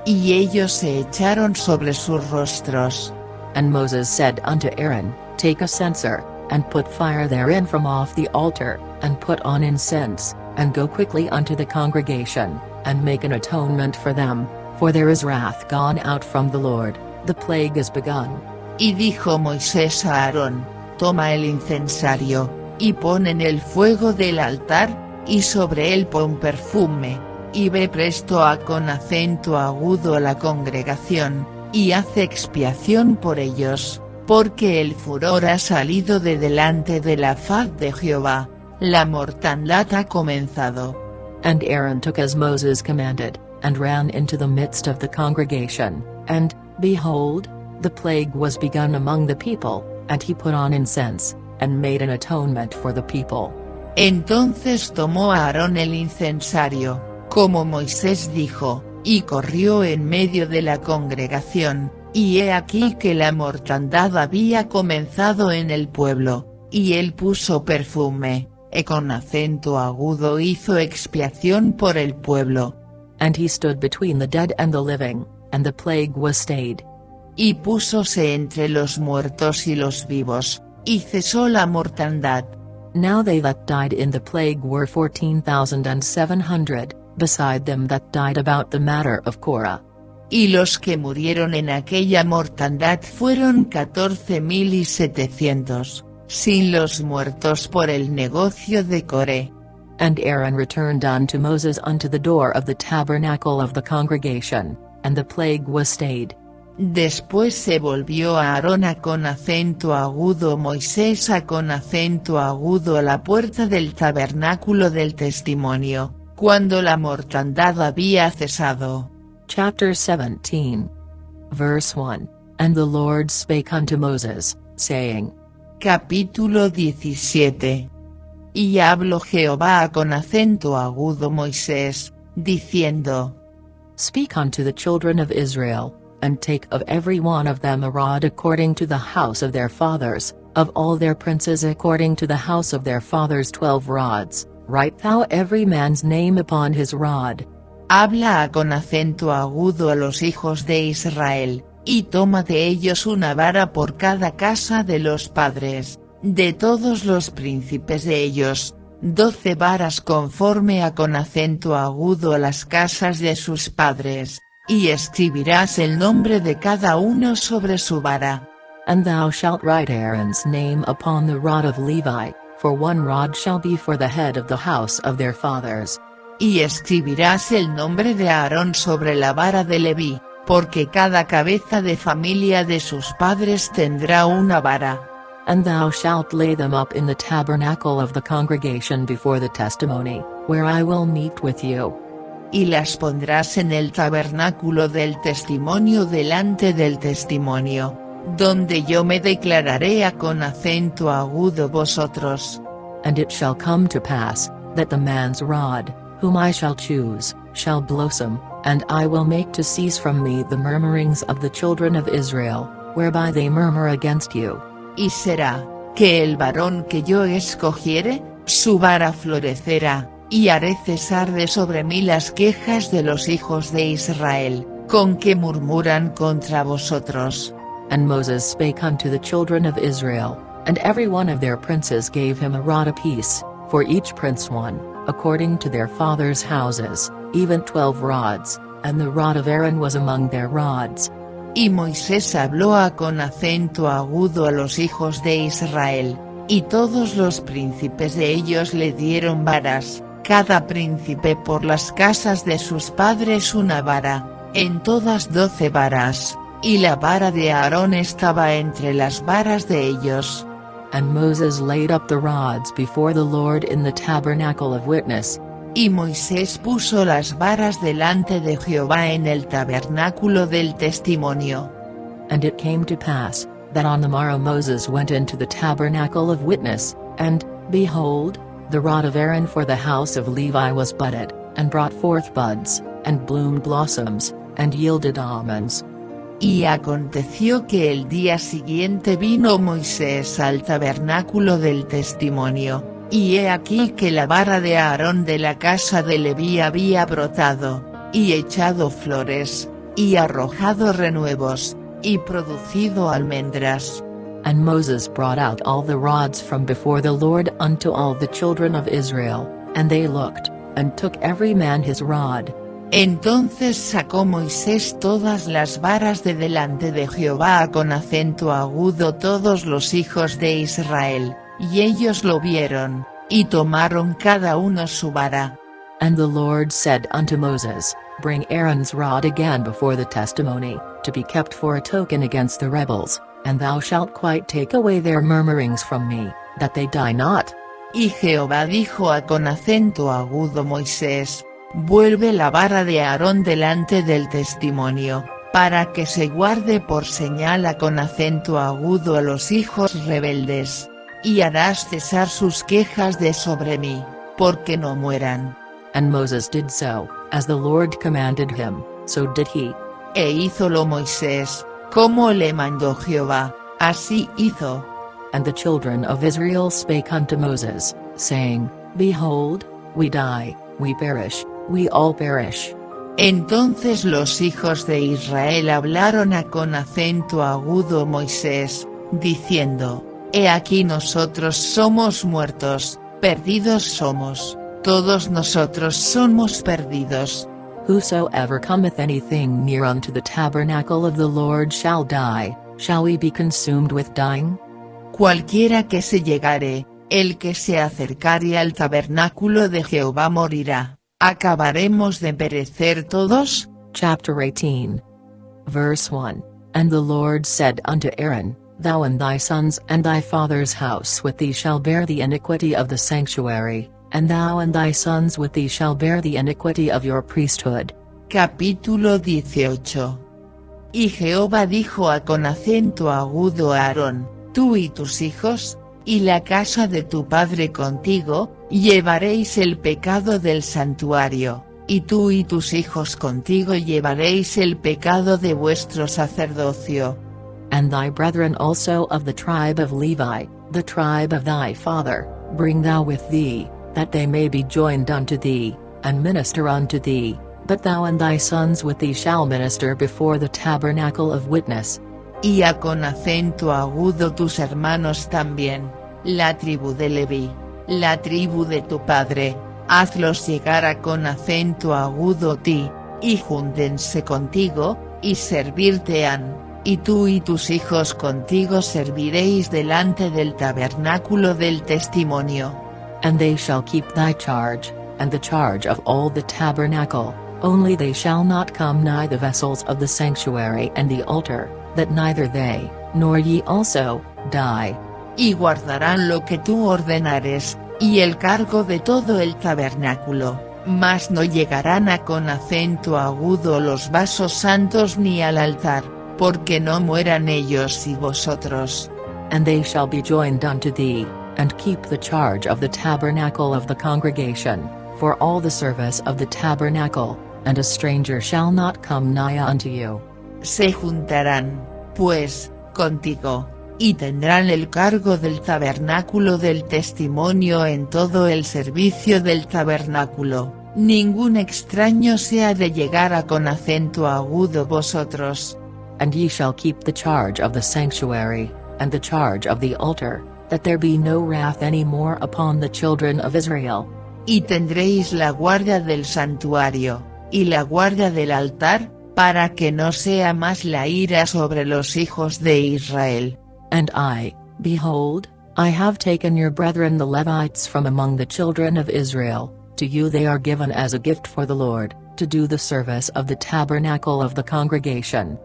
Speaker 2: Y ellos se echaron sobre sus rostros.
Speaker 1: And Moses said unto Aaron, Take a censer, and put fire therein from off the altar, and put on incense, and go quickly unto the congregation, and make an atonement for them, for there is wrath gone out from the Lord, the plague is begun.
Speaker 2: Y dijo Moisés a Aarón, toma el incensario, y pon en el fuego del altar, y sobre él pon perfume, y ve presto a con acento agudo a la congregación, y hace expiación por ellos, porque el furor ha salido de delante de la faz de Jehová, la mortandad ha comenzado.
Speaker 1: And Aaron took as Moses commanded, and ran into the midst of the congregation, and, behold, the plague was begun among the people, and he put on incense, and made an atonement for the people.
Speaker 2: Entonces tomó Aarón el incensario, como Moisés dijo, y corrió en medio de la congregación, y he aquí que la mortandad había comenzado en el pueblo, y él puso perfume, y con acento agudo hizo expiación por el pueblo.
Speaker 1: And he stood between the dead and the living, and the plague was stayed.
Speaker 2: Y púsose entre los muertos y los vivos, y cesó la mortandad.
Speaker 1: Now they that died in the plague were 14,700, beside them that died about the matter of Korah.
Speaker 2: Y los que murieron en aquella mortandad fueron 14,700, sin los muertos por el negocio de Coré.
Speaker 1: And Aaron returned unto Moses unto the door of the tabernacle of the congregation, and the plague was stayed.
Speaker 2: Después se volvió a Aarón a con acento agudo Moisés a con acento agudo a la puerta del tabernáculo del testimonio, cuando la mortandad había cesado.
Speaker 1: Chapter 17. Verse 1. And the Lord spake unto Moses, saying.
Speaker 2: Capítulo 17. Y habló Jehová con acento agudo Moisés, diciendo.
Speaker 1: Speak unto the children of Israel, and take of every one of them a rod according to the house of their fathers, of all their princes according to the house of their fathers 12 rods, write thou every man's name upon his rod.
Speaker 2: Habla con acento agudo a los hijos de Israel, y toma de ellos una vara por cada casa de los padres, de todos los príncipes de ellos, 12 varas conforme a con acento agudo a las casas de sus padres, y escribirás el nombre de cada uno sobre su vara.
Speaker 1: And thou shalt write Aaron's name upon the rod of Levi, for one rod shall be for the head of the house of their fathers.
Speaker 2: Y escribirás el nombre de Aarón sobre la vara de Leví, porque cada cabeza de familia de sus padres tendrá una vara.
Speaker 1: And thou shalt lay them up in the tabernacle of the congregation before the testimony, where I will meet with you.
Speaker 2: Y las pondrás en el tabernáculo del testimonio delante del testimonio, donde yo me declararé a con acento agudo vosotros.
Speaker 1: And it shall come to pass, that the man's rod, whom I shall choose, shall blossom, and I will make to cease from me the murmurings of the children of Israel, whereby they murmur against you.
Speaker 2: Y será, que el varón que yo escogiere, su vara florecerá, y haré cesar de sobre mí las quejas de los hijos de Israel, con que murmuran contra vosotros.
Speaker 1: And Moses spake unto the children of Israel, and every one of their princes gave him a rod apiece, for each prince one, according to their fathers' houses, even 12 rods, and the rod of Aaron was among their rods.
Speaker 2: Y Moisés habló a con acento agudo a los hijos de Israel, y todos los príncipes de ellos le dieron varas, cada príncipe por las casas de sus padres una vara, en todas 12 varas, y la vara de Aarón estaba entre las varas de ellos.
Speaker 1: And Moses laid up the rods before the Lord in the tabernacle of witness.
Speaker 2: Y Moisés puso las varas delante de Jehová en el tabernáculo del testimonio.
Speaker 1: And it came to pass, that on the morrow Moses went into the tabernacle of witness, and, behold, the rod of Aaron for the house of Levi was budded, and brought forth buds, and bloomed blossoms, and yielded almonds.
Speaker 2: Y aconteció que el día siguiente vino Moisés al tabernáculo del testimonio, y he aquí que la vara de Aarón de la casa de Leví había brotado, y echado flores, y arrojado renuevos, y producido almendras.
Speaker 1: And Moses brought out all the rods from before the Lord unto all the children of Israel, and they looked, and took every man his rod.
Speaker 2: Entonces sacó Moisés todas las varas de delante de Jehová con acento agudo todos los hijos de Israel, y ellos lo vieron, y tomaron cada uno su vara.
Speaker 1: And the Lord said unto Moses, Bring Aaron's rod again before the testimony, to be kept for a token against the rebels, and thou shalt quite take away their murmurings from me, that they die not.
Speaker 2: Y Jehová dijo a con acento agudo Moisés, Vuelve la vara de Aarón delante del testimonio, para que se guarde por señal a con acento agudo a los hijos rebeldes. Y harás cesar sus quejas de sobre mí, porque no mueran.
Speaker 1: And Moses did so, as the Lord commanded him, so did he.
Speaker 2: E hízolo Moisés, como le mandó Jehová, así hizo.
Speaker 1: And the children of Israel spake unto Moses, saying, Behold, we die, we perish, we all perish.
Speaker 2: Entonces los hijos de Israel hablaron a con acento agudo Moisés, diciendo, He aquí nosotros somos muertos, perdidos somos, todos nosotros somos perdidos.
Speaker 1: Whosoever cometh anything near unto the tabernacle of the Lord shall die. Shall we be consumed with dying?
Speaker 2: Cualquiera que se llegare, el que se acercare al tabernáculo de Jehová morirá. ¿Acabaremos de perecer todos?
Speaker 1: Chapter 18. Verse 1. And the Lord said unto Aaron, Thou and thy sons and thy father's house with thee shall bear the iniquity of the sanctuary, and thou and thy sons with thee shall bear the iniquity of your priesthood.
Speaker 2: Capítulo 18. Y Jehová dijo a con acento agudo a Aarón, Tú y tus hijos, y la casa de tu padre contigo, llevaréis el pecado del santuario, y tú y tus hijos contigo llevaréis el pecado de vuestro sacerdocio.
Speaker 1: And thy brethren also of the tribe of Levi, the tribe of thy father, bring thou with thee, that they may be joined unto thee, and minister unto thee, but thou and thy sons with thee shall minister before the tabernacle of witness.
Speaker 2: Y a con acento agudo tus hermanos también, la tribu de Leví, la tribu de tu padre, hazlos llegar a con acento agudo ti, y júntense contigo, y servirte han, y tú y tus hijos contigo serviréis delante del tabernáculo del testimonio.
Speaker 1: And they shall keep thy charge, and the charge of all the tabernacle, only they shall not come nigh the vessels of the sanctuary and the altar, that neither they, nor ye also, die.
Speaker 2: Y guardarán lo que tú ordenares, y el cargo de todo el tabernáculo, mas no llegarán a con acento agudo los vasos santos ni al altar, porque no mueran ellos y vosotros.
Speaker 1: And they shall be joined unto thee, and keep the charge of the tabernacle of the congregation, for all the service of the tabernacle, and a stranger shall not come nigh unto you.
Speaker 2: Se juntarán, pues, contigo, y tendrán el cargo del tabernáculo del testimonio en todo el servicio del tabernáculo, ningún extraño se ha de llegar a con acento agudo vosotros.
Speaker 1: And ye shall keep the charge of the sanctuary, and the charge of the altar, that there be no wrath any more upon the children of Israel.
Speaker 2: Y tendréis la guardia del santuario, y la guardia del altar, para que no sea más la ira sobre los hijos de Israel.
Speaker 1: And I, behold, I have taken your brethren the Levites from among the children of Israel, to you they are given as a gift for the Lord, to do the service of the tabernacle of the congregation.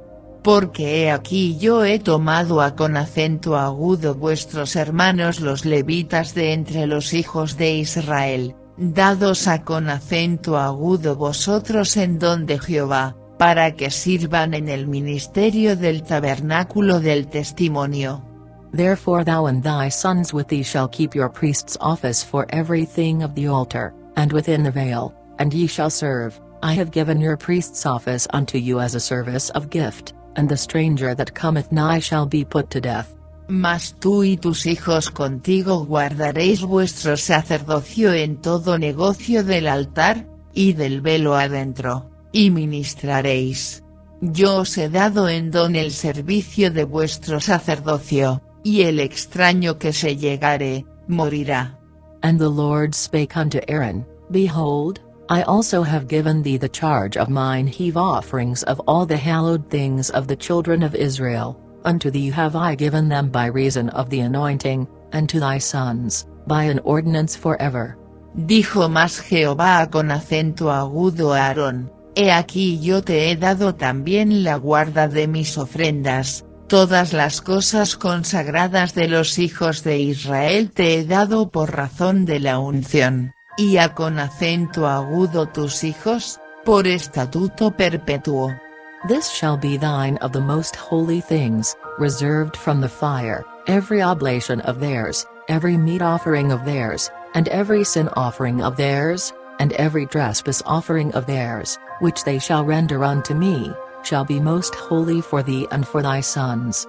Speaker 2: Porque he aquí yo he tomado a con acento agudo vuestros hermanos los levitas de entre los hijos de Israel, dados a con acento agudo vosotros en don de Jehová, para que sirvan en el ministerio del tabernáculo del testimonio.
Speaker 1: Therefore thou and thy sons with thee shall keep your priest's office for everything of the altar, and within the veil, and ye shall serve. I have given your priest's office unto you as a service of gift, and the stranger that cometh nigh shall be put to death.
Speaker 2: Mas tú y tus hijos contigo guardaréis vuestro sacerdocio en todo negocio del altar, y del velo adentro, y ministraréis. Yo os he dado en don el servicio de vuestro sacerdocio, y el extraño que se llegare, morirá.
Speaker 1: And the Lord spake unto Aaron, Behold, I also have given thee the charge of mine heave offerings of all the hallowed things of the children of Israel, unto thee have I given them by reason of the anointing, and to thy sons, by an ordinance forever.
Speaker 2: Dijo más Jehová con acento agudo a Aarón, he aquí yo te he dado también la guarda de mis ofrendas, todas las cosas consagradas de los hijos de Israel te he dado por razón de la unción, y a con acento agudo tus hijos, por estatuto perpetuo.
Speaker 1: This shall be thine of the most holy things, reserved from the fire, every oblation of theirs, every meat offering of theirs, and every sin offering of theirs, and every trespass offering of theirs, which they shall render unto me, shall be most holy for thee and for thy sons.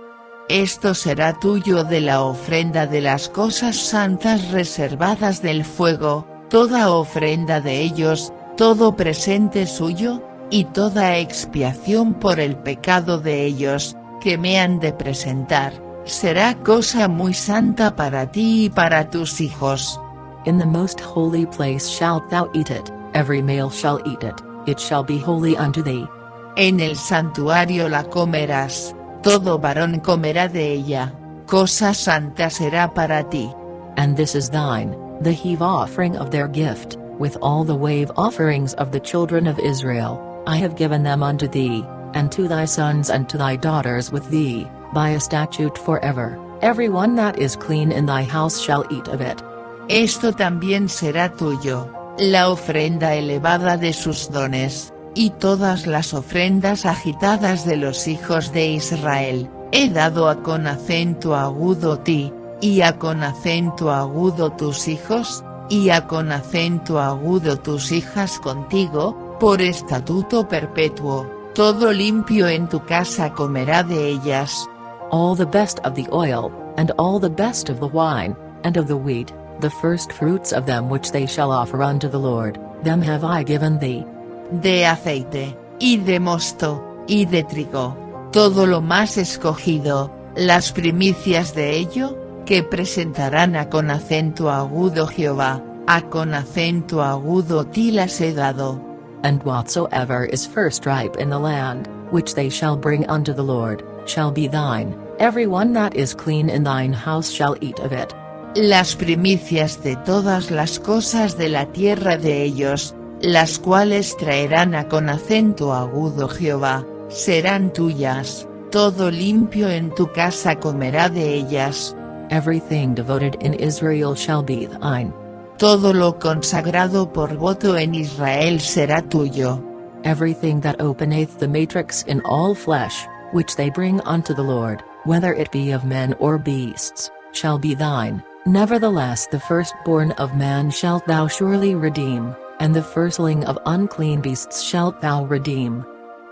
Speaker 2: Esto será tuyo de la ofrenda de las cosas santas reservadas del fuego, toda ofrenda de ellos, todo presente suyo, y toda expiación por el pecado de ellos, que me han de presentar, será cosa muy santa para ti y para tus hijos.
Speaker 1: In the most holy place shalt thou eat it, every male shall eat it shall be holy unto thee.
Speaker 2: En el santuario la comerás, todo varón comerá de ella, cosa santa será para ti.
Speaker 1: And this is thine, the heave offering of their gift, with all the wave offerings of the children of Israel, I have given them unto thee, and to thy sons and to thy daughters with thee, by a statute forever, every one that is clean in thy house shall eat of it.
Speaker 2: Esto también será tuyo, la ofrenda elevada de sus dones, y todas las ofrendas agitadas de los hijos de Israel, he dado a con acento agudo ti, y a con acento agudo tus hijos, y a con acento agudo tus hijas contigo, por estatuto perpetuo, todo limpio en tu casa comerá de ellas.
Speaker 1: All the best of the oil, and all the best of the wine, and of the wheat, the first fruits of them which they shall offer unto the Lord, them have I given thee.
Speaker 2: De aceite, y de mosto, y de trigo, todo lo más escogido, las primicias de ello, que presentarán a con acento agudo Jehová, a con acento agudo ti las he dado.
Speaker 1: And whatsoever is first ripe in the land, which they shall bring unto the Lord, shall be thine, every one that is clean in thine house shall eat of it.
Speaker 2: Las primicias de todas las cosas de la tierra de ellos, las cuales traerán a con acento agudo Jehová, serán tuyas, todo limpio en tu casa comerá de ellas.
Speaker 1: Everything devoted in Israel shall be thine.
Speaker 2: Todo lo consagrado por voto en Israel será tuyo.
Speaker 1: Everything that openeth the matrix in all flesh, which they bring unto the Lord, whether it be of men or beasts, shall be thine. Nevertheless the firstborn of man shalt thou surely redeem, and the firstling of unclean beasts shalt thou redeem.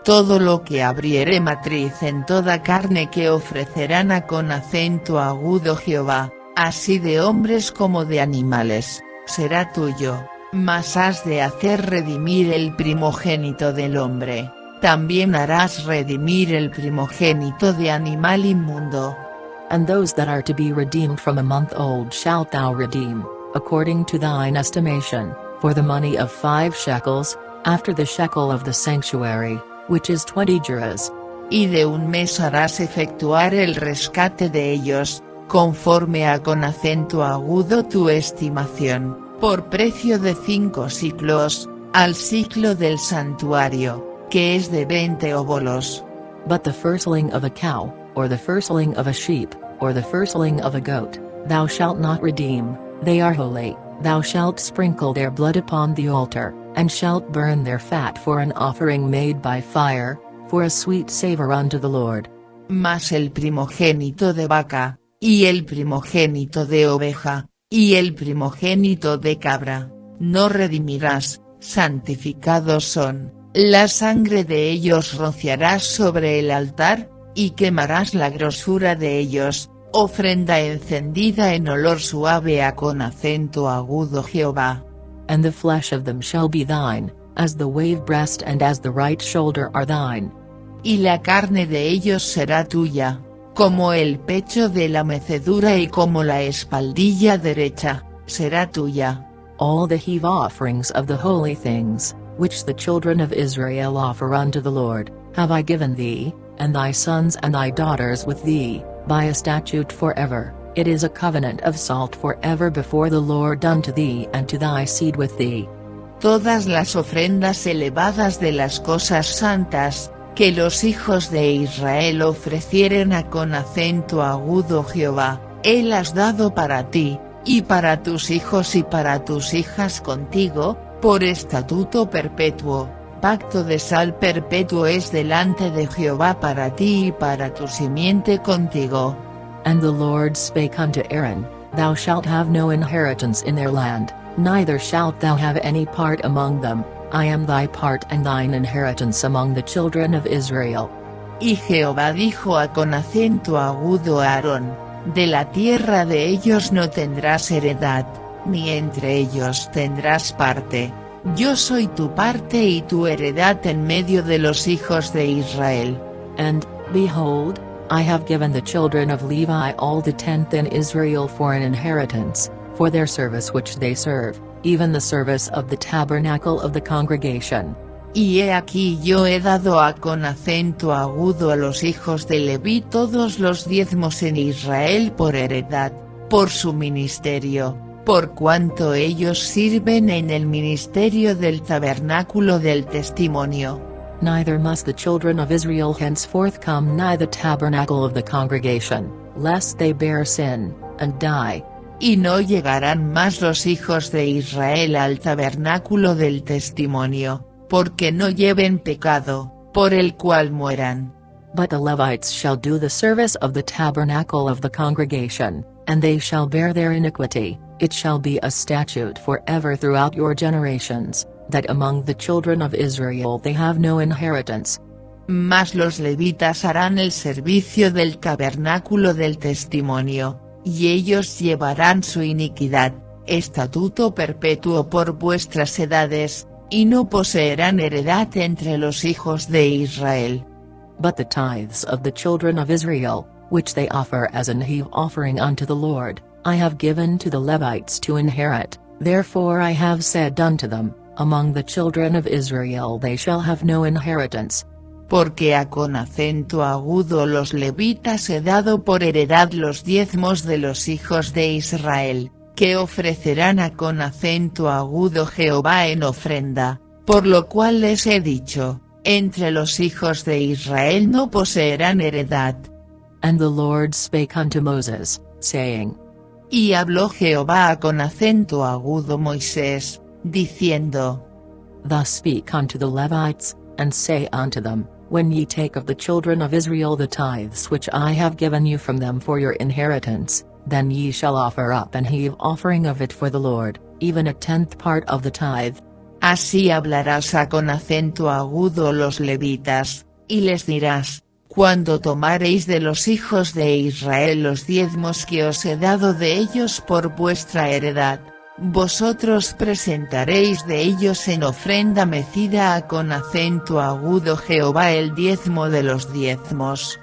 Speaker 2: Todo lo que abriere matriz en toda carne que ofrecerán a con acento agudo Jehová, así de hombres como de animales, será tuyo, mas has de hacer redimir el primogénito del hombre, también harás redimir el primogénito de animal inmundo.
Speaker 1: And those that are to be redeemed from a month old shalt thou redeem, according to thine estimation, for the money of 5 shekels, after the shekel of the sanctuary, which is 20 gerahs.
Speaker 2: Y de un mes harás efectuar el rescate de ellos, conforme a con acento agudo tu estimación, por precio de 5 siclos, al siclo del santuario, que es de 20 óbolos.
Speaker 1: But the firstling of a cow, or the firstling of a sheep, or the firstling of a goat, thou shalt not redeem, they are holy, thou shalt sprinkle their blood upon the altar, and shalt burn their fat for an offering made by fire, for a sweet savor unto the Lord.
Speaker 2: Mas el primogénito de vaca, y el primogénito de oveja, y el primogénito de cabra, no redimirás, santificados son, la sangre de ellos rociarás sobre el altar, y quemarás la grosura de ellos, ofrenda encendida en olor suave a con acento agudo Jehová.
Speaker 1: And the flesh of them shall be thine, as the wave breast and as the right shoulder are thine.
Speaker 2: Y la carne de ellos será tuya, como el pecho de la mecedura y como la espaldilla derecha, será tuya.
Speaker 1: all the heave offerings of the holy things, which the children of Israel offer unto the Lord, have I given thee, and thy sons and thy daughters with thee, by a statute forever. It is a covenant of salt forever before the Lord unto thee and to thy seed with thee.
Speaker 2: Todas las ofrendas elevadas de las cosas santas, que los hijos de Israel ofrecieren a con acento agudo Jehová, Él has dado para ti, y para tus hijos y para tus hijas contigo, por estatuto perpetuo, pacto de sal perpetuo es delante de Jehová para ti y para tu simiente contigo.
Speaker 1: And the Lord spake unto Aaron, Thou shalt have no inheritance in their land, neither shalt thou have any part among them, I am thy part and thine inheritance among the children of Israel.
Speaker 2: Y Jehová dijo a con acento agudo a Aarón, de la tierra de ellos no tendrás heredad, ni entre ellos tendrás parte, yo soy tu parte y tu heredad en medio de los hijos de Israel.
Speaker 1: And, behold, I have given the children of Levi all the tenth in Israel for an inheritance, for their service which they serve, even the service of the tabernacle of the congregation.
Speaker 2: Y he aquí yo he dado a con acento agudo a los hijos de Leví todos los diezmos en Israel por heredad, por su ministerio, por cuanto ellos sirven en el ministerio del tabernáculo del testimonio.
Speaker 1: Neither must the children of Israel henceforth come nigh the tabernacle of the congregation, lest they bear sin, and die.
Speaker 2: Y no llegarán más los hijos de Israel al tabernáculo del testimonio, porque no lleven pecado, por el cual mueran.
Speaker 1: But the Levites shall do the service of the tabernacle of the congregation, and they shall bear their iniquity. It shall be a statute forever throughout your generations, that among the children of Israel they have no inheritance.
Speaker 2: Mas los levitas harán el servicio del tabernáculo del testimonio, y ellos llevarán su iniquidad, estatuto perpetuo por vuestras edades, y no poseerán heredad entre los hijos de Israel.
Speaker 1: But the tithes of the children of Israel, which they offer as an heave offering unto the Lord, I have given to the Levites to inherit, therefore I have said unto them, among the children of Israel they shall have no inheritance.
Speaker 2: Porque a con acento agudo los levitas he dado por heredad los diezmos de los hijos de Israel, que ofrecerán a con acento agudo Jehová en ofrenda, por lo cual les he dicho, entre los hijos de Israel no poseerán heredad.
Speaker 1: And the Lord spake unto Moses, saying.
Speaker 2: Y habló Jehová a con acento agudo Moisés, diciendo.
Speaker 1: Thus speak unto the Levites, and say unto them, When ye take of the children of Israel the tithes which I have given you from them for your inheritance, then ye shall offer up an heave offering of it for the Lord, even a tenth part of the tithe.
Speaker 2: Así hablarás a con acento agudo los levitas, y les dirás, cuando tomareis de los hijos de Israel los diezmos que os he dado de ellos por vuestra heredad, vosotros presentaréis de ellos en ofrenda mecida a con acento agudo Jehová el diezmo de los diezmos.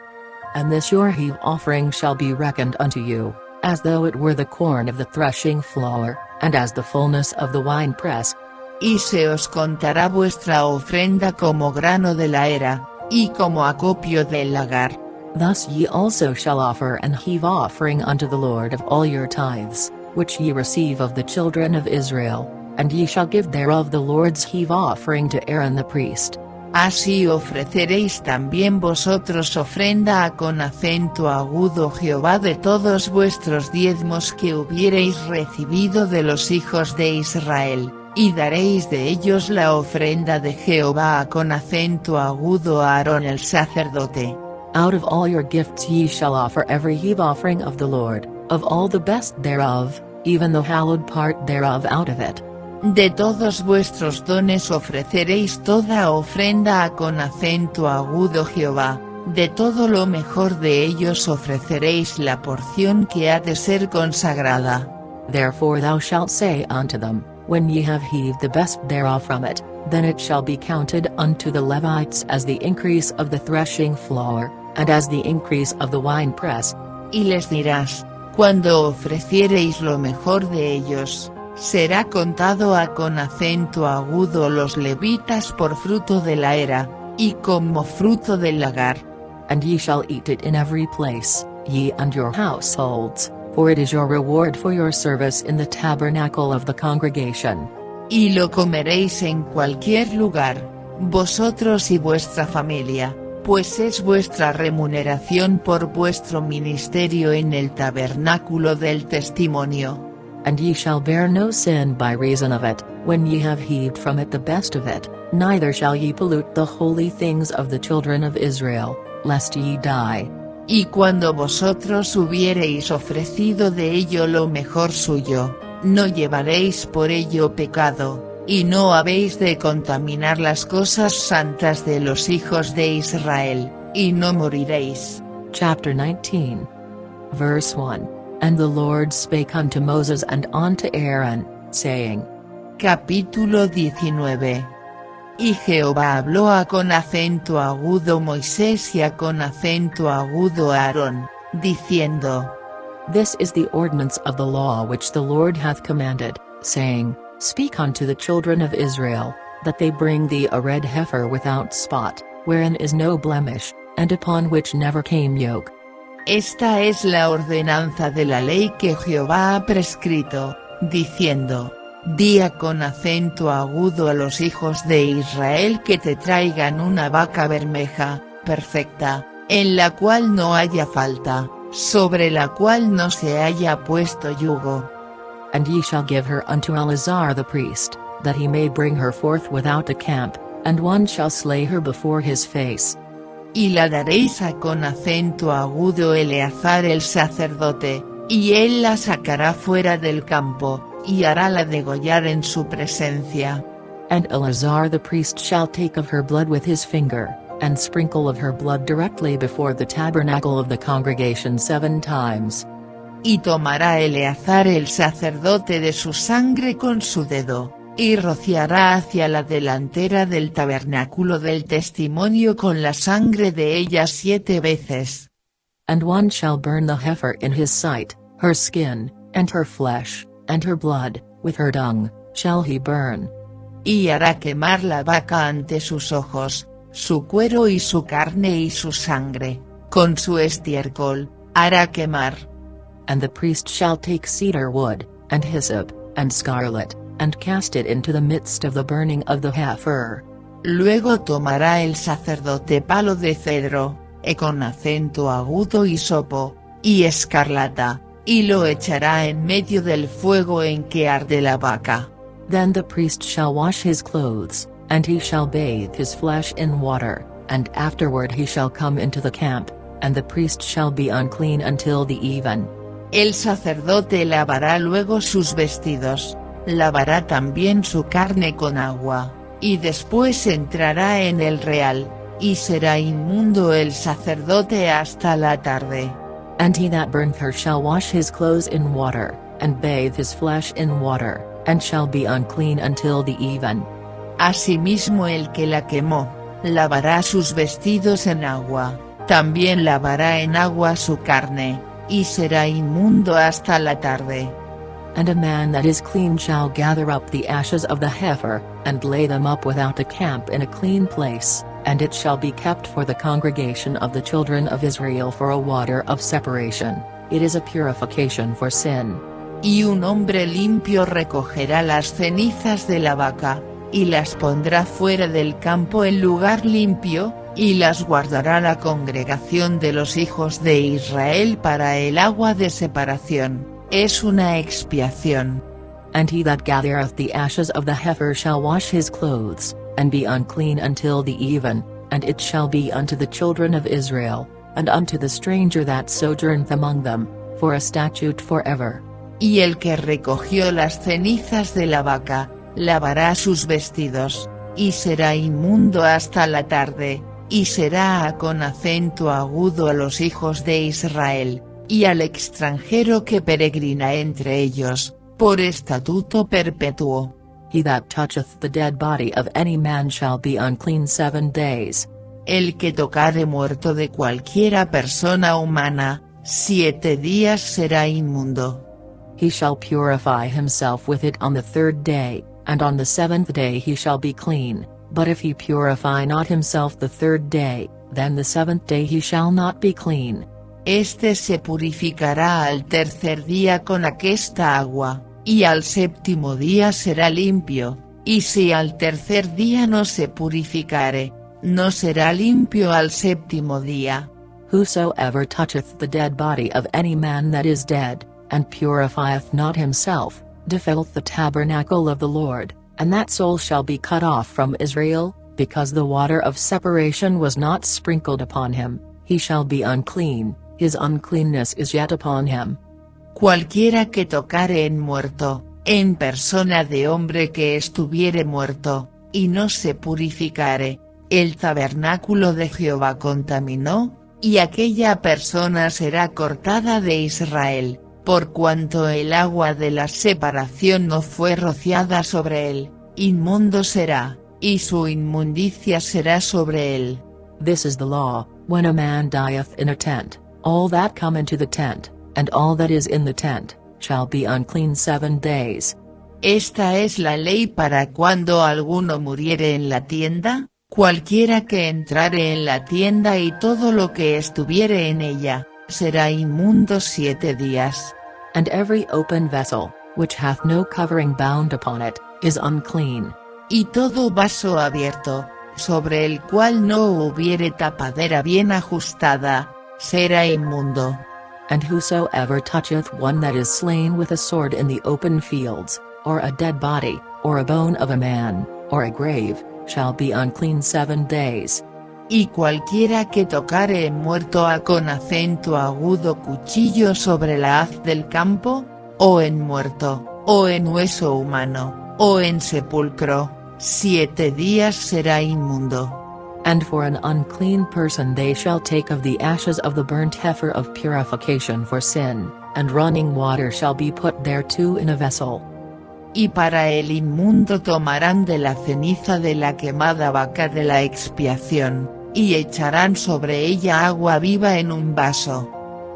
Speaker 1: And this your heave offering shall be reckoned unto you, as though it were the corn of the threshing floor, and as the fullness of the winepress.
Speaker 2: Y se os contará vuestra ofrenda como grano de la era, y como acopio del lagar.
Speaker 1: Thus ye also shall offer an heave offering unto the Lord of all your tithes, which ye receive of the children of Israel, and ye shall give thereof the Lord's heave offering to Aaron the priest.
Speaker 2: Así ofreceréis también vosotros ofrenda a con acento agudo Jehová de todos vuestros diezmos que hubiereis recibido de los hijos de Israel, y daréis de ellos la ofrenda de Jehová a con acento agudo a Aarón el sacerdote.
Speaker 1: Out of all your gifts ye shall offer every heave offering of the Lord, of all the best thereof, even the hallowed part thereof out of it.
Speaker 2: De todos vuestros dones ofreceréis toda ofrenda a con acento agudo Jehová, de todo lo mejor de ellos ofreceréis la porción que ha de ser consagrada.
Speaker 1: Therefore thou shalt say unto them, When ye have heaved the best thereof from it, then it shall be counted unto the Levites as the increase of the threshing floor, and as the increase of the winepress.
Speaker 2: Y les dirás, cuando ofreciereis lo mejor de ellos, será contado con acento agudo los levitas por fruto de la era, y como fruto del lagar.
Speaker 1: And ye shall eat it in every place, ye and your households, for it is your reward for your service in the tabernacle of the congregation.
Speaker 2: Y lo comeréis en cualquier lugar, vosotros y vuestra familia, pues es vuestra remuneración por vuestro ministerio en el tabernáculo del testimonio.
Speaker 1: And ye shall bear no sin by reason of it, when ye have heaved from it the best of it, neither shall ye pollute the holy things of the children of Israel, lest ye die.
Speaker 2: Y cuando vosotros hubiereis ofrecido de ello lo mejor suyo, no llevaréis por ello pecado, y no habéis de contaminar las cosas santas de los hijos de Israel, y no moriréis.
Speaker 1: Chapter 19. Verse 1. And the Lord spake unto Moses and unto Aaron, saying.
Speaker 2: Capítulo 19. Y Jehová habló con acento agudo Moisés y con acento agudo Aarón, diciendo.
Speaker 1: This is the ordinance of the law which the Lord hath commanded, saying, Speak unto the children of Israel, that they bring thee a red heifer without spot, wherein is no blemish, and upon which never came yoke.
Speaker 2: Esta es la ordenanza de la ley que Jehová ha prescrito, diciendo. Di con acento agudo a los hijos de Israel que te traigan una vaca bermeja, perfecta, en la cual no haya falta, sobre la cual no se haya puesto yugo.
Speaker 1: And ye shall give her unto Eleazar the priest, that he may bring her forth without the camp, and one shall slay her before his face.
Speaker 2: Y la daréis con acento agudo Eleazar el sacerdote, y él la sacará fuera del campo, y harála degollar en su presencia.
Speaker 1: And Eleazar the priest shall take of her blood with his finger, and sprinkle of her blood directly before the tabernacle of the congregation 7 times.
Speaker 2: Y tomará Eleazar el sacerdote de su sangre con su dedo, y rociará hacia la delantera del tabernáculo del testimonio con la sangre de ella 7 veces.
Speaker 1: And one shall burn the heifer in his sight, her skin, and her flesh, and her blood, with her dung, shall he burn.
Speaker 2: Y hará quemar la vaca ante sus ojos, su cuero y su carne y su sangre, con su estiércol, hará quemar.
Speaker 1: And the priest shall take cedar wood, and hyssop, and scarlet, and cast it into the midst of the burning of the heifer.
Speaker 2: Luego tomará el sacerdote palo de cedro, con acento agudo hisopo, y escarlata, y lo echará en medio del fuego en que arde la vaca.
Speaker 1: Then the priest shall wash his clothes, and he shall bathe his flesh in water, and afterward he shall come into the camp, and the priest shall be unclean until the even.
Speaker 2: El sacerdote lavará luego sus vestidos, lavará también su carne con agua, y después entrará en el real, y será inmundo el sacerdote hasta la tarde.
Speaker 1: And he that burneth her shall wash his clothes in water, and bathe his flesh in water, and shall be unclean until the even.
Speaker 2: Asimismo el que la quemó, lavará sus vestidos en agua, también lavará en agua su carne, y será inmundo hasta la tarde.
Speaker 1: And a man that is clean shall gather up the ashes of the heifer, and lay them up without the camp in a clean place, and it shall be kept for the congregation of the children of Israel for a water of separation, it is a purification for sin.
Speaker 2: Y un hombre limpio recogerá las cenizas de la vaca, y las pondrá fuera del campo en lugar limpio, y las guardará la congregación de los hijos de Israel para el agua de separación, es una expiación.
Speaker 1: And he that gathereth the ashes of the heifer shall wash his clothes, and be unclean until the even, and it shall be unto the children of Israel, and unto the stranger that sojourneth among them, for a statute forever.
Speaker 2: Y el que recogió las cenizas de la vaca, lavará sus vestidos, y será inmundo hasta la tarde, y será con acento agudo a los hijos de Israel, y al extranjero que peregrina entre ellos, por estatuto perpetuo.
Speaker 1: He that toucheth the dead body of any man shall be unclean 7 days.
Speaker 2: El que tocare muerto de cualquiera persona humana, 7 días será inmundo.
Speaker 1: he shall purify himself with it on the 3rd day, and on the 7th day he shall be clean, but if he purify not himself the 3rd day, then the 7th day he shall not be clean.
Speaker 2: Este se purificará al tercer día con aquesta agua, y al séptimo día será limpio, y si al tercer día no se purificare, no será limpio al séptimo día.
Speaker 1: Whosoever toucheth the dead body of any man that is dead, and purifieth not himself, defileth the tabernacle of the Lord, and that soul shall be cut off from Israel, because the water of separation was not sprinkled upon him, he shall be unclean, his uncleanness is yet upon him.
Speaker 2: Cualquiera que tocare en muerto, en persona de hombre que estuviere muerto, y no se purificare, el tabernáculo de Jehová contaminó, y aquella persona será cortada de Israel, por cuanto el agua de la separación no fue rociada sobre él, inmundo será, y su inmundicia será sobre él.
Speaker 1: This is the law, when a man dieth in a tent, all that come into the tent, and all that is in the tent, shall be unclean 7 days.
Speaker 2: Esta es la ley para cuando alguno muriere en la tienda, cualquiera que entrare en la tienda y todo lo que estuviere en ella, será inmundo 7 días.
Speaker 1: And every open vessel, which hath no covering bound upon it, is unclean.
Speaker 2: Y todo vaso abierto, sobre el cual no hubiere tapadera bien ajustada, será inmundo.
Speaker 1: And whosoever toucheth one that is slain with a sword in the open fields, or a dead body, or a bone of a man, or a grave, shall be unclean 7 days.
Speaker 2: Y cualquiera que tocare en muerto a con acento agudo cuchillo sobre la haz del campo, o en muerto, o en hueso humano, o en sepulcro, 7 días será inmundo.
Speaker 1: And for an unclean person they shall take of the ashes of the burnt heifer of purification for sin, and running water shall be put thereto in a vessel.
Speaker 2: Y para el inmundo tomarán de la ceniza de la quemada vaca de la expiación, y echarán sobre ella agua viva en un vaso.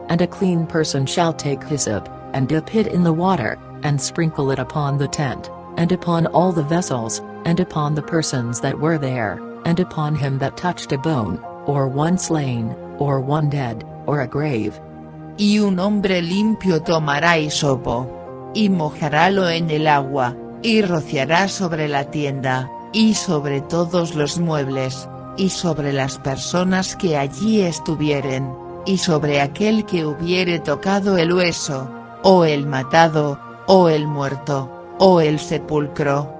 Speaker 1: And a clean person shall take hyssop, and dip it in the water, and sprinkle it upon the tent, and upon all the vessels, and upon the persons that were there, and upon him that touched a bone, or one slain, or one dead, or a grave.
Speaker 2: Y un hombre limpio tomará hisopo, y mojarálo en el agua, y rociará sobre la tienda, y sobre todos los muebles, y sobre las personas que allí estuvieren, y sobre aquel que hubiere tocado el hueso, o el matado, o el muerto, o el sepulcro.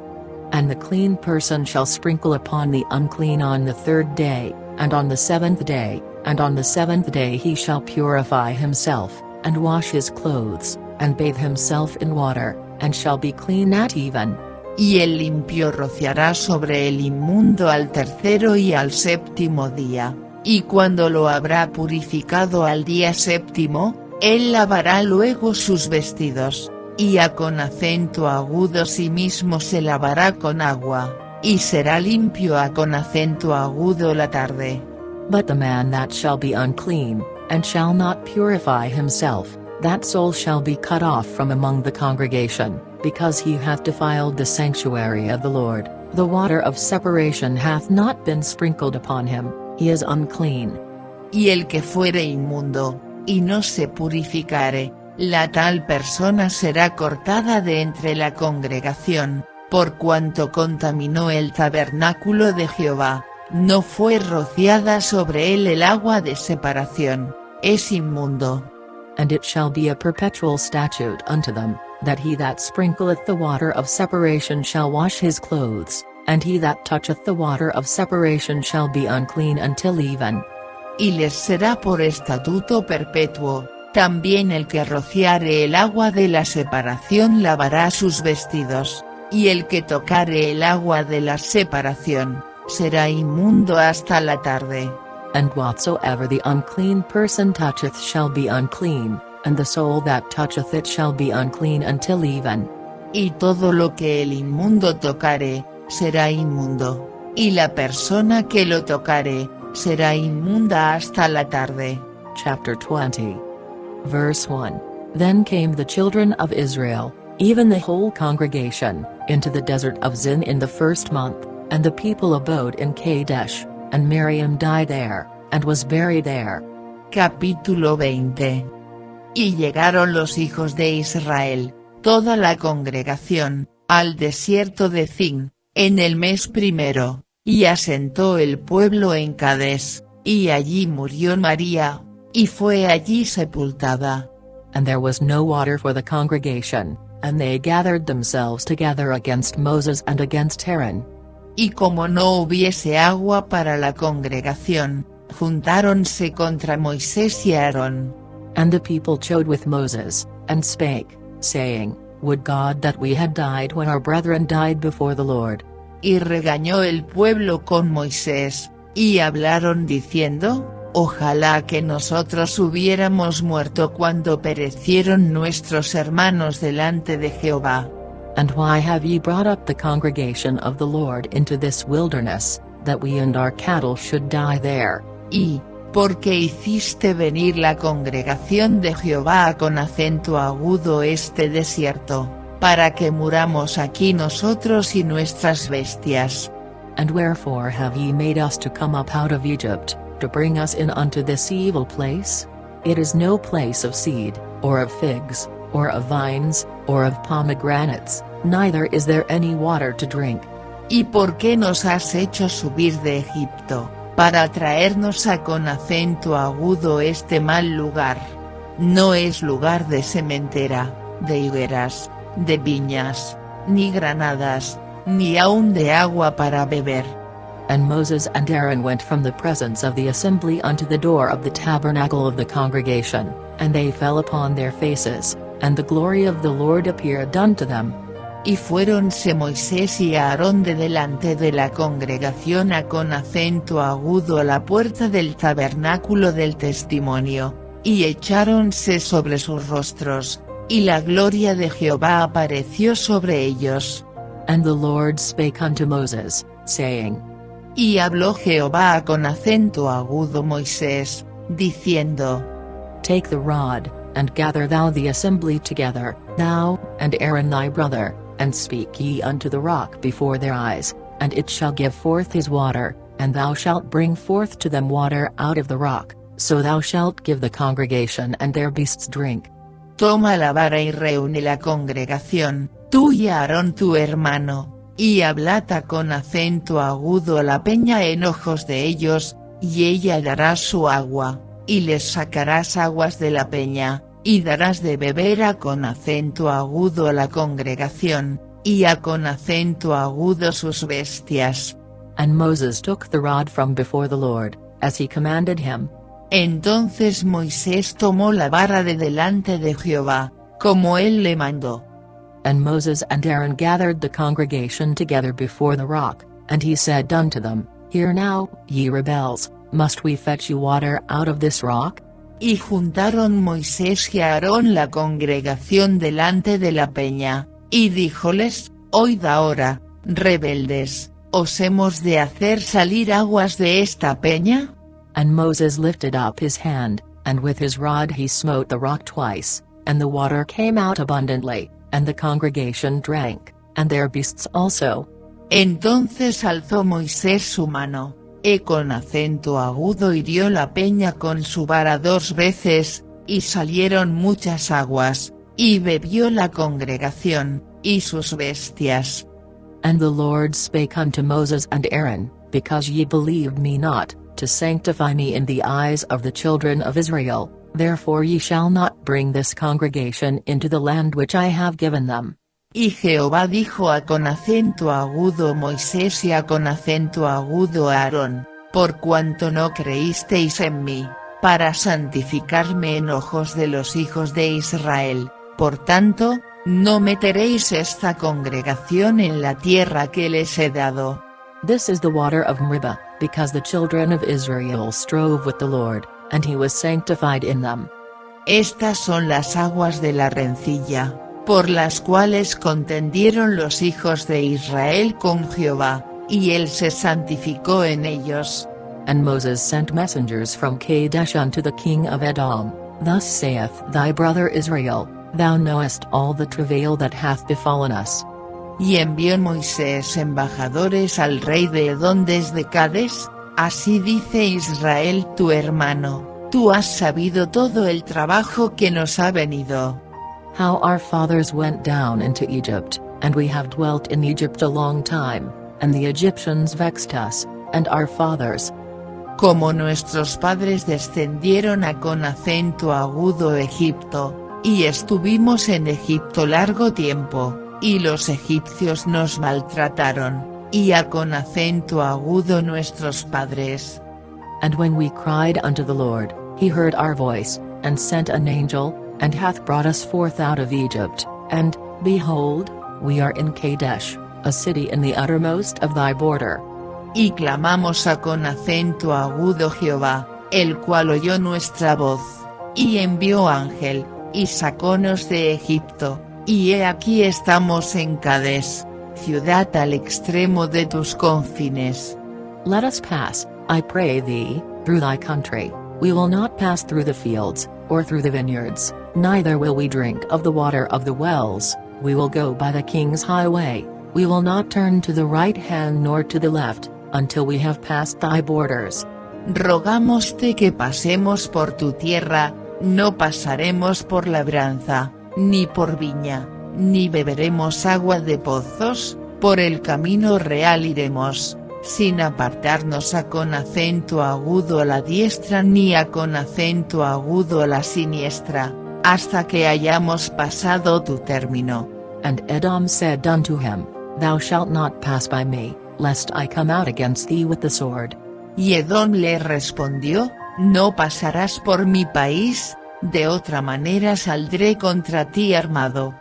Speaker 1: And the clean person shall sprinkle upon the unclean on the 3rd day, and on the 7th day, and on the 7th day he shall purify himself, and wash his clothes, and bathe himself in water, and shall be clean at even.
Speaker 2: Y el limpio rociará sobre el inmundo al tercero y al séptimo día, y cuando lo habrá purificado al día séptimo, él lavará luego sus vestidos, y a con acento agudo sí mismo se lavará con agua, y será limpio a con acento agudo la tarde.
Speaker 1: But the man that shall be unclean, and shall not purify himself, that soul shall be cut off from among the congregation, because he hath defiled the sanctuary of the Lord, the water of separation hath not been sprinkled upon him, he is unclean.
Speaker 2: Y el que fuere inmundo, y no se purificare, la tal persona será cortada de entre la congregación, por cuanto contaminó el tabernáculo de Jehová, no fue rociada sobre él el agua de separación, es inmundo.
Speaker 1: And it shall be a perpetual statute unto them, that he that sprinkleth the water of separation shall wash his clothes, and he that toucheth the water of separation shall be unclean until even.
Speaker 2: Y les será por estatuto perpetuo, también el que rociare el agua de la separación lavará sus vestidos, y el que tocare el agua de la separación, será inmundo hasta la tarde.
Speaker 1: And whatsoever the unclean person toucheth shall be unclean, and the soul that toucheth it shall be unclean until even.
Speaker 2: Y todo lo que el inmundo tocare, será inmundo, y la persona que lo tocare, será inmunda hasta la tarde.
Speaker 1: Chapter 20. Verse 1. Then came the children of Israel, even the whole congregation, into the desert of Zin in the first month, and the people abode in Kadesh, and Miriam died there, and was buried there.
Speaker 2: Capítulo 20. Y llegaron los hijos de Israel, toda la congregación, al desierto de Zin, en el mes primero, y asentó el pueblo en Cades, y allí murió María, y fue allí sepultada.
Speaker 1: And there was no water for the congregation, and they gathered themselves together against Moses and against Aaron.
Speaker 2: Y como no hubiese agua para la congregación, juntáronse contra Moisés y Aarón.
Speaker 1: And the people chode with Moses, and spake, saying, Would God that we had died when our brethren died before the Lord.
Speaker 2: Y regañó el pueblo con Moisés, y hablaron diciendo, Ojalá que nosotros hubiéramos muerto cuando perecieron nuestros hermanos delante de Jehová.
Speaker 1: And why have ye brought up the congregation of the Lord into this wilderness, that we and our cattle should die there?
Speaker 2: Y, porque hiciste venir la congregación de Jehová con acento agudo este desierto, para que muramos aquí nosotros y nuestras bestias.
Speaker 1: And wherefore have ye made us to come up out of Egypt, to bring us in unto this evil place? It is no place of seed, or of figs, or of vines, or of pomegranates, neither is there any water to drink.
Speaker 2: ¿Y por qué nos has hecho subir de Egipto, para traernos a con acento agudo este mal lugar? No es lugar de sementera, de higueras, de viñas, ni granadas, ni aun de agua para beber.
Speaker 1: And Moses and Aaron went from the presence of the assembly unto the door of the tabernacle of the congregation, and they fell upon their faces, and the glory of the Lord appeared unto them.
Speaker 2: Y fuéronse Moisés y Aarón de delante de la congregación a con acento agudo a la puerta del tabernáculo del testimonio, y echáronse sobre sus rostros, y la gloria de Jehová apareció sobre ellos.
Speaker 1: And the Lord spake unto Moses, saying,
Speaker 2: Y habló Jehová con acento agudo Moisés, diciendo,
Speaker 1: Take the rod, and gather thou the assembly together, thou, and Aaron thy brother, and speak ye unto the rock before their eyes, and it shall give forth his water, and thou shalt bring forth to them water out of the rock, so thou shalt give the congregation and their beasts drink.
Speaker 2: Toma la vara y reúne la congregación, tú y Aarón tu hermano, y hablad con acento agudo a la peña en ojos de ellos, y ella dará su agua, y les sacarás aguas de la peña, y darás de beber a con acento agudo a la congregación, y a con acento agudo sus bestias.
Speaker 1: And Moses took the rod from before the Lord, as he commanded him.
Speaker 2: Entonces Moisés tomó la vara de delante de Jehová, como él le mandó.
Speaker 1: And Moses and Aaron gathered the congregation together before the rock, and he said unto them, Hear now, ye rebels, must we fetch you water out of this rock?
Speaker 2: Y juntaron Moisés y Aarón la congregación delante de la peña, y díjoles, Oíd ahora, rebeldes, ¿os hemos de hacer salir aguas de esta peña?
Speaker 1: And Moses lifted up his hand, and with his rod he smote the rock twice, and the water came out abundantly, and the congregation drank, and their beasts also.
Speaker 2: Entonces alzó Moisés su mano, y con acento agudo hirió la peña con su vara 2 veces, y salieron muchas aguas, y bebió la congregación, y sus bestias.
Speaker 1: And the Lord spake unto Moses and Aaron, Because ye believed me not, to sanctify me in the eyes of the children of Israel, therefore ye shall not bring this congregation into the land which I have given them.
Speaker 2: Y Jehová dijo a con acento agudo Moisés y a con acento agudo Aarón, por cuanto no creísteis en mí, para santificarme en ojos de los hijos de Israel, por tanto, no meteréis esta congregación en la tierra que les he dado.
Speaker 1: This is the water of Meribah, because the children of Israel strove with the Lord, and he was sanctified in them.
Speaker 2: Estas son las aguas de la rencilla, por las cuales contendieron los hijos de Israel con Jehová, y él se santificó en ellos.
Speaker 1: And Moses sent messengers from Kadesh unto the king of Edom, Thus saith thy brother Israel, thou knowest all the travail that hath befallen us.
Speaker 2: Y envió Moisés embajadores al rey de Edom desde Cades, así dice Israel tu hermano, tú has sabido todo el trabajo que nos ha venido.
Speaker 1: How our fathers went down into Egypt, and we have dwelt in Egypt a long time, and the Egyptians vexed us, and our fathers.
Speaker 2: Como nuestros padres descendieron a con acento agudo Egipto, y estuvimos en Egipto largo tiempo, y los egipcios nos maltrataron, y a con acento agudo nuestros padres.
Speaker 1: And when we cried unto the Lord, he heard our voice, and sent an angel, and hath brought us forth out of Egypt, and, behold, we are in Kadesh, a city in the uttermost of thy border.
Speaker 2: Y clamamos a con acento agudo Jehová, el cual oyó nuestra voz, y envió ángel, y sacónos de Egipto, y he aquí estamos en Cades, ciudad al extremo de tus confines.
Speaker 1: Let us pass, I pray thee, through thy country, we will not pass through the fields, or through the vineyards, neither will we drink of the water of the wells, we will go by the king's highway, we will not turn to the right hand nor to the left, until we have passed thy borders.
Speaker 2: Rogámoste que pasemos por tu tierra, no pasaremos por labranza, ni por viña, ni beberemos agua de pozos, por el camino real iremos, sin apartarnos a con acento agudo a la diestra ni a con acento agudo a la siniestra, hasta que hayamos pasado tu término.
Speaker 1: And Edom said unto him, Thou shalt not pass by me, lest I come out against thee with the sword.
Speaker 2: Y Edom le respondió, No pasarás por mi país, de otra manera saldré contra ti armado.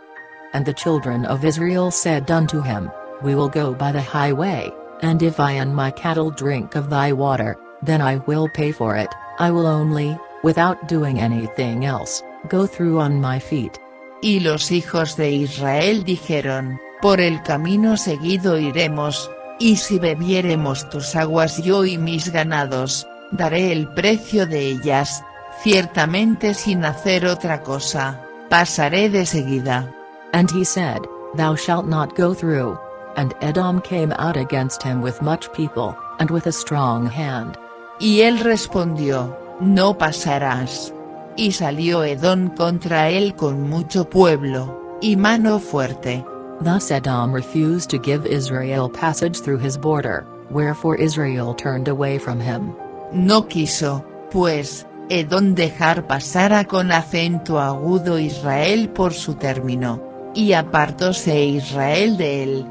Speaker 1: And the children of Israel said unto him, We will go by the highway, and if I and my cattle drink of thy water, then I will pay for it, I will only, without doing anything else, go through on my feet.
Speaker 2: Y los hijos de Israel dijeron, Por el camino seguido iremos, y si bebiéremos tus aguas yo y mis ganados, daré el precio de ellas, ciertamente sin hacer otra cosa, pasaré de seguida.
Speaker 1: And he said, Thou shalt not go through. And Edom came out against him with much people, and with a strong hand.
Speaker 2: Y él respondió, No pasarás. Y salió Edom contra él con mucho pueblo, y mano fuerte.
Speaker 1: Thus Edom refused to give Israel passage through his border, wherefore Israel turned away from him.
Speaker 2: No quiso, pues, Edom dejar pasar a con acento agudo Israel por su término, y apartóse Israel de él.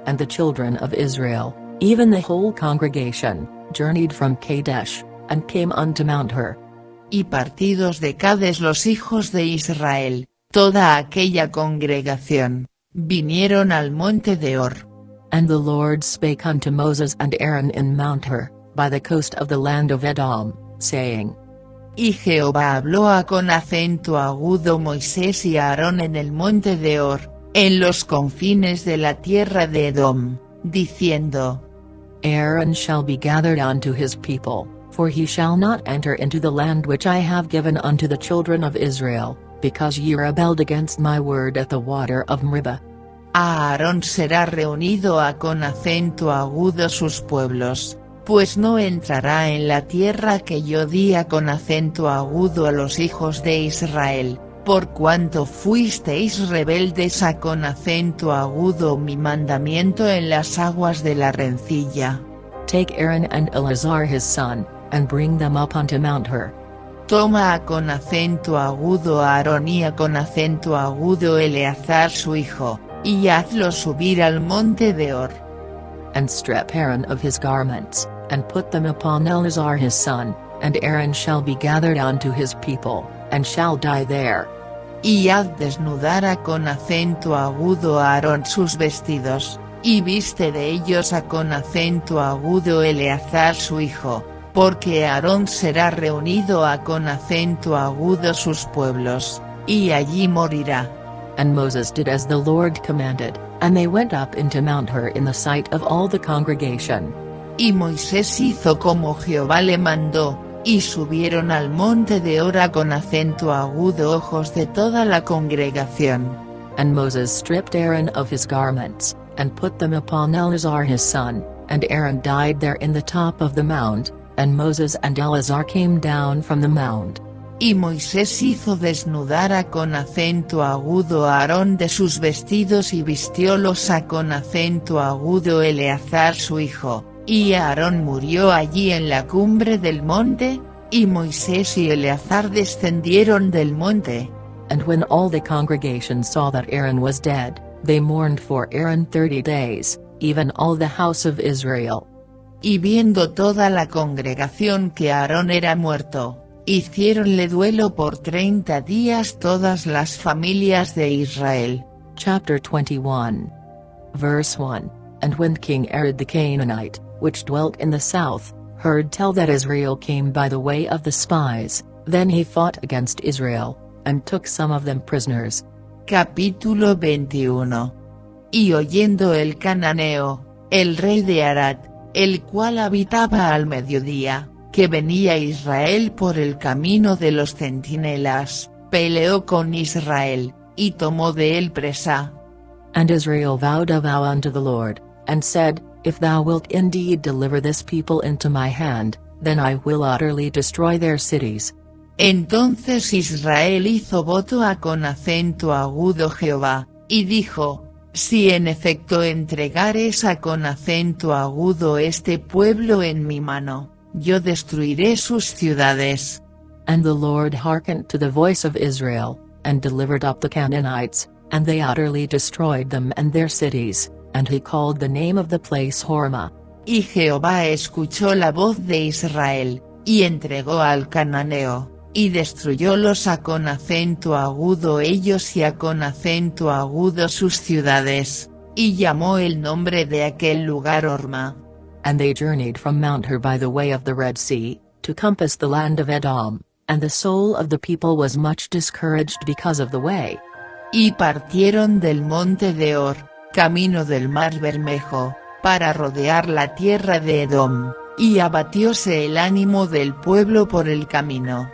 Speaker 1: And the children of Israel, even the whole congregation, journeyed from Kadesh, and came unto Mount Hor.
Speaker 2: Y partidos de Cades los hijos de Israel, toda aquella congregación, vinieron al monte de Hor.
Speaker 1: And the Lord spake unto Moses and Aaron in Mount Hor, by the coast of the land of Edom, saying.
Speaker 2: Y Jehová habló a con acento agudo Moisés y Aarón en el monte de Hor, en los confines de la tierra de Edom, diciendo.
Speaker 1: Aaron shall be gathered unto his people, for he shall not enter into the land which I have given unto the children of Israel, because ye rebelled against my word at the water of Meribah.
Speaker 2: A Aarón será reunido a con acento agudo sus pueblos, pues no entrará en la tierra que yo di a con acento agudo a los hijos de Israel, por cuanto fuisteis rebeldes a con acento agudo mi mandamiento en las aguas de la rencilla.
Speaker 1: Take Aaron and Eleazar his son, and bring them up unto Mount Hor.
Speaker 2: Toma a con acento agudo a Aarón y a con acento agudo Eleazar su hijo, y hazlo subir al monte de Hor.
Speaker 1: And strip Aaron of his garments, and put them upon Eleazar his son, and Aaron shall be gathered unto his people, and shall die there.
Speaker 2: Y haz desnudar a con acento agudo a Aarón sus vestidos, y viste de ellos a con acento agudo Eleazar su hijo, porque Aarón será reunido a con acento agudo sus pueblos, y allí morirá.
Speaker 1: And Moses did as the Lord commanded, and they went up into Mount Hor in the sight of all the congregation.
Speaker 2: Y Moisés hizo como Jehová le mandó, y subieron al monte de Hora con acento agudo ojos de toda la congregación.
Speaker 1: And Moses stripped Aaron of his garments, and put them upon Eleazar his son, and Aaron died there in the top of the mount, and Moses and Eleazar came down from the mount.
Speaker 2: Y Moisés hizo desnudar a con acento agudo a Aarón de sus vestidos y vistiólos a con acento agudo Eleazar su hijo, y Aarón murió allí en la cumbre del monte, y Moisés y Eleazar descendieron del monte.
Speaker 1: And when all the congregation saw that Aaron was dead, they mourned for Aaron 30 days, even all the house of Israel.
Speaker 2: Y viendo toda la congregación que Aarón era muerto, hicieronle duelo por 30 días todas las familias de Israel.
Speaker 1: Chapter 21. Verse 1. And when King Arad the Canaanite, which dwelt in the south, heard tell that Israel came by the way of the spies, then he fought against Israel, and took some of them prisoners.
Speaker 2: Capítulo 21. Y oyendo el cananeo, el rey de Arad, el cual habitaba al mediodía, que venía Israel por el camino de los centinelas, peleó con Israel, y tomó de él presa.
Speaker 1: And Israel vowed a vow unto the Lord, and said, If thou wilt indeed deliver this people into my hand, then I will utterly destroy their cities.
Speaker 2: Entonces Israel hizo voto a con acento agudo Jehová, y dijo, si en efecto entregares a con acento agudo este pueblo en mi mano, yo destruiré sus ciudades.
Speaker 1: And the Lord hearkened to the voice of Israel, and delivered up the Canaanites, and they utterly destroyed them and their cities, and he called the name of the place Hormah.
Speaker 2: Y Jehová escuchó la voz de Israel, y entregó al cananeo, y destruyólos a con acento agudo ellos y a con acento agudo sus ciudades, y llamó el nombre de aquel lugar Hormah.
Speaker 1: And they journeyed from Mount Hor by the way of the Red Sea, to compass the land of Edom, and the soul of the people was much discouraged because of the way.
Speaker 2: Y partieron del monte de Hor, camino del mar Bermejo, para rodear la tierra de Edom, y abatióse el ánimo del pueblo por el camino.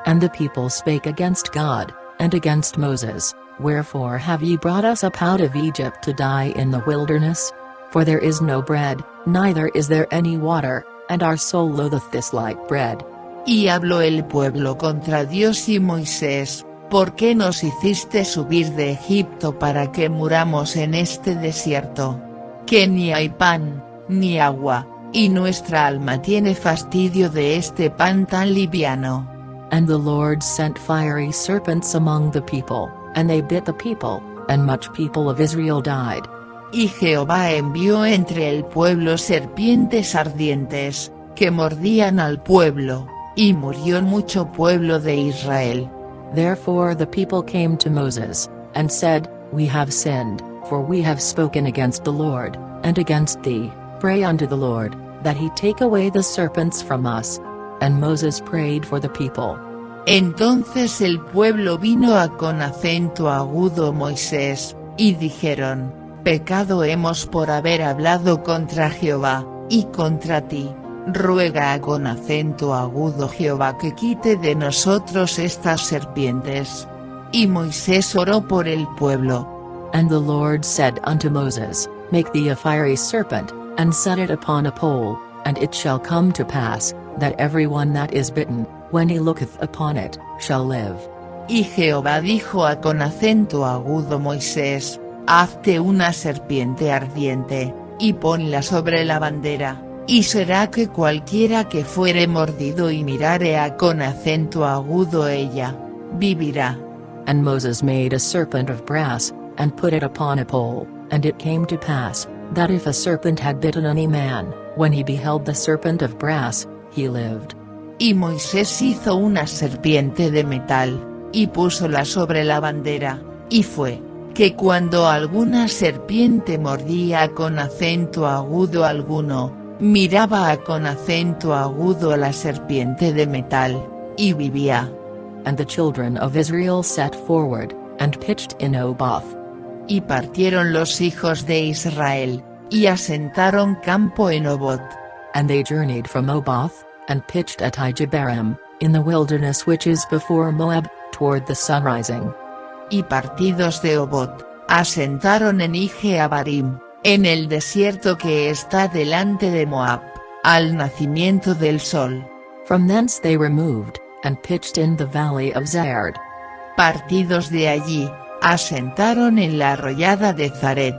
Speaker 1: And the people spake against God, and against Moses, Wherefore have ye brought us up out of Egypt to die in the wilderness? For there is no bread, neither is there any water, and our soul loatheth this light bread.
Speaker 2: Y habló el pueblo contra Dios y Moisés, ¿por qué nos hiciste subir de Egipto para que muramos en este desierto? Que ni hay pan, ni agua, y nuestra alma tiene fastidio de este pan tan liviano.
Speaker 1: And the Lord sent fiery serpents among the people, and they bit the people, and much people of Israel died.
Speaker 2: Y Jehová envió entre el pueblo serpientes ardientes, que mordían al pueblo, y murió mucho pueblo de Israel.
Speaker 1: Therefore the people came to Moses, and said, We have sinned, for we have spoken against the Lord, and against thee. Pray unto the Lord, that he take away the serpents from us. And Moses prayed for the people.
Speaker 2: Entonces el pueblo vino a con acento agudo Moisés, y dijeron, Pecado hemos por haber hablado contra Jehová, y contra ti, ruega a con acento agudo Jehová que quite de nosotros estas serpientes. Y Moisés oró por el pueblo.
Speaker 1: And the Lord said unto Moses, Make thee a fiery serpent, and set it upon a pole, and it shall come to pass, that every one that is bitten, when he looketh upon it, shall live.
Speaker 2: Y Jehová dijo a con acento agudo Moisés, Hazte una serpiente ardiente, y ponla sobre la bandera, y será que cualquiera que fuere mordido y mirare a con acento agudo ella, vivirá.
Speaker 1: And Moses made a serpent of brass, and put it upon a pole, and it came to pass, that if a serpent had bitten any man, when he beheld the serpent of brass, he lived.
Speaker 2: Y Moisés hizo una serpiente de metal, y púsola sobre la bandera, y fue, que cuando alguna serpiente mordía con acento agudo alguno, miraba a con acento agudo a la serpiente de metal, y vivía.
Speaker 1: And the children of Israel set forward, and pitched in Oboth.
Speaker 2: Y partieron los hijos de Israel, y asentaron campo en Oboth.
Speaker 1: And they journeyed from Oboth, and pitched at Ijebarim, in the wilderness which is before Moab, toward the sunrising.
Speaker 2: Y partidos de Obot, asentaron en Ijeabarim, en el desierto que está delante de Moab, al nacimiento del sol.
Speaker 1: From thence they removed, and pitched in the valley of Zard.
Speaker 2: Partidos de allí, asentaron en la arroyada de Zaret.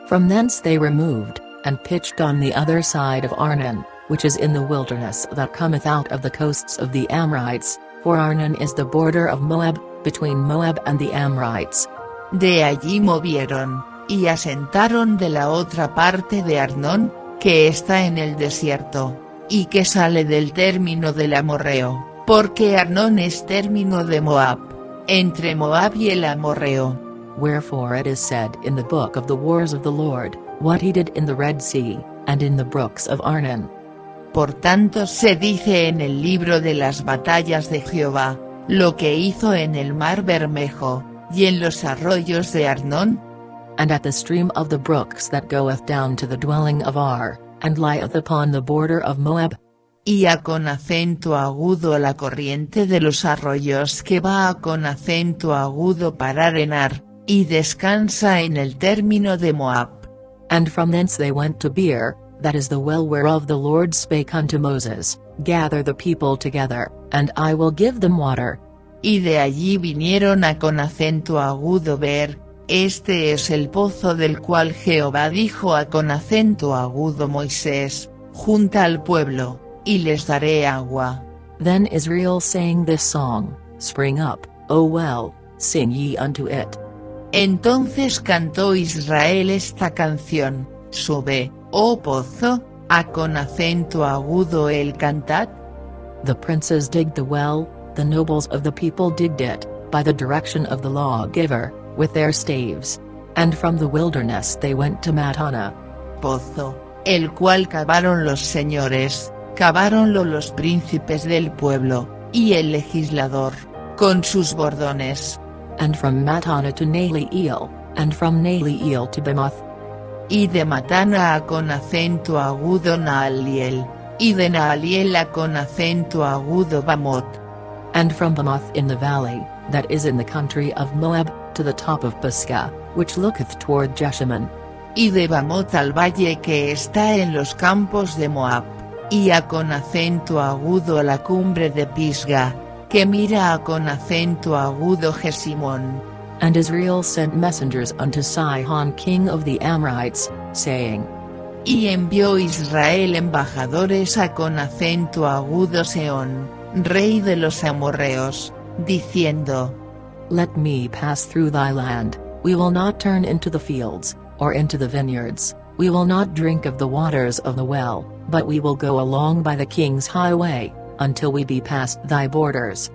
Speaker 1: From thence they removed, and pitched on the other side of Arnon, which is in the wilderness that cometh out of the coasts of the Amorites, for Arnon is the border of Moab, between Moab and the Amorites.
Speaker 2: De allí movieron, y asentaron de la otra parte de Arnón, que está en el desierto, y que sale del término del amorreo, porque Arnón es término de Moab, entre Moab y el amorreo.
Speaker 1: Wherefore it is said in the book of the wars of the Lord, what he did in the Red Sea, and in the brooks of Arnon.
Speaker 2: Por tanto se dice en el libro de las batallas de Jehová, lo que hizo en el mar Bermejo, y en los arroyos de Arnón.
Speaker 1: And at the stream of the brooks that goeth down to the dwelling of Ar, and lieth upon the border of Moab.
Speaker 2: Y a con acento agudo la corriente de los arroyos que va a con acento agudo para arenar, y descansa en el término de Moab.
Speaker 1: And from thence they went to Beer, that is the well whereof the Lord spake unto Moses, gather the people together, and I will give them water.
Speaker 2: Y de allí vinieron a con acento agudo Beer, este es el pozo del cual Jehová dijo a con acento agudo Moisés, junta al pueblo, y les daré agua.
Speaker 1: Then Israel sang this song, Spring up, O well, sing ye unto it.
Speaker 2: Entonces cantó Israel esta canción, sube, oh pozo, a con acento agudo el cantad.
Speaker 1: The princes digged the well, the nobles of the people digged it, by the direction of the lawgiver, with their staves. And from the wilderness they went to Matana.
Speaker 2: Pozo, el cual cavaron los señores, caváronlo los príncipes del pueblo, y el legislador, con sus bordones.
Speaker 1: And from Matana to Nahliel, and from Nahliel to Bamoth.
Speaker 2: Y de Matana a con acento agudo Nahliel, y de Nahliel a con acento agudo Bamoth.
Speaker 1: And from Bamoth in the valley, that is in the country of Moab, to the top of Pisgah, which looketh toward Jeshimon.
Speaker 2: Y de Bamoth al valle que está en los campos de Moab, y a con acento agudo la cumbre de Pisgah, que mira a con acento agudo Jesimón.
Speaker 1: And Israel sent messengers unto Sihon king of the Amorites, saying.
Speaker 2: Y envió Israel embajadores a con acento agudo Seón, rey de los amorreos, diciendo.
Speaker 1: Let me pass through thy land, we will not turn into the fields, or into the vineyards, we will not drink of the waters of the well, but we will go along by the king's highway, until we be past thy borders.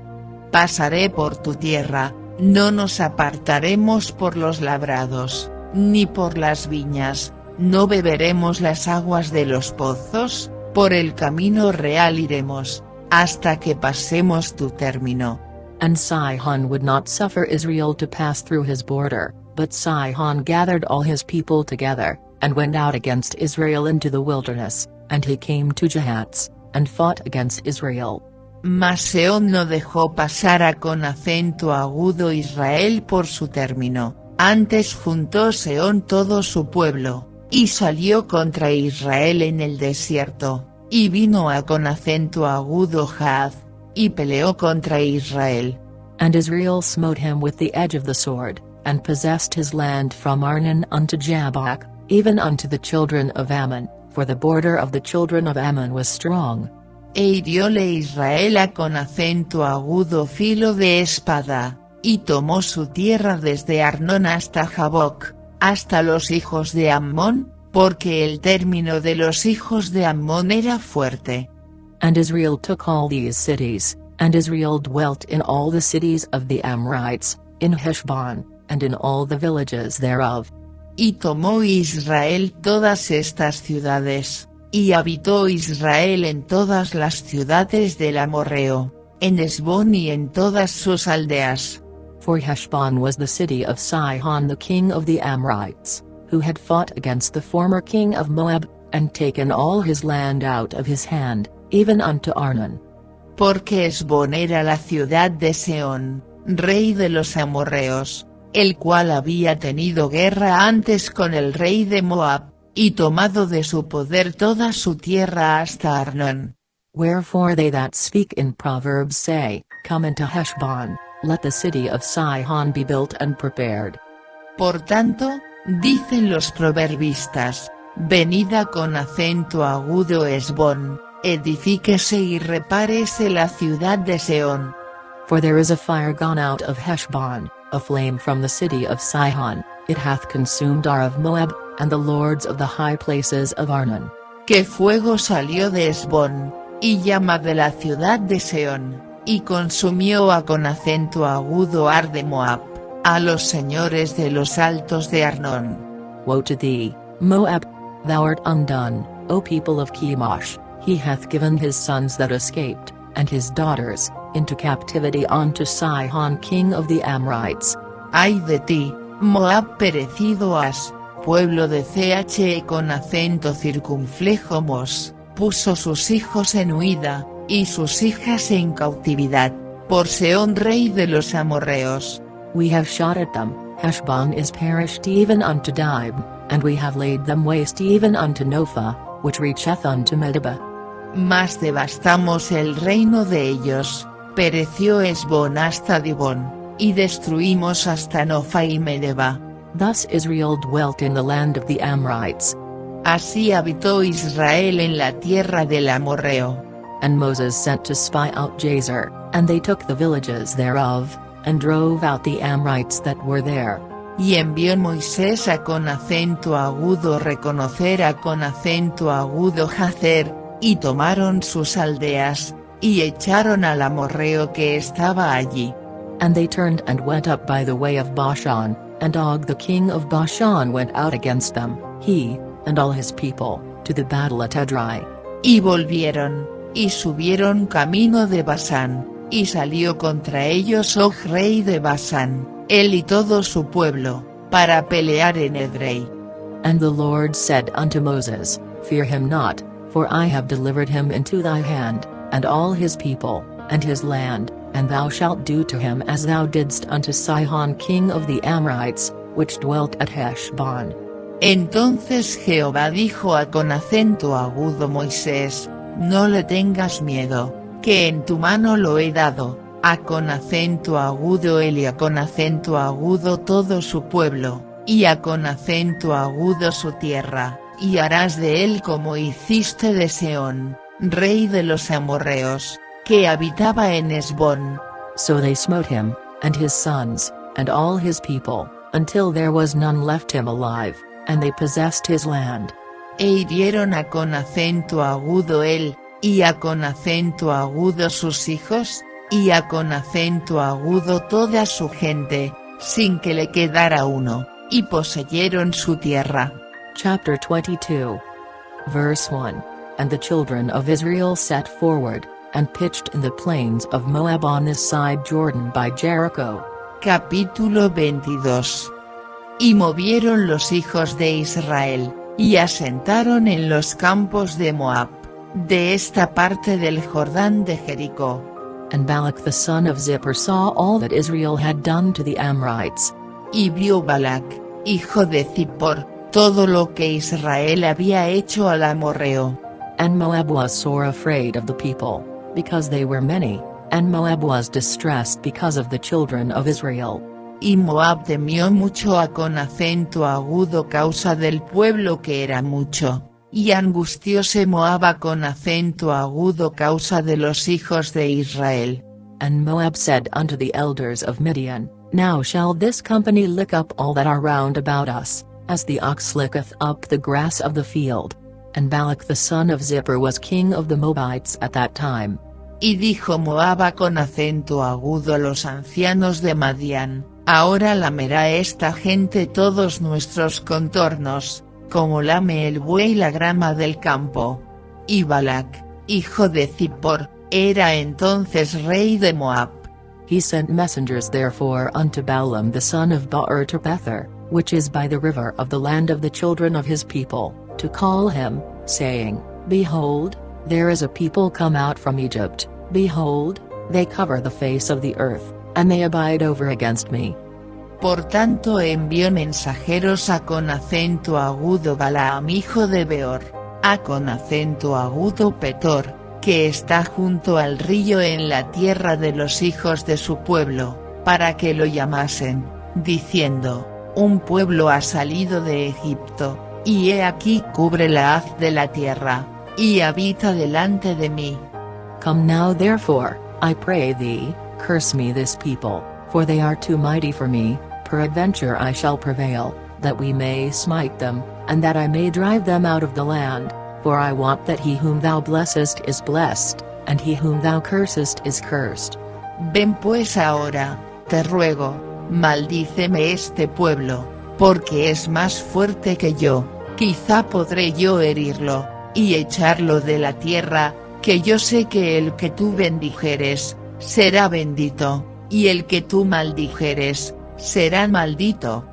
Speaker 2: Pasaré por tu tierra, no nos apartaremos por los labrados, ni por las viñas, no beberemos las aguas de los pozos, por el camino real iremos, hasta que pasemos tu término.
Speaker 1: And Sihon would not suffer Israel to pass through his border, but Sihon gathered all his people together, and went out against Israel into the wilderness, and he came to Jahatz, and fought against Israel.
Speaker 2: Mas Seón no dejó pasar a con acento agudo Israel por su término, antes juntó Seón todo su pueblo, y salió contra Israel en el desierto, y vino a con acento agudo Jahaz, y peleó contra Israel.
Speaker 1: And Israel smote him with the edge of the sword, and possessed his land from Arnon unto Jabbok, even unto the children of Ammon, for the border of the children of Ammon was strong.
Speaker 2: E hirióle Israel a con acento agudo filo de espada, y tomó su tierra desde Arnón hasta Jaboc, hasta los hijos de Ammón, porque el término de los hijos de Ammón era fuerte.
Speaker 1: And Israel took all these cities, and Israel dwelt in all the cities of the Amorites, in Heshbon, and in all the villages thereof.
Speaker 2: Y tomó Israel todas estas ciudades, y habitó Israel en todas las ciudades del amorreo, en Hesbón y en todas sus aldeas.
Speaker 1: For Heshbon was the city of Sihon the king of the Amorites, who had fought against the former king of Moab, and taken all his land out of his hand, even unto Arnon.
Speaker 2: Porque Hesbón era la ciudad de Sehón, rey de los amorreos, el cual había tenido guerra antes con el rey de Moab, y tomado de su poder toda su tierra hasta Arnón.
Speaker 1: Wherefore they that speak in Proverbs say, Come into Heshbon, let the city of Sihon be built and prepared.
Speaker 2: Por tanto, dicen los proverbistas, venida con acento agudo Hesbón, edifíquese y repárese la ciudad de Sehón.
Speaker 1: For there is a fire gone out of Heshbon, a flame from the city of Sihon, it hath consumed Ar of Moab, and the lords of the high places of Arnon.
Speaker 2: Que fuego salió de Hesbón, y llama de la ciudad de Sehón, y consumió a con acento agudo Ar de Moab, a los señores de los altos de Arnón.
Speaker 1: Woe to thee, Moab! Thou art undone, O people of Chemosh, he hath given his sons that escaped, and his daughters, into captivity unto Sihon king of the Amorites.
Speaker 2: Ay de ti, Moab perecido has, pueblo de Che con acento circunflejo Mos, puso sus hijos en huida, y sus hijas en cautividad, por Sehón rey de los amorreos.
Speaker 1: We have shot at them, Heshbon is perished even unto Dibon, and we have laid them waste even unto Nophah, which reacheth unto Medeba.
Speaker 2: Mas devastamos el reino de ellos, pereció Hesbón hasta Dibón, y destruimos hasta Nophah y Medeba.
Speaker 1: Thus Israel dwelt in the land of the Amorites.
Speaker 2: Así habitó Israel en la tierra del amorreo.
Speaker 1: And Moses sent to spy out Jazer, and they took the villages thereof, and drove out the Amorites that were there.
Speaker 2: Y envió Moisés a con acento agudo reconocer a con acento agudo Jazer, y tomaron sus aldeas, y echaron al amorreo que estaba allí.
Speaker 1: And they turned and went up by the way of Bashan, and Og the king of Bashan went out against them, he, and all his people, to the battle at Edrei.
Speaker 2: Y volvieron, y subieron camino de Basán, y salió contra ellos Og rey de Basán, él y todo su pueblo, para pelear en Edrei.
Speaker 1: And the Lord said unto Moses, Fear him not, for I have delivered him into thy hand, and all his people, and his land, and thou shalt do to him as thou didst unto Sihon king of the Amorites, which dwelt at Heshbon.
Speaker 2: Entonces Jehová dijo a con acento agudo Moisés, no le tengas miedo, que en tu mano lo he dado, a con acento agudo él y a con acento agudo todo su pueblo, y a con acento agudo su tierra, y harás de él como hiciste de Sehón, rey de los amorreos, que habitaba en Hesbón.
Speaker 1: So they smote him, and his sons, and all his people, until there was none left him alive, and they possessed his land.
Speaker 2: E hirieron a con acento agudo él, y a con acento agudo sus hijos, y a con acento agudo toda su gente, sin que le quedara uno, y poseyeron su tierra.
Speaker 1: Chapter 22. Verse 1. And the children of Israel set forward, and pitched in the plains of Moab on this side Jordan by Jericho.
Speaker 2: Capítulo 22. Y movieron los hijos de Israel, y asentaron en los campos de Moab, de esta parte del Jordán de Jericó.
Speaker 1: And Balak the son of Zippor saw all that Israel had done to the Amorites.
Speaker 2: Y vio Balac, hijo de Zippor, todo lo que Israel había hecho al amorreo.
Speaker 1: And Moab was sore afraid of the people, because they were many, and Moab was distressed because of the children of Israel.
Speaker 2: Y Moab temió mucho a con acento agudo causa del pueblo que era mucho, y angustióse Moab a con acento agudo causa de los hijos de Israel.
Speaker 1: And Moab said unto the elders of Midian, Now shall this company lick up all that are round about us, as the ox licketh up the grass of the field. And Balak the son of Zippor was king of the Moabites at that time.
Speaker 2: Y dijo Moab con acento agudo a los ancianos de Madián, ahora lamerá esta gente todos nuestros contornos, como lame el buey la grama del campo. Y Balac, hijo de Zippor, era entonces rey de Moab.
Speaker 1: He sent messengers therefore unto Balaam the son of Beor to Bether, which is by the river of the land of the children of his people, to call him, saying, Behold, there is a people come out from Egypt, behold, they cover the face of the earth, and they abide over against me.
Speaker 2: Por tanto envió mensajeros a con acento agudo Balaam hijo de Beor, a con acento agudo Petor, que está junto al río en la tierra de los hijos de su pueblo, para que lo llamasen, diciendo, un pueblo ha salido de Egipto, y he aquí cubre la haz de la tierra, y habita delante de mí.
Speaker 1: Come now therefore, I pray thee, curse me this people, for they are too mighty for me, peradventure I shall prevail, that we may smite them, and that I may drive them out of the land, for I want that he whom thou blessest is blessed, and he whom thou cursest is cursed.
Speaker 2: Ven pues ahora, te ruego, maldíceme este pueblo, porque es más fuerte que yo, quizá podré yo herirlo, y echarlo de la tierra, que yo sé que el que tú bendijeres, será bendito, y el que tú maldijeres, será maldito.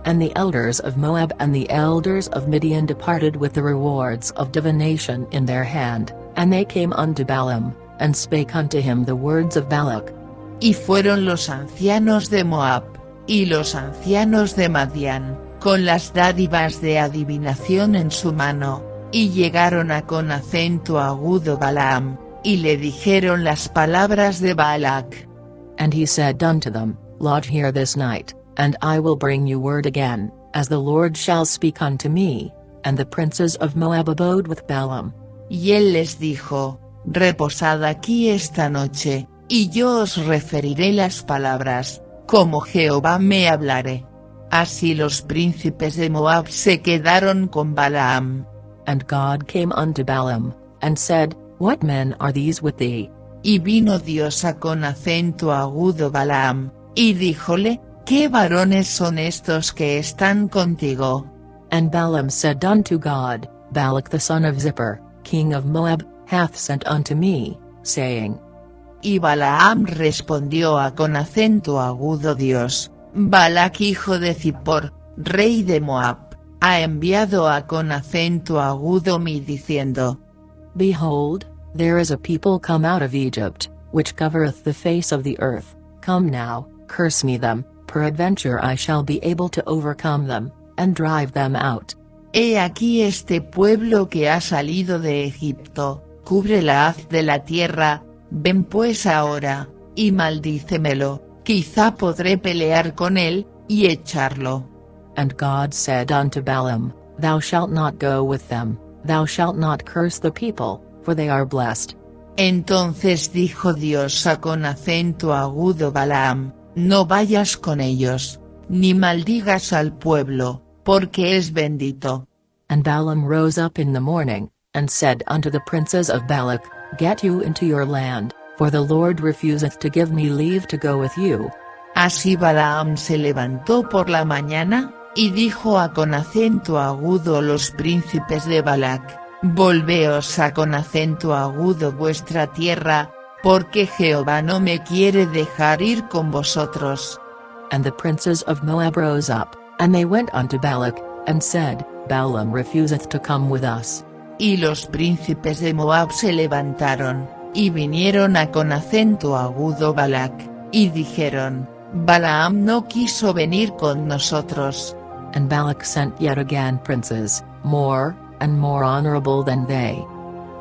Speaker 1: And the elders of Moab and the elders of Midian departed with the rewards of divination in their hand, and they came unto Balaam, and spake unto him the words of Balak.
Speaker 2: Y fueron los ancianos de Moab, y los ancianos de Madián, con las dádivas de adivinación en su mano, y llegaron a con acento agudo Balaam, y le dijeron las palabras de Balac.
Speaker 1: And he said unto them, Lodge here this night, and I will bring you word again, as the Lord shall speak unto me. And the princes of Moab abode with Balaam.
Speaker 2: Y él les dijo, reposad aquí esta noche, y yo os referiré las palabras, como Jehová me hablare. Así los príncipes de Moab se quedaron con Balaam.
Speaker 1: And God came unto Balaam, and said, What men are these with thee?
Speaker 2: Y vino Dios a con acento agudo Balaam, y díjole, ¿qué varones son estos que están contigo?
Speaker 1: And Balaam said unto God, Balak the son of Zippor, king of Moab, hath sent unto me, saying.
Speaker 2: Y Balaam respondió a con acento agudo Dios, Balac hijo de Zippor, rey de Moab, ha enviado a con acento agudo mí diciendo.
Speaker 1: Behold, there is a people come out of Egypt, which covereth the face of the earth, come now, curse me them, peradventure I shall be able to overcome them, and drive them out.
Speaker 2: He aquí este pueblo que ha salido de Egipto, cubre la haz de la tierra, ven pues ahora, y maldícemelo, quizá podré pelear con él, y echarlo.
Speaker 1: And God said unto Balaam, Thou shalt not go with them, thou shalt not curse the people, for they are blessed.
Speaker 2: Entonces dijo Dios a con acento agudo Balaam, no vayas con ellos, ni maldigas al pueblo, porque es bendito.
Speaker 1: And Balaam rose up in the morning, and said unto the princes of Balak, Get you into your land, for the Lord refuseth to give me leave to go with you.
Speaker 2: Así Balaam se levantó por la mañana, y dijo a con acento agudo los príncipes de Balac, Volveos a con acento agudo vuestra tierra, porque Jehová no me quiere dejar ir con vosotros.
Speaker 1: And the princes of Moab rose up, and they went unto Balak, and said, Balaam refuseth to come with us.
Speaker 2: Y los príncipes de Moab se levantaron, y vinieron a con acento agudo Balac, y dijeron, Balaam no quiso venir con nosotros.
Speaker 1: And Balak sent yet again princes, more, and more honorable than they.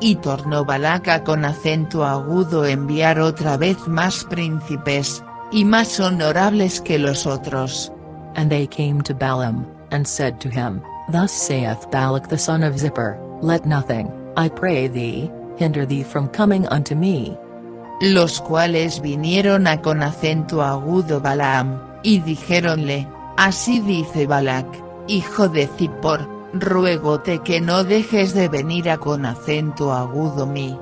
Speaker 2: Y tornó Balac a con acento agudo enviar otra vez más príncipes, y más honorables que los otros.
Speaker 1: And they came to Balaam, and said to him, Thus saith Balak the son of Zippor, Let nothing, I pray thee, hinder thee from coming unto me.
Speaker 2: Los cuales vinieron a con acento agudo Balaam, y dijéronle, Así dice Balac, hijo de Zippor, ruégote que no dejes de venir a con acento agudo mí.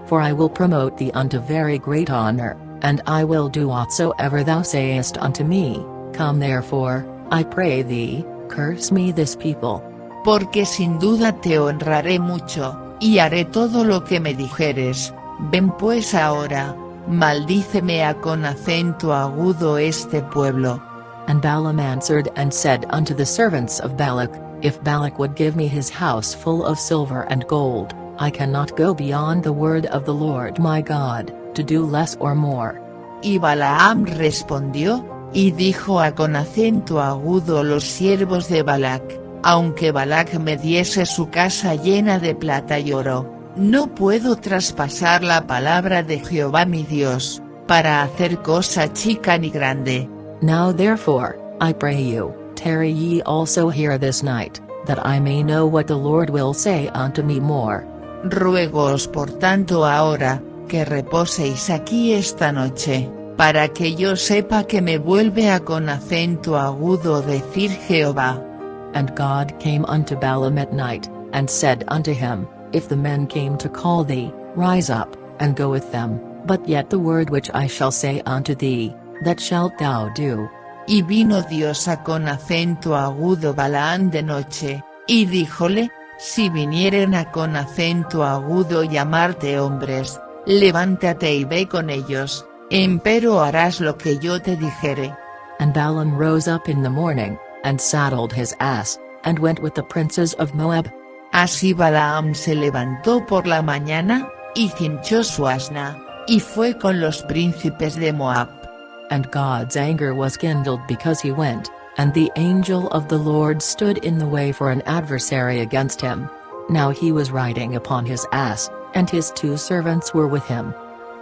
Speaker 1: For I will promote thee unto very great honor, and I will do whatsoever thou sayest unto me. Come therefore, I pray thee, curse me this people.
Speaker 2: Porque sin duda te honraré mucho, y haré todo lo que me dijeres. Ven pues ahora, maldíceme a con acento agudo este pueblo.
Speaker 1: And Balaam answered and said unto the servants of Balak, If Balak would give me his house full of silver and gold, I cannot go beyond the word of the Lord my God, to do less or more.
Speaker 2: Y Balaam respondió, y dijo con acento agudo los siervos de Balac, aunque Balac me diese su casa llena de plata y oro, no puedo traspasar la palabra de Jehová mi Dios, para hacer cosa chica ni grande.
Speaker 1: Now therefore, I pray you, tarry ye also here this night, that I may know what the Lord will say unto me more.
Speaker 2: Ruegoos por tanto ahora, que reposéis aquí esta noche, para que yo sepa que me vuelve a con acento agudo decir Jehová.
Speaker 1: And God came unto Balaam at night, and said unto him, If the men came to call thee, rise up, and go with them, but yet the word which I shall say unto thee, that shalt thou do.
Speaker 2: Y vino Dios a con acento agudo Balaam de noche, y díjole, si vinieren a con acento agudo llamarte hombres, levántate y ve con ellos, empero harás lo que yo te dijere.
Speaker 1: And Balaam rose up in the morning, and saddled his ass, and went with the princes of Moab.
Speaker 2: Así Balaam se levantó por la mañana, y cinchó su asna, y fue con los príncipes de Moab.
Speaker 1: And God's anger was kindled because he went, and the angel of the Lord stood in the way for an adversary against him. Now he was riding upon his ass, and his 2 servants were with him.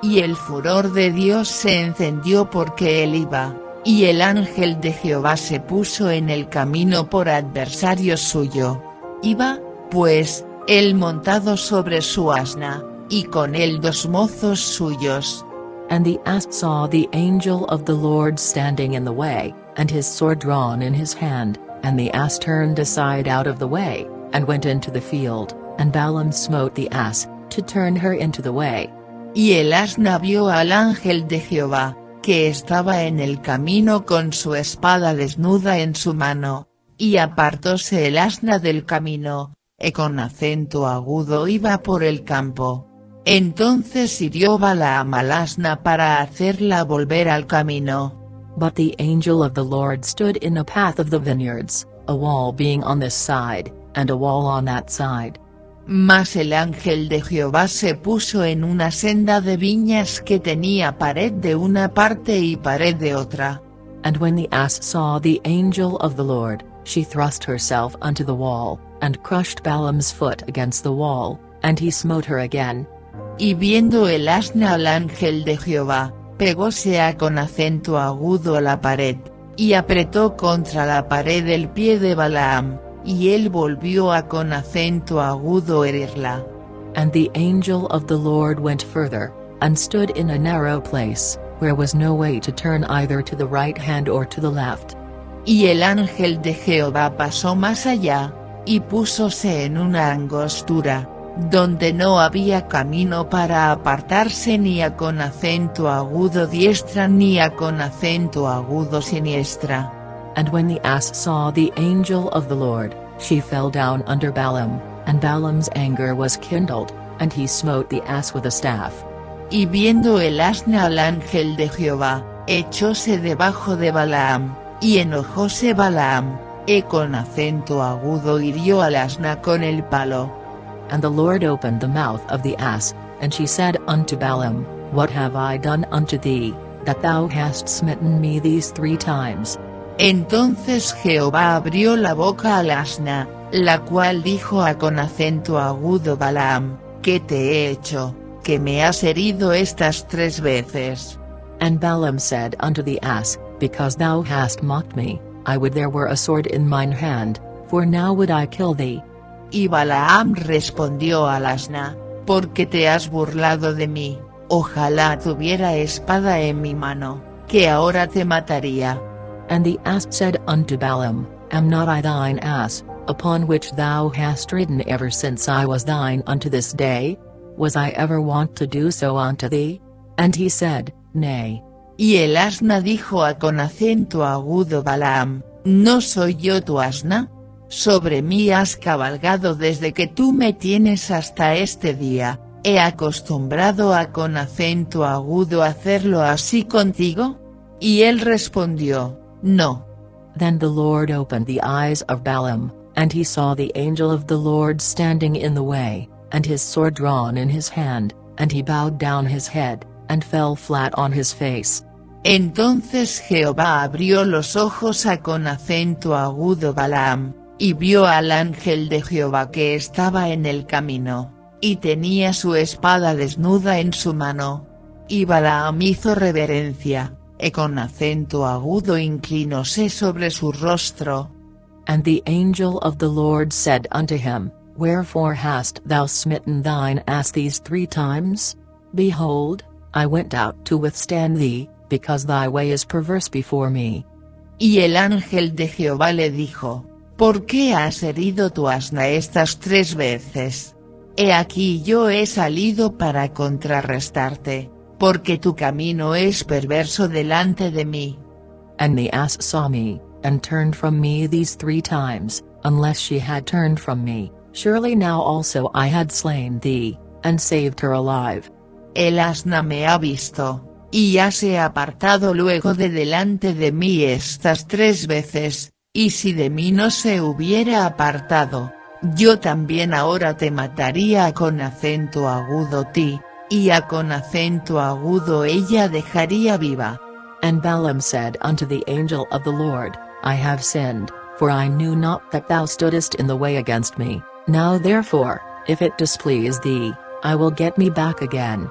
Speaker 2: Y el furor de Dios se encendió porque él iba, y el ángel de Jehová se puso en el camino por adversario suyo. Iba, pues, él montado sobre su asna, y con él 2 mozos suyos.
Speaker 1: And the ass saw the angel of the Lord standing in the way, and his sword drawn in his hand, and the ass turned aside out of the way, and went into the field, and Balaam smote the ass, to turn her into the way.
Speaker 2: Y el asna vio al ángel de Jehová, que estaba en el camino con su espada desnuda en su mano, y apartóse el asna del camino, y con acento agudo iba por el campo. Entonces hirió Balaam al asna para hacerla volver al camino.
Speaker 1: But the angel of the Lord stood in a path of the vineyards, a wall being on this side, and a wall on that side.
Speaker 2: Mas el ángel de Jehová se puso en una senda de viñas que tenía pared de una parte y pared de otra.
Speaker 1: And when the ass saw the angel of the Lord, she thrust herself unto the wall, and crushed Balaam's foot against the wall, and he smote her again.
Speaker 2: Y viendo el asna al ángel de Jehová, pegóse a con acento agudo a la pared, y apretó contra la pared el pie de Balaam, y él volvió a con acento agudo herirla.
Speaker 1: And the angel of the Lord went further, and stood in a narrow place, where was no way to turn either to the right hand or to the left.
Speaker 2: Y el ángel de Jehová pasó más allá, y púsose en una angostura, donde no había camino para apartarse ni a con acento agudo diestra ni a con acento agudo siniestra.
Speaker 1: And when the ass saw the angel of the Lord, she fell down under Balaam, and Balaam's anger was kindled, and he smote the ass with a staff.
Speaker 2: Y viendo el asna al ángel de Jehová, echóse debajo de Balaam, y enojóse Balaam, y con acento agudo hirió al asna con el palo.
Speaker 1: And the Lord opened the mouth of the ass, and she said unto Balaam, What have I done unto thee, that thou hast smitten me these 3 times?
Speaker 2: Entonces Jehová abrió la boca al asna, la cual dijo a con acento agudo Balaam, ¿qué te he hecho, que me has herido estas 3 veces?
Speaker 1: And Balaam said unto the ass, Because thou hast mocked me, I would there were a sword in mine hand, for now would I kill thee.
Speaker 2: Y Balaam respondió al asna, porque te has burlado de mí, ojalá tuviera espada en mi mano, que ahora te mataría.
Speaker 1: And the ass said unto Balaam, Am not I thine ass, upon which thou hast ridden ever since I was thine unto this day? Was I ever wont to do so unto thee? And he said, Nay.
Speaker 2: Y el asna dijo a con acento agudo Balaam, ¿no soy yo tu asna? Sobre mí has cabalgado desde que tú me tienes hasta este día, ¿he acostumbrado a con acento agudo hacerlo así contigo? Y él respondió, No.
Speaker 1: Then the Lord opened the eyes of Balaam, and he saw the angel of the Lord standing in the way, and his sword drawn in his hand, and he bowed down his head, and fell flat on his face.
Speaker 2: Entonces Jehová abrió los ojos a con acento agudo Balaam, y vio al ángel de Jehová que estaba en el camino, y tenía su espada desnuda en su mano. Y Balaam hizo reverencia, y con acento agudo inclinóse sobre su rostro.
Speaker 1: And the angel of the Lord said unto him, Wherefore hast thou smitten thine ass these 3 times? Behold, I went out to withstand thee, because thy way is perverse before me.
Speaker 2: Y el ángel de Jehová le dijo, ¿por qué has herido tu asna estas 3 veces? He aquí yo he salido para contrarrestarte, porque tu camino es perverso delante de mí.
Speaker 1: And the ass saw me, and turned from me these 3 times, unless she had turned from me, surely now also I had slain thee, and saved her alive.
Speaker 2: El asna me ha visto, y ya se ha apartado luego de delante de mí estas 3 veces, y si de mí no se hubiera apartado, yo también ahora te mataría con acento agudo ti, y a con acento agudo ella dejaría viva.
Speaker 1: And Balaam said unto the angel of the Lord, I have sinned, for I knew not that thou stoodest in the way against me. Now therefore, if it displease thee, I will get me back again.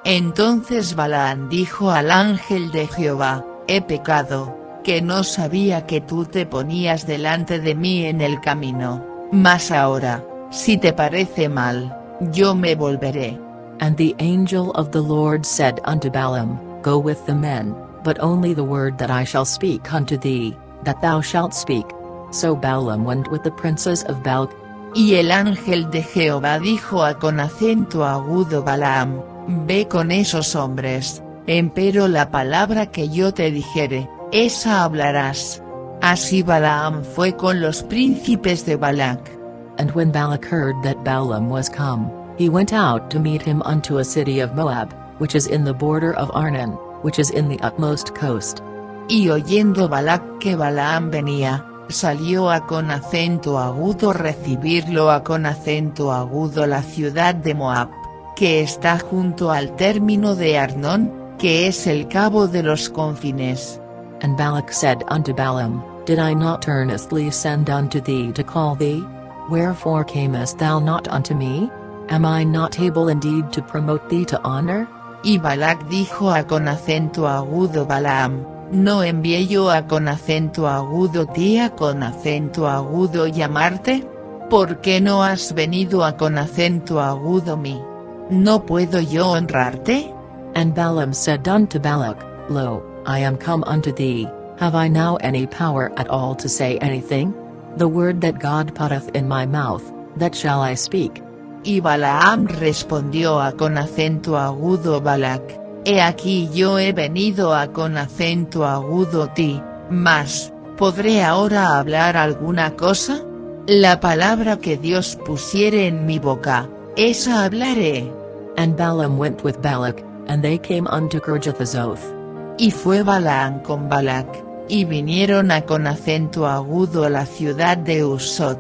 Speaker 2: Entonces Balaam dijo al ángel de Jehová, he pecado, que no sabía que tú te ponías delante de mí en el camino, mas ahora, si te parece mal, yo me volveré.
Speaker 1: And the angel of the Lord said unto Balaam, Go with the men, but only the word that I shall speak unto thee, that thou shalt speak. So Balaam went with the princes of Balak.
Speaker 2: Y el ángel de Jehová dijo a con acento agudo Balaam, ve con esos hombres, empero la palabra que yo te dijere, esa hablarás. Así Balaam fue con los príncipes de Balac.
Speaker 1: And when Balak heard that Balaam was come, he went out to meet him unto a city of Moab, which is in the border of Arnon, which is in the utmost coast.
Speaker 2: Y oyendo Balac que Balaam venía, salió a con acento agudo recibirlo a con acento agudo la ciudad de Moab, que está junto al término de Arnón, que es el cabo de los confines.
Speaker 1: And Balak said unto Balaam, Did I not earnestly send unto thee to call thee? Wherefore camest thou not unto me? Am I not able indeed to promote thee to honor?
Speaker 2: Y Balac dijo a con acento agudo Balaam, ¿no envié yo a con acento agudo ti a con acento agudo llamarte? ¿Por qué no has venido a con acento agudo mí? ¿No puedo yo honrarte?
Speaker 1: And Balaam said unto Balak, Lo, I am come unto thee, have I now any power at all to say anything? The word that God putteth in my mouth, that shall I speak.
Speaker 2: Y Balaam respondió a con acento agudo Balac, he aquí yo he venido a con acento agudo ti, mas, ¿podré ahora hablar alguna cosa? La palabra que Dios pusiere en mi boca, esa hablaré.
Speaker 1: And Balaam went with Balak, and they came unto Kirjath-azoth.
Speaker 2: Y fue Balaam con Balac, y vinieron a con acento agudo a la ciudad de Usot.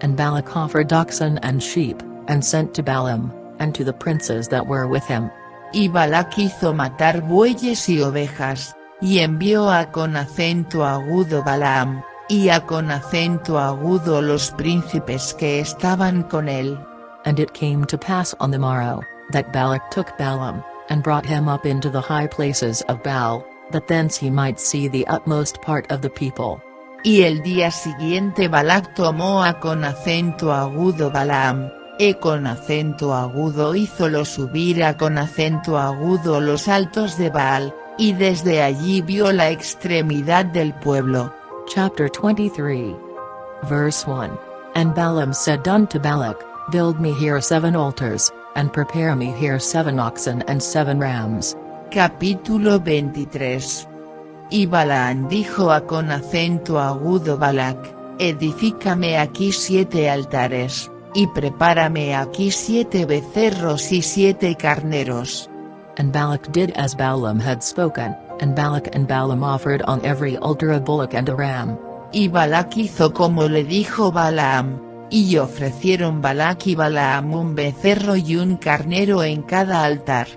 Speaker 1: And Balak offered oxen and sheep, and sent to Balaam, and to the princes that were with him.
Speaker 2: Y Balac hizo matar bueyes y ovejas, y envió a con acento agudo Balaam, y a con acento agudo los príncipes que estaban con él.
Speaker 1: And it came to pass on the morrow, that Balak took Balaam, and brought him up into the high places of Baal, that thence he might see the utmost part of the people.
Speaker 2: Y el día siguiente Balac tomó a con acento agudo Balaam, y con acento agudo hízolo subir a con acento agudo los altos de Baal, y desde allí vio la extremidad del pueblo.
Speaker 1: Chapter 23. Verse 1. And Balaam said unto Balak, Build me here 7 altars, and prepare me here 7 oxen and 7 rams.
Speaker 2: Capítulo 23. Y Balaam dijo a con acento agudo Balac, edifícame aquí 7 altares, y prepárame aquí 7 becerros y 7 carneros.
Speaker 1: And Balak did as Balaam had spoken, and Balak and Balaam offered on every altar a bullock and a ram.
Speaker 2: Y Balac hizo como le dijo Balaam, Y ofrecieron Balac y Balaam un becerro y un carnero en cada altar.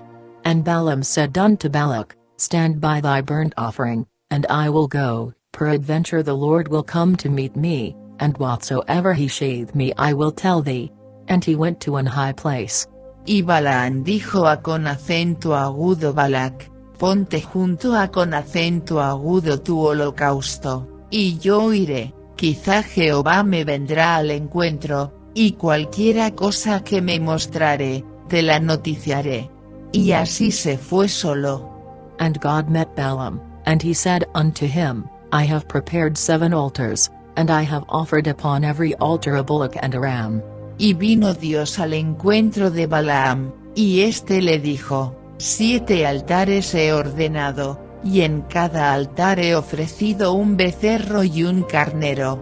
Speaker 1: And Balaam said unto Balak, Stand by thy burnt offering, and I will go, peradventure the Lord will come to meet me, and whatsoever he shave me I will tell thee. And he went to an high place.
Speaker 2: Y Balaam dijo a con acento agudo Balac, ponte junto a con acento agudo tu holocausto, y yo iré, quizá Jehová me vendrá al encuentro, y cualquiera cosa que me mostrare, te la noticiaré. Y así se fue solo.
Speaker 1: And God met Balaam, and he said unto him, I have prepared 7 altars, and I have offered upon every altar a bullock and a ram.
Speaker 2: Y vino Dios al encuentro de Balaam, y éste le dijo, 7 altares he ordenado, y en cada altar he ofrecido un becerro y un carnero.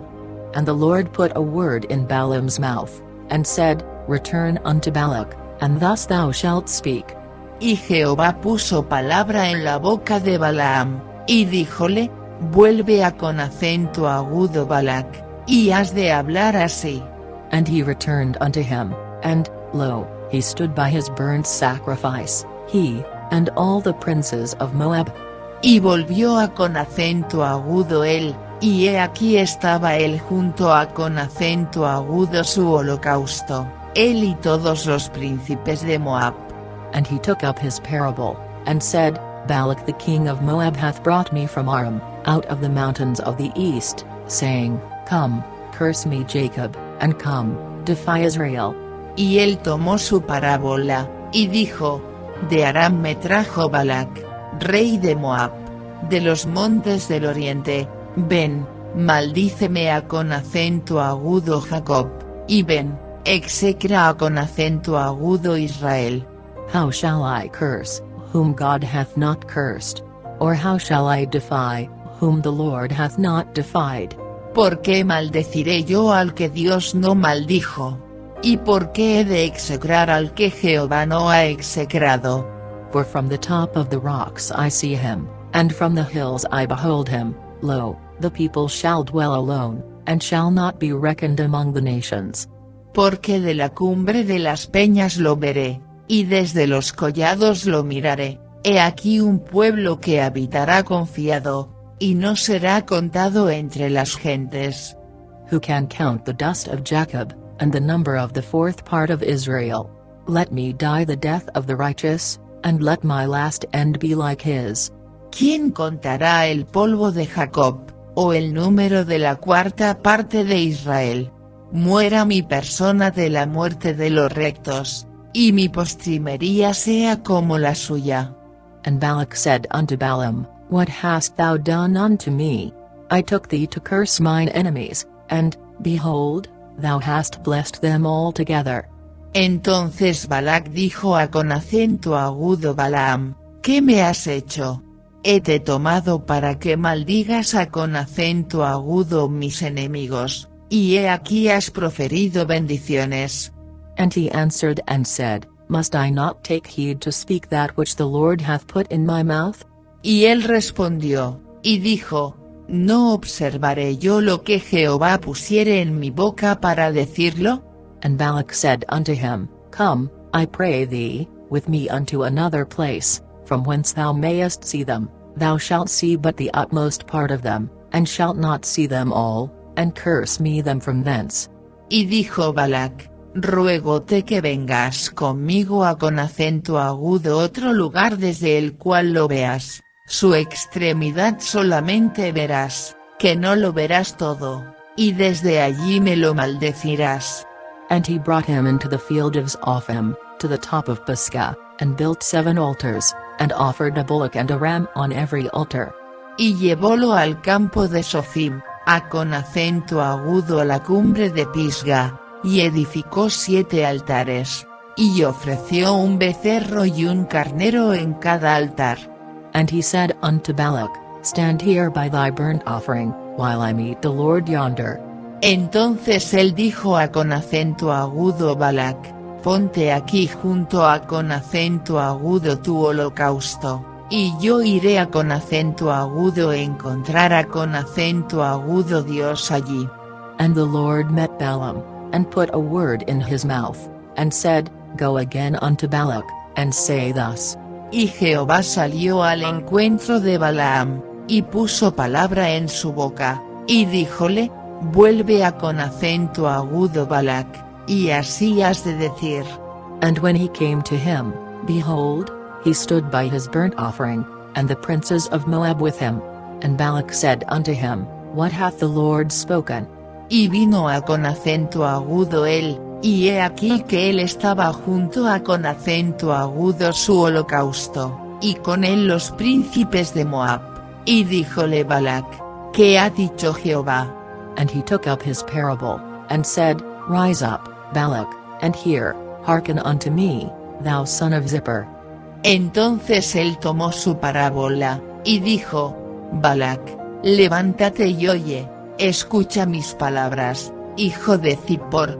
Speaker 1: And the Lord put a word in Balaam's mouth, and said, Return unto Balak, and thus thou shalt speak.
Speaker 2: Y Jehová puso palabra en la boca de Balaam, y díjole, vuelve a con acento agudo Balac, y has de hablar así.
Speaker 1: And he returned unto him, and, lo, he stood by his burnt sacrifice, he, and all the princes of Moab.
Speaker 2: Y volvió a con acento agudo él, y he aquí estaba él junto a con acento agudo su holocausto, él y todos los príncipes de Moab.
Speaker 1: And he took up his parable, and said, Balak the king of Moab hath brought me from Aram, out of the mountains of the east, saying, Come, curse me Jacob, and come, defy Israel.
Speaker 2: Y él tomó su parábola, y dijo, de Aram me trajo Balac, rey de Moab, de los montes del oriente, ven, maldíceme a con acento agudo Jacob, y ven, execra a con acento agudo Israel.
Speaker 1: How shall I curse, whom God hath not cursed? Or how shall I defy, whom the Lord hath not defied?
Speaker 2: ¿Por qué maldeciré yo al que Dios no maldijo? ¿Y por qué he de execrar al que Jehová no ha execrado?
Speaker 1: For from the top of the rocks I see him, and from the hills I behold him. Lo, the people shall dwell alone, and shall not be reckoned among the nations.
Speaker 2: Porque de la cumbre de las peñas lo veré, y desde los collados lo miraré, he aquí un pueblo que habitará confiado, y no será contado entre las gentes.
Speaker 1: Who can count the dust of Jacob, and the number of the 4th part of Israel? Let me die the death of the righteous, and let my last end be like his.
Speaker 2: ¿Quién contará el polvo de Jacob, o el número de la 4ª parte de Israel? Muera mi persona de la muerte de los rectos, y mi postrimería sea como la suya.
Speaker 1: And Balak said unto Balaam, What hast thou done unto me? I took thee to curse mine enemies, and, behold, thou hast blessed them altogether.
Speaker 2: Entonces Balac dijo a con acento agudo Balaam, ¿qué me has hecho? Hete tomado para que maldigas a con acento agudo mis enemigos, y he aquí has proferido bendiciones.
Speaker 1: And he answered and said, Must I not take heed to speak that which the Lord hath put in my mouth?
Speaker 2: Y él respondió, y dijo, ¿no observaré yo lo que Jehová pusiere en mi boca para decirlo?
Speaker 1: And Balak said unto him, Come, I pray thee, with me unto another place, from whence thou mayest see them. Thou shalt see but the utmost part of them, and shalt not see them all, and curse me them from thence.
Speaker 2: Y dijo Balac, ruégote que vengas conmigo a con acento agudo otro lugar desde el cual lo veas, su extremidad solamente verás, que no lo verás todo, y desde allí me lo maldecirás.
Speaker 1: And he brought him into the field of Zophim, to the top of Pisgah, and built 7 altars, and offered a bullock and a ram on every altar.
Speaker 2: Y llevólo al campo de Zophim, a con acento agudo a la cumbre de Pisgah, y edificó 7 altares, y ofreció un becerro y un carnero en cada altar.
Speaker 1: And he said unto Balak, Stand here by thy burnt offering, while I meet the Lord yonder.
Speaker 2: Entonces él dijo a con acento agudo Balac, ponte aquí junto a con acento agudo tu holocausto, y yo iré a con acento agudo encontrar a con acento agudo Dios allí.
Speaker 1: And the Lord met Balaam, and put a word in his mouth, and said, Go again unto Balak, and say thus.
Speaker 2: Y Jehová salió al encuentro de Balaam, y puso palabra en su boca, y díjole, vuelve a con acento agudo Balac, y así has de decir.
Speaker 1: And when he came to him, behold, he stood by his burnt offering, and the princes of Moab with him. And Balak said unto him, What hath the Lord spoken?
Speaker 2: Y vino a con acento agudo él, y he aquí que él estaba junto a con acento agudo su holocausto, y con él los príncipes de Moab. Y díjole Balac, ¿qué ha dicho Jehová?
Speaker 1: And he took up his parable, and said, Rise up, Balak, and hear, hearken unto me, thou son of Zippor.
Speaker 2: Entonces él tomó su parábola, y dijo, Balac, levántate y oye, escucha mis palabras, hijo de Zippor.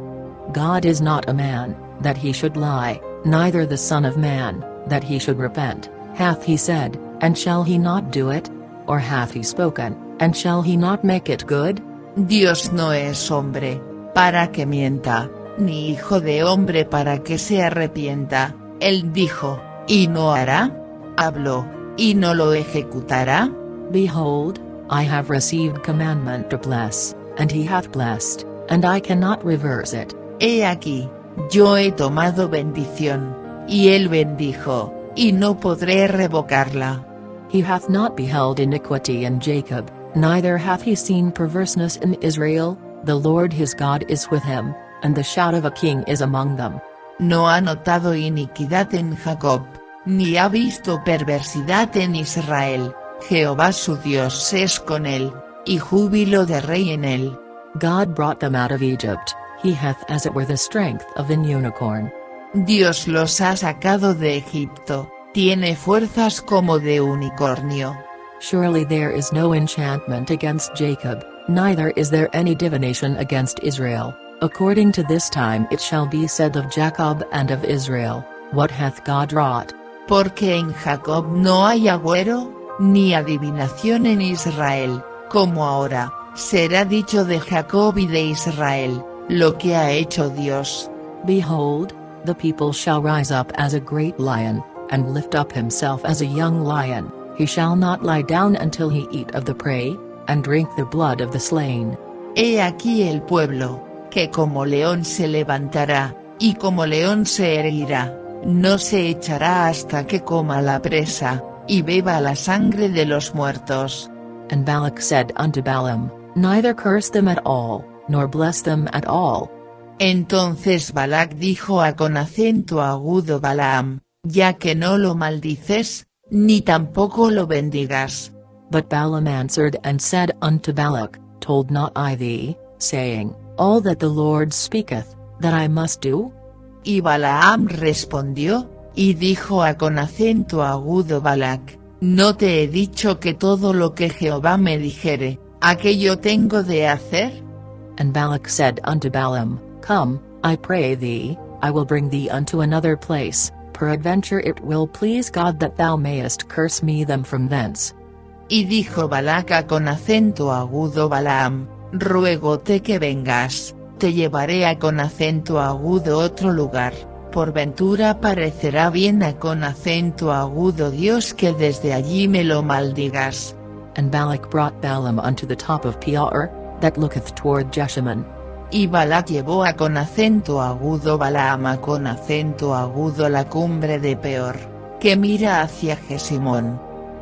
Speaker 1: God is not a man, that he should lie, neither the son of man, that he should repent. Hath he said, and shall he not do it? Or hath he spoken, and shall he not make it good?
Speaker 2: Dios no es hombre, para que mienta, ni hijo de hombre para que se arrepienta. Él dijo, ¿y no hará? Habló, ¿y no lo ejecutará?
Speaker 1: Behold, I have received commandment to bless, and he hath blessed, and I cannot reverse it.
Speaker 2: He aquí, yo he tomado bendición, y él bendijo, y no podré revocarla.
Speaker 1: He hath not beheld iniquity in Jacob, neither hath he seen perverseness in Israel, the Lord his God is with him, and the shout of a king is among them.
Speaker 2: No ha notado iniquidad en Jacob, ni ha visto perversidad en Israel, Jehová su Dios es con él, y júbilo de rey en él.
Speaker 1: God brought them out of Egypt, he hath as it were the strength of an unicorn.
Speaker 2: Dios los ha sacado de Egipto, tiene fuerzas como de unicornio.
Speaker 1: Surely there is no enchantment against Jacob, neither is there any divination against Israel. According to this time it shall be said of Jacob and of Israel, What hath God wrought?
Speaker 2: Porque en Jacob no hay agüero, ni adivinación en Israel, como ahora, será dicho de Jacob y de Israel, lo que ha hecho Dios.
Speaker 1: Behold, the people shall rise up as a great lion, and lift up himself as a young lion, he shall not lie down until he eat of the prey, and drink the blood of the slain.
Speaker 2: He aquí el pueblo, que como león se levantará, y como león se erguirá, no se echará hasta que coma la presa, y beba la sangre de los muertos.
Speaker 1: And Balak said unto Balaam, Neither curse them at all, nor bless them at all.
Speaker 2: Entonces Balac dijo a con acento agudo Balaam, ya que no lo maldices, ni tampoco lo bendigas.
Speaker 1: But Balaam answered and said unto Balak, Told not I thee, saying, All that the Lord speaketh, that I must do?
Speaker 2: Y Balaam respondió, y dijo a con acento agudo Balac, ¿no te he dicho que todo lo que Jehová me dijere, aquello tengo de hacer?
Speaker 1: And Balak said unto Balaam, Come, I pray thee, I will bring thee unto another place, peradventure it will please God that thou mayest curse me them from thence.
Speaker 2: Y dijo Balac a con acento agudo Balaam, ruégote que vengas, te llevaré a con acento agudo otro lugar, por ventura parecerá bien a con acento agudo Dios que desde allí me lo maldigas.
Speaker 1: And Balak brought Balaam unto the top of Peor, that looketh toward Jeshimon.
Speaker 2: Y Balac llevó a con acento agudo Balaam a con acento agudo la cumbre de Peor, que mira hacia Jesimón.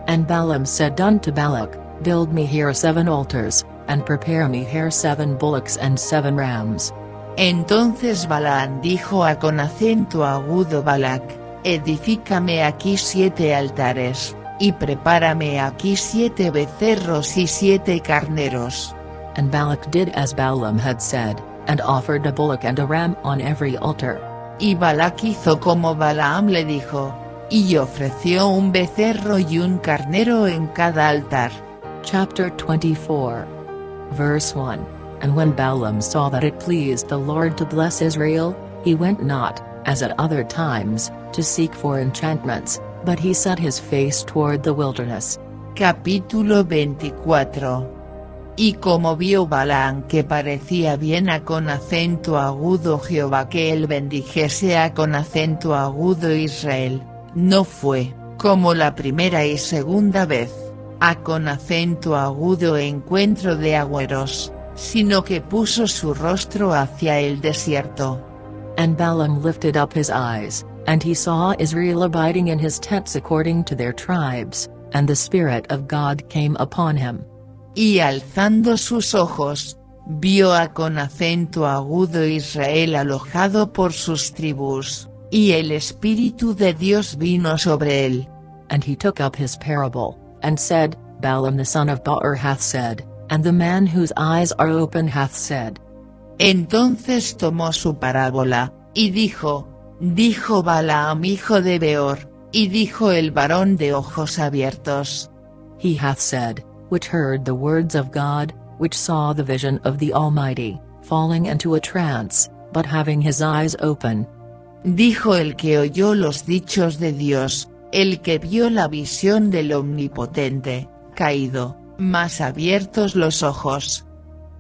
Speaker 1: And Balaam said unto Balak, Build me here 7 altars, and prepare me here 7 bullocks and 7 rams.
Speaker 2: Entonces Balaam dijo a con acento agudo Balac, Edifícame aquí 7 altares, y prepárame aquí 7 becerros y 7 carneros.
Speaker 1: And Balak did as Balaam had said, and offered a bullock and a ram on every altar.
Speaker 2: Y Balac hizo como Balaam le dijo, y ofreció un becerro y un carnero en cada altar.
Speaker 1: Chapter 24. Verse 1. And when Balaam saw that it pleased the Lord to bless Israel, he went not, as at other times, to seek for enchantments, but he set his face toward the wilderness.
Speaker 2: Capítulo 24. Y como vio Balaam que parecía bien a con acento agudo Jehová que él bendijese a con acento agudo Israel, no fue, como la primera y segunda vez, a con acento agudo encuentro de agüeros, sino que puso su rostro hacia el desierto.
Speaker 1: And Balaam lifted up his eyes, and he saw Israel abiding in his tents according to their tribes, and the Spirit of God came upon him.
Speaker 2: Y alzando sus ojos, vio a con acento agudo Israel alojado por sus tribus, y el Espíritu de Dios vino sobre él.
Speaker 1: And he took up his parable, and said, Balaam the son of Beor hath said, and the man whose eyes are open hath said.
Speaker 2: Entonces tomó su parábola, y dijo Balaam hijo de Beor, y dijo el varón de ojos abiertos.
Speaker 1: He hath said, which heard the words of God, which saw the vision of the Almighty, falling into a trance, but having his eyes open.
Speaker 2: Dijo el que oyó los dichos de Dios, el que vio la visión del Omnipotente, caído, mas abiertos los ojos.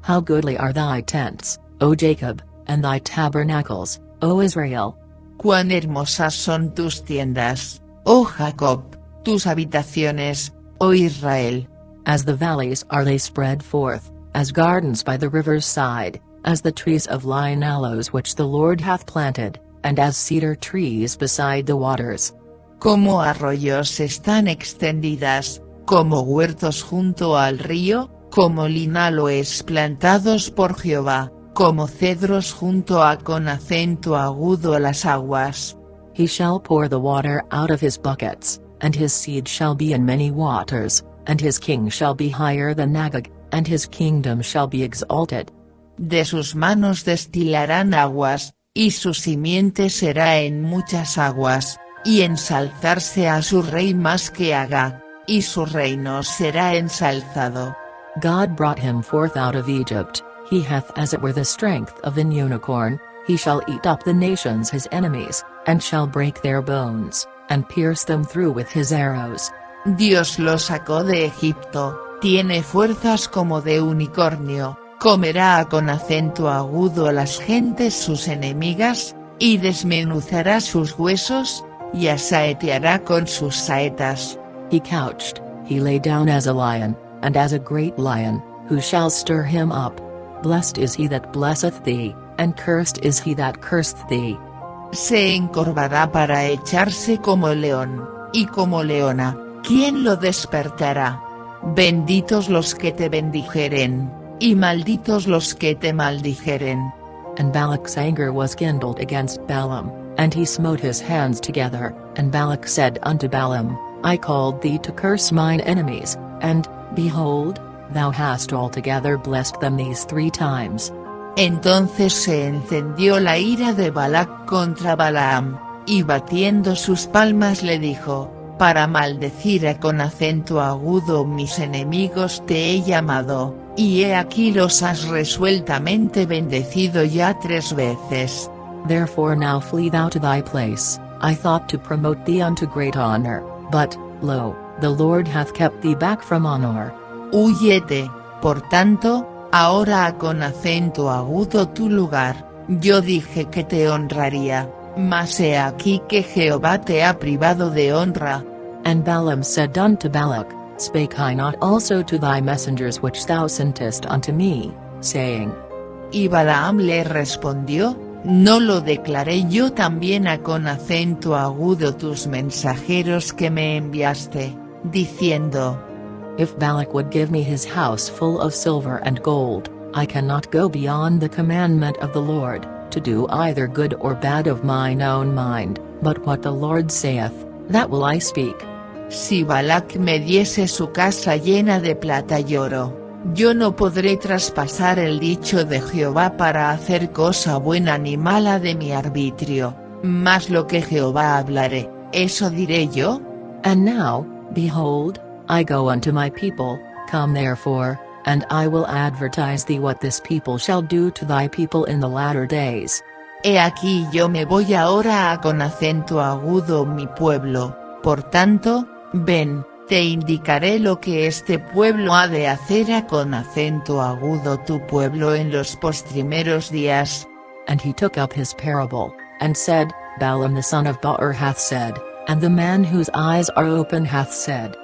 Speaker 1: How goodly are thy tents, O Jacob, and thy tabernacles, O Israel.
Speaker 2: Cuán hermosas son tus tiendas, oh Jacob, tus habitaciones, oh Israel.
Speaker 1: As the valleys are they spread forth, as gardens by the river's side, as the trees of lign aloes which the Lord hath planted, and as cedar trees beside the waters.
Speaker 2: Como arroyos están extendidas, como huertos junto al río, como linaloes plantados por Jehová, como cedros junto a con acento agudo a las aguas.
Speaker 1: He shall pour the water out of his buckets, and his seed shall be in many waters, and his king shall be higher than Agag, and his kingdom shall be exalted.
Speaker 2: De sus manos destilarán aguas, y su simiente será en muchas aguas, y ensalzarse a su rey más que Agag, y su reino será ensalzado.
Speaker 1: God brought him forth out of Egypt, he hath as it were the strength of an unicorn, he shall eat up the nations his enemies, and shall break their bones, and pierce them through with his arrows.
Speaker 2: Dios lo sacó de Egipto, tiene fuerzas como de unicornio, comerá con acento agudo a las gentes sus enemigas, y desmenuzará sus huesos, y asaeteará con sus saetas.
Speaker 1: He couched, he lay down as a lion, and as a great lion, who shall stir him up? Blessed is he that blesseth thee, and cursed is he that curseth thee.
Speaker 2: Se encorvará para echarse como león, y como leona, ¿quién lo despertará? Benditos los que te bendijeren, y malditos los que te maldijeren.
Speaker 1: And Balak's anger was kindled against Balaam, and he smote his hands together, and Balak said unto Balaam, I called thee to curse mine enemies, and, behold, thou hast altogether blessed them these 3 times.
Speaker 2: Entonces se encendió la ira de Balac contra Balaam, y batiendo sus palmas le dijo, para maldecir a con acento agudo mis enemigos te he llamado, y he aquí los has resueltamente bendecido ya 3 veces.
Speaker 1: Therefore now flee thou to thy place, I thought to promote thee unto great honor, but, lo, the Lord hath kept thee back from honor.
Speaker 2: Huyete, por tanto, ahora con acento agudo tu lugar, yo dije que te honraría, mas he aquí que Jehová te ha privado de honra.
Speaker 1: And Balaam said unto Balak, Spake I not also to thy messengers which thou sentest unto me, saying?
Speaker 2: Y Balaam le respondió, ¿no lo declaré yo también a con acento agudo tus mensajeros que me enviaste, diciendo?
Speaker 1: If Balak would give me his house full of silver and gold, I cannot go beyond the commandment of the Lord, to do either good or bad of mine own mind, but what the Lord saith, that will I speak.
Speaker 2: Si Balac me diese su casa llena de plata y oro, yo no podré traspasar el dicho de Jehová para hacer cosa buena ni mala de mi arbitrio, mas lo que Jehová hablaré, eso diré yo.
Speaker 1: And now, behold, I go unto my people, come therefore, and I will advertise thee what this people shall do to thy people in the latter days.
Speaker 2: He aquí yo me voy ahora a con acento agudo mi pueblo, por tanto, ven, te indicaré lo que este pueblo ha de hacer a con acento agudo tu pueblo en los postrimeros días.
Speaker 1: And he took up his parable, and said, Balaam the son of Beor hath said, and the man whose eyes are open hath said.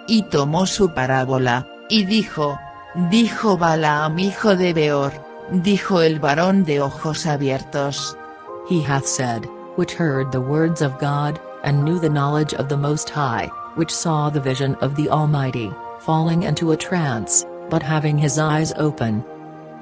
Speaker 2: Y tomó su parábola, y dijo Balaam hijo de Beor, dijo el varón de ojos abiertos.
Speaker 1: He hath said, which heard the words of God, and knew the knowledge of the Most High, which saw the vision of the Almighty, falling into a trance, but having his eyes open.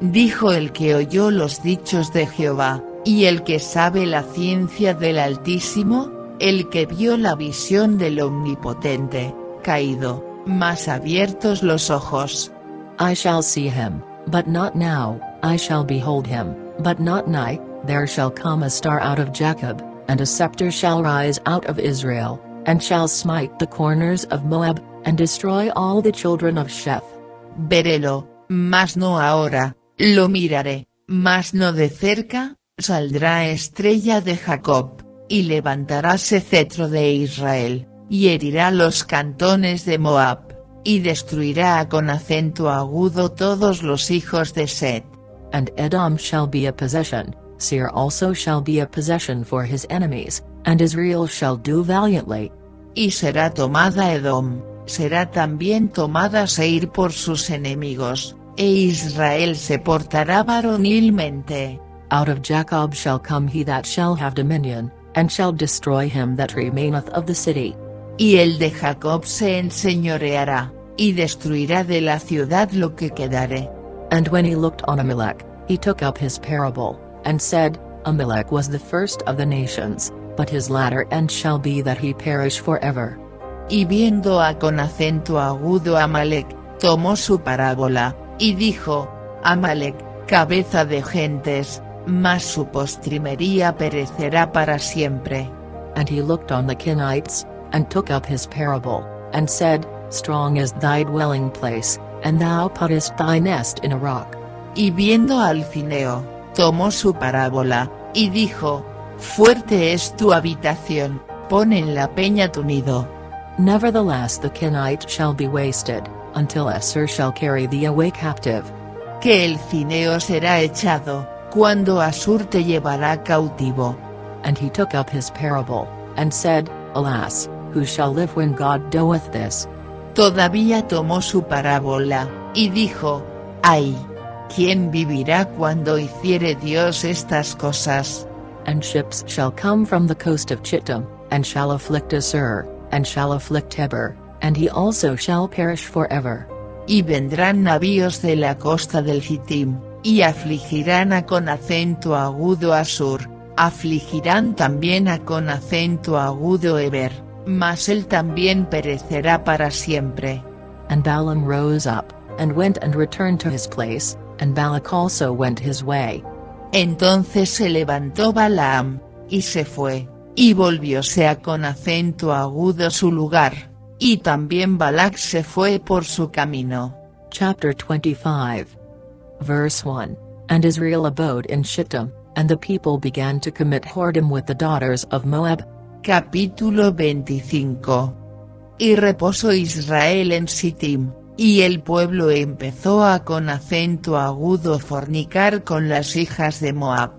Speaker 2: Dijo el que oyó los dichos de Jehová, y el que sabe la ciencia del Altísimo, el que vio la visión del Omnipotente, caído, mas abiertos los ojos.
Speaker 1: I shall see him, but not now, I shall behold him, but not nigh, there shall come a star out of Jacob, and a scepter shall rise out of Israel, and shall smite the corners of Moab, and destroy all the children of Sheth.
Speaker 2: Verélo, mas no ahora, lo miraré, mas no de cerca, saldrá estrella de Jacob, y levantaráse cetro de Israel, y herirá los cantones de Moab, y destruirá con acento agudo todos los hijos de Set.
Speaker 1: And Edom shall be a possession, Seir also shall be a possession for his enemies, and Israel shall do valiantly.
Speaker 2: Y será tomada Edom, será también tomada Seir por sus enemigos, e Israel se portará varonilmente.
Speaker 1: Out of Jacob shall come he that shall have dominion, and shall destroy him that remaineth of the city.
Speaker 2: Y el de Jacob se enseñoreará, y destruirá de la ciudad lo que quedare.
Speaker 1: And when he looked on Amalek, he took up his parable, and said, Amalek was the first of the nations, but his latter end shall be that he perish forever.
Speaker 2: Y viendo a con acento agudo Amalek, tomó su parábola, y dijo, Amalek, cabeza de gentes, mas su postrimería perecerá para siempre.
Speaker 1: And he looked on the Kenites, and took up his parable, and said, Strong is thy dwelling place, and thou puttest thy nest in a rock.
Speaker 2: Y viendo al Cineo, tomó su parábola, y dijo, Fuerte es tu habitación, pon en la peña tu nido.
Speaker 1: Nevertheless the Kenite shall be wasted, until Esser shall carry thee away captive.
Speaker 2: Que el Cineo será echado, cuando Asur te llevará cautivo.
Speaker 1: And he took up his parable, and said, Alas, who shall live when God doeth this?
Speaker 2: Todavía tomó su parábola, y dijo, Ay, ¿quién vivirá cuando hiciere Dios estas cosas?
Speaker 1: And ships shall come from the coast of Chittim, and shall afflict Assur, and shall afflict Heber, and he also shall perish forever.
Speaker 2: Y vendrán navíos de la costa del Chittim, y afligirán a con acento agudo Assur, afligirán también a con acento agudo Heber, mas él también perecerá para siempre.
Speaker 1: And Balaam rose up, and went and returned to his place, and Balak also went his way.
Speaker 2: Entonces se levantó Balaam, y se fue, y volvióse a con acento agudo su lugar, y también Balak se fue por su camino.
Speaker 1: Chapter 25. Verse 1. And Israel abode in Shittim, and the people began to commit whoredom with the daughters of Moab.
Speaker 2: Capítulo 25. Y reposó Israel en Sittim, y el pueblo empezó a con acento agudo fornicar con las hijas de Moab.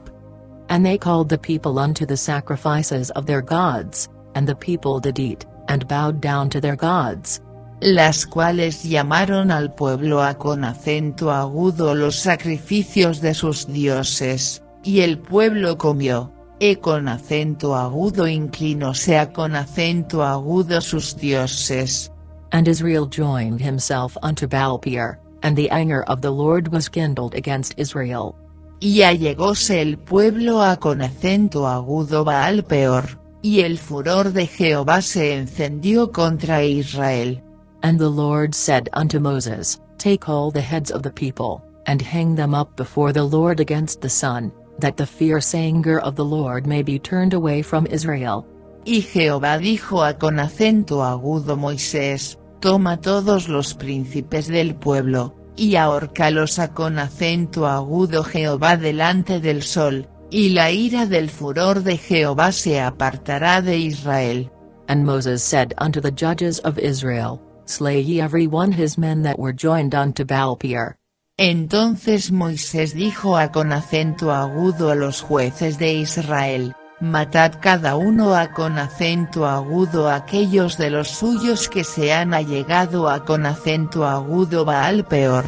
Speaker 1: And they called the people unto the sacrifices of their gods, and the people did eat, and bowed down to their gods.
Speaker 2: Las cuales llamaron al pueblo a con acento agudo los sacrificios de sus dioses, y el pueblo comió, e con acento agudo inclinóse a con acento agudo sus dioses.
Speaker 1: And Israel joined himself unto Baal-peor, and the anger of the Lord was kindled against Israel.
Speaker 2: Y allegóse el pueblo a con acento agudo Baal-peor, y el furor de Jehová se encendió contra Israel.
Speaker 1: And the Lord said unto Moses, Take all the heads of the people, and hang them up before the Lord against the sun, that the fierce anger of the Lord may be turned away from Israel.
Speaker 2: Y Jehová dijo a con acento agudo Moisés, Toma todos los príncipes del pueblo, y ahórcalos a con acento agudo Jehová delante del sol, y la ira del furor de Jehová se apartará de Israel.
Speaker 1: And Moses said unto the judges of Israel, slay ye every one his men that were joined unto Baal-peor.
Speaker 2: Entonces Moisés dijo con acento agudo a los jueces de Israel: matad cada uno con acento agudo a aquellos de los suyos que se han allegado con acento agudo Baal-peor.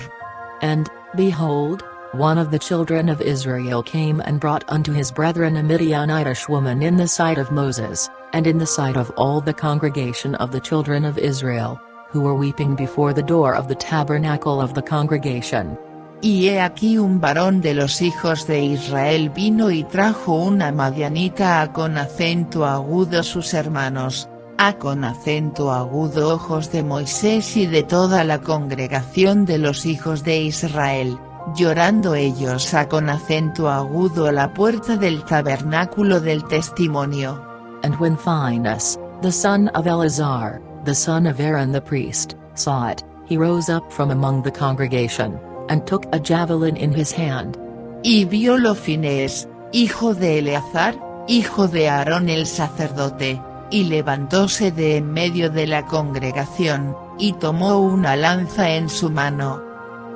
Speaker 1: And, behold, one of the children of Israel came and brought unto his brethren a Midianitish woman in the sight of Moses, and in the sight of all the congregation of the children of Israel, who were weeping before the door of the tabernacle of the congregation.
Speaker 2: Y he aquí un varón de los hijos de Israel vino y trajo una madianita con acento agudo sus hermanos, con acento agudo ojos de Moisés y de toda la congregación de los hijos de Israel, llorando ellos con acento agudo a la puerta del tabernáculo del testimonio.
Speaker 1: And when Phinehas, the son of Eleazar, the son of Aaron the priest, saw it, he rose up from among the congregation, and took a javelin in his hand.
Speaker 2: Y violo Finehas, hijo de Eleazar, hijo de Aarón el sacerdote, y levantóse de en medio de la congregación, y tomó una lanza en su mano.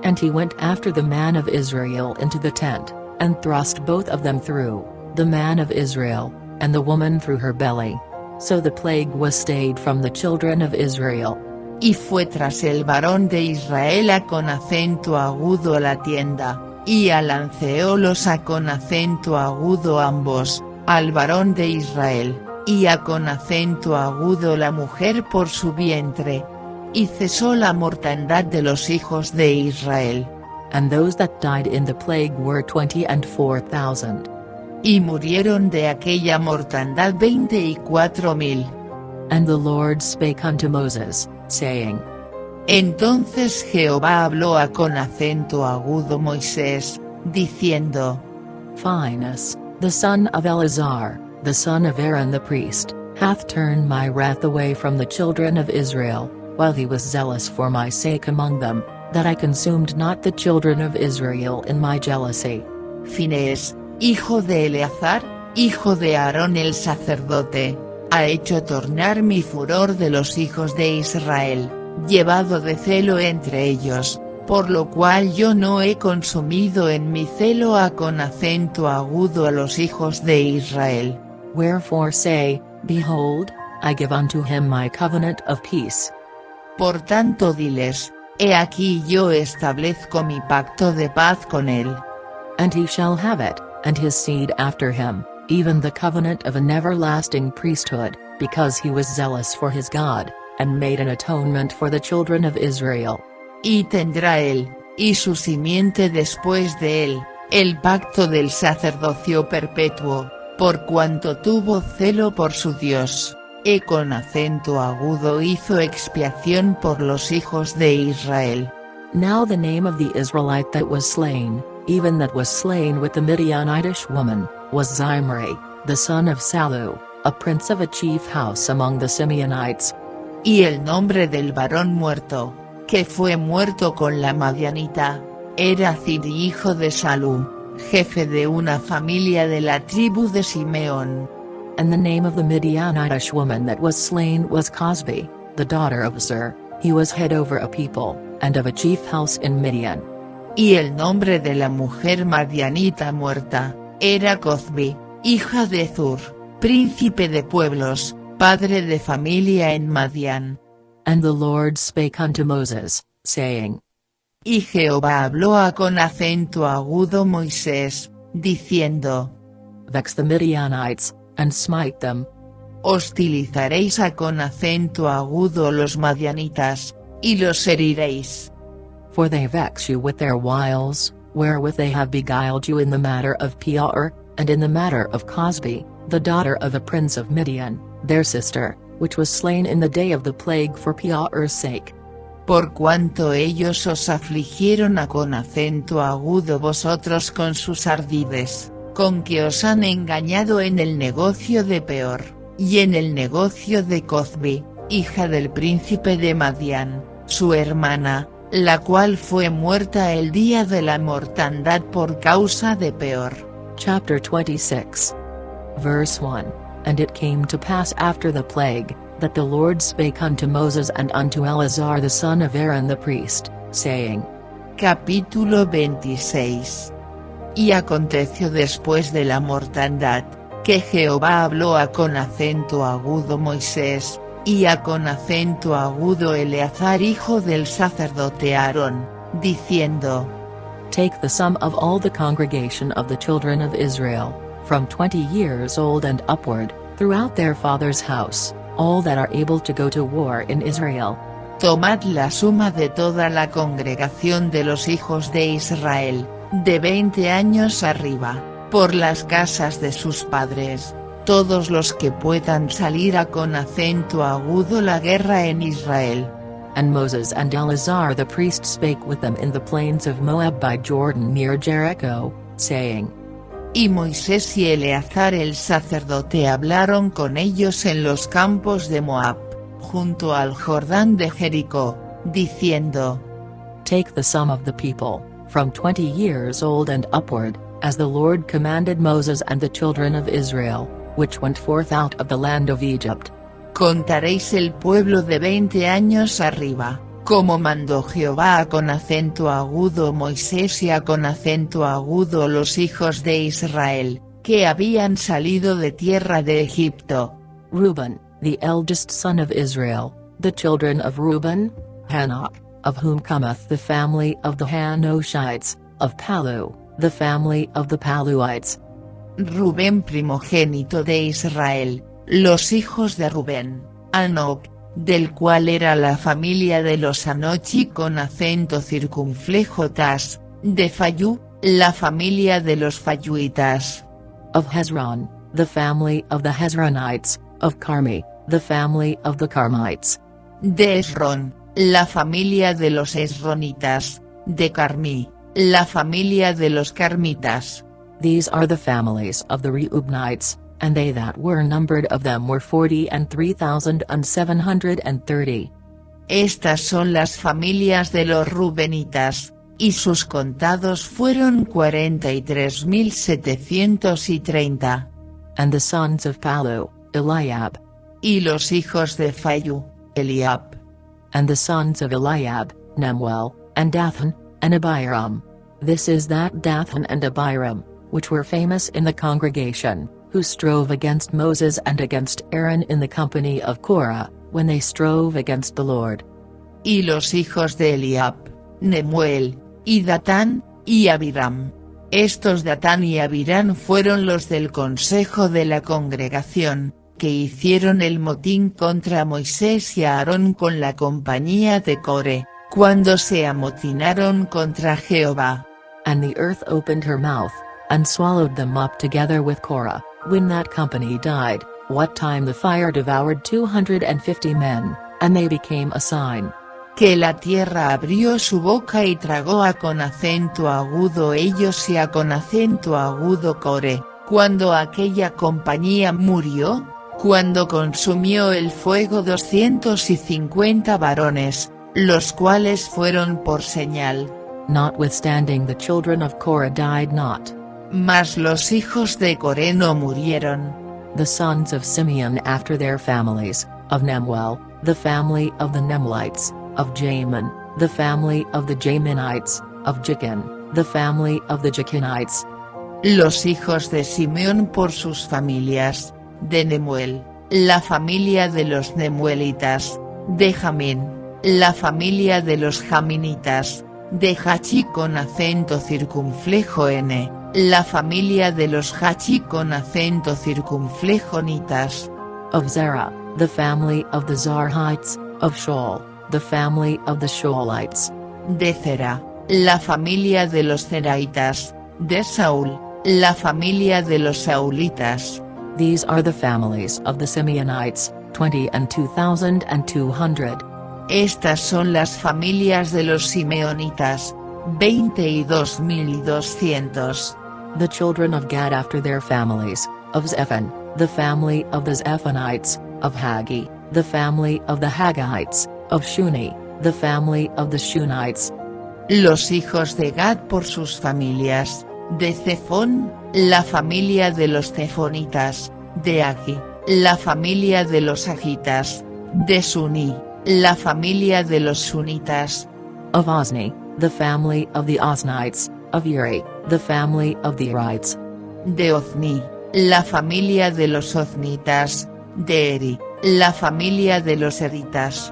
Speaker 1: And he went after the man of Israel into the tent, and thrust both of them through, the man of Israel, and the woman through her belly. So the plague was stayed from the children of Israel.
Speaker 2: Y fue tras el varón de Israel con acento agudo a la tienda, y alanceólos con acento agudo ambos, al varón de Israel, y con acento agudo la mujer por su vientre. Y cesó la mortandad de los hijos de Israel.
Speaker 1: And those that died in the plague were 24,000.
Speaker 2: Y murieron de aquella mortandad 24,000.
Speaker 1: And the Lord spake unto Moses, saying.
Speaker 2: Entonces Jehová habló con acento agudo Moisés, diciendo.
Speaker 1: Phinehas, the son of Eleazar, the son of Aaron the priest, hath turned my wrath away from the children of Israel, while he was zealous for my sake among them, that I consumed not the children of Israel in my jealousy.
Speaker 2: Finehas, hijo de Eleazar, hijo de Aarón el sacerdote, ha hecho tornar mi furor de los hijos de Israel, llevado de celo entre ellos, por lo cual yo no he consumido en mi celo con acento agudo a los hijos de Israel.
Speaker 1: Wherefore say, Behold, I give unto him my covenant of peace.
Speaker 2: Por tanto diles, he aquí yo establezco mi pacto de paz con él.
Speaker 1: And he shall have it, and his seed after him, even the covenant of an everlasting priesthood, because he was zealous for his God, and made an atonement for the children of Israel.
Speaker 2: Y tendrá él, y su simiente después de él, el pacto del sacerdocio perpetuo, por cuanto tuvo celo por su Dios. Con acento agudo hizo expiación por los hijos de Israel.
Speaker 1: Now the name of the Israelite that was slain, even that was slain with the Midianitish woman, was Zimri, the son of Salu, a prince of a chief house among the Simeonites.
Speaker 2: Y el nombre del varón muerto, que fue muerto con la madianita, era Zimri hijo de Salú, jefe de una familia de la tribu de Simeón.
Speaker 1: And the name of the Midianitish woman that was slain was Cosbi, the daughter of Zur, he was head over a people, and of a chief house in Midian.
Speaker 2: Y el nombre de la mujer madianita muerta, era Cosbi, hija de Zur, príncipe de pueblos, padre de familia en Madián.
Speaker 1: And the Lord spake unto Moses, saying.
Speaker 2: Y Jehová habló con acento agudo Moisés, diciendo.
Speaker 1: Vex the Midianites, and smite them.
Speaker 2: Hostilizaréis con acento agudo los madianitas, y los heriréis.
Speaker 1: For they vex you with their wiles, wherewith they have beguiled you in the matter of Peor, and in the matter of Cosbi, the daughter of a prince of Midian, their sister, which was slain in the day of the plague for Peor's sake.
Speaker 2: Por cuanto ellos os afligieron con acento agudo vosotros con sus ardides, con que os han engañado en el negocio de Peor, y en el negocio de Cosbi, hija del príncipe de Madián, su hermana, la cual fue muerta el día de la mortandad por causa de Peor.
Speaker 1: Chapter 26. Verse 1. And it came to pass after the plague, that the Lord spake unto Moses and unto Eleazar the son of Aaron the priest, saying.
Speaker 2: Capítulo 26. Y aconteció después de la mortandad, que Jehová habló a con acento agudo Moisés, y a con acento agudo Eleazar hijo del sacerdote Aarón, diciendo.
Speaker 1: Take the sum of all the congregation of the children of Israel, from 20 years old and upward, throughout their father's house, all that are able to go to war in Israel.
Speaker 2: Tomad la suma de toda la congregación de los hijos de Israel, de 20 años arriba, por las casas de sus padres, todos los que puedan salir a con acento agudo la guerra en Israel.
Speaker 1: And Moses and Eleazar the priest spake with them in the plains of Moab by Jordan near Jericho, saying.
Speaker 2: Y Moisés y Eleazar el sacerdote hablaron con ellos en los campos de Moab, junto al Jordán de Jericó, diciendo.
Speaker 1: Take the sum of the people, from 20 years old and upward, as the Lord commanded Moses and the children of Israel, which went forth out of the land of Egypt.
Speaker 2: Contaréis el pueblo de 20 años arriba, como mandó Jehová con acento agudo Moisés y a con acento agudo los hijos de Israel, que habían salido de tierra de Egipto.
Speaker 1: Reuben, the eldest son of Israel, the children of Reuben, Hanok, of whom cometh the family of the Hanoshites, of Palu, the family of the Paluites.
Speaker 2: Rubén primogénito de Israel, los hijos de Rubén, Hanok, del cual era la familia de los Hanochi con acento circunflejo tas, de Fayú, la familia de los Fayuitas.
Speaker 1: Of Hezron, the family of the Hezronites, of Carmi, the family of the Carmites.
Speaker 2: De Esrón, la familia de los Esronitas, de Carmi, la familia de los Carmitas.
Speaker 1: These are the families of the Reubenites, and they that were numbered of them were 40,730.
Speaker 2: Estas son las familias de los Rubenitas, y sus contados fueron 43,730.
Speaker 1: And the sons of Palu, Eliab.
Speaker 2: Y los hijos de Fayú, Eliab.
Speaker 1: And the sons of Eliab, Nemuel, and Dathan, and Abiram. This is that Dathan and Abiram, which were famous in the congregation, who strove against Moses and against Aaron in the company of Korah, when they strove against the Lord.
Speaker 2: Y los hijos de Eliab, Nemuel, y Datán, y Abiram. Estos Datán y Abiram fueron los del consejo de la congregación, que hicieron el motín contra Moisés y Aarón con la compañía de Core, cuando se amotinaron contra Jehová.
Speaker 1: And the earth opened her mouth, and swallowed them up together with Korah, when that company died, what time the fire devoured 250 men, and they became a sign.
Speaker 2: Que la tierra abrió su boca y tragó a con acento agudo ellos y a con acento agudo Core, cuando aquella compañía murió, cuando consumió el fuego 250 varones, los cuales fueron por señal.
Speaker 1: Notwithstanding the children of Korah died not.
Speaker 2: Mas los hijos de Coré no murieron.
Speaker 1: The sons of Simeon after their families, of Nemuel, the family of the Nemuelites, of Jamin, the family of the Jaminites, of Jachin, the family of the Jachinites.
Speaker 2: Los hijos de Simeón por sus familias, de Nemuel, la familia de los Nemuelitas, de Jamín, la familia de los Jaminitas, de Hachi con acento circunflejo N, la familia de los Hachi con acento circunflejo Nitas.
Speaker 1: Of Zerah, the family of the Zarhites, of Shaul, the family of the Shaulites.
Speaker 2: De Zera, la familia de los Zeraitas, de Saúl, la familia de los Saulitas.
Speaker 1: These are the families of the Simeonites, 20,200.
Speaker 2: Estas son las familias de los Simeonitas, 22,200.
Speaker 1: The children of Gad after their families, of Zephon, the family of the Zephonites, of Haggi, the family of the Haggites, of Shuni, the family of the Shunites.
Speaker 2: Los hijos de Gad por sus familias, de Zephón, la familia de los Zephonitas, de Haggi, la familia de los Hagitas, De Suni, la familia de los sunitas.
Speaker 1: Of Ozni, the family of the Oznites. Of Uri, the family of the Urites.
Speaker 2: De Ozni, la familia de los oznitas. De Eri, la familia de los eritas.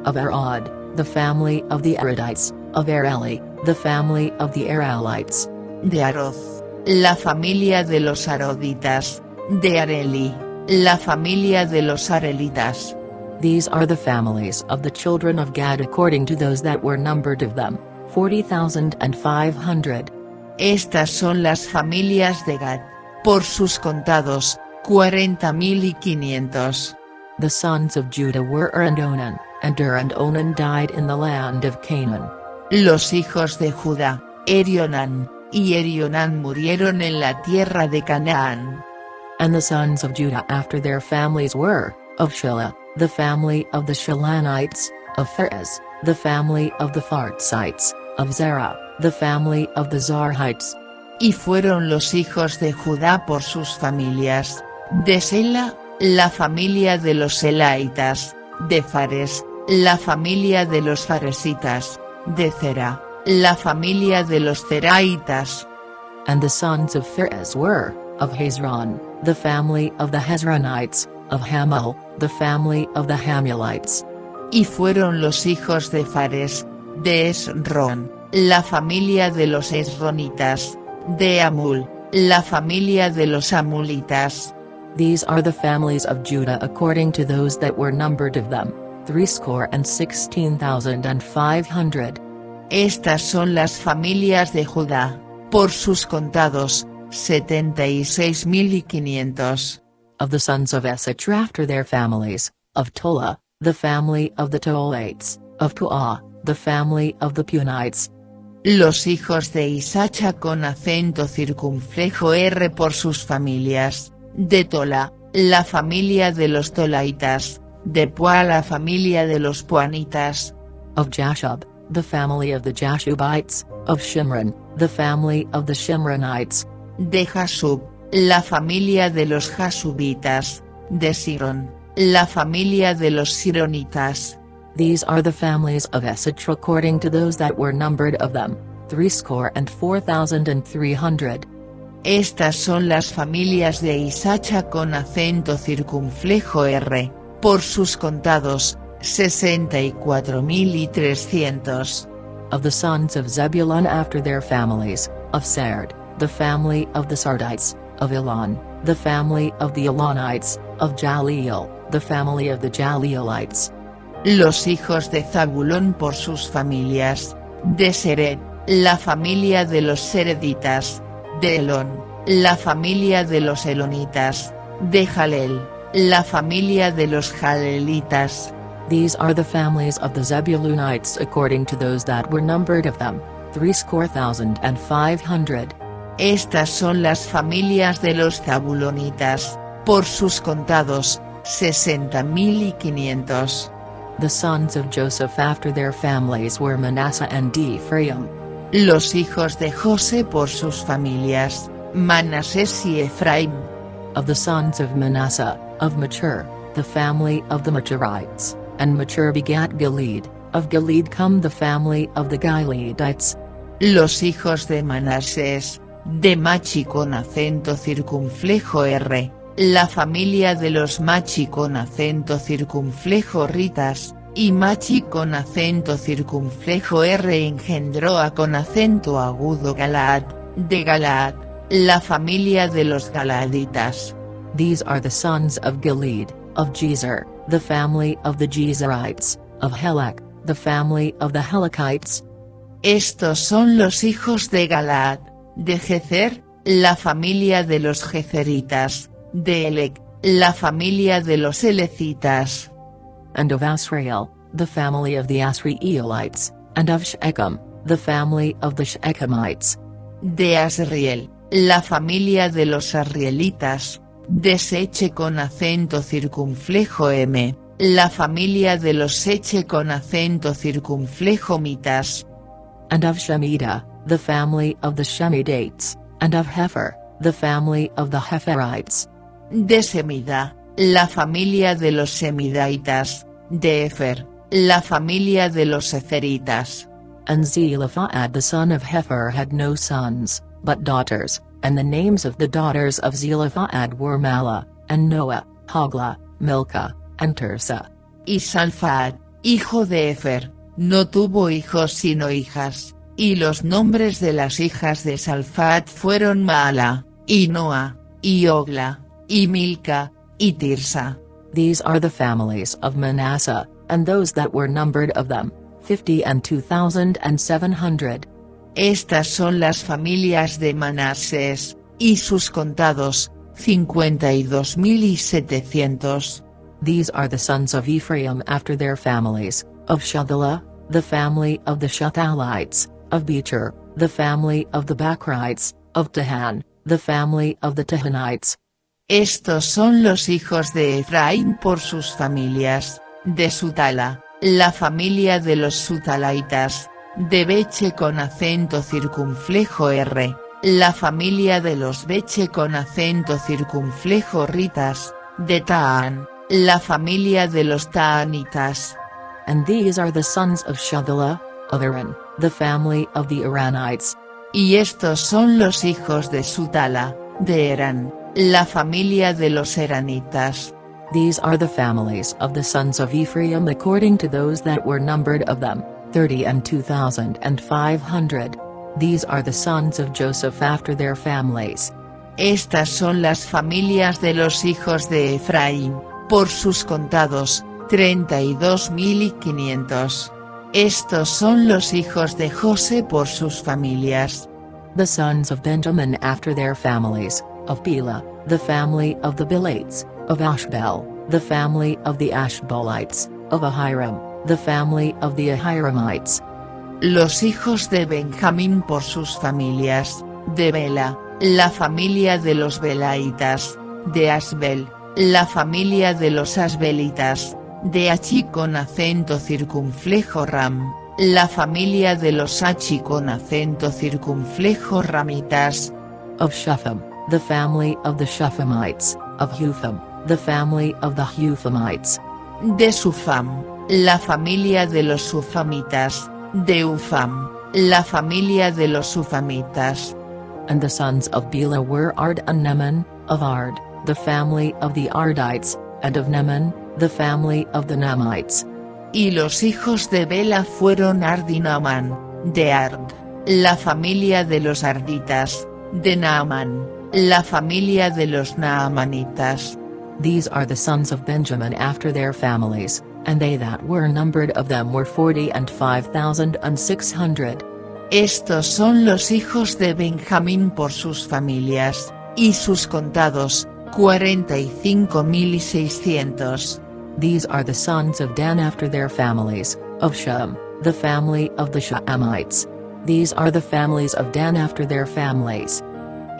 Speaker 1: Of Arad, the family of the Aradites. Of Areli, the family of the Arelites.
Speaker 2: De Aroz, la familia de los aroditas. De Areli, la familia de los arelitas.
Speaker 1: These are the families of the children of Gad according to those that were numbered of them, 40,500.
Speaker 2: Estas son las familias de Gad, por sus contados, 40,500.
Speaker 1: The sons of Judah were Ur and Onan, and Ur and Onan died in the land of Canaan.
Speaker 2: Los hijos de Judá, Erionán, y Erionán murieron en la tierra de Canaán.
Speaker 1: And the sons of Judah after their families were, of Shelah, the family of the Shelanites, of Pharez, the family of the Pharzites, of Zerah, the family of the Zarhites.
Speaker 2: Y fueron los hijos de Judá por sus familias, de Sela, la familia de los Selaitas, de Fares, la familia de los Faresitas, de Zera, la familia de los Zeraitas.
Speaker 1: And the sons of Pharez were, of Hezron, the family of the Hezronites, of Hamul, the family of the Hamulites.
Speaker 2: Y fueron los hijos de Fares, de Esrón, la familia de los Esronitas, de Amul, la familia de los Amulitas.
Speaker 1: These are the families of Judah according to those that were numbered of them, 16,500.
Speaker 2: Estas son las familias de Judá, por sus contados, 76,500.
Speaker 1: Of the sons of Issachar after their families, of Tola, the family of the Tolaites, of Puah, the family of the Punites.
Speaker 2: Los hijos de Isacha con acento circunflejo R por sus familias, de Tola, la familia de los Tolaitas, de Puah la familia de los Puanitas.
Speaker 1: Of Jashub, the family of the Jashubites, of Shimron, the family of the Shimronites.
Speaker 2: De Jasub, la familia de los Jasubitas, de Sirón, la familia de los Sironitas.
Speaker 1: These are the families of Issachar according to those that were numbered of them, 64,300.
Speaker 2: Estas son las familias de Isacha con acento circunflejo R, por sus contados, 64,300.
Speaker 1: Of the sons of Zebulun after their families, of Sard, the family of the Sardites, of Elon, the family of the Elonites, of Jaleel, the family of the Jaleelites.
Speaker 2: Los hijos de Zabulón por sus familias, de Sered, la familia de los Sereditas, de Elón, la familia de los Elonitas, de Jalel, la familia de los Jalelitas.
Speaker 1: These are the families of the Zebulunites according to those that were numbered of them, 64,500.
Speaker 2: Estas son las familias de los Zabulonitas, por sus contados, 60,500.
Speaker 1: The sons of Joseph after their families were Manasseh and Ephraim.
Speaker 2: Los hijos de José por sus familias, Manasés y Efraim.
Speaker 1: Of the sons of Manasseh, of Machir, the family of the Machirites, and Machir begat Gilead, of Gilead come the family of the Gileadites.
Speaker 2: Los hijos de Manasés, de Machi con acento circunflejo R, la familia de los Machi con acento circunflejo Ritas, y Machi con acento circunflejo R engendró a con acento agudo Galaad, de Galaad, la familia de los Galaaditas.
Speaker 1: These are the sons of Gilead, of Jezer, the family of the Jezerites, of Helek, the family of the Helekites.
Speaker 2: Estos son los hijos de Galaad, de Jezer, la familia de los Jezeritas, de Elec, la familia de los Elecitas.
Speaker 1: And of Asrael, the family of the Asraelites, and of Shechem, the family of the Shechemites.
Speaker 2: De Asriel, la familia de los Asrielitas, de Seche con acento circunflejo M, la familia de los Seche con acento circunflejo Mitas.
Speaker 1: And of Shemida, the family of the Shemidates, and of Hefer, the family of the Heferites.
Speaker 2: De Semida, la familia de los Semidaitas, de Efer, la familia de los Eferitas.
Speaker 1: And Zelophehad the son of Hepher had no sons, but daughters, and the names of the daughters of Zelophehad were Mahlah, and Noah, Hoglah, Milcah, and Tirzah.
Speaker 2: Y Salfaad, hijo de Efer, no tuvo hijos sino hijas, y los nombres de las hijas de Salfaad fueron Mahlah, y Noah, y Hoglah, y Milcah, y Tirzah.
Speaker 1: These are the families of Manasseh, and those that were numbered of them, 50 and 2,700.
Speaker 2: Estas son las familias de Manasés, y sus contados, 52,700.
Speaker 1: These are the sons of Ephraim after their families, of Shuthelah, the family of the Shuthalites, of Becher, the family of the Bachrites, of Tahan, the family of the Tahanites.
Speaker 2: Estos son los hijos de Efraín por sus familias, de Sutala, la familia de los Sutalaitas, de Beche con acento circunflejo R, la familia de los Beche con acento circunflejo Ritas, de Taán, la familia de los Taanitas.
Speaker 1: And these are the sons of Shuthelah, of Aran, the family of the Aranites.
Speaker 2: Y estos son los hijos de Sutala, de Herán, la familia de los Heranitas.
Speaker 1: These are the families of the sons of Ephraim according to those that were numbered of them, 30 and 2,500. These are the sons of Joseph after their families.
Speaker 2: Estas son las familias de los hijos de Efraín, por sus contados, 32,500. Estos son los hijos de José por sus familias.
Speaker 1: The sons of Benjamin after their families, of Bela, the family of the Bilites, of Ashbel, the family of the Ashbelites, of Ahiram, the family of the Ahiramites.
Speaker 2: Los hijos de Benjamín por sus familias, de Bela, la familia de los Belaitas, de Asbel, la familia de los Asbelitas, de Achi con acento circunflejo Ram, la familia de los Achi con acento circunflejo Ramitas.
Speaker 1: Of Shupham, the family of the Shuphamites, of Hupham, the family of the Huphamites.
Speaker 2: De Sufam, la familia de los Sufamitas, de Ufam, la familia de los Ufamitas.
Speaker 1: And the sons of Bela were Ard and Neman, of Ard, the family of the Ardites, and of Neman, the family of the Namites.
Speaker 2: Y los hijos de Bela fueron Ard y Naaman, de Ard, la familia de los Arditas, de Naaman, la familia de los Naamanitas.
Speaker 1: These are the sons of Benjamin after their families, and they that were numbered of them were 40 and 5,600.
Speaker 2: Estos son los hijos de Benjamín por sus familias, y sus contados, 45,600.
Speaker 1: These are the sons of Dan after their families, of Shem, the family of the Shemites. These are the families of Dan after their families.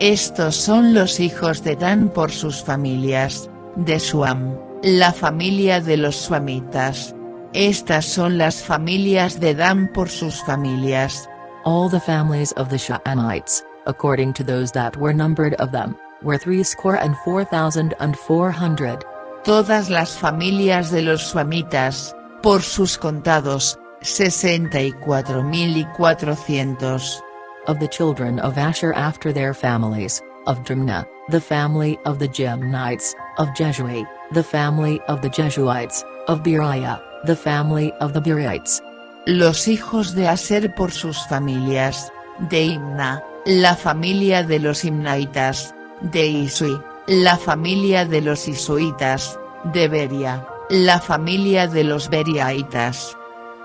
Speaker 2: Estos son los hijos de Dan por sus familias, de Suam, la familia de los Suamitas. Estas son las familias de Dan por sus familias.
Speaker 1: All the families of the Shemites, according to those that were numbered of them, were 64,400.
Speaker 2: Todas las familias de los Suamitas, por sus contados, 64,400.
Speaker 1: Of the children of Asher after their families, of Dimnah, the family of the Jemnites, of Jeshui, the family of the Jeshuites, of Beriah, the family of the Berites.
Speaker 2: Los hijos de Aser por sus familias, de Imna, la familia de los Imnaitas, de Isui, la familia de los Isuitas, de Beria, la familia de los Beriaitas.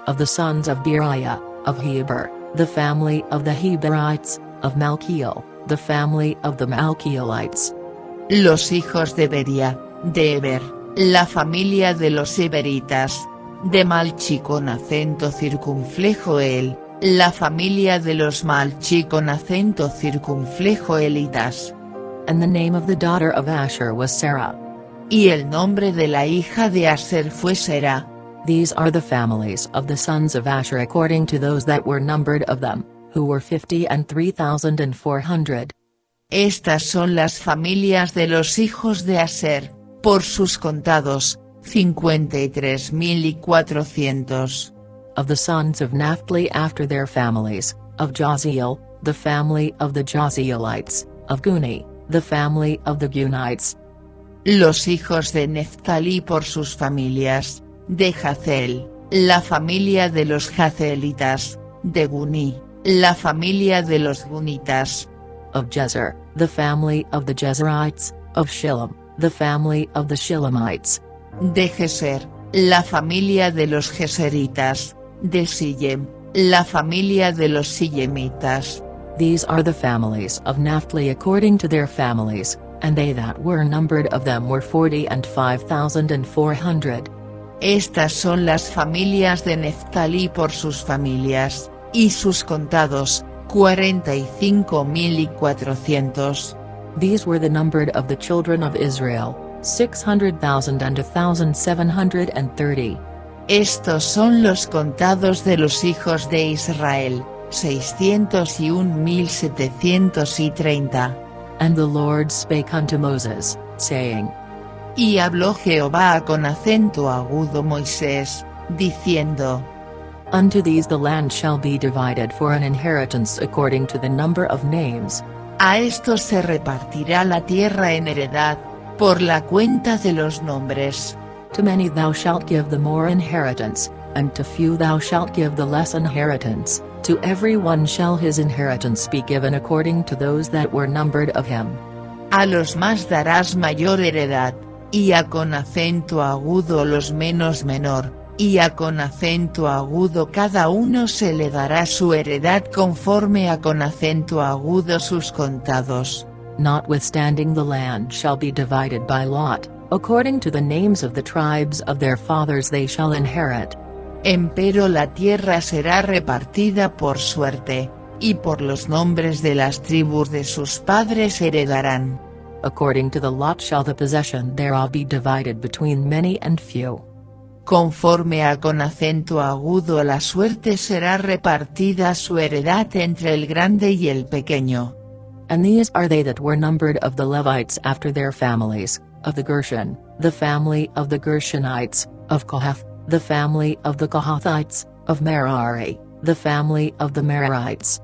Speaker 1: Of the sons of Beriah, of Heber, the family of the Heberites, of Malkiel, the family of the Malkielites.
Speaker 2: Los hijos de Beria, de Eber, la familia de los Eberitas, de Malchi con acento circunflejo El, la familia de los Malchi con acento circunflejo Elitas.
Speaker 1: And the name of the daughter of Asher was Sarah.
Speaker 2: Y el nombre de la hija de Aser fue Sera.
Speaker 1: These are the families of the sons of Asher according to those that were numbered of them, who were 50 and 3,400.
Speaker 2: Estas son las familias de los hijos de Aser, por sus contados, 53.400.
Speaker 1: Of the sons of Naphtali after their families, of Jahzeel, the family of the Jahzeelites, of Guni, the family of the Gunites.
Speaker 2: Los hijos de Neftalí por sus familias, de Jahzeel, la familia de los Jahzeelitas, de Guni, la familia de los Gunitas.
Speaker 1: Of Jezer, the family of the Jezerites, of Shillem, the family of the Shillemites.
Speaker 2: De Geser, la familia de los Geseritas, de Sillem, la familia de los Sillemitas.
Speaker 1: These are the families of Naphtali according to their families, and they that were numbered of them were 40,500.
Speaker 2: Estas son las familias de Neftalí por sus familias, y sus contados, 45.400.
Speaker 1: These were the numbered of the children of Israel, 600,000 and 1,730.
Speaker 2: Estos son los contados de los hijos de Israel, 601.730.
Speaker 1: And the Lord spake unto Moses, saying.
Speaker 2: Y habló Jehová con acento agudo Moisés, diciendo.
Speaker 1: Unto these the land shall be divided for an inheritance according to the number of names.
Speaker 2: A estos se repartirá la tierra en heredad, por la cuenta de los nombres.
Speaker 1: To many thou shalt give the more inheritance, and to few thou shalt give the less inheritance. To every one shall his inheritance be given according to those that were numbered of him.
Speaker 2: A los más darás mayor heredad, y a con acento agudo los menos menor, y a con acento agudo cada uno se le dará su heredad conforme a con acento agudo sus contados.
Speaker 1: Notwithstanding the land shall be divided by lot, according to the names of the tribes of their fathers they shall inherit.
Speaker 2: Empero la tierra será repartida por suerte, y por los nombres de las tribus de sus padres heredarán.
Speaker 1: According to the lot shall the possession thereof be divided between many and few.
Speaker 2: Conforme a con acento agudo la suerte será repartida su heredad entre el grande y el pequeño.
Speaker 1: And these are they that were numbered of the Levites after their families, of the Gershon, the family of the Gershonites, of Kohath, the family of the Kohathites, of Merari, the family of the Merarites.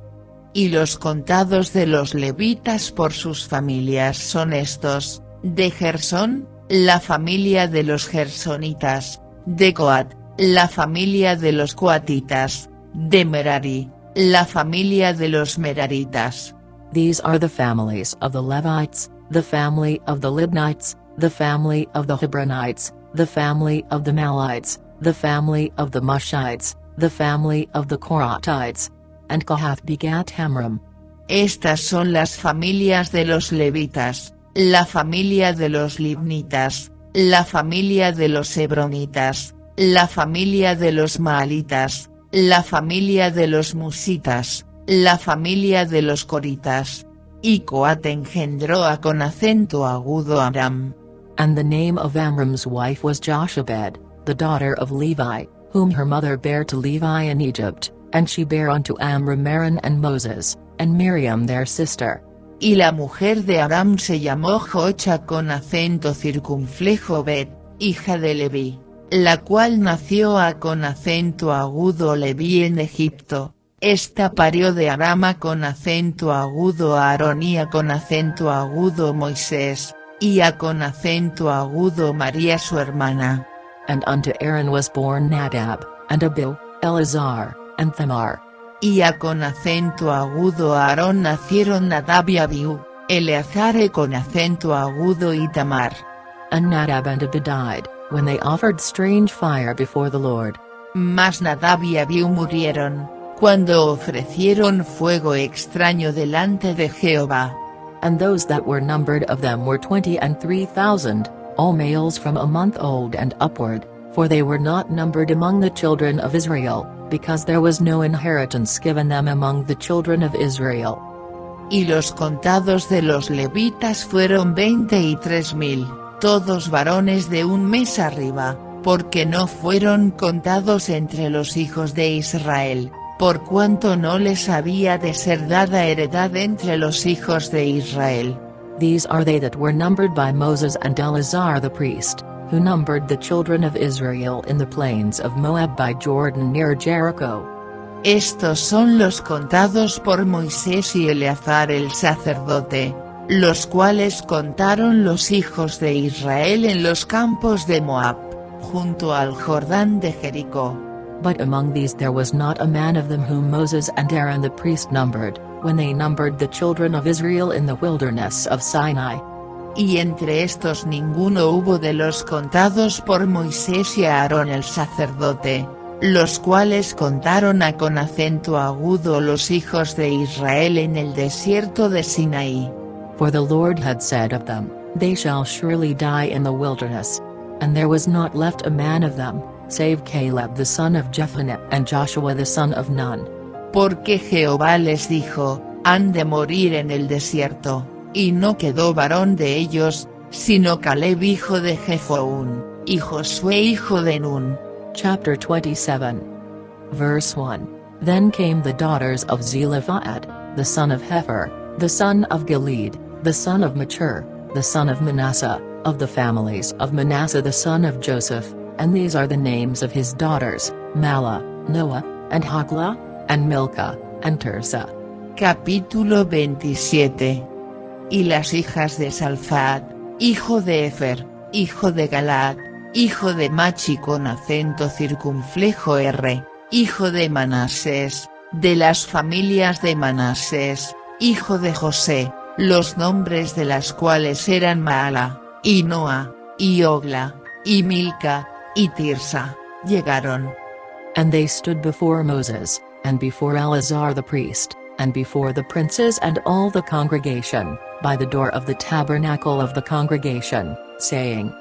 Speaker 2: Y los contados de los levitas por sus familias son estos, de Gersón, la familia de los gersonitas, de Coat, la familia de los coatitas, de Merari, la familia de los meraritas.
Speaker 1: These are the families of the Levites, the family of the Libnites, the family of the Hebronites, the family of the Malites, the family of the Mushites, the family of the Koratites. And Kohath begat Amram.
Speaker 2: Estas son las familias de los levitas, la familia de los libnitas, la familia de los hebronitas, la familia de los maalitas, la familia de los musitas, la familia de los coritas. Y Coat engendró a con acento agudo Amram.
Speaker 1: And the name of Amram's wife was Jochebed, the daughter of Levi, whom her mother bare to Levi in Egypt, and she bare unto Amram Aaron and Moses, and Miriam their sister.
Speaker 2: Y la mujer de Aram se llamó Jocha con acento circunflejo Bet, hija de Leví, la cual nació a con acento agudo Leví en Egipto. Esta parió de Arama con acento agudo a Aarón y a con acento agudo Moisés, y a con acento agudo María su hermana.
Speaker 1: And unto Aaron was born Nadab, and Abihu, Eleazar, and Thamar.
Speaker 2: Y a con acento agudo a Aarón nacieron Nadab y Abihu, Eleazar con acento agudo y Tamar.
Speaker 1: And Nadab and Abihu died, when they offered strange fire before the Lord.
Speaker 2: Mas Nadab y Abihu murieron, cuando ofrecieron fuego extraño delante de Jehová.
Speaker 1: And those that were numbered of them were 23,000, all males from a month old and upward, for they were not numbered among the children of Israel, because there was no inheritance given them among the children of Israel.
Speaker 2: Y los contados de los levitas fueron 23,000, todos varones de un mes arriba, porque no fueron contados entre los hijos de Israel, por cuanto no les había de ser dada heredad entre los hijos de Israel.
Speaker 1: These are they that were numbered by Moses and Eleazar the priest, who numbered the children of Israel in the plains of Moab by Jordan near Jericho.
Speaker 2: Estos son los contados por Moisés y Eleazar el sacerdote, los cuales contaron los hijos de Israel en los campos de Moab, junto al Jordán de Jericó.
Speaker 1: But among these there was not a man of them whom Moses and Aaron the priest numbered, when they numbered the children of Israel in the wilderness of Sinai.
Speaker 2: Y entre estos ninguno hubo de los contados por Moisés y Aarón el sacerdote, los cuales contaron con acento agudo los hijos de Israel en el desierto de Sinaí.
Speaker 1: For the Lord had said of them, They shall surely die in the wilderness. And there was not left a man of them, save Caleb the son of Jephunneh and Joshua the son of Nun.
Speaker 2: Porque Jehová les dijo, han de morir en el desierto, y no quedó varón de ellos, sino Caleb hijo de Jefón, y Josué hijo de Nun.
Speaker 1: Chapter 27. Verse 1. Then came the daughters of Zelophehad, the son of Hepher, the son of Gilead, the son of Machir, the son of Manasseh, of the families of Manasseh the son of Joseph, and these are the names of his daughters, Mahlah, Noah, and Hoglah, and Milcah, and Tirzah.
Speaker 2: Capítulo 27. Y las hijas de Salfad, hijo de Hefer, hijo de Galaad, hijo de Machi con acento circunflejo R, hijo de Manasés, de las familias de Manasés, hijo de José, los nombres de las cuales eran Mahlah, y Noa, y Hoglah, y Milca, y Tirzah, llegaron.
Speaker 1: And they stood before Moses, and before Eleazar the priest, and before the princes and all the congregation, by the door of the tabernacle of the congregation, saying,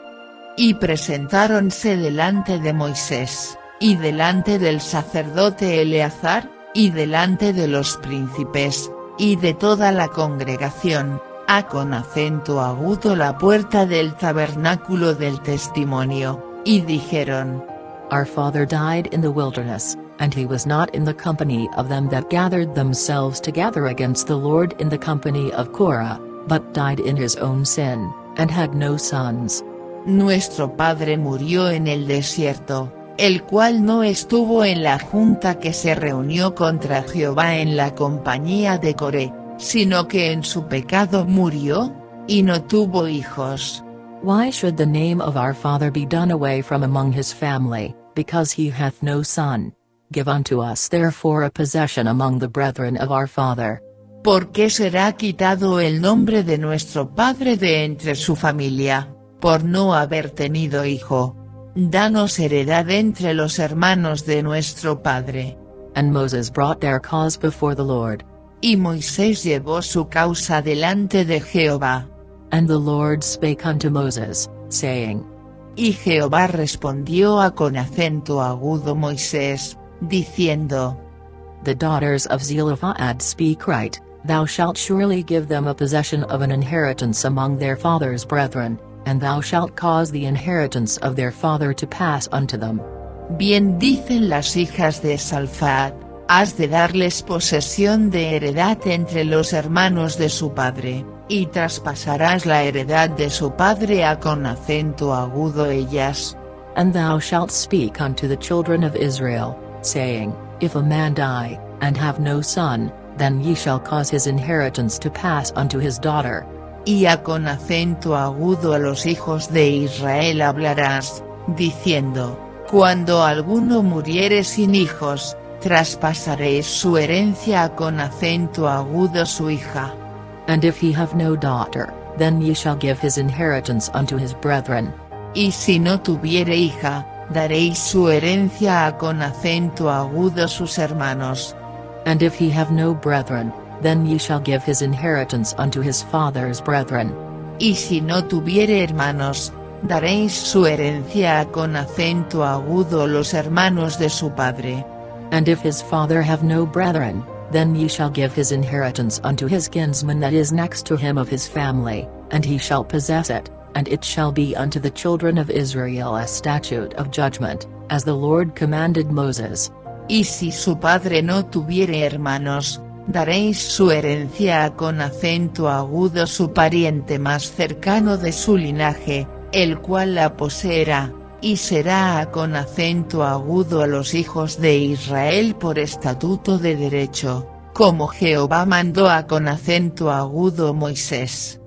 Speaker 2: Y presentáronse delante de Moisés, y delante del sacerdote Eleazar, y delante de los príncipes, y de toda la congregación, con acento agudo la puerta del tabernáculo del testimonio, y dijeron,
Speaker 1: Our father died in the wilderness, and he was not in the company of them that gathered themselves together against the Lord in the company of Korah, but died in his own sin, and had no sons.
Speaker 2: Nuestro padre murió en el desierto, el cual no estuvo en la junta que se reunió contra Jehová en la compañía de Coré, sino que en su pecado murió, y no tuvo hijos.
Speaker 1: Why should the name of our father be done away from among his family, because he hath no son? Give unto us therefore a possession among the brethren of our father.
Speaker 2: ¿Por qué será quitado el nombre de nuestro padre de entre su familia, por no haber tenido hijo? Danos heredad entre los hermanos de nuestro padre.
Speaker 1: And Moses brought their cause before the Lord.
Speaker 2: Y Moisés llevó su causa delante de Jehová.
Speaker 1: And the Lord spake unto Moses, saying,
Speaker 2: Y Jehová respondió con acento agudo Moisés, diciendo,
Speaker 1: The daughters of Zelophehad speak right, thou shalt surely give them a possession of an inheritance among their father's brethren, and thou shalt cause the inheritance of their father to pass unto them.
Speaker 2: Bien dicen las hijas de Salfad, has de darles posesión de heredad entre los hermanos de su padre, y traspasarás la heredad de su padre con acento agudo ellas.
Speaker 1: And thou shalt speak unto the children of Israel, saying, If a man die, and have no son, then ye shall cause his inheritance to pass unto his daughter.
Speaker 2: Y con acento agudo a los hijos de Israel hablarás, diciendo, Cuando alguno muriere sin hijos, traspasaréis su herencia con acento agudo su hija.
Speaker 1: And if he have no daughter, then ye shall give his inheritance unto his brethren.
Speaker 2: Y si no tuviere hija, daréis su herencia con acento agudo sus hermanos.
Speaker 1: And if he have no brethren, then ye shall give his inheritance unto his father's brethren.
Speaker 2: Y si no tuviere hermanos, daréis su herencia con acento agudo los hermanos de su padre.
Speaker 1: And if his father have no brethren, then ye shall give his inheritance unto his kinsman that is next to him of his family, and he shall possess it, and it shall be unto the children of Israel a statute of judgment, as the Lord commanded Moses.
Speaker 2: Y si su padre no tuviere hermanos, daréis su herencia con acento agudo su pariente más cercano de su linaje, el cual la poseerá, y será con acento agudo a los hijos de Israel por estatuto de derecho, como Jehová mandó a con acento agudo Moisés.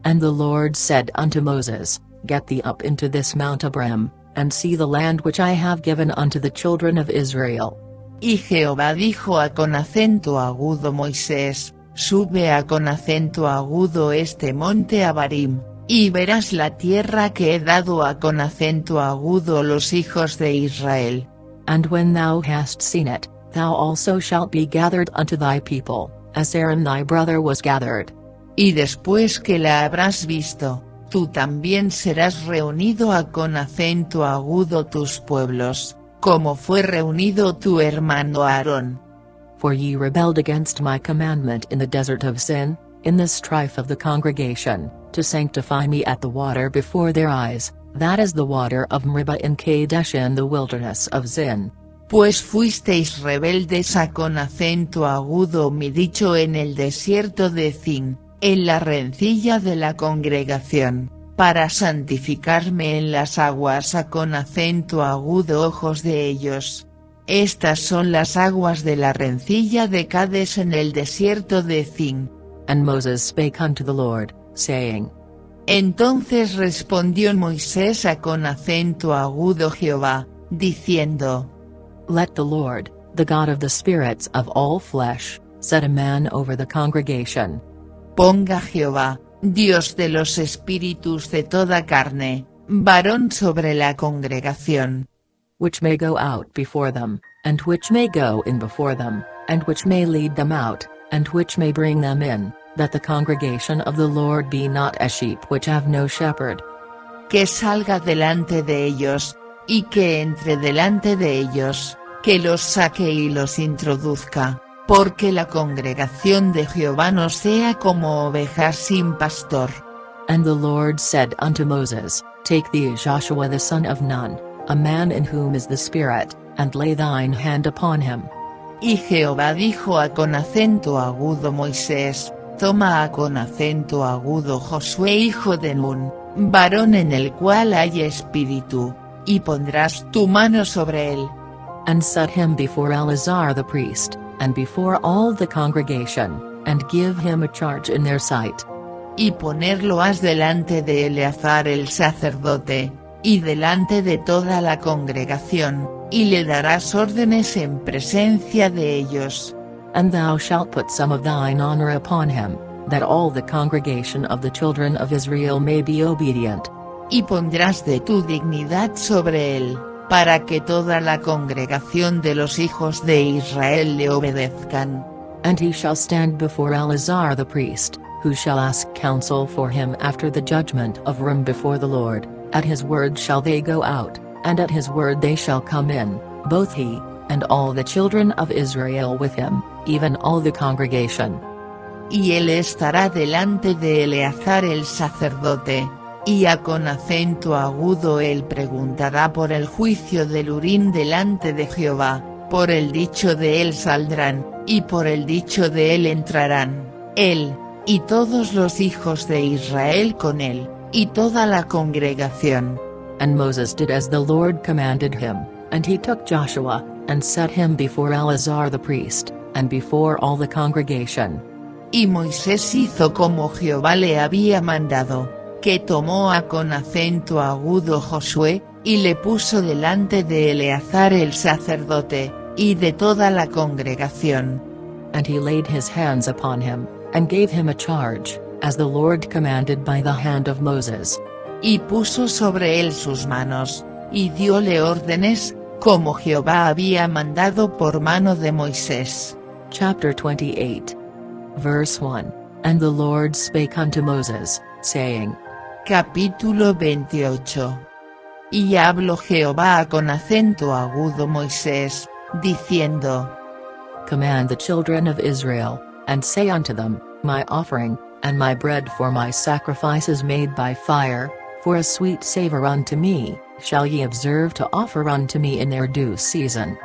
Speaker 1: And the Lord said unto Moses, Get thee up into this mount Abram, and see the land which I have given unto the children of Israel.
Speaker 2: Y Jehová dijo a con acento agudo Moisés, Sube a con acento agudo este monte Abarim, y verás la tierra que he dado a con acento agudo los hijos de Israel.
Speaker 1: And when thou hast seen it, thou also shalt be gathered unto thy people, as Aaron thy brother was gathered.
Speaker 2: Y después que la habrás visto, tú también serás reunido a con acento agudo tus pueblos, como fue reunido tu hermano Aarón.
Speaker 1: For ye rebelled against my commandment in the desert of Sin, in the strife of the congregation, to sanctify me at the water before their eyes, that is the water of Meribah in Kadesh in the wilderness of Zin.
Speaker 2: Pues fuisteis rebeldes a con acento agudo mi dicho en el desierto de Zin, en la rencilla de la congregación, para santificarme en las aguas a con acento agudo ojos de ellos. Estas son las aguas de la rencilla de Cades en el desierto de Zin.
Speaker 1: And Moses spake unto the Lord, saying.
Speaker 2: Entonces respondió Moisés a con acento agudo Jehová, diciendo.
Speaker 1: Let the Lord, the God of the spirits of all flesh, set a man over the congregation.
Speaker 2: Ponga Jehová, Dios de los espíritus de toda carne, varón sobre la congregación.
Speaker 1: Which may go out before them, and which may go in before them, and which may lead them out, and which may bring them in, that the congregation of the Lord be not as sheep which have no shepherd.
Speaker 2: Que salga delante de ellos, y que entre delante de ellos, que los saque y los introduzca, porque la congregación de Jehová no sea como ovejas sin pastor.
Speaker 1: And the Lord said unto Moses, Take thee Joshua the son of Nun, a man in whom is the Spirit, and lay thine hand upon him.
Speaker 2: Y Jehová dijo a con acento agudo Moisés, Toma a con acento agudo Josué hijo de Nun, varón en el cual hay espíritu, y pondrás tu mano sobre él.
Speaker 1: And set him before Eleazar the priest, and before all the congregation, and give him a charge in their sight.
Speaker 2: Y ponerlo has delante de Eleazar el sacerdote, y delante de toda la congregación, y le darás órdenes en presencia de ellos.
Speaker 1: And thou shalt put some of thine honor upon him, that all the congregation of the children of Israel may be obedient.
Speaker 2: Y pondrás de tu dignidad sobre él, para que toda la congregación de los hijos de Israel le obedezcan.
Speaker 1: And he shall stand before Eleazar the priest, who shall ask counsel for him after the judgment of Urim before the Lord. At his word shall they go out, and at his word they shall come in, both he, and all the children of Israel with him, even all the congregation.
Speaker 2: Y él estará delante de Eleazar el sacerdote, y a con acento agudo él preguntará por el juicio del Urim delante de Jehová, por el dicho de él saldrán, y por el dicho de él entrarán, él, y todos los hijos de Israel con él, y toda la congregación.
Speaker 1: And Moses did as the Lord commanded him, and he took Joshua, and set him before Eleazar the priest, and before all the congregation.
Speaker 2: Y Moisés hizo como Jehová le había mandado, que tomó a con acento agudo Josué, y le puso delante de Eleazar el sacerdote, y de toda la congregación.
Speaker 1: And he laid his hands upon him, and gave him a charge, as the Lord commanded by the hand of Moses.
Speaker 2: Y puso sobre él sus manos, y diole órdenes, como Jehová había mandado por mano de Moisés.
Speaker 1: Chapter 28. Verse 1. And the Lord spake unto Moses, saying.
Speaker 2: Capítulo 28. Y habló Jehová con acento agudo Moisés, diciendo.
Speaker 1: Command the children of Israel, and say unto them, My offering, and my bread for my sacrifices made by fire, for a sweet savour unto me, shall ye observe to offer unto me in their due season.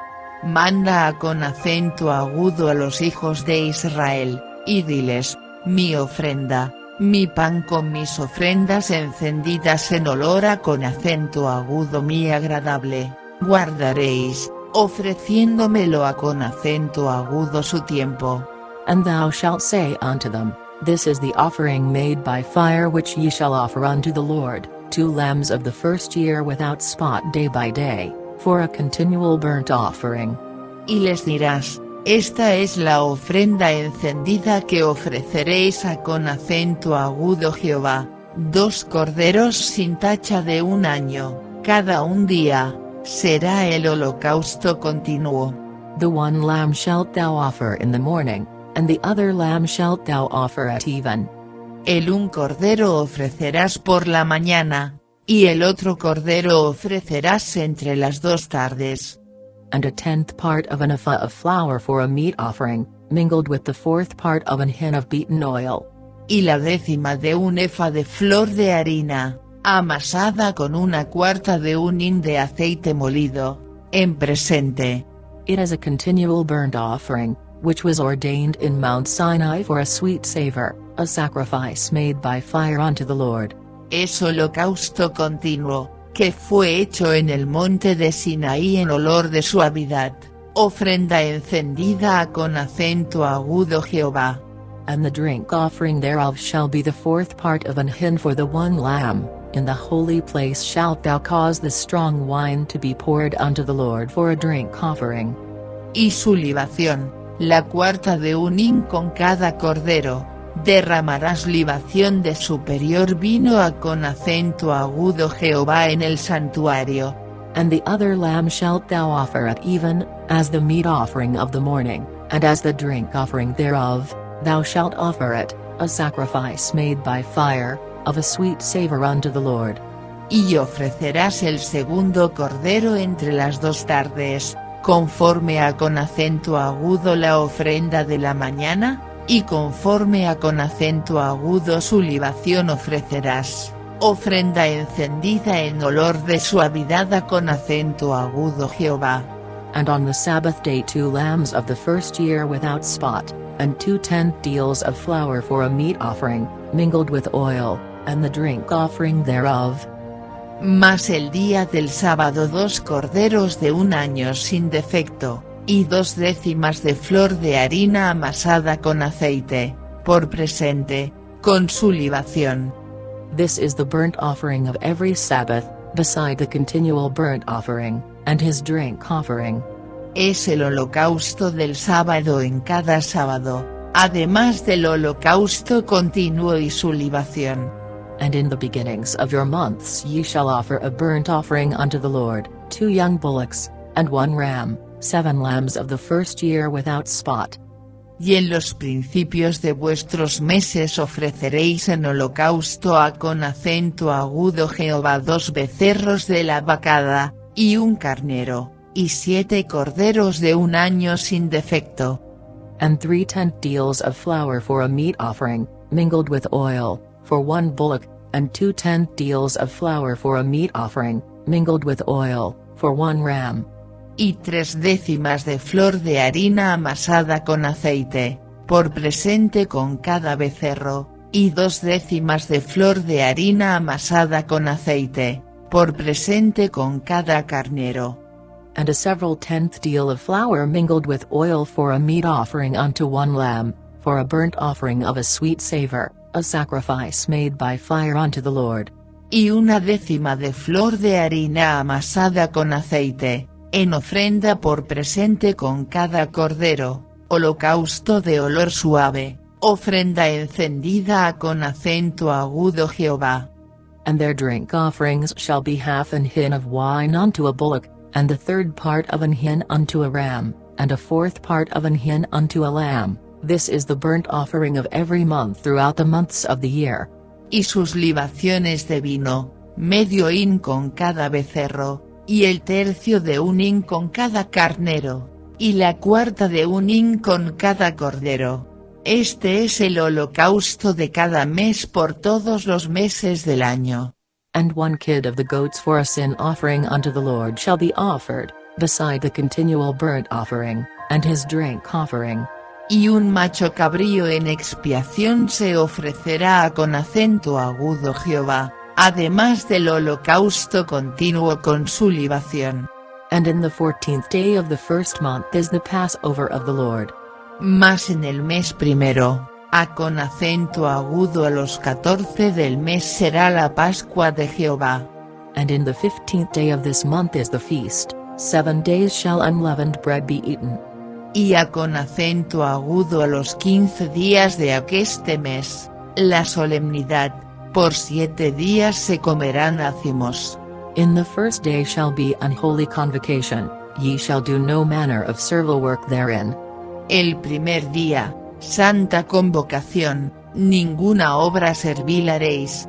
Speaker 2: Manda con acento agudo a los hijos de Israel, y diles, mi ofrenda, mi pan con mis ofrendas encendidas en olor a con acento agudo muy agradable, guardaréis, ofreciéndomelo a con acento agudo su tiempo.
Speaker 1: And thou shalt say unto them, This is the offering made by fire which ye shall offer unto the Lord, 2 lambs of the first year without spot day by day, for a continual burnt offering.
Speaker 2: Y les dirás, esta es la ofrenda encendida que ofreceréis a con acento agudo Jehová, 2 corderos sin tacha de 1 año, cada un día, será el holocausto continuo.
Speaker 1: The 1 lamb shalt thou offer in the morning, and the other lamb shalt thou offer at even.
Speaker 2: El un cordero ofrecerás por la mañana, y el otro cordero ofrecerás entre las 2 tardes.
Speaker 1: And a 10th part of an ephah of flour for a meat offering, mingled with the 4th part of an hin of beaten oil.
Speaker 2: Y la 10ª de un efa de flor de harina, amasada con 1/4 de un hin de aceite molido, en presente.
Speaker 1: It is a continual burnt offering, which was ordained in Mount Sinai for a sweet savor, a sacrifice made by fire unto the Lord.
Speaker 2: Es holocausto continuo, que fue hecho en el monte de Sinaí en olor de suavidad, ofrenda encendida a con acento agudo Jehová.
Speaker 1: And the drink offering thereof shall be the 4th part of an hin for the 1 lamb, in the holy place shalt thou cause the strong wine to be poured unto the Lord for a drink offering.
Speaker 2: Y su libación, la 1/4 de un hin con cada cordero, derramarás libación de superior vino a con acento agudo Jehová en el santuario.
Speaker 1: And the other lamb shalt thou offer at even, as the meat offering of the morning, and as the drink offering thereof, thou shalt offer it, a sacrifice made by fire, of a sweet savor unto the Lord.
Speaker 2: Y ofrecerás el segundo cordero entre las 2 tardes, conforme a con acento agudo la ofrenda de la mañana, y conforme a con acento agudo su libación ofrecerás, ofrenda encendida en olor de suavidad a con acento agudo Jehová.
Speaker 1: And on the Sabbath day 2 lambs of the first year without spot, and 2/10 deals of flour for a meat offering, mingled with oil, and the drink offering thereof.
Speaker 2: Mas el día del sábado 2 corderos de 1 año sin defecto, y 2/10 de flor de harina amasada con aceite, por presente, con su libación.
Speaker 1: This is the burnt offering of every Sabbath, beside the continual burnt offering, and his drink offering.
Speaker 2: Es el holocausto del sábado en cada sábado, además del holocausto continuo y su libación.
Speaker 1: And in the beginnings of your months ye shall offer a burnt offering unto the Lord, 2 young bullocks, and 1 ram, 7 lambs of the first year without spot.
Speaker 2: Y en los principios de vuestros meses ofreceréis en holocausto a con acento agudo Jehová 2 becerros de la vacada, y 1 carnero, y 7 corderos de 1 año sin defecto.
Speaker 1: And 3/10 deals of flour for a meat offering, mingled with oil, for 1 bullock, and 2/10 deals of flour for a meat offering, mingled with oil, for 1 ram.
Speaker 2: Y 3/10 de flor de harina amasada con aceite, por presente con cada becerro, y 2/10 de flor de harina amasada con aceite, por presente con cada carnero.
Speaker 1: And a several 10th deal of flour mingled with oil for a meat offering unto 1 lamb, for a burnt offering of a sweet savor, a sacrifice made by fire unto the Lord.
Speaker 2: Y 1/10 de flor de harina amasada con aceite, en ofrenda por presente con cada cordero, holocausto de olor suave, ofrenda encendida a con acento agudo Jehová.
Speaker 1: And their drink offerings shall be half an hin of wine unto a bullock, and the 3rd part of an hin unto a ram, and a 4th part of an hin unto a lamb. This is the burnt offering of every month throughout the months of the year.
Speaker 2: Y sus libaciones de vino, medio hin con cada becerro, y el tercio de un hin con cada carnero, y la 1/4 de un hin con cada cordero. Este es el holocausto de cada mes por todos los meses del año.
Speaker 1: And 1 kid of the goats for a sin offering unto the Lord shall be offered, beside the continual burnt offering, and his drink offering.
Speaker 2: y un macho cabrío en expiación se ofrecerá con acento agudo Jehová, además del holocausto continuo con su libación.
Speaker 1: And in the 14th day of the first month is the Passover of the Lord.
Speaker 2: Mas en el mes primero, con acento agudo a los 14 del mes será la Pascua de Jehová.
Speaker 1: And in the 15th day of this month is the feast, 7 days shall unleavened bread be eaten.
Speaker 2: Y con acento agudo a los 15 días de aqueste mes, la solemnidad, por 7 días se comerán ácimos.
Speaker 1: In the first day shall be unholy convocation, ye shall do no manner of servile work therein.
Speaker 2: El primer día, santa convocación, ninguna obra servil haréis.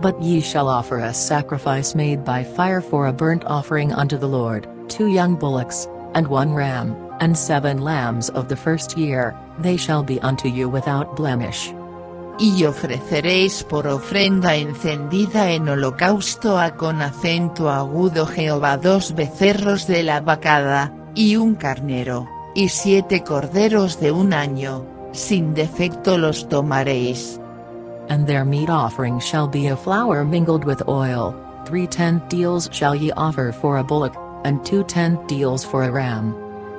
Speaker 1: But ye shall offer a sacrifice made by fire for a burnt offering unto the Lord, 2 young bullocks, and 1 ram, and 7 lambs of the first year, they shall be unto you without blemish.
Speaker 2: Y ofreceréis por ofrenda encendida en holocausto con acento agudo Jehová 2 becerros de la vacada, y 1 carnero, y 7 corderos de 1 año, sin defecto los tomaréis.
Speaker 1: And their meat offering shall be a flour mingled with oil, 3 tenth deals shall ye offer for a bullock, and 2 tenth deals for a ram.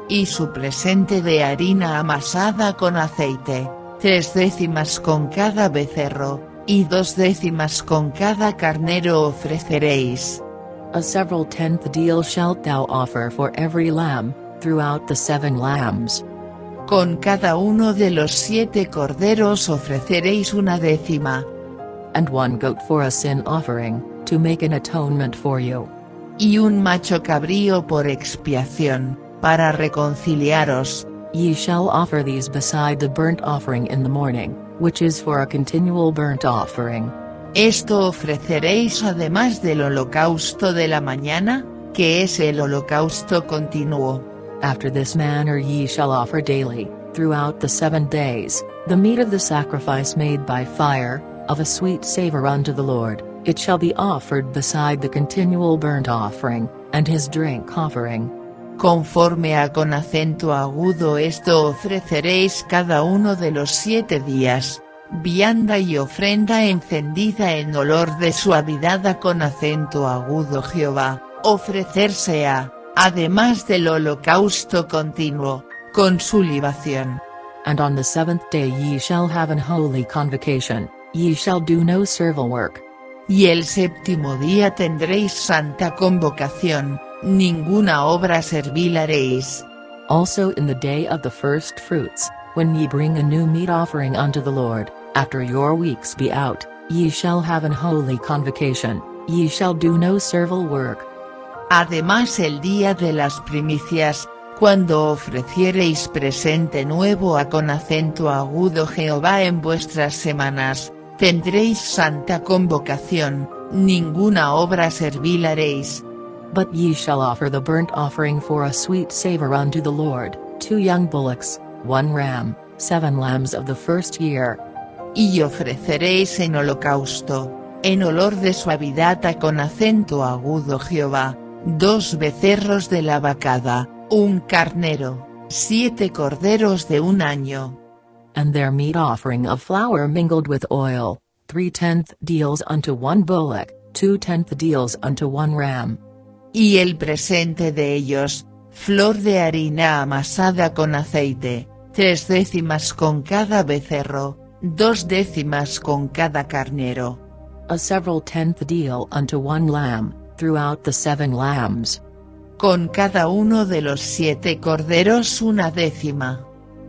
Speaker 2: Y su presente de harina amasada con aceite, 3 décimas con cada becerro, y 2 décimas con cada carnero ofreceréis.
Speaker 1: A several tenth deal shalt thou offer for every lamb, throughout the 7 lambs.
Speaker 2: Con cada uno de los 7 corderos ofreceréis 1 décima.
Speaker 1: And 1 goat for a sin offering, to make an atonement for you.
Speaker 2: Y 1 macho cabrío por expiación, para reconciliaros.
Speaker 1: Ye shall offer these beside the burnt offering in the morning, which is for a continual burnt offering.
Speaker 2: Esto ofreceréis además del holocausto de la mañana, que es el holocausto continuo.
Speaker 1: After this manner ye shall offer daily, throughout the 7 days, the meat of the sacrifice made by fire, of a sweet savour unto the Lord, it shall be offered beside the continual burnt offering, and his drink offering.
Speaker 2: Conforme con acento agudo esto ofreceréis cada uno de los 7 días, vianda y ofrenda encendida en olor de suavidad con acento agudo Jehová, ofrecerse además del holocausto continuo, con su libación.
Speaker 1: And on the 7th day ye shall have an holy convocation, ye shall do no servile work.
Speaker 2: Y el 7º día tendréis santa convocación, ninguna obra servil haréis.
Speaker 1: Also in the day of the first fruits, when ye bring a new meat offering unto the Lord, after your weeks be out, ye shall have an holy convocation, ye shall do no servile work.
Speaker 2: Además el día de las primicias, cuando ofreciereis presente nuevo con acento agudo Jehová en vuestras semanas, tendréis santa convocación, ninguna obra servil haréis.
Speaker 1: But ye shall offer the burnt offering for a sweet savour unto the Lord, 2 young bullocks, 1 ram, 7 lambs of the first year.
Speaker 2: Y ofreceréis en holocausto, en olor de suavidad con acento agudo Jehová, 2 becerros de la vacada, 1 carnero, 7 corderos de 1 año.
Speaker 1: And their meat offering of flour mingled with oil, 3 tenth deals unto 1 bullock, 2 tenth deals unto 1 ram.
Speaker 2: Y el presente de ellos, flor de harina amasada con aceite, 3 décimas con cada becerro, 2 décimas con cada carnero.
Speaker 1: A several tenth deal unto 1 lamb, throughout the 7 lambs.
Speaker 2: Con cada uno de los 7 corderos 1 décima.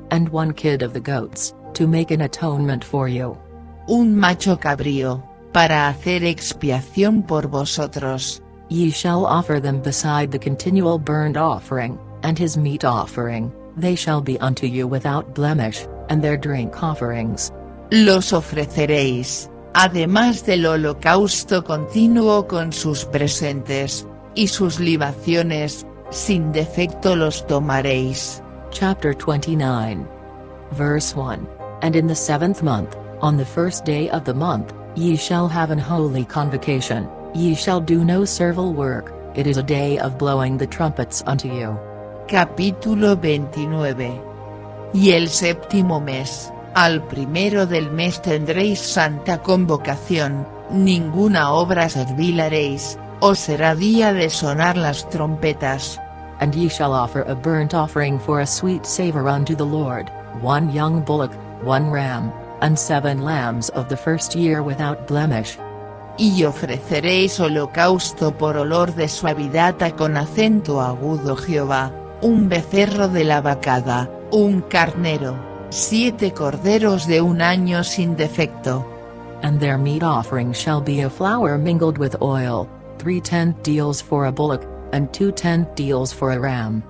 Speaker 1: And 1 kid of the goats, to make an atonement for you.
Speaker 2: Un macho cabrío, para hacer expiación por vosotros.
Speaker 1: Ye shall offer them beside the continual burnt offering, and his meat offering, they shall be unto you without blemish, and their drink offerings.
Speaker 2: Los ofreceréis, además del holocausto continuo con sus presentes, y sus libaciones, sin defecto los tomaréis.
Speaker 1: Chapter 29. Verse 1. And in the 7th month, on the 1st day of the month, ye shall have an holy convocation, ye shall do no servile work, it is a day of blowing the trumpets unto you.
Speaker 2: Capítulo 29. Y el séptimo mes, al primero del mes tendréis santa convocación, ninguna obra servil haréis, os será día de sonar las trompetas.
Speaker 1: And ye shall offer a burnt offering for a sweet savour unto the Lord, 1 young bullock, 1 ram, and 7 lambs of the first year without blemish.
Speaker 2: Y ofreceréis holocausto por olor de suavidad con acento agudo Jehová, un becerro de la vacada, un carnero, 7 corderos de 1 año sin defecto.
Speaker 1: And their meat offering shall be a flour mingled with oil, 3 tenth deals for a bullock, and 2 tenth deals for a ram.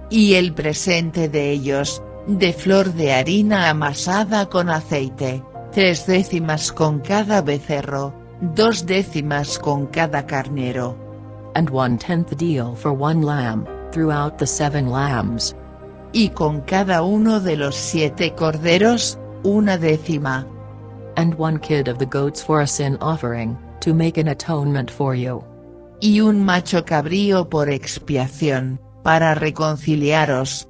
Speaker 2: Y el presente de ellos, de flor de harina amasada con aceite, 3 décimas con cada becerro, 2 décimas con cada carnero.
Speaker 1: And 1/10 deal for 1 lamb, throughout the 7 lambs.
Speaker 2: Y con cada uno de los 7 corderos, 1 décima.
Speaker 1: And 1 kid of the goats for a sin offering, to make an atonement for you.
Speaker 2: Y un macho cabrío por expiación, para reconciliaros.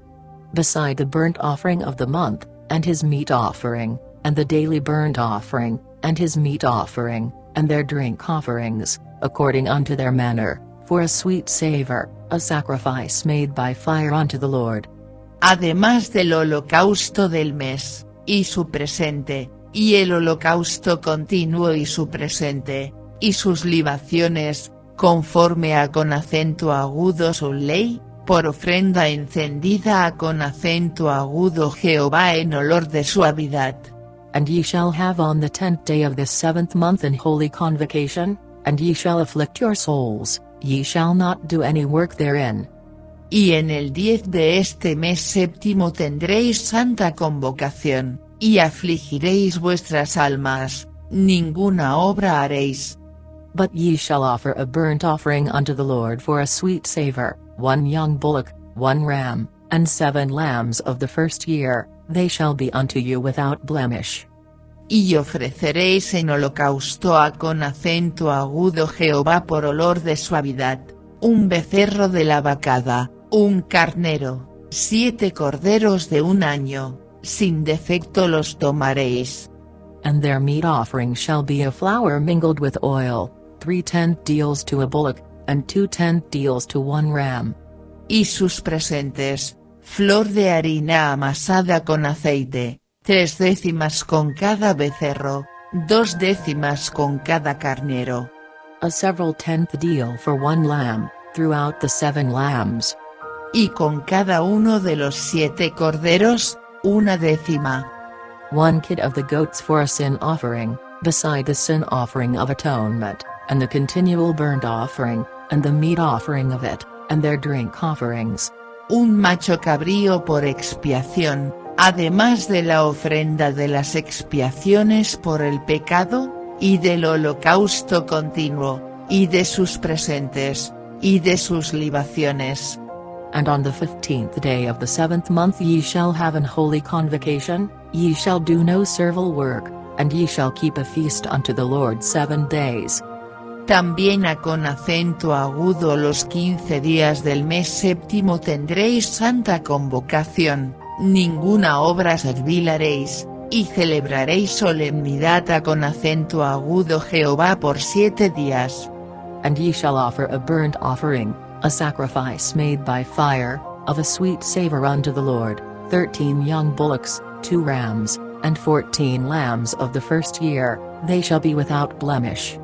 Speaker 1: Beside the burnt offering of the month, and his meat offering, and the daily burnt offering, and his meat offering, and their drink offerings, according unto their manner, for a sweet savour, a sacrifice made by fire unto the Lord.
Speaker 2: Además del holocausto del mes, y su presente, y el holocausto continuo y su presente, y sus libaciones, conforme a con acento agudo su ley, por ofrenda encendida a con acento agudo Jehová en olor de suavidad.
Speaker 1: And ye shall have on the 10th day of this 7th month an holy convocation, and ye shall afflict your souls, ye shall not do any work therein.
Speaker 2: Y en el 10 de este mes séptimo tendréis santa convocación, y afligiréis vuestras almas, ninguna obra haréis.
Speaker 1: But ye shall offer a burnt offering unto the Lord for a sweet savour, 1 young bullock, 1 ram, and 7 lambs of the first year, they shall be unto you without blemish.
Speaker 2: Y ofreceréis en holocausto a con acento agudo Jehová por olor de suavidad, un becerro de la vacada, un carnero, 7 corderos de 1 año, sin defecto los tomaréis.
Speaker 1: And their meat offering shall be a flour mingled with oil, 3/10 deals to a bullock, and 2/10 deals to 1 ram.
Speaker 2: Y sus presentes, flor de harina amasada con aceite, 3 décimas con cada becerro, 2 décimas con cada carnero.
Speaker 1: A several 10th deal for 1 lamb, throughout the 7 lambs.
Speaker 2: Y con cada uno de los 7 corderos, 1 décima.
Speaker 1: 1 kid of the goats for a sin offering, beside the sin offering of atonement, and the continual burnt offering, and the meat offering of it, and their drink offerings.
Speaker 2: Un macho cabrío por expiación, además de la ofrenda de las expiaciones por el pecado, y del holocausto continuo, y de sus presentes, y de sus libaciones.
Speaker 1: And on the 15th day of the 7th month ye shall have an holy convocation, ye shall do no servile work, and ye shall keep a feast unto the Lord 7 days.
Speaker 2: También a con acento agudo los 15 días del mes séptimo tendréis santa convocación, ninguna obra servil haréis, y celebraréis solemnidad a con acento agudo Jehová por 7 días.
Speaker 1: And ye shall offer a burnt offering, a sacrifice made by fire, of a sweet savour unto the Lord, 13 young bullocks, 2 rams, and 14 lambs of the first year, they shall be without blemish.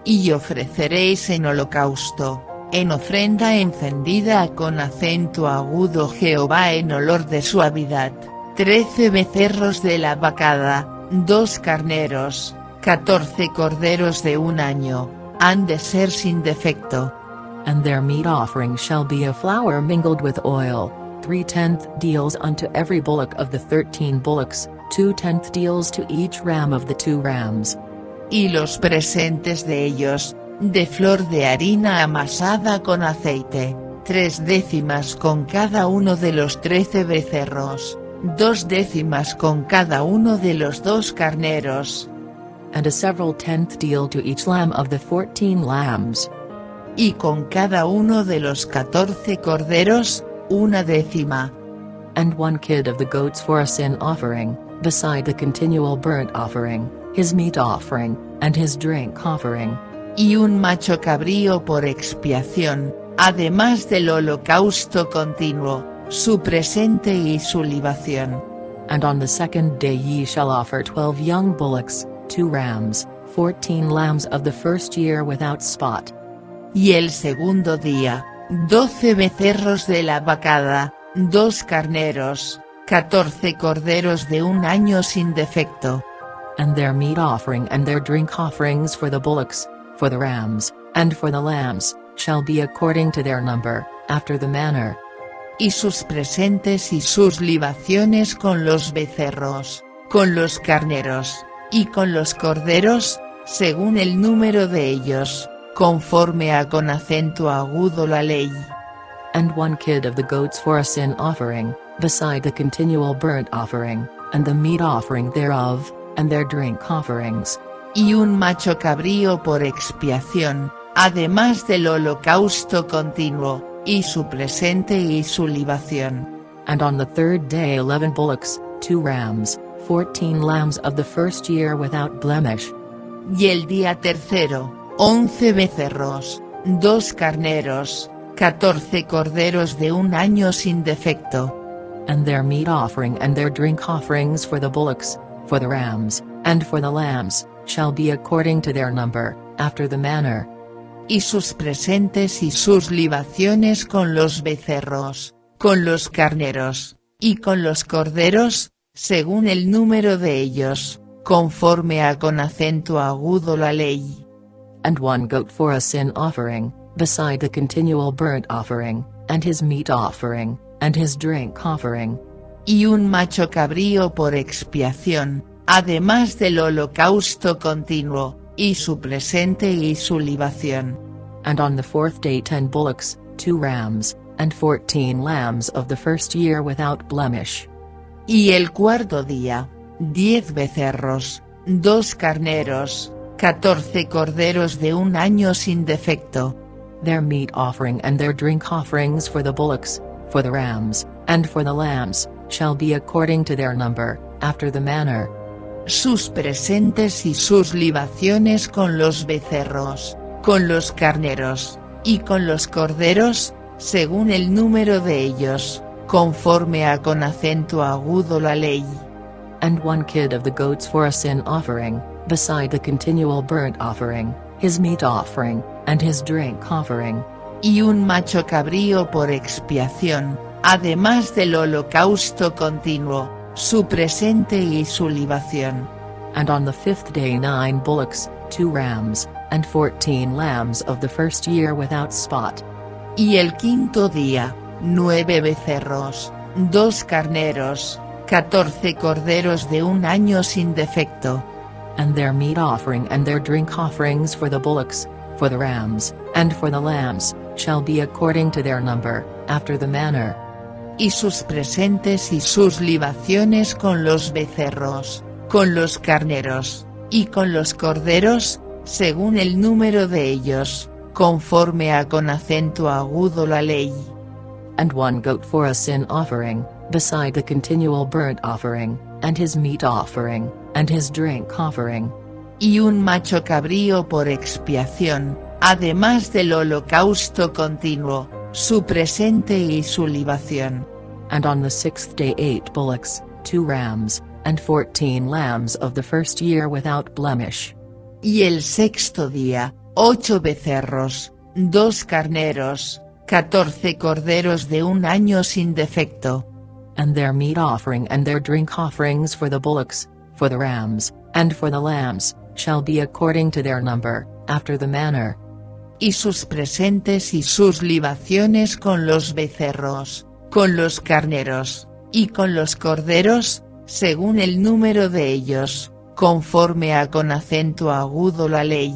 Speaker 2: Y ofreceréis en holocausto, en ofrenda encendida con acento agudo Jehová en olor de suavidad, 13 becerros de la vacada, 2 carneros, 14 corderos de 1 año, han de ser sin defecto.
Speaker 1: And their meat offering shall be a flour mingled with oil, 3/10 deals unto every bullock of the 13 bullocks, 2/10 deals to each ram of the 2 rams.
Speaker 2: Y los presentes de ellos, de flor de harina amasada con aceite, 3 décimas con cada uno de los 13 becerros, 2 décimas con cada uno de los 2 carneros.
Speaker 1: And a several 10th deal to each lamb of the 14 lambs.
Speaker 2: Y con cada uno de los 14 corderos, 1 décima.
Speaker 1: and 1 kid of the goats for a sin offering, beside the continual burnt offering, his meat offering, and his drink offering.
Speaker 2: Y un macho cabrío por expiación, además del holocausto continuo, su presente y su libación.
Speaker 1: And on the 2nd day ye shall offer 12 young bullocks, 2 rams, 14 lambs of the first year without spot.
Speaker 2: Y el segundo día, 12 becerros de la vacada, 2 carneros, 14 corderos de un año sin defecto.
Speaker 1: And their meat offering and their drink offerings for the bullocks, for the rams, and for the lambs, shall be according to their number, after the manner.
Speaker 2: Y sus presentes y sus libaciones con los becerros, con los carneros, y con los corderos, según el número de ellos, conforme a con acento agudo la ley.
Speaker 1: And 1 kid of the goats for a sin offering, beside the continual burnt offering, and the meat offering thereof, and their drink offerings.
Speaker 2: Y un macho cabrío por expiación, además del holocausto continuo, y su presente y su libación.
Speaker 1: And on the 3rd day 11 bullocks, 2 rams, 14 lambs of the first year without blemish.
Speaker 2: Y el día tercero, 11 becerros, 2 carneros, 14 corderos de un año sin defecto.
Speaker 1: And their meat offering and their drink offerings for the bullocks, for the rams, and for the lambs, shall be according to their number, after the manner.
Speaker 2: Y sus presentes y sus libaciones con los becerros, con los carneros, y con los corderos, según el número de ellos, conforme a con acento agudo la ley.
Speaker 1: And 1 goat for a sin offering, beside the continual burnt offering, and his meat offering, and his drink offering.
Speaker 2: Y un macho cabrío por expiación, además del holocausto continuo, y su presente y su libación.
Speaker 1: And on the 4th day 10 bullocks, 2 rams, and 14 lambs of the first year without blemish.
Speaker 2: Y el cuarto día, 10 becerros, 2 carneros, 14 corderos de un año sin defecto.
Speaker 1: Their meat offering and their drink offerings for the bullocks, for the rams, and for the lambs, shall be according to their number, after the manner.
Speaker 2: Sus presentes y sus libaciones con los becerros, con los carneros, y con los corderos, según el número de ellos, conforme a con acento agudo la ley.
Speaker 1: And 1 kid of the goats for a sin offering, beside the continual burnt offering, his meat offering, and his drink offering.
Speaker 2: Y un macho cabrío por expiación, además del holocausto continuo, su presente y su libación.
Speaker 1: And on the 5th day 9 bullocks, 2 rams, and 14 lambs of the first year without spot.
Speaker 2: Y el quinto día, 9 becerros, 2 carneros, 14 corderos de un año sin defecto.
Speaker 1: And their meat offering and their drink offerings for the bullocks, for the rams, and for the lambs, shall be according to their number, after the manner.
Speaker 2: Y sus presentes y sus libaciones con los becerros, con los carneros, y con los corderos, según el número de ellos, conforme a con acento agudo la ley.
Speaker 1: And 1 goat for a sin offering, beside the continual burnt offering, and his meat offering, and his drink offering.
Speaker 2: Y un macho cabrío por expiación, además del holocausto continuo, su presente y su libación.
Speaker 1: And on the 6th day 8 bullocks, 2 rams, and 14 lambs of the first year without blemish.
Speaker 2: Y el sexto día, 8 becerros, 2 carneros, 14 corderos de un año sin defecto.
Speaker 1: And their meat offering and their drink offerings for the bullocks, for the rams, and for the lambs, shall be according to their number, after the manner.
Speaker 2: Y sus presentes y sus libaciones con los becerros, con los carneros, y con los corderos, según el número de ellos, conforme a con acento agudo la ley.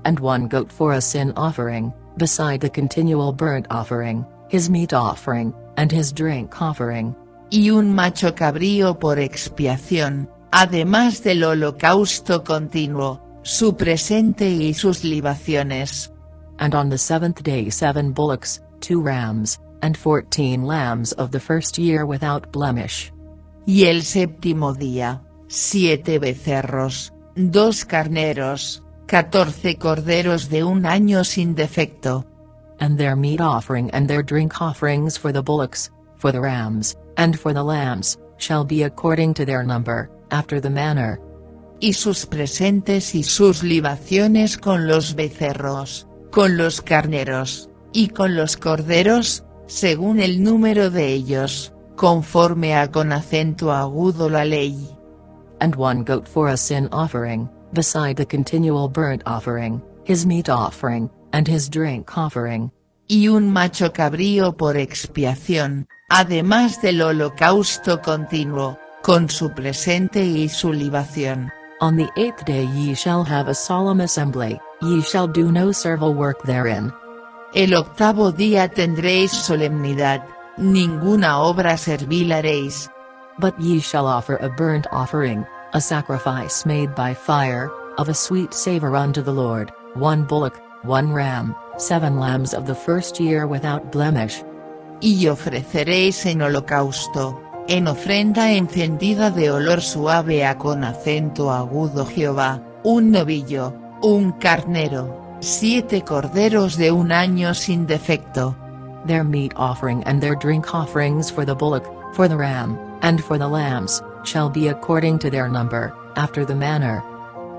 Speaker 1: And 1 goat for a sin offering, beside the continual burnt offering, his meat offering, and his drink offering.
Speaker 2: Y un macho cabrío por expiación, además del holocausto continuo, su presente y sus libaciones.
Speaker 1: And on the 7th day 7 bullocks, 2 rams, and 14 lambs of the first year without blemish.
Speaker 2: Y el séptimo día, 7 becerros, 2 carneros, 14 corderos de un año sin defecto.
Speaker 1: And their meat offering and their drink offerings for the bullocks, for the rams, and for the lambs, shall be according to their number, after the manner.
Speaker 2: Y sus presentes y sus libaciones con los becerros, con los carneros, y con los corderos, según el número de ellos, conforme a con acento agudo la ley.
Speaker 1: And 1 goat for a sin offering, beside the continual burnt offering, his meat offering, and his drink offering.
Speaker 2: Y un macho cabrío por expiación, además del holocausto continuo, con su presente y su libación.
Speaker 1: On the 8th day ye shall have a solemn assembly, ye shall do no servile work therein.
Speaker 2: El octavo día tendréis solemnidad, ninguna obra servil haréis.
Speaker 1: But ye shall offer a burnt offering, a sacrifice made by fire, of a sweet savor unto the Lord, 1 bullock, 1 ram, 7 lambs of the first year without blemish.
Speaker 2: Y ofreceréis en holocausto, en ofrenda encendida de olor suave a con acento agudo Jehová, un novillo, un carnero, 7 corderos de un año sin defecto.
Speaker 1: Their meat offering and their drink offerings for the bullock, for the ram, and for the lambs, shall be according to their number, after the manner.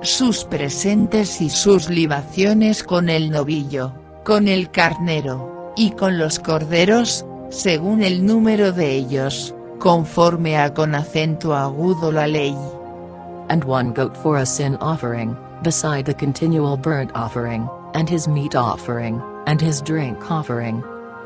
Speaker 2: Sus presentes y sus libaciones con el novillo, con el carnero, y con los corderos, según el número de ellos, conforme a con acento agudo la ley.
Speaker 1: And 1 goat for a sin offering, beside the continual burnt offering, and his meat offering, and his drink offering.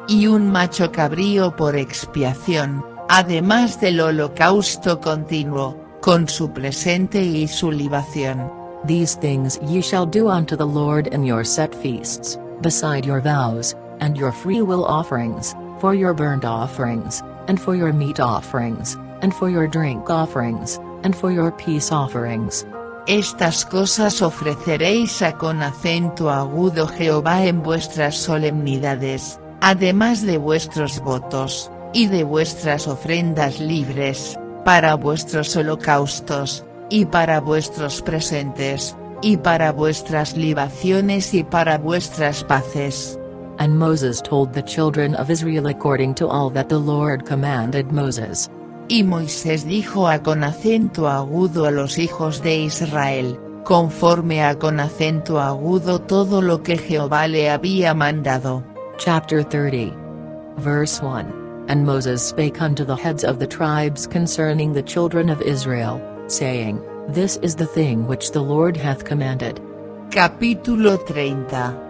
Speaker 2: Y un macho cabrío por expiación, además del holocausto continuo, con su presente y su libación.
Speaker 1: These things ye shall do unto the Lord in your set feasts, beside your vows, and your freewill offerings, for your burnt offerings, and for your meat offerings, and for your drink offerings, and for your peace offerings.
Speaker 2: Estas cosas ofreceréis a con acento agudo Jehová en vuestras solemnidades, además de vuestros votos, y de vuestras ofrendas libres, para vuestros holocaustos, y para vuestros presentes, y para vuestras libaciones y para vuestras paces.
Speaker 1: And Moses told the children of Israel according to all that the Lord commanded Moses.
Speaker 2: Y Moisés dijo a con acento agudo a los hijos de Israel, conforme a con acento agudo todo lo que Jehová le había mandado.
Speaker 1: Chapter 30. Verse 1. And Moses spake unto the heads of the tribes concerning the children of Israel, saying, This is the thing which the Lord hath commanded.
Speaker 2: Capítulo 30.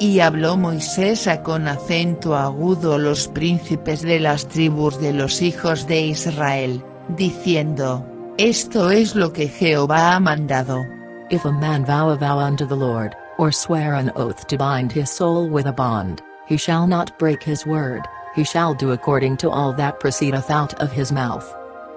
Speaker 2: Y habló Moisés a con acento agudo los príncipes de las tribus de los hijos de Israel, diciendo, Esto es lo que Jehová ha mandado.
Speaker 1: If a man vow a vow unto the Lord, or swear an oath to bind his soul with a bond, he shall not break his word, he shall do according to all that proceedeth out of his mouth.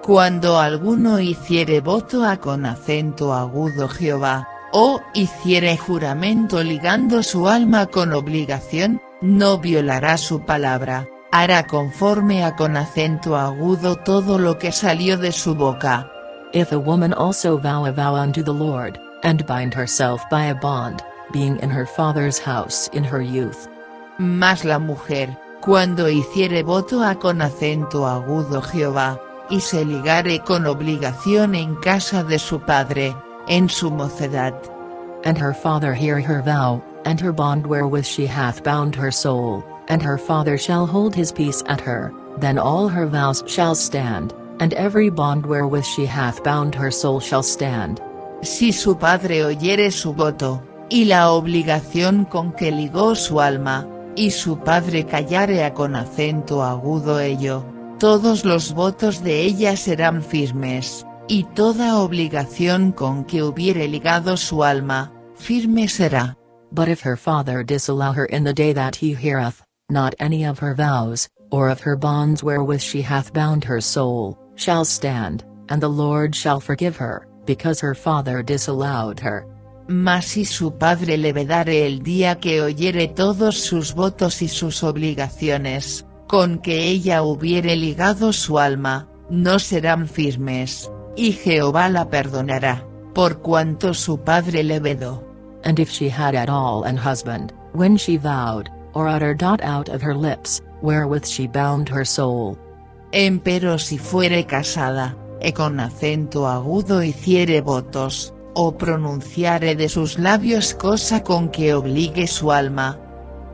Speaker 2: Cuando alguno hiciere voto a con acento agudo Jehová, o hiciere juramento ligando su alma con obligación, no violará su palabra, hará conforme a con acento agudo todo lo que salió de su boca.
Speaker 1: If a woman also vow a vow unto the Lord, and bind herself by a bond, being in her father's house in her youth.
Speaker 2: Mas la mujer, cuando hiciere voto a con acento agudo Jehová, y se ligare con obligación en casa de su padre, en su mocedad.
Speaker 1: And her father hear her vow, and her bond wherewith she hath bound her soul, and her father shall hold his peace at her, then all her vows shall stand, and every bond wherewith she hath bound her soul shall stand.
Speaker 2: Si su padre oyere su voto, y la obligación con que ligó su alma, y su padre callare a con acento agudo ello, todos los votos de ella serán firmes, y toda obligación con que hubiere ligado su alma, firme será.
Speaker 1: But if her father disallow her in the day that he heareth, not any of her vows, or of her bonds wherewith she hath bound her soul, shall stand, and the Lord shall forgive her, because her father disallowed her.
Speaker 2: Mas si su padre le vedare el día que oyere todos sus votos y sus obligaciones, con que ella hubiere ligado su alma, no serán firmes, y Jehová la perdonará, por cuanto su padre le vedó.
Speaker 1: And if she had at all an husband, when she vowed, or uttered out of her lips, wherewith she bound her soul.
Speaker 2: Empero si fuere casada, e con acento agudo hiciere votos, o pronunciare de sus labios cosa con que obligue su alma.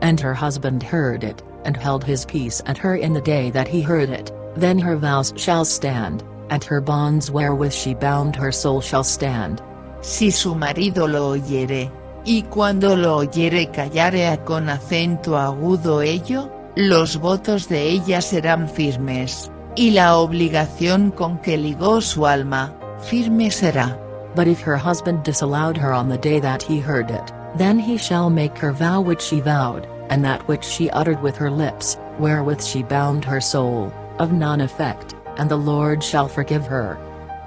Speaker 1: And her husband heard it, and held his peace at her in the day that he heard it, then her vows shall stand, and her bonds wherewith she bound her soul shall stand.
Speaker 2: Si su marido lo oyere, y cuando lo oyere callare a con acento agudo ello, los votos de ella serán firmes, y la obligación con que ligó su alma, firme será.
Speaker 1: But if her husband disallowed her on the day that he heard it, then he shall make her vow which she vowed, and that which she uttered with her lips, wherewith she bound her soul, of none effect, and the Lord shall forgive her.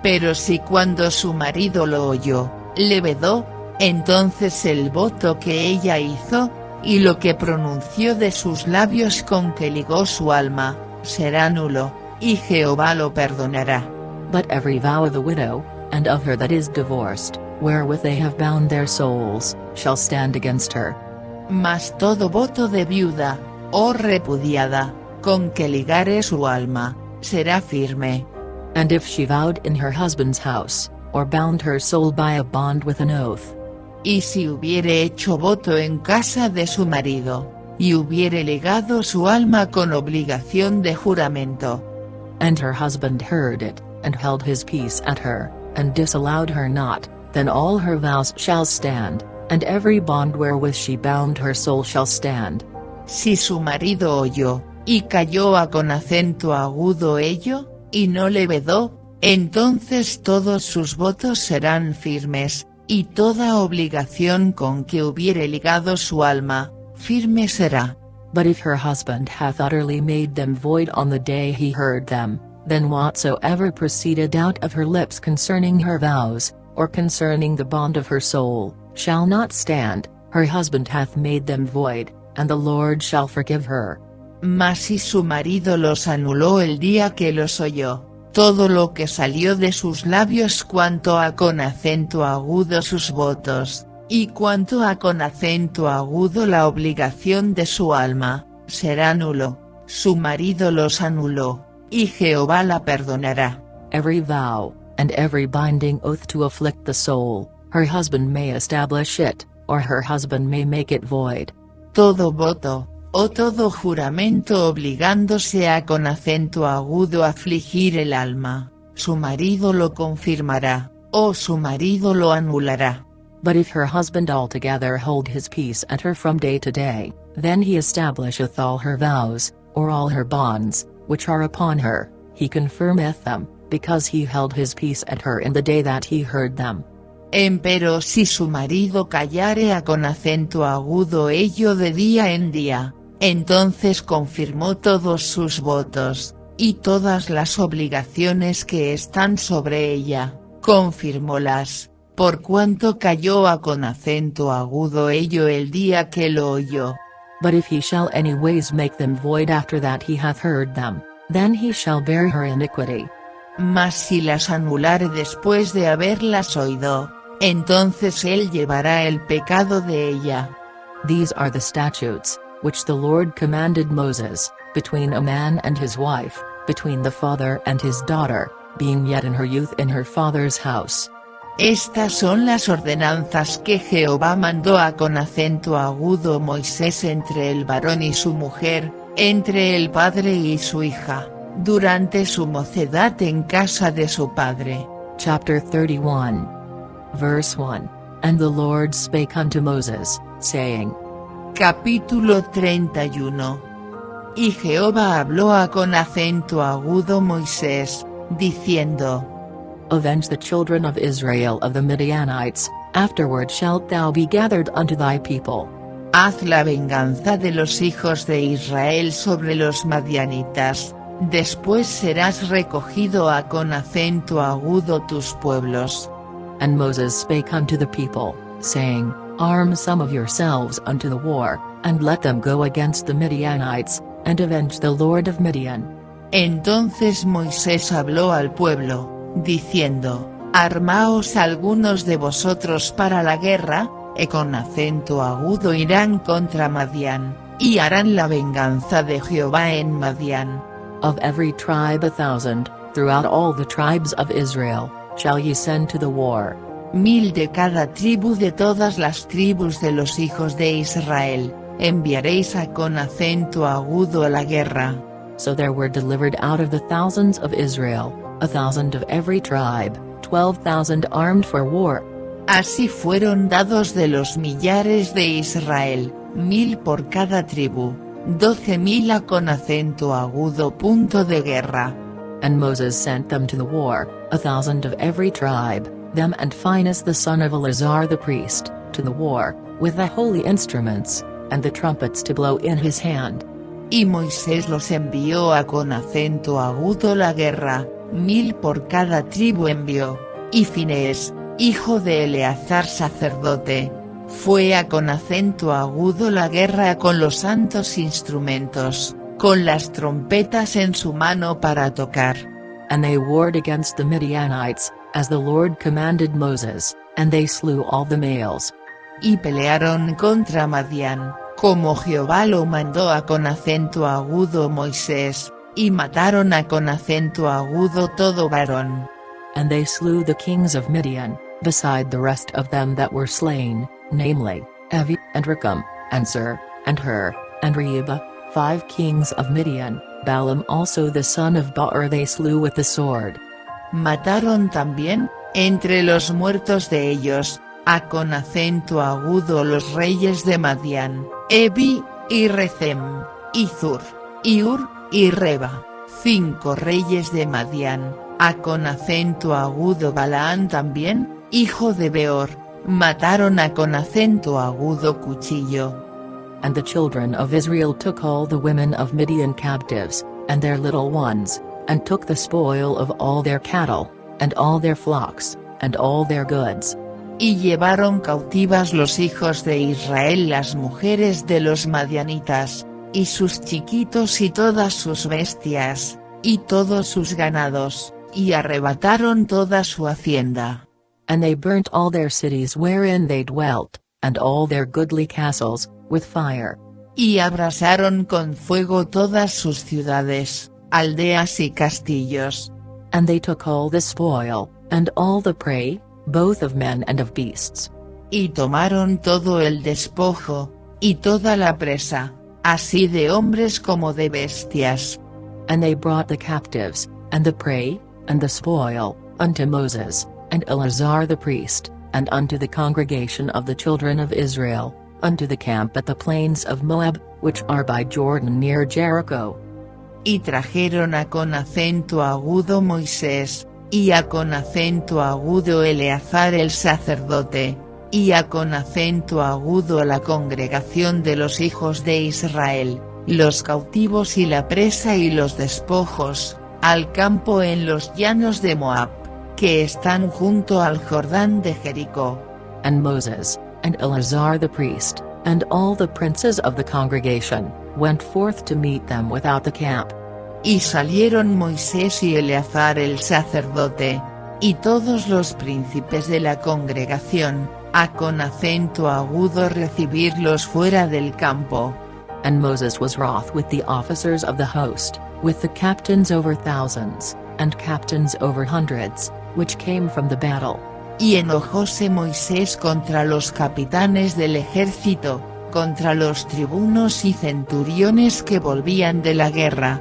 Speaker 2: Pero si cuando su marido lo oyó, le vedó, entonces el voto que ella hizo, y lo que pronunció de sus labios con que ligó su alma, será nulo, y Jehová lo perdonará.
Speaker 1: But every vow of the widow, and of her that is divorced, wherewith they have bound their souls, shall stand against her.
Speaker 2: Mas todo voto de viuda, o repudiada, con que ligare su alma, será firme.
Speaker 1: And if she vowed in her husband's house, or bound her soul by a bond with an oath.
Speaker 2: Y si hubiere hecho voto en casa de su marido, y hubiere ligado su alma con obligación de juramento.
Speaker 1: And her husband heard it, and held his peace at her, and disallowed her not, then all her vows shall stand, and every bond wherewith she bound her soul shall stand.
Speaker 2: Si su marido oyó, y calló a con acento agudo ello, y no le vedó, entonces todos sus votos serán firmes, y toda obligación con que hubiere ligado su alma, firme será.
Speaker 1: But if her husband hath utterly made them void on the day he heard them, then whatsoever proceeded out of her lips concerning her vows, or concerning the bond of her soul, shall not stand, her husband hath made them void, and the Lord shall forgive her.
Speaker 2: Mas si su marido los anuló el día que los oyó, todo lo que salió de sus labios cuanto a con acento agudo sus votos, y cuanto a con acento agudo la obligación de su alma, será nulo, su marido los anuló, y Jehová la perdonará.
Speaker 1: Every vow, and every binding oath to afflict the soul, her husband may establish it, or her husband may make it void.
Speaker 2: Todo voto, o todo juramento obligándose a con acento agudo afligir el alma, su marido lo confirmará, o su marido lo anulará.
Speaker 1: But if her husband altogether hold his peace at her from day to day, then he establisheth all her vows, or all her bonds, which are upon her, he confirmeth them, because he held his peace at her in the day that he heard them.
Speaker 2: Empero si su marido callare a con acento agudo ello de día en día, entonces confirmó todos sus votos, y todas las obligaciones que están sobre ella, confirmólas, por cuanto calló a con acento agudo ello el día que lo oyó.
Speaker 1: But if he shall anyways make them void after that he hath heard them, then he shall bear her iniquity.
Speaker 2: Mas si las anulare después de haberlas oído, entonces él llevará el pecado de ella.
Speaker 1: These are the statutes, which the Lord commanded Moses, between a man and his wife, between the father and his daughter, being yet in her youth in her father's house.
Speaker 2: Estas son las ordenanzas que Jehová mandó a con acento agudo Moisés entre el varón y su mujer, entre el padre y su hija, durante su mocedad en casa de su padre.
Speaker 1: Chapter 31. Verse 1. And the Lord spake unto Moses, saying.
Speaker 2: Capítulo 31. Y Jehová habló a con acento agudo Moisés, diciendo.
Speaker 1: Avenge the children of Israel of the Midianites, afterward shalt thou be gathered unto thy people.
Speaker 2: Haz la venganza de los hijos de Israel sobre los madianitas, después serás recogido a con acento agudo tus pueblos.
Speaker 1: And Moses spake unto the people, saying, Arm some of yourselves unto the war, and let them go against the Midianites, and avenge the Lord of Midian.
Speaker 2: Entonces Moisés habló al pueblo, diciendo, armaos algunos de vosotros para la guerra, y con acento agudo irán contra Madián, y harán la venganza de Jehová en Madián.
Speaker 1: Of every tribe 1,000, throughout all the tribes of Israel, shall ye send to the war.
Speaker 2: 1000 de cada tribu de todas las tribus de los hijos de Israel, enviaréis a con acento agudo a la guerra.
Speaker 1: So there were delivered out of the thousands of Israel, 1,000 of every tribe, 12,000 armed for war.
Speaker 2: Así fueron dados de los millares de Israel, 1000 por cada tribu, 12,000 a con acento agudo punto de guerra.
Speaker 1: And Moses sent them to the war, 1,000 of every tribe, them and Phinehas the son of Eleazar the priest, to the war, with the holy instruments, and the trumpets to blow in his hand.
Speaker 2: Y Moisés los envió a con acento agudo la guerra, 1000 por cada tribu envió, y Phineas, hijo de Eleazar sacerdote, fue a con acento agudo la guerra con los santos instrumentos, con las trompetas en su mano para tocar.
Speaker 1: And they warred against the Midianites, as the Lord commanded Moses, and they slew all the males.
Speaker 2: Y pelearon contra Madián, como Jehová lo mandó a con acento agudo Moisés, y mataron a con acento agudo todo varón.
Speaker 1: And they slew the kings of Midian, beside the rest of them that were slain, namely, Evi, and Rekam, and Zur, and Hur, and Reba, 5 kings of Midian. Balaam also the son of Beor they slew with the sword.
Speaker 2: Mataron también, entre los muertos de ellos, a con acento agudo los reyes de Madián, Evi, y Recem, y Zur, y Ur, y Reba, 5 reyes de Madián, a con acento agudo Balaán también, hijo de Beor, mataron a con acento agudo cuchillo.
Speaker 1: And the children of Israel took all the women of Midian captives, and their little ones, and took the spoil of all their cattle, and all their flocks, and all their goods.
Speaker 2: Y llevaron cautivas los hijos de Israel las mujeres de los madianitas, y sus chiquitos y todas sus bestias, y todos sus ganados, y arrebataron toda su hacienda.
Speaker 1: And they burnt all their cities wherein they dwelt, and all their goodly castles, with fire.
Speaker 2: Y abrasaron con fuego todas sus ciudades, aldeas y castillos.
Speaker 1: And they took all the spoil, and all the prey, both of men and of beasts.
Speaker 2: Y tomaron todo el despojo, y toda la presa, así de hombres como de bestias.
Speaker 1: And they brought the captives, and the prey, and the spoil, unto Moses, and Eleazar the priest, and unto the congregation of the children of Israel, unto the camp at the plains of Moab, which are by Jordan near Jericho.
Speaker 2: Y trajeron a con acento agudo Moisés, y a con acento agudo Eleazar el sacerdote, y a con acento agudo la congregación de los hijos de Israel, los cautivos y la presa y los despojos, al campo en los llanos de Moab, que están junto al Jordán de Jericó.
Speaker 1: And Moses, and Eleazar the priest, and all the princes of the congregation, went forth to meet them without the camp.
Speaker 2: Y salieron Moisés y Eleazar el sacerdote, y todos los príncipes de la congregación, a con acento agudo recibirlos fuera del campo.
Speaker 1: And Moses was wroth with the officers of the host, with the captains over thousands, and captains over hundreds, which came from the battle.
Speaker 2: Y enojóse Moisés contra los capitanes del ejército, contra los tribunos y centuriones que volvían de la guerra.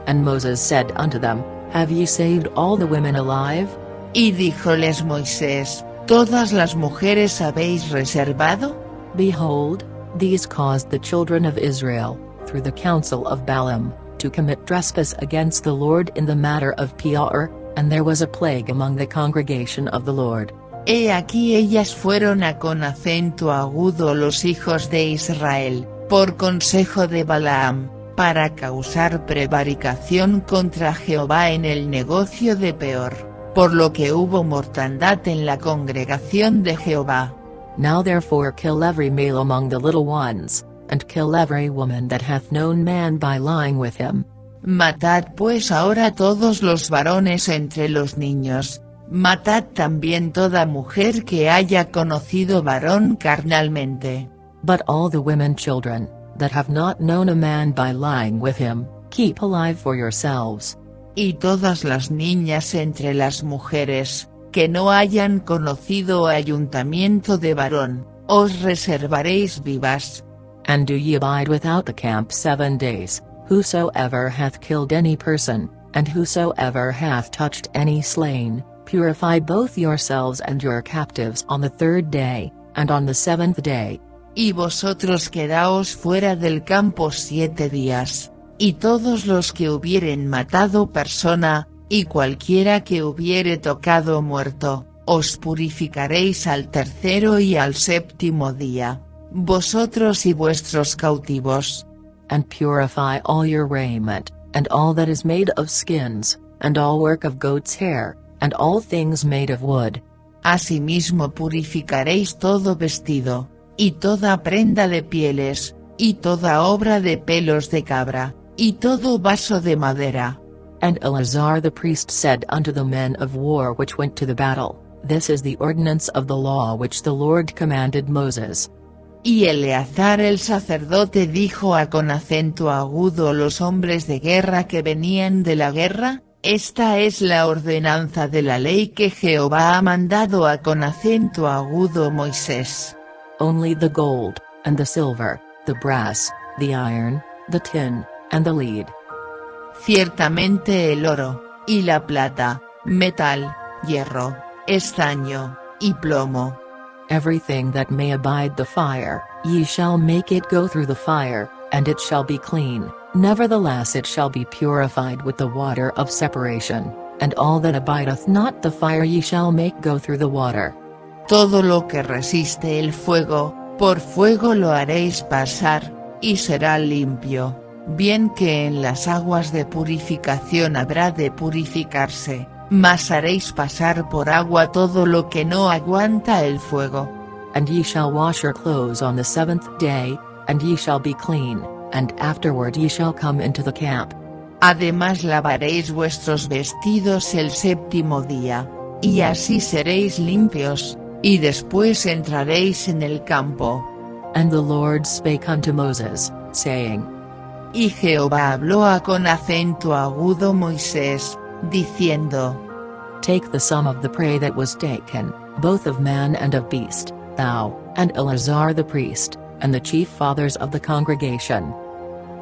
Speaker 1: And Moses said unto them, Have ye saved all the women alive?
Speaker 2: Y díjoles Moisés, ¿todas las mujeres habéis reservado?
Speaker 1: Behold, these caused the children of Israel, through the counsel of Balaam, to commit trespass against the Lord in the matter of Peor, and there was a plague among the congregation of the Lord.
Speaker 2: He aquí ellas fueron a con acento agudo los hijos de Israel, por consejo de Balaam, para causar prevaricación contra Jehová en el negocio de Peor, por lo que hubo mortandad en la congregación de Jehová.
Speaker 1: Now therefore kill every male among the little ones, and kill every woman that hath known man by lying with him.
Speaker 2: Matad pues ahora todos los varones entre los niños, matad también toda mujer que haya conocido varón carnalmente.
Speaker 1: But all the women children, that have not known a man by lying with him, keep alive for yourselves.
Speaker 2: Y todas las niñas entre las mujeres, que no hayan conocido ayuntamiento de varón, os reservaréis vivas.
Speaker 1: And do ye abide without the camp 7 days, whosoever hath killed any person, and whosoever hath touched any slain, purify both yourselves and your captives on the 3rd day, and on the 7th day.
Speaker 2: Y vosotros quedaos fuera del campo 7 días, y todos los que hubieren matado persona, y cualquiera que hubiere tocado muerto, os purificaréis al 3º y al 7º día, vosotros y vuestros cautivos.
Speaker 1: And purify all your raiment, and all that is made of skins, and all work of goat's hair, and all things made of wood.
Speaker 2: Asimismo purificaréis todo vestido, y toda prenda de pieles, y toda obra de pelos de cabra, y todo vaso de madera.
Speaker 1: And Eleazar the priest said unto the men of war which went to the battle, This is the ordinance of the law which the Lord commanded Moses.
Speaker 2: Y Eleazar el sacerdote dijo con acento agudo los hombres de guerra que venían de la guerra, esta es la ordenanza de la ley que Jehová ha mandado con acento agudo Moisés.
Speaker 1: Only the gold, and the silver, the brass, the iron, the tin, and the lead.
Speaker 2: Ciertamente el oro, y la plata, metal, hierro, estaño, y plomo.
Speaker 1: Everything that may abide the fire, ye shall make it go through the fire, and it shall be clean, nevertheless it shall be purified with the water of separation, and all that abideth not the fire ye shall make go through the water.
Speaker 2: Todo lo que resiste el fuego, por fuego lo haréis pasar, y será limpio, bien que en las aguas de purificación habrá de purificarse. Mas haréis pasar por agua todo lo que no aguanta el fuego.
Speaker 1: And ye shall wash your clothes on the 7th day, and ye shall be clean, and afterward ye shall come into the camp.
Speaker 2: Además lavaréis vuestros vestidos el 7º día, y así seréis limpios, y después entraréis en el campo.
Speaker 1: And the Lord spake unto Moses, saying.
Speaker 2: Y Jehová habló con acento agudo Moisés, diciendo,
Speaker 1: Take the sum of the prey that was taken, both of man and of beast, thou, and Eleazar the priest, and the chief fathers of the congregation.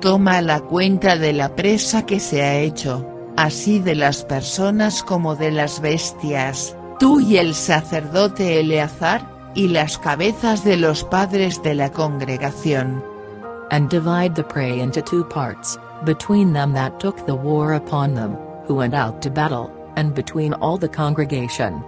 Speaker 2: Toma la cuenta de la presa que se ha hecho, así de las personas como de las bestias, tú y el sacerdote Eleazar, y las cabezas de los padres de la congregación.
Speaker 1: And divide the prey into 2 parts, between them that took the war upon them, who went out to battle, and between all the congregation.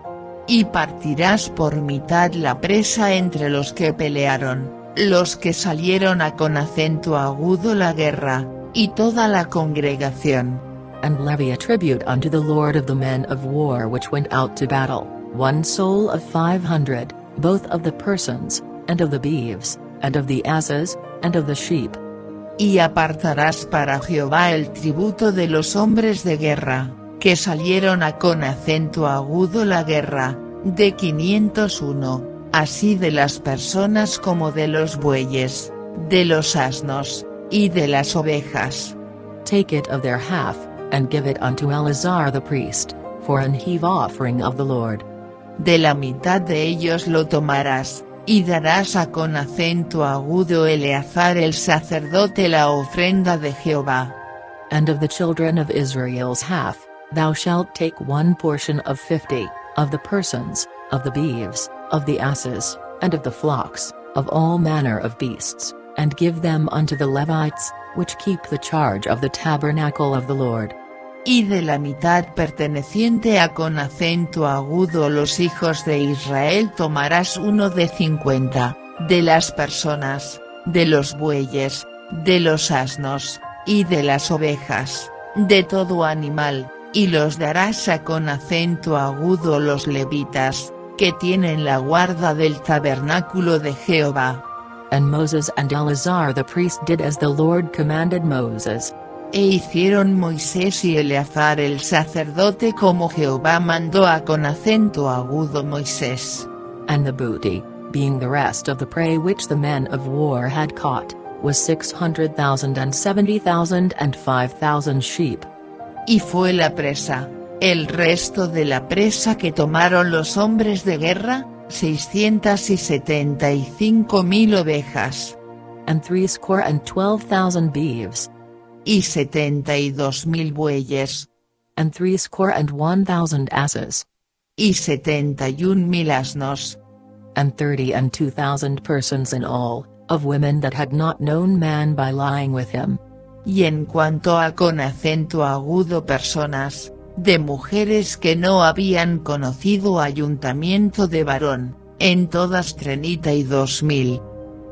Speaker 2: Y partirás por mitad la presa entre los que pelearon, los que salieron con acento agudo la guerra, y toda la congregación.
Speaker 1: And levy a tribute unto the Lord of the men of war which went out to battle, 1 soul of 500, both of the persons, and of the beeves, and of the asses, and of the sheep.
Speaker 2: Y apartarás para Jehová el tributo de los hombres de guerra, que salieron con acento agudo la guerra, de 501, así de las personas como de los bueyes, de los asnos, y de las ovejas.
Speaker 1: Take it of their half, and give it unto Eleazar the priest, for an heave offering of the Lord.
Speaker 2: De la mitad de ellos lo tomarás, y darás con acento agudo Eleazar el sacerdote la ofrenda de Jehová.
Speaker 1: And of the children of Israel's half, thou shalt take 1 portion of 50, of the persons, of the beeves, of the asses, and of the flocks, of all manner of beasts, and give them unto the Levites, which keep the charge of the tabernacle of the Lord.
Speaker 2: Y de la mitad perteneciente con acento agudo los hijos de Israel tomarás 1 de 50, de las personas, de los bueyes, de los asnos, y de las ovejas, de todo animal, y los darás con acento agudo los levitas, que tienen la guarda del tabernáculo de Jehová.
Speaker 1: And Moses and Eleazar the priest did as the Lord commanded Moses.
Speaker 2: E hicieron Moisés y Eleazar el sacerdote como Jehová mandó a con acento agudo Moisés.
Speaker 1: And the booty, being the rest of the prey which the men of war had caught, was 600,000 and 70,000 and 5,000 sheep.
Speaker 2: Y fue la presa, el resto de la presa que tomaron los hombres de guerra, 675,000 ovejas.
Speaker 1: And 612,000 beeves.
Speaker 2: Y 72,000 bueyes.
Speaker 1: And 601,000 asses.
Speaker 2: Y 71,000 asnos.
Speaker 1: And 32,000 persons in all, of women that had not known man by lying with him.
Speaker 2: Y en cuanto a con acento agudo personas, de mujeres que no habían conocido ayuntamiento de varón, en todas 32,000.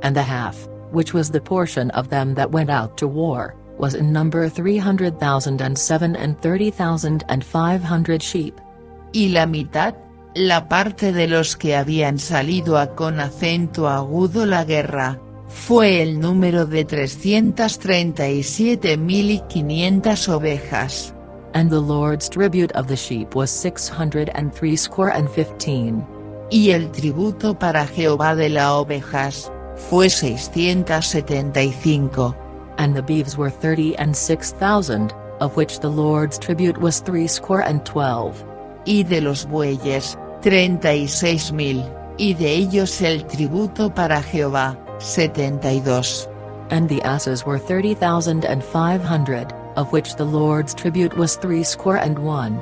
Speaker 1: And the half, which was the portion of them that went out to war, was in number 300,007 and 30,500 sheep.
Speaker 2: Y la mitad, la parte de los que habían salido a con acento agudo la guerra, fue el número de 337,500 ovejas.
Speaker 1: And the Lord's tribute of the sheep was 615.
Speaker 2: Y el tributo para Jehová de las ovejas, fue 675.
Speaker 1: And the beeves were 36,000, of which the Lord's tribute was 312.
Speaker 2: Y de los bueyes, 36,000, y de ellos el tributo para Jehová, 72.
Speaker 1: And the asses were 30,500, of which the Lord's tribute was 301.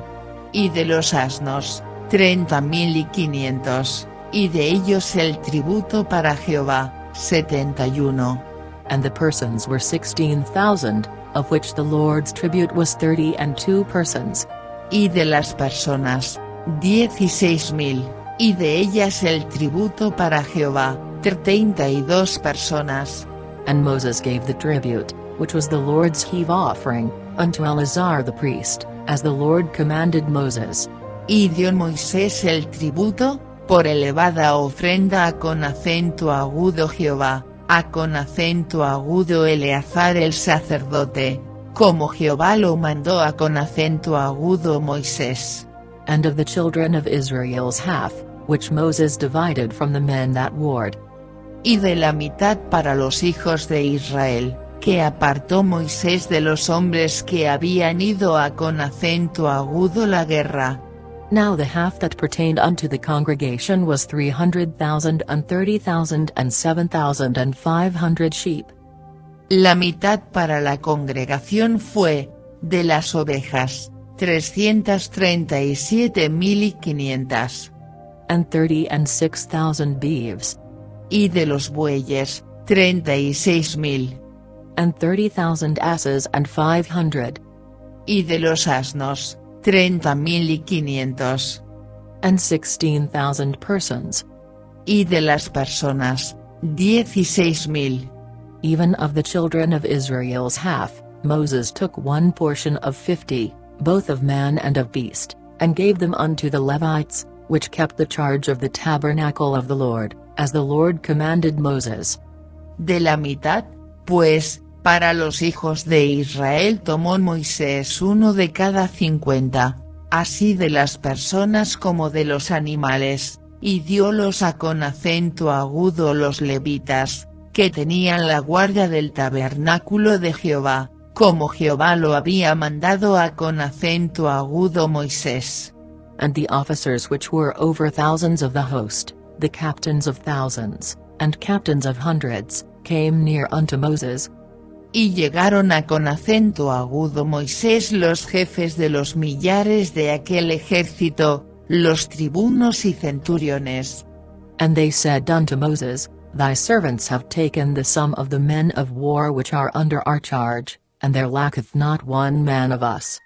Speaker 2: Y de los asnos, 30,500, y de ellos el tributo para Jehová, 71.
Speaker 1: And the persons were 16,000, of which the Lord's tribute was 32 persons.
Speaker 2: Y de las personas, 16,000, y de ellas el tributo para Jehová, 32 personas.
Speaker 1: And Moses gave the tribute, which was the Lord's heave offering, unto Eleazar the priest, as the Lord commanded Moses.
Speaker 2: Y dio Moisés el tributo, por elevada ofrenda a con acento agudo Jehová, a con acento agudo Eleazar el sacerdote, como Jehová lo mandó a con acento agudo Moisés.
Speaker 1: And of the children of Israel's half, which Moses divided from the men that warred.
Speaker 2: Y de la mitad para los hijos de Israel, que apartó Moisés de los hombres que habían ido a con acento agudo la guerra.
Speaker 1: Now the half that pertained unto the congregation was 300,000 and 30,000 and 7,500 sheep.
Speaker 2: La mitad para la congregación fue, de las ovejas, 337,500.
Speaker 1: And 36,000 beeves.
Speaker 2: Y de los bueyes, 36,000.
Speaker 1: And 30,000 asses and 500.
Speaker 2: Y de los asnos, 30,500.
Speaker 1: And 16,000 persons.
Speaker 2: Y de las personas, 16,000.
Speaker 1: Even of the children of Israel's half, Moses took one portion of 50, both of man and of beast, and gave them unto the Levites, which kept the charge of the tabernacle of the Lord, as the Lord commanded Moses.
Speaker 2: De la mitad, pues, para los hijos de Israel tomó Moisés uno de cada 50, así de las personas como de los animales, y diólos a con acento agudo los levitas, que tenían la guardia del tabernáculo de Jehová, como Jehová lo había mandado a con acento agudo Moisés.
Speaker 1: And the officers which were over thousands of the host, the captains of thousands, and captains of hundreds, came near unto Moses.
Speaker 2: Y llegaron a con acento agudo Moisés los jefes de los millares de aquel ejército, los tribunos y centuriones.
Speaker 1: And they said unto Moses, Thy servants have taken the sum of the men of war which are under our charge, and there lacketh not one man of us.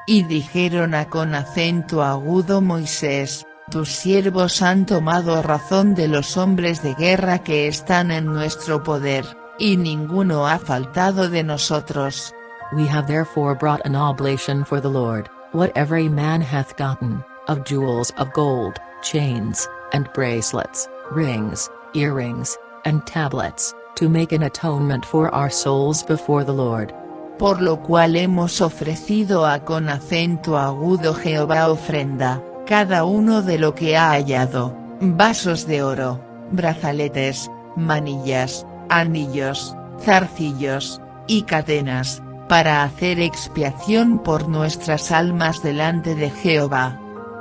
Speaker 2: Y dijeron a con acento agudo Moisés, tus siervos han tomado razón de los hombres de guerra que están en nuestro poder, y ninguno ha faltado de nosotros.
Speaker 1: We have therefore brought an oblation for the Lord, what every man hath gotten, of jewels of gold, chains, and bracelets, rings, earrings, and tablets, to make an atonement for our souls before the Lord.
Speaker 2: Por lo cual hemos ofrecido a con acento agudo Jehová ofrenda, cada uno de lo que ha hallado, vasos de oro, brazaletes, manillas, anillos, zarcillos, y cadenas, para hacer expiación por nuestras almas delante de Jehová.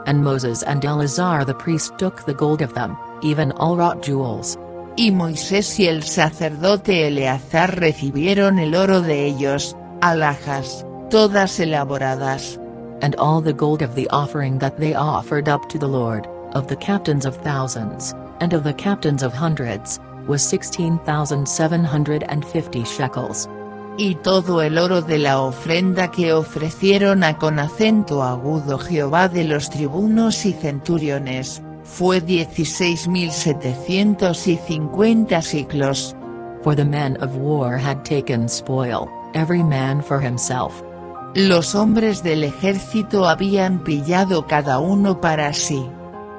Speaker 1: And Moses and Eleazar the priest took the gold of them, even all wrought jewels.
Speaker 2: Y Moisés y el sacerdote Eleazar recibieron el oro de ellos, alhajas, todas elaboradas.
Speaker 1: And all the gold of the offering that they offered up to the Lord, of the captains of thousands, and of the captains of hundreds, was 16,750 shekels.
Speaker 2: Y todo el oro de la ofrenda que ofrecieron a con acento agudo Jehová de los tribunos y centuriones, fue 16,750 siclos.
Speaker 1: For the men of war had taken spoil, every man for himself.
Speaker 2: Los hombres del ejército habían pillado cada uno para sí.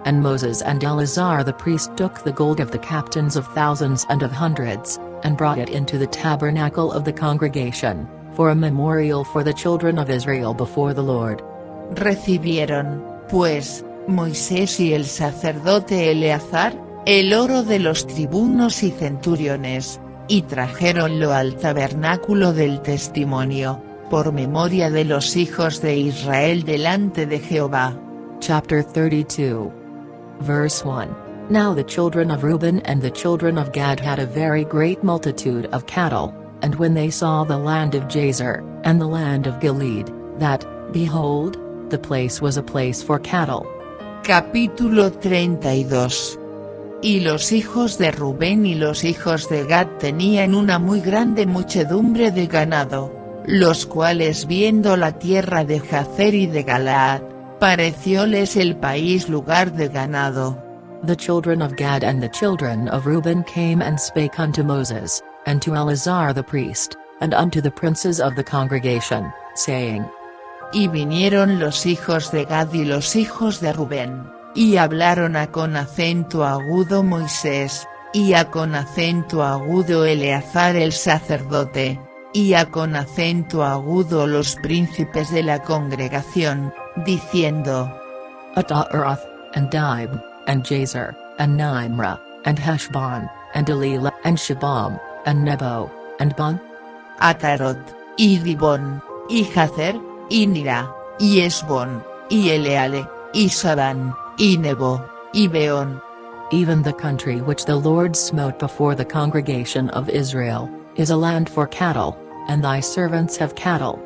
Speaker 1: And Moses and Eleazar the priest took the gold of the captains of thousands and of hundreds, and brought it into the tabernacle of the congregation, for a memorial for the children of Israel before the Lord.
Speaker 2: Recibieron, pues, Moisés y el sacerdote Eleazar, el oro de los tribunos y centuriones, y trajéronlo al tabernáculo del testimonio, por memoria de los hijos de Israel delante de Jehová.
Speaker 1: Chapter 32. Verse 1. Now the children of Reuben and the children of Gad had a very great multitude of cattle, and when they saw the land of Jazer, and the land of Gilead, that, behold, the place was a place for cattle.
Speaker 2: Capítulo 32. Y los hijos de Rubén y los hijos de Gad tenían una muy grande muchedumbre de ganado, los cuales viendo la tierra de Jazer y de Galaad, parecióles el país lugar de ganado.
Speaker 1: The children of Gad and the children of Reuben came and spake unto Moses, and to Eleazar the priest, and unto the princes of the congregation, saying.
Speaker 2: Y vinieron los hijos de Gad y los hijos de Rubén, y hablaron a con acento agudo Moisés, y a con acento agudo Eleazar el sacerdote, y a con acento agudo los príncipes de la congregación, diciendo.
Speaker 1: Ataroth, and Dib, and Jazer, and Nimrah, and Heshbon, and Elilah, and Shebam, and Nebo, and Bun.
Speaker 2: Atarot, y Dibón, y Jazer, y Nira, y Esbón, y Eleale, y Sabán, y Nebo, y Beón.
Speaker 1: Even the country which the Lord smote before the congregation of Israel, is a land for cattle, and thy servants have cattle.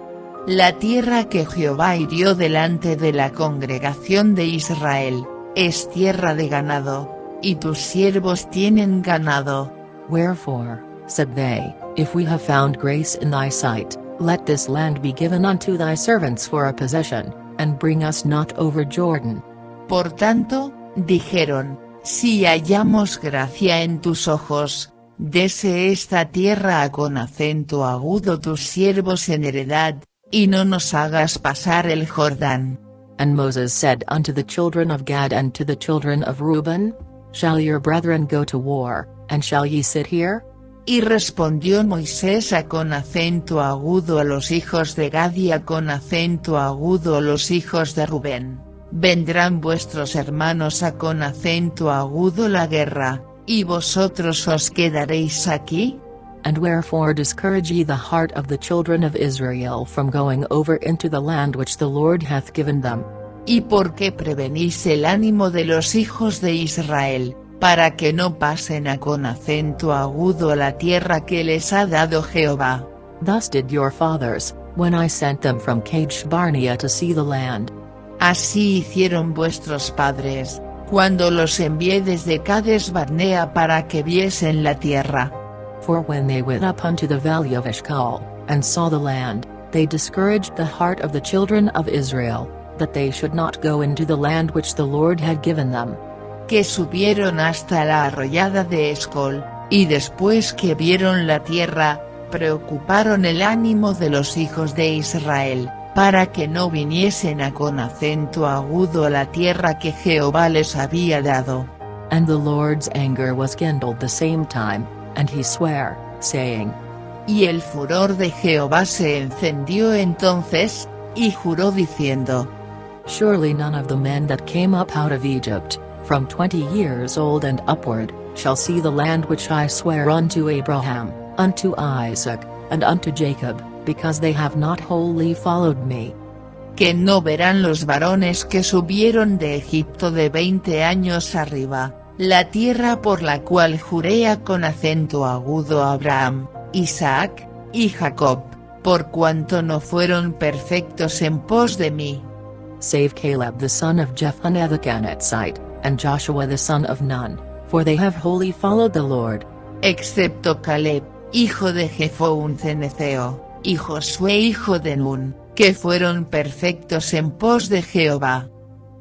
Speaker 2: La tierra que Jehová hirió delante de la congregación de Israel, es tierra de ganado, y tus siervos tienen ganado.
Speaker 1: Wherefore, said they, if we have found grace in thy sight, let this land be given unto thy servants for a possession, and bring us not over Jordan.
Speaker 2: Por tanto, dijeron, si hallamos gracia en tus ojos, dese esta tierra a con acento agudo tus siervos en heredad, y no nos hagas pasar el Jordán.
Speaker 1: And Moses said unto the children of Gad and to the children of Reuben, shall your brethren go to war, and shall ye sit here?
Speaker 2: Y respondió Moisés a con acento agudo a los hijos de Gad y a con acento agudo a los hijos de Rubén, vendrán vuestros hermanos a con acento agudo la guerra, y vosotros os quedaréis aquí.
Speaker 1: And wherefore discourage ye the heart of the children of Israel from going over into the land which the Lord hath given them?
Speaker 2: ¿Y por qué prevenís el ánimo de los hijos de Israel, para que no pasen a con acento agudo a la tierra que les ha dado Jehová?
Speaker 1: Thus did your fathers, when I sent them from Kadesh Barnea to see the land.
Speaker 2: Así hicieron vuestros padres, cuando los envié desde Cades Barnea para que viesen la tierra.
Speaker 1: For when they went up unto the valley of Eshcol, and saw the land, they discouraged the heart of the children of Israel, that they should not go into the land which the Lord had given them.
Speaker 2: Que subieron hasta la arroyada de Escol, y después que vieron la tierra, preocuparon el ánimo de los hijos de Israel, para que no viniesen a con acento agudo a la tierra que Jehová les había dado.
Speaker 1: And the Lord's anger was kindled the same time, and he sware, saying,
Speaker 2: Y el furor de Jehová se encendió entonces, y juró diciendo,
Speaker 1: Surely none of the men that came up out of Egypt, from 20 years old and upward, shall see the land which I swear unto Abraham, unto Isaac, and unto Jacob, because they have not wholly followed me.
Speaker 2: Que no verán los varones que subieron de Egipto de 20 años arriba, la tierra por la cual juré con acento agudo a Abraham, Isaac, y Jacob, por cuanto no fueron perfectos en pos de mí.
Speaker 1: Save Caleb the son of Jephunneh the Kenizzite, and Joshua the son of Nun, for they have wholly followed the Lord.
Speaker 2: Excepto Caleb, hijo de Jefón ceneceo, y Josué hijo de Nun, que fueron perfectos en pos de Jehová.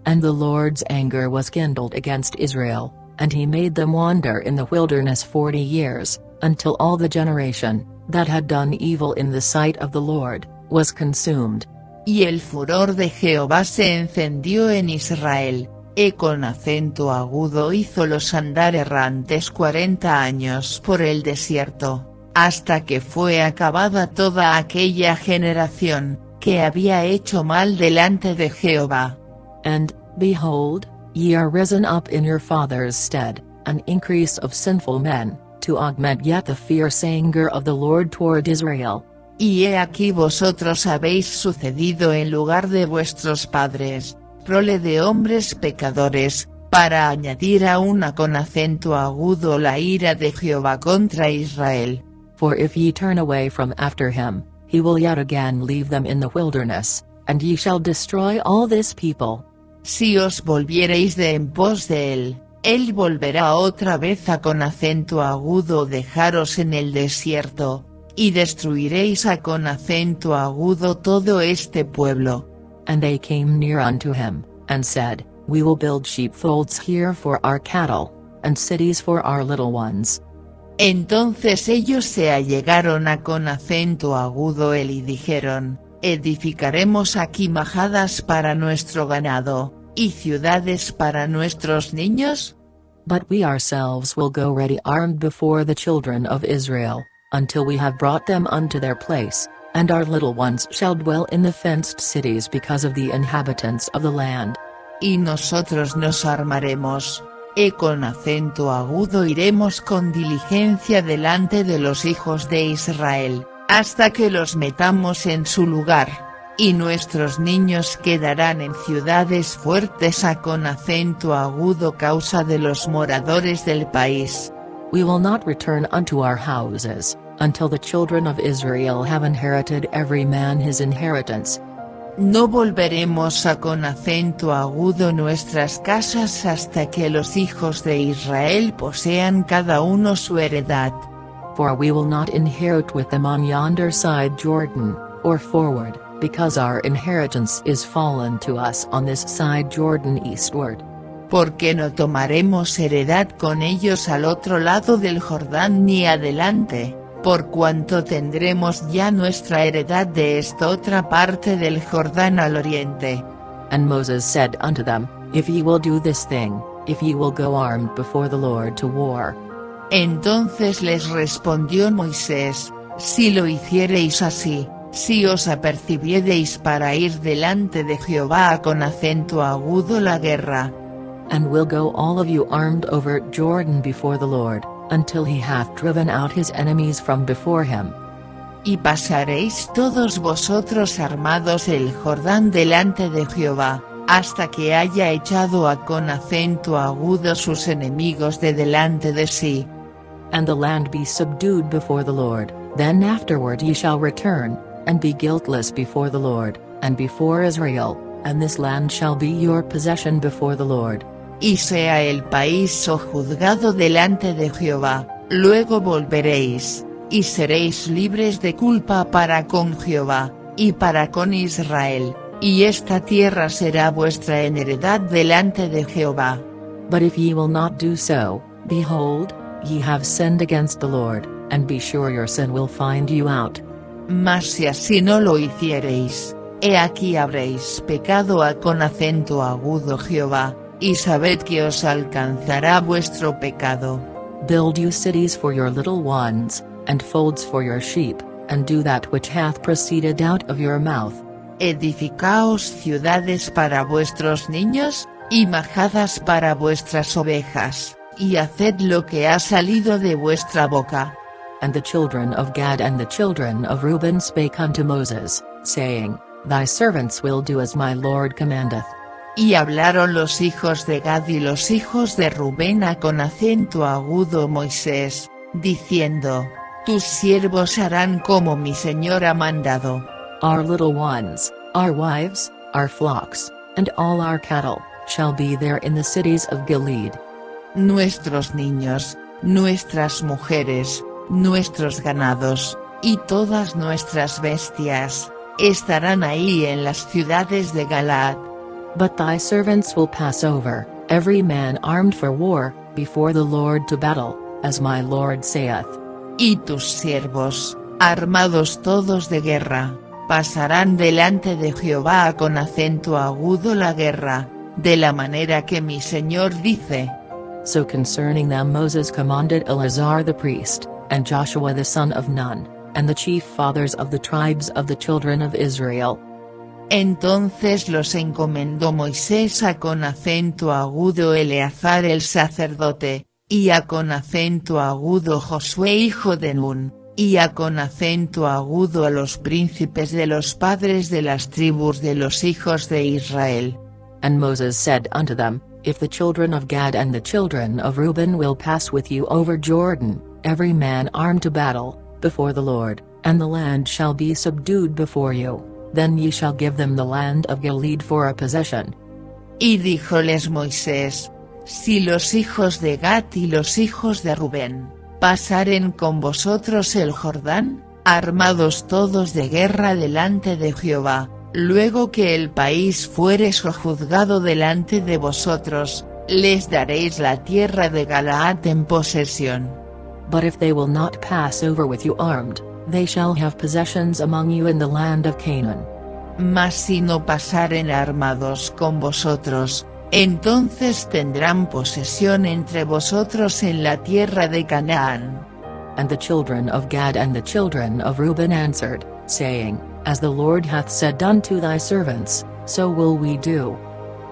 Speaker 1: And the Lord's anger was kindled against Israel, and he made them wander in the wilderness 40 years, until all the generation, that had done evil in the sight of the Lord, was consumed.
Speaker 2: Y el furor de Jehová se encendió en Israel, y con acento agudo hízolos andar errantes 40 años por el desierto, hasta que fue acabada toda aquella generación, que había hecho mal delante de Jehová.
Speaker 1: And, behold, ye are risen up in your father's stead, an increase of sinful men, to augment yet the fierce anger of the Lord toward Israel.
Speaker 2: Y he aquí vosotros habéis sucedido en lugar de vuestros padres, prole de hombres pecadores, para añadir aún con acento agudo la ira de Jehová contra Israel.
Speaker 1: For if ye turn away from after him, he will yet again leave them in the wilderness, and ye shall destroy all this people.
Speaker 2: Si os volviereis de en pos de él volverá otra vez con acento agudo dejaros en el desierto, y destruiréis con acento agudo todo este pueblo.
Speaker 1: And they came near unto him, and said, We will build sheepfolds here for our cattle, and cities for our little ones.
Speaker 2: Entonces ellos se allegaron con acento agudo y dijeron, Edificaremos aquí majadas para nuestro ganado, y ciudades para nuestros niños.
Speaker 1: But we ourselves will go ready armed before the children of Israel, until we have brought them unto their place, and our little ones shall dwell in the fenced cities because of the inhabitants of the land.
Speaker 2: Y nosotros nos armaremos, con acento agudo iremos con diligencia delante de los hijos de Israel, hasta que los metamos en su lugar, y nuestros niños quedarán en ciudades fuertes con acento agudo causa de los moradores del país.
Speaker 1: We will not return unto our houses, until the children of Israel have inherited every man his inheritance.
Speaker 2: No volveremos con acento agudo nuestras casas hasta que los hijos de Israel posean cada uno su heredad.
Speaker 1: For we will not inherit with them on yonder side Jordan, or forward, because our inheritance is fallen to us on this side Jordan eastward.
Speaker 2: Porque no tomaremos heredad con ellos al otro lado del Jordán ni adelante, por cuanto tendremos ya nuestra heredad de esta otra parte del Jordán al oriente.
Speaker 1: And Moses said unto them, If ye will do this thing, if ye will go armed before the Lord to war.
Speaker 2: Entonces les respondió Moisés, si lo hiciereis así, si os apercibiereis para ir delante de Jehová con acento agudo la guerra.
Speaker 1: And will go all of you armed over Jordan before the Lord, until he hath driven out his enemies from before him.
Speaker 2: Y pasaréis todos vosotros armados el Jordán delante de Jehová, hasta que haya echado con acento agudo sus enemigos de delante de sí.
Speaker 1: And the land be subdued before the Lord, then afterward ye shall return, and be guiltless before the Lord, and before Israel, and this land shall be your possession before the Lord.
Speaker 2: Y sea el país sojuzgado delante de Jehová, luego volveréis, y seréis libres de culpa para con Jehová, y para con Israel, y esta tierra será vuestra en heredad delante de Jehová.
Speaker 1: But if ye will not do so, behold, ye have sinned against the Lord, and be sure your sin will find you out.
Speaker 2: Mas si así no lo hiciereis, he aquí habréis pecado con acento agudo Jehová, y sabed que os alcanzará vuestro pecado.
Speaker 1: Build you cities for your little ones, and folds for your sheep, and do that which hath proceeded out of your mouth.
Speaker 2: Edificaos ciudades para vuestros niños, y majadas para vuestras ovejas, y haced lo que ha salido de vuestra boca.
Speaker 1: And the children of Gad and the children of Reuben spake unto Moses, saying, Thy servants will do as my Lord commandeth.
Speaker 2: Y hablaron los hijos de Gad y los hijos de Rubén con acento agudo Moisés, diciendo, Tus siervos harán como mi Señor ha mandado.
Speaker 1: Our little ones, our wives, our flocks, and all our cattle, shall be there in the cities of Gilead.
Speaker 2: Nuestros niños, nuestras mujeres, nuestros ganados, y todas nuestras bestias, estarán ahí en las ciudades de Galaad.
Speaker 1: But thy servants will pass over, every man armed for war, before the Lord to battle, as my Lord saith.
Speaker 2: Y tus siervos, armados todos de guerra, pasarán delante de Jehová con acento agudo la guerra, de la manera que mi Señor dice.
Speaker 1: So concerning them Moses commanded Eleazar the priest, and Joshua the son of Nun, and the chief fathers of the tribes of the children of Israel.
Speaker 2: Entonces los encomendó Moisés con acento agudo Eleazar el sacerdote, y con acento agudo Josué hijo de Nun, y con acento agudo a los príncipes de los padres de las tribus de los hijos de Israel.
Speaker 1: And Moses said unto them, If the children of Gad and the children of Reuben will pass with you over Jordan, every man armed to battle, before the Lord, and the land shall be subdued before you, then ye shall give them the land of Gilead for a possession.
Speaker 2: Y díjoles Moisés, Si los hijos de Gad y los hijos de Rubén, pasaren con vosotros el Jordán, armados todos de guerra delante de Jehová, luego que el país fuere sojuzgado delante de vosotros, les daréis la tierra de Galaad en posesión.
Speaker 1: But if they will not pass over with you armed, they shall have possessions among you in the land of Canaan.
Speaker 2: Mas si no pasaren armados con vosotros, entonces tendrán posesión entre vosotros en la tierra de Canaán.
Speaker 1: And the children of Gad and the children of Reuben answered, saying, As the Lord hath said unto thy servants, so will we do.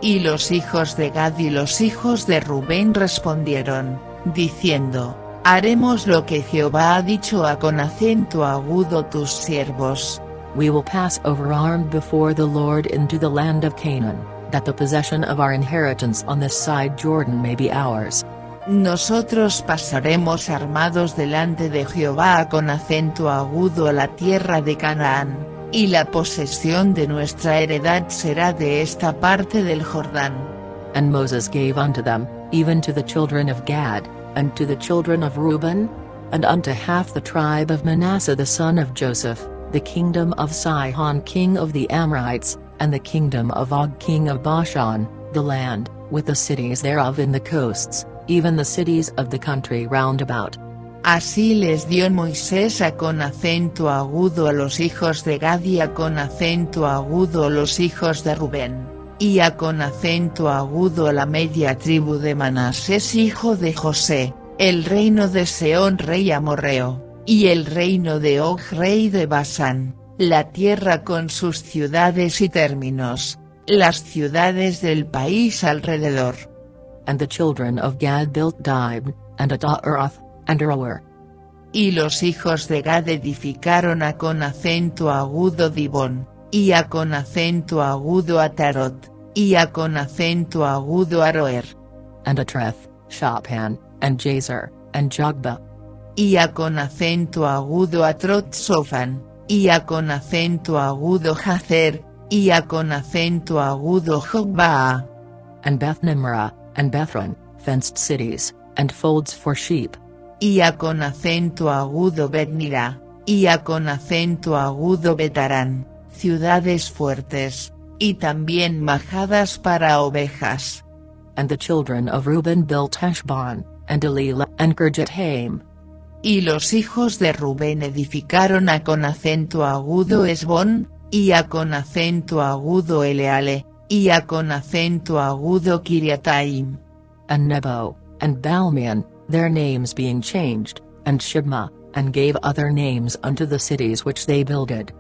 Speaker 2: Y los hijos de Gad y los hijos de Rubén respondieron, diciendo, Haremos lo que Jehová ha dicho con acento agudo tus siervos.
Speaker 1: We will pass over armed before the Lord into the land of Canaan, that the possession of our inheritance on this side Jordan may be ours.
Speaker 2: Nosotros pasaremos armados delante de Jehová con acento agudo a la tierra de Canaán, y la posesión de nuestra heredad será de esta parte del Jordán.
Speaker 1: And Moses gave unto them, even to the children of Gad, and to the children of Reuben, and unto half the tribe of Manasseh the son of Joseph, the kingdom of Sihon king of the Amorites, and the kingdom of Og king of Bashan, the land, with the cities thereof in the coasts, even the cities of the country round about.
Speaker 2: Así les dio Moisés con acento agudo a los hijos de Gad y con acento agudo a los hijos de Rubén, y con acento agudo a la media tribu de Manasés hijo de José, el reino de Seón rey amorreo, y el reino de Og rey de Basán, la tierra con sus ciudades y términos, las ciudades del país alrededor.
Speaker 1: And the children of Gad built Dibon, and Ataroth, and Aroer.
Speaker 2: Y los hijos de Gad edificaron con acento agudo Dibón, y con acento agudo Atarot, y con acento agudo Aroer.
Speaker 1: And Atreth, Shophan, and Jazer, and Jogba.
Speaker 2: Y con acento agudo Atrot Sofan, y con acento agudo Jazer, y con acento agudo Jogbaa.
Speaker 1: And Beth Nimrah, and Bethron, fenced cities, and folds for sheep.
Speaker 2: Y con acento agudo Betnira, y con acento agudo Betarán, ciudades fuertes, y también majadas para ovejas.
Speaker 1: And the children of Reuben built Heshbon, and Elilah, and Kirjathaim.
Speaker 2: Y los hijos de Rubén edificaron con acento agudo Esbón, y con acento agudo Eleale, y A con acento agudo Kiriataim.
Speaker 1: And Nebo, and Balmeon, their names being changed, and Shibma, and gave other names unto the cities which they builded.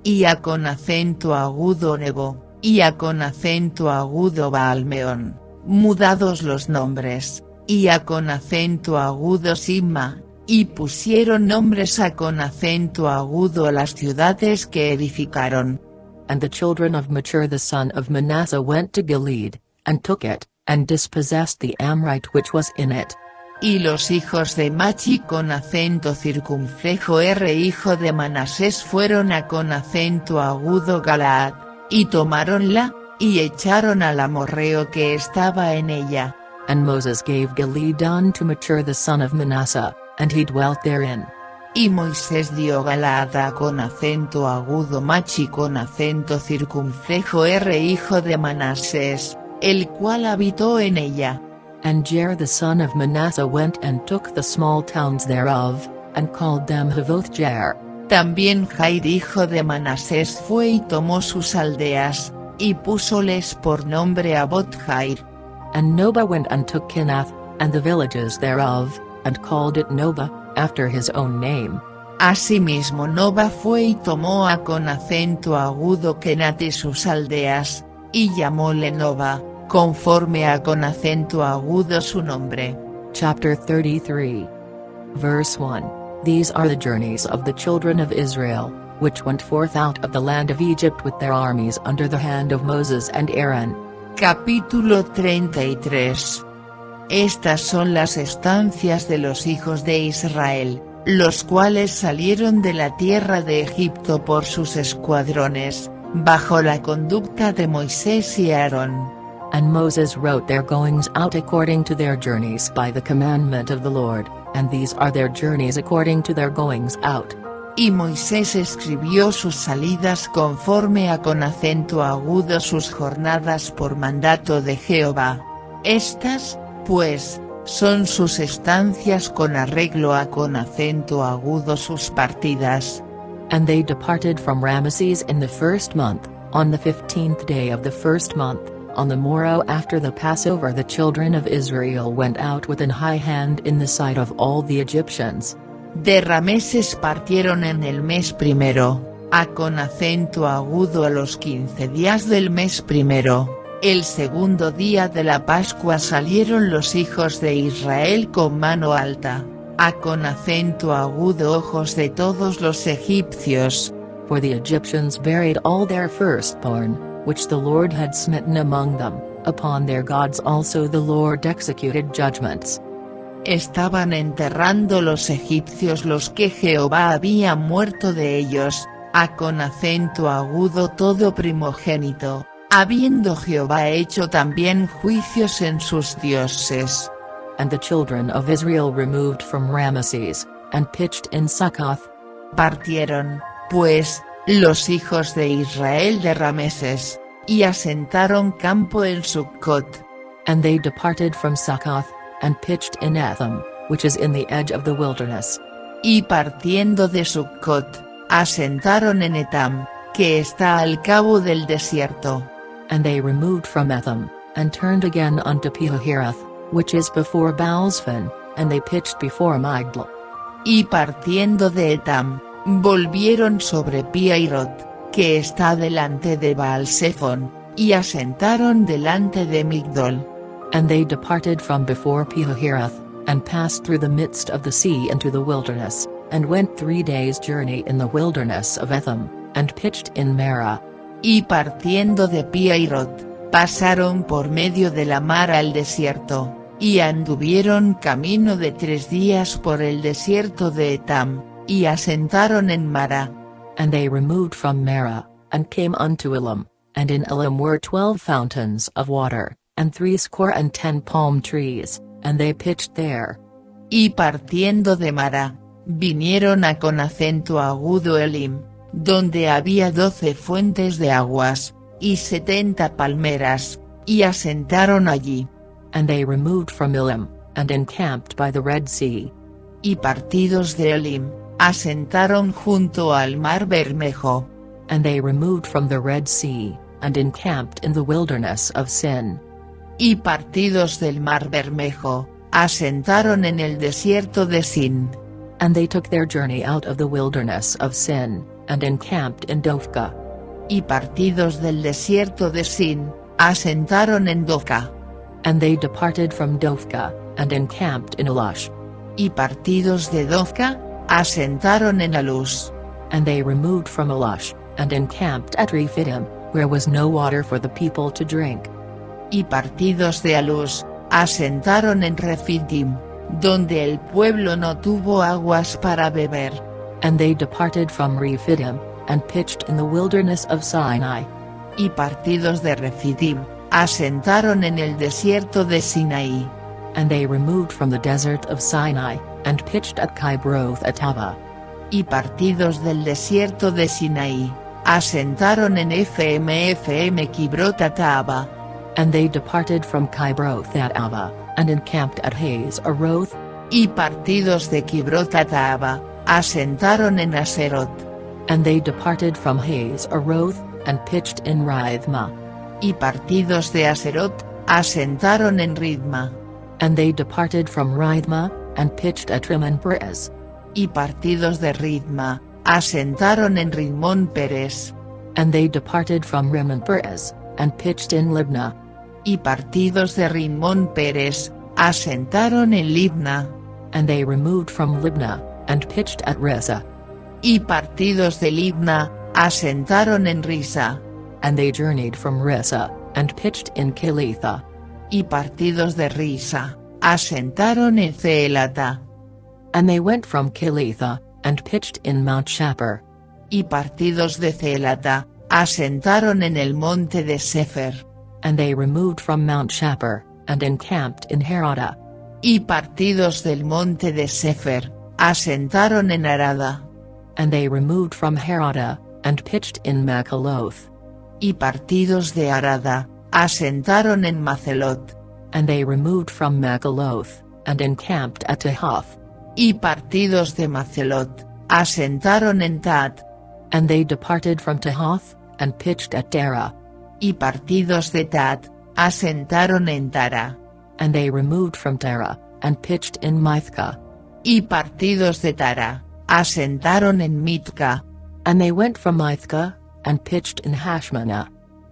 Speaker 2: Y A con acento agudo Nebo, y A con acento agudo Balmeón, mudados los nombres, y A con acento agudo Sibma, y pusieron nombres A con acento agudo a las ciudades que edificaron.
Speaker 1: And the children of Machir the son of Manasseh went to Gilead, and took it, and dispossessed the Amorite which was in it.
Speaker 2: Y los hijos de Machi con acento circunflejo hijo de Manasés fueron A con acento agudo Galaad, y tomáronla, y echaron al amorreo que estaba en ella.
Speaker 1: And Moses gave Gilead unto Machir the son of Manasseh, and he dwelt therein.
Speaker 2: Y Moisés dio Galaad A con acento agudo Machi con acento circunflejo hijo de Manasés, el cual habitó en ella.
Speaker 1: And Jair the son of Manasseh went and took the small towns thereof, and called them Havoth Jair.
Speaker 2: También Jair hijo de Manasés fue y tomó sus aldeas, y púsoles por nombre Abot Jair.
Speaker 1: And Noba went and took Kinath, and the villages thereof, and called it Noba, after his own name.
Speaker 2: Asimismo Noba fue y tomó A con acento agudo Kenat y sus aldeas, y llamóle Noba, conforme A con acento agudo su nombre.
Speaker 1: Chapter 33. Verse 1. These are the journeys of the children of Israel, which went forth out of the land of Egypt with their armies under the hand of Moses and Aaron.
Speaker 2: Capítulo 33. Estas son las estancias de los hijos de Israel, los cuales salieron de la tierra de Egipto por sus escuadrones, bajo la conducta de Moisés y Aarón.
Speaker 1: And Moses wrote their goings out according to their journeys by the commandment of the Lord, and these are their journeys according to their goings out.
Speaker 2: Y Moisés escribió sus salidas conforme A con acento agudo sus jornadas por mandato de Jehová. Estas, pues, son sus estancias con arreglo A con acento agudo sus partidas.
Speaker 1: And they departed from Ramesses in the first month, on the 15th day of the first month, on the morrow after the Passover the children of Israel went out with an high hand in the sight of all the Egyptians.
Speaker 2: De Rameses partieron en el mes primero, A con acento agudo a los 15 días del mes primero. El segundo día de la Pascua salieron los hijos de Israel con mano alta, A con acento agudo ojos de todos los egipcios.
Speaker 1: For the Egyptians buried all their firstborn, which the Lord had smitten among them, upon their gods also the Lord executed judgments.
Speaker 2: Estaban enterrando los egipcios los que Jehová había muerto de ellos, A con acento agudo todo primogénito, habiendo Jehová hecho también juicios en sus dioses.
Speaker 1: And the children of Israel removed from Ramesses, and pitched in Succoth.
Speaker 2: Partieron, pues, los hijos de Israel de Rameses, y asentaron campo en Succot.
Speaker 1: And they departed from Succoth, and pitched in Etham, which is in the edge of the wilderness.
Speaker 2: Y partiendo de Succot, asentaron en Etam, que está al cabo del desierto.
Speaker 1: And they removed from Etham, and turned again unto Pihahiroth, which is before Baalsphon, and they pitched before Migdal.
Speaker 2: Y partiendo de Etam, volvieron sobre Pihahiroth, que está delante de Baalsefón, y asentaron delante de Migdol.
Speaker 1: And they departed from before Pihahiroth, and passed through the midst of the sea into the wilderness, and went 3 days' journey in the wilderness of Etham, and pitched in Marah.
Speaker 2: Y partiendo de Pihahiroth, pasaron por medio de la mar al desierto, y anduvieron camino de 3 días por el desierto de Etam, y asentaron en Marah.
Speaker 1: And they removed from Marah, and came unto Elam, and in Elam were 12 fountains of water, and 60 palm trees, and they pitched there.
Speaker 2: Y partiendo de Marah, vinieron a con acento agudo Elim, donde había 12 fuentes de aguas, y 70 palmeras, y asentaron allí.
Speaker 1: And they removed from Elim, and encamped by the Red Sea.
Speaker 2: Y partidos de Elim, asentaron junto al mar Bermejo.
Speaker 1: And they removed from the Red Sea, and encamped in the wilderness of Sin.
Speaker 2: Y partidos del mar Bermejo, asentaron en el desierto de Sin.
Speaker 1: And they took their journey out of the wilderness of Sin, and encamped in Dophka.
Speaker 2: Y partidos del desierto de Sin, asentaron en Dophka.
Speaker 1: And they departed from Dophka, and encamped in Alush.
Speaker 2: Y partidos de Dophka, asentaron en Alus.
Speaker 1: And they removed from Alush, and encamped at Rephidim, where was no water for the people to drink.
Speaker 2: Y partidos de Alus, asentaron en Refidim, donde el pueblo no tuvo aguas para beber.
Speaker 1: And they departed from Rephidim, and pitched in the wilderness of Sinai.
Speaker 2: Y partidos de Refidim, asentaron en el desierto de Sinaí.
Speaker 1: And they removed from the desert of Sinai, and pitched at Kibroth Atava.
Speaker 2: Y partidos del desierto de Sinaí, asentaron en Fm Kibrot Atava.
Speaker 1: And they departed from Kibroth Atava, and encamped at Hazeroth.
Speaker 2: Y partidos de Kibrot Atava, asentaron en Aserot.
Speaker 1: And they departed from Hazeroth, and pitched in Rithma.
Speaker 2: Y partidos de Aserot, asentaron en Ridma.
Speaker 1: And they departed from Rithma, and pitched at Rimmon Perez.
Speaker 2: Y partidos de Ridma, asentaron en Rimón Pérez.
Speaker 1: And they departed from Rimmon Perez, and pitched in Libna.
Speaker 2: Y partidos de Rimón Pérez, asentaron en Libna.
Speaker 1: And they removed from Libna, and pitched at Risa.
Speaker 2: Y partidos de Libna, asentaron en Risa.
Speaker 1: And they journeyed from Risa, and pitched in Kelitha.
Speaker 2: Y partidos de Risa, asentaron en Ceelata.
Speaker 1: And they went from Kelitha, and pitched in Mount Shapur.
Speaker 2: Y partidos de Ceelata, asentaron en el monte de Sefer.
Speaker 1: And they removed from Mount Shapur, and encamped in Harada.
Speaker 2: Y partidos del monte de Sefer, asentaron en Arada.
Speaker 1: And they removed from Harada, and pitched in Makaloth.
Speaker 2: Y partidos de Arada, asentaron en Macelot.
Speaker 1: And they removed from Makaloth, and encamped at Tahath.
Speaker 2: Y partidos de Macelot, asentaron en Tat.
Speaker 1: And they departed from Tahath, and pitched at Dara.
Speaker 2: Y partidos de Tat, asentaron en Tara.
Speaker 1: And they removed from Tara, and pitched in Mithka.
Speaker 2: Y partidos de Tara, asentaron en Mitka.
Speaker 1: And they went from Mithka, and pitched in Hashmona.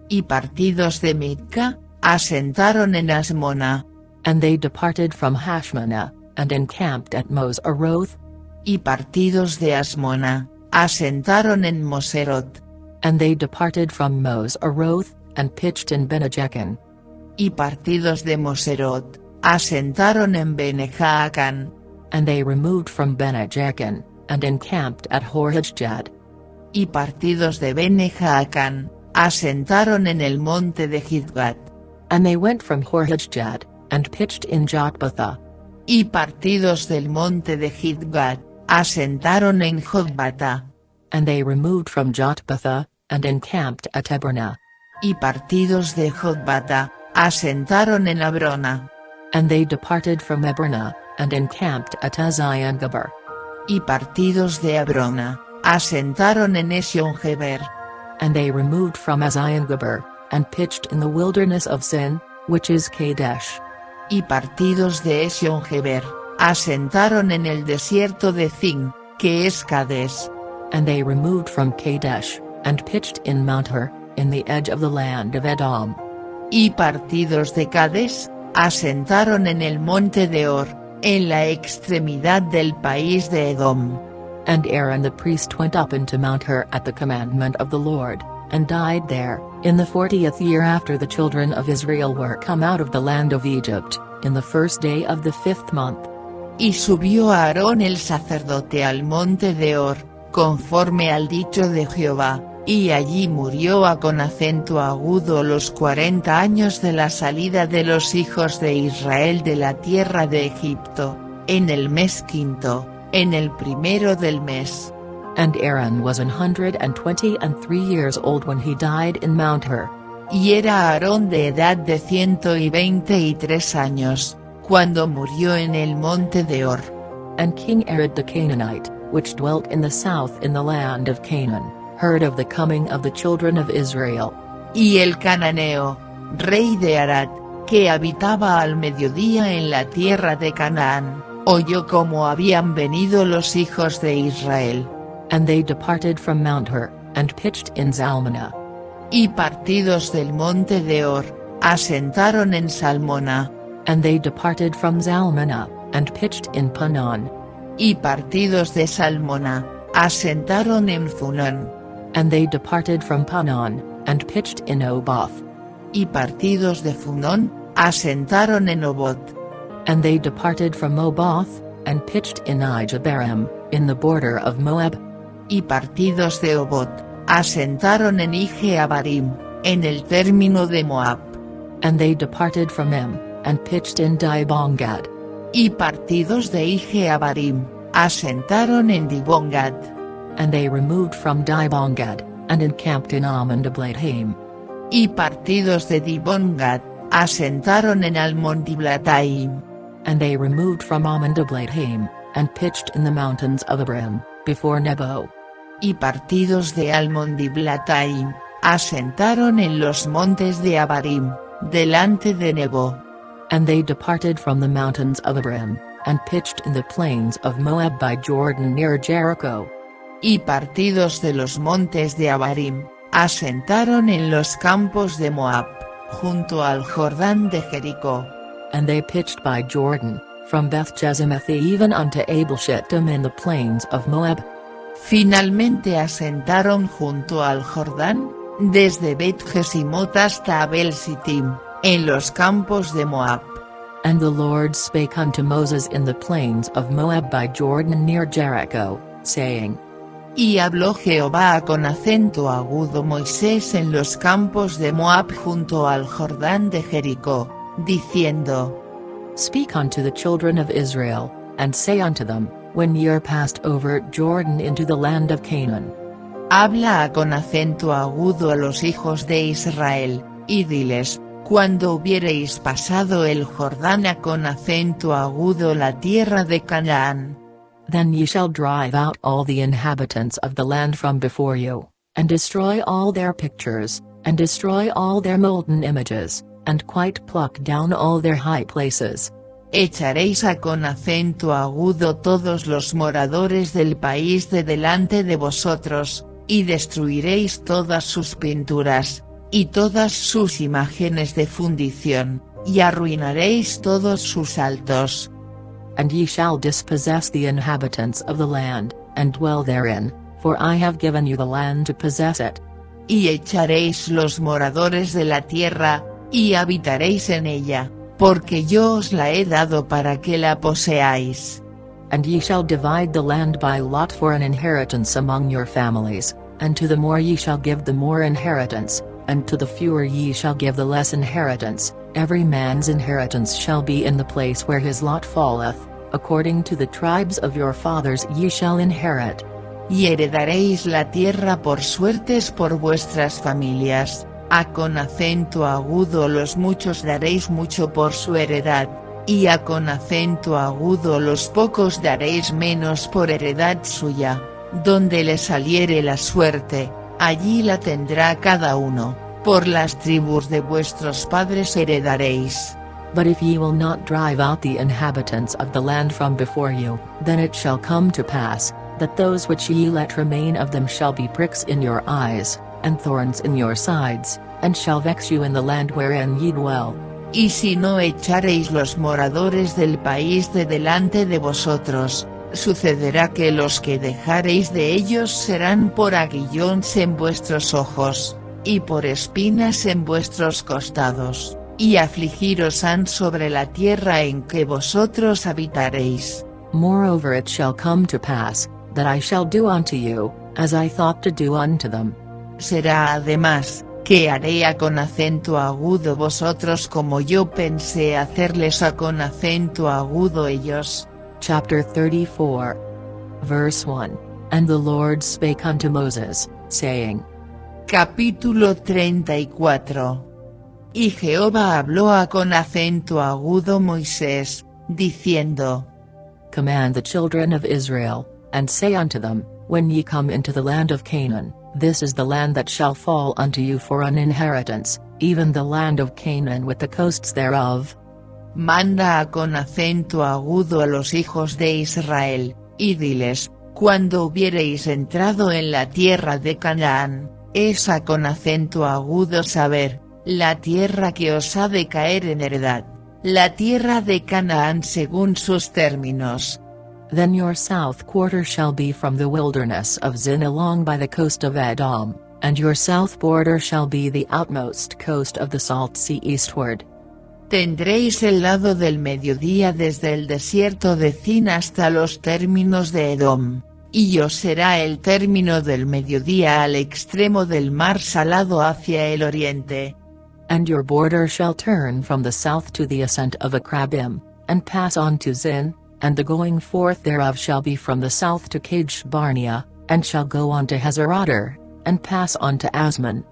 Speaker 2: Y partidos de Mitka, asentaron en Asmona.
Speaker 1: And they departed from Hashmona, and encamped at Moseroth.
Speaker 2: Y partidos de Asmona, asentaron en Moserot.
Speaker 1: And they departed from Moseroth, and pitched in Benejekan.
Speaker 2: Y partidos de Moserot, asentaron en Benejaacan.
Speaker 1: And they removed from Benejekan, and encamped at Horhajjad.
Speaker 2: Y partidos de Benejaacan, asentaron en el monte de Gidgat.
Speaker 1: And they went from Horhajjad, and pitched in Jotbatha.
Speaker 2: Y partidos del monte de Gidgat, asentaron en Jotbata.
Speaker 1: And they removed from Jotbatha, and encamped at Ebrona.
Speaker 2: Y partidos de Jotbata, asentaron en Abrona.
Speaker 1: And they departed from Ebrona, and encamped at Eziongeber.
Speaker 2: Y partidos de Abrona, asentaron en Esiongeber.
Speaker 1: And they removed from Eziongeber, and pitched in the wilderness of Sin, which is Kadesh.
Speaker 2: Y partidos de Esiongeber, asentaron en el desierto de Zin, que es Cades.
Speaker 1: And they removed from Kadesh, and pitched in Mount Hor, in the edge of the land of Edom.
Speaker 2: Y partidos de Cades, asentaron en el monte de Hor, en la extremidad del país de Edom.
Speaker 1: And Aaron the priest went up into Mount Hor at the commandment of the Lord, and died there, in the 40th year after the children of Israel were come out of the land of Egypt, in the first day of the 5th month.
Speaker 2: Y subió Aarón el sacerdote al monte de Hor, conforme al dicho de Jehová, y allí murió con acento agudo los 40 años de la salida de los hijos de Israel de la tierra de Egipto, en el mes quinto, en el primero del mes.
Speaker 1: And Aaron was 123 years old when he died in Mount Hor.
Speaker 2: Y era Aarón de edad de 123 años, cuando murió en el monte de Hor.
Speaker 1: And King Arad the Canaanite, which dwelt in the south in the land of Canaan, heard of the coming of the children of Israel.
Speaker 2: Y el cananeo, rey de Arad, que habitaba al mediodía en la tierra de Canaán, oyó cómo habían venido los hijos de Israel.
Speaker 1: And they departed from Mount Hor, and pitched in Zalmunna.
Speaker 2: Y partidos del monte de Hor, asentaron en Salmona.
Speaker 1: And they departed from Zalmunna, and pitched in Punon.
Speaker 2: Y partidos de Salmona, asentaron en Funón.
Speaker 1: And they departed from Punon, and pitched in Oboth.
Speaker 2: Y partidos de Funón, asentaron en Obot.
Speaker 1: And they departed from Oboth, and pitched in Ijeberim, in the border of Moab.
Speaker 2: Y partidos de Obot, asentaron en Ijeabarim, en el término de Moab.
Speaker 1: And they departed from him, and pitched in Dibongad.
Speaker 2: Y partidos de Ijeabarim, asentaron en Dibongad.
Speaker 1: And they removed from Dibongad, and encamped in Amondiblathaim.
Speaker 2: Y partidos de Dibongad, asentaron en Almondiblathaim.
Speaker 1: And they removed from Amondiblathaim, and pitched in the mountains of Abrim, before Nebo.
Speaker 2: Y partidos de Almondiblathaim, asentaron en los montes de Abarim, delante de Nebo.
Speaker 1: And they departed from the mountains of Abrim, and pitched in the plains of Moab by Jordan near Jericho.
Speaker 2: Y partidos de los montes de Abarim, asentaron en los campos de Moab, junto al Jordán de Jericó.
Speaker 1: And they pitched by Jordan, from Beth-Jesimoth even unto Abel-Shittim in the plains of Moab.
Speaker 2: Finalmente asentaron junto al Jordán, desde Bet-Jesimoth hasta Abel-Sittim, en los campos de Moab.
Speaker 1: And the Lord spake unto Moses in the plains of Moab by Jordan near Jericho, saying.
Speaker 2: Y habló Jehová con acento agudo Moisés en los campos de Moab junto al Jordán de Jericó, diciendo.
Speaker 1: Speak unto the children of Israel, and say unto them, when ye are passed over Jordan into the land of Canaan.
Speaker 2: Habla con acento agudo a los hijos de Israel, y diles, cuando hubiereis pasado el Jordán con acento agudo la tierra de Canaán.
Speaker 1: Then ye shall drive out all the inhabitants of the land from before you, and destroy all their pictures, and destroy all their molten images, and quite pluck down all their high places.
Speaker 2: Echaréis a con acento agudo todos los moradores del país de delante de vosotros, y destruiréis todas sus pinturas, y todas sus imágenes de fundición, y arruinaréis todos sus altos.
Speaker 1: And ye shall dispossess the inhabitants of the land, and dwell therein, for I have given you the land to possess it.
Speaker 2: Y echaréis los moradores de la tierra, y habitaréis en ella, porque yo os la he dado para que la poseáis.
Speaker 1: And ye shall divide the land by lot for an inheritance among your families, and to the more ye shall give the more inheritance, and to the fewer ye shall give the less inheritance. Every man's inheritance shall be in the place where his lot falleth, according to the tribes of your fathers ye shall inherit.
Speaker 2: Y heredaréis la tierra por suertes por vuestras familias, a con acento agudo los muchos daréis mucho por su heredad, y a con acento agudo los pocos daréis menos por heredad suya, donde le saliere la suerte, allí la tendrá cada uno. Por las tribus de vuestros padres heredaréis.
Speaker 1: But if ye will not drive out the inhabitants of the land from before you, then it shall come to pass, that those which ye let remain of them shall be pricks in your eyes, and thorns in your sides, and shall vex you in the land wherein ye dwell.
Speaker 2: Y si no echareis los moradores del país de delante de vosotros, sucederá que los que dejareis de ellos serán por aguillones en vuestros ojos, y por espinas en vuestros costados, y afligiros han sobre la tierra en que vosotros habitaréis.
Speaker 1: Moreover it shall come to pass, that I shall do unto you, as I thought to do unto them.
Speaker 2: Será además, que haré a con acento agudo vosotros como yo pensé hacerles a con acento agudo ellos.
Speaker 1: Chapter 34. Verse 1. And the Lord spake unto Moses, saying.
Speaker 2: Capítulo 34. Y Jehová habló a con acento agudo Moisés, diciendo.
Speaker 1: Command the children of Israel, and say unto them, when ye come into the land of Canaan, This is the land that shall fall unto you for an inheritance, even the land of Canaan with the coasts thereof.
Speaker 2: Manda con acento agudo a los hijos de Israel, y diles, cuando hubiereis entrado en la tierra de Canaán, esa con acento agudo saber, la tierra que os ha de caer en heredad, la tierra de Canaán según sus términos.
Speaker 1: Then your south quarter shall be from the wilderness of Zin along by the coast of Edom, and your south border shall be the outmost coast of the Salt Sea eastward.
Speaker 2: Tendréis el lado del mediodía desde el desierto de Zin hasta los términos de Edom, y os será el término del mediodía al extremo del mar Salado hacia el oriente.
Speaker 1: And your border shall turn from the south to the ascent of Akrabim, and pass on to Zin, and the going forth thereof shall be from the south to Kadesh Barnea, and shall go on to Hazeroter, and pass on to Asmon.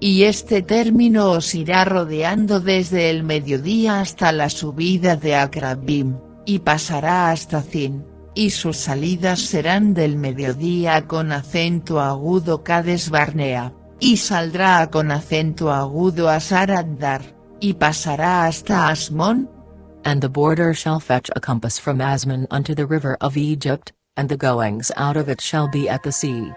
Speaker 2: Y este término os irá rodeando desde el mediodía hasta la subida de Akrabim, y pasará hasta Zin, y sus salidas serán del mediodía con acento agudo Kadesh Barnea, y saldrá con acento agudo a Saraddar, y pasará hasta Asmón.
Speaker 1: And the border shall fetch a compass from Asmon unto the river of Egypt, and the goings out of it shall be at the sea.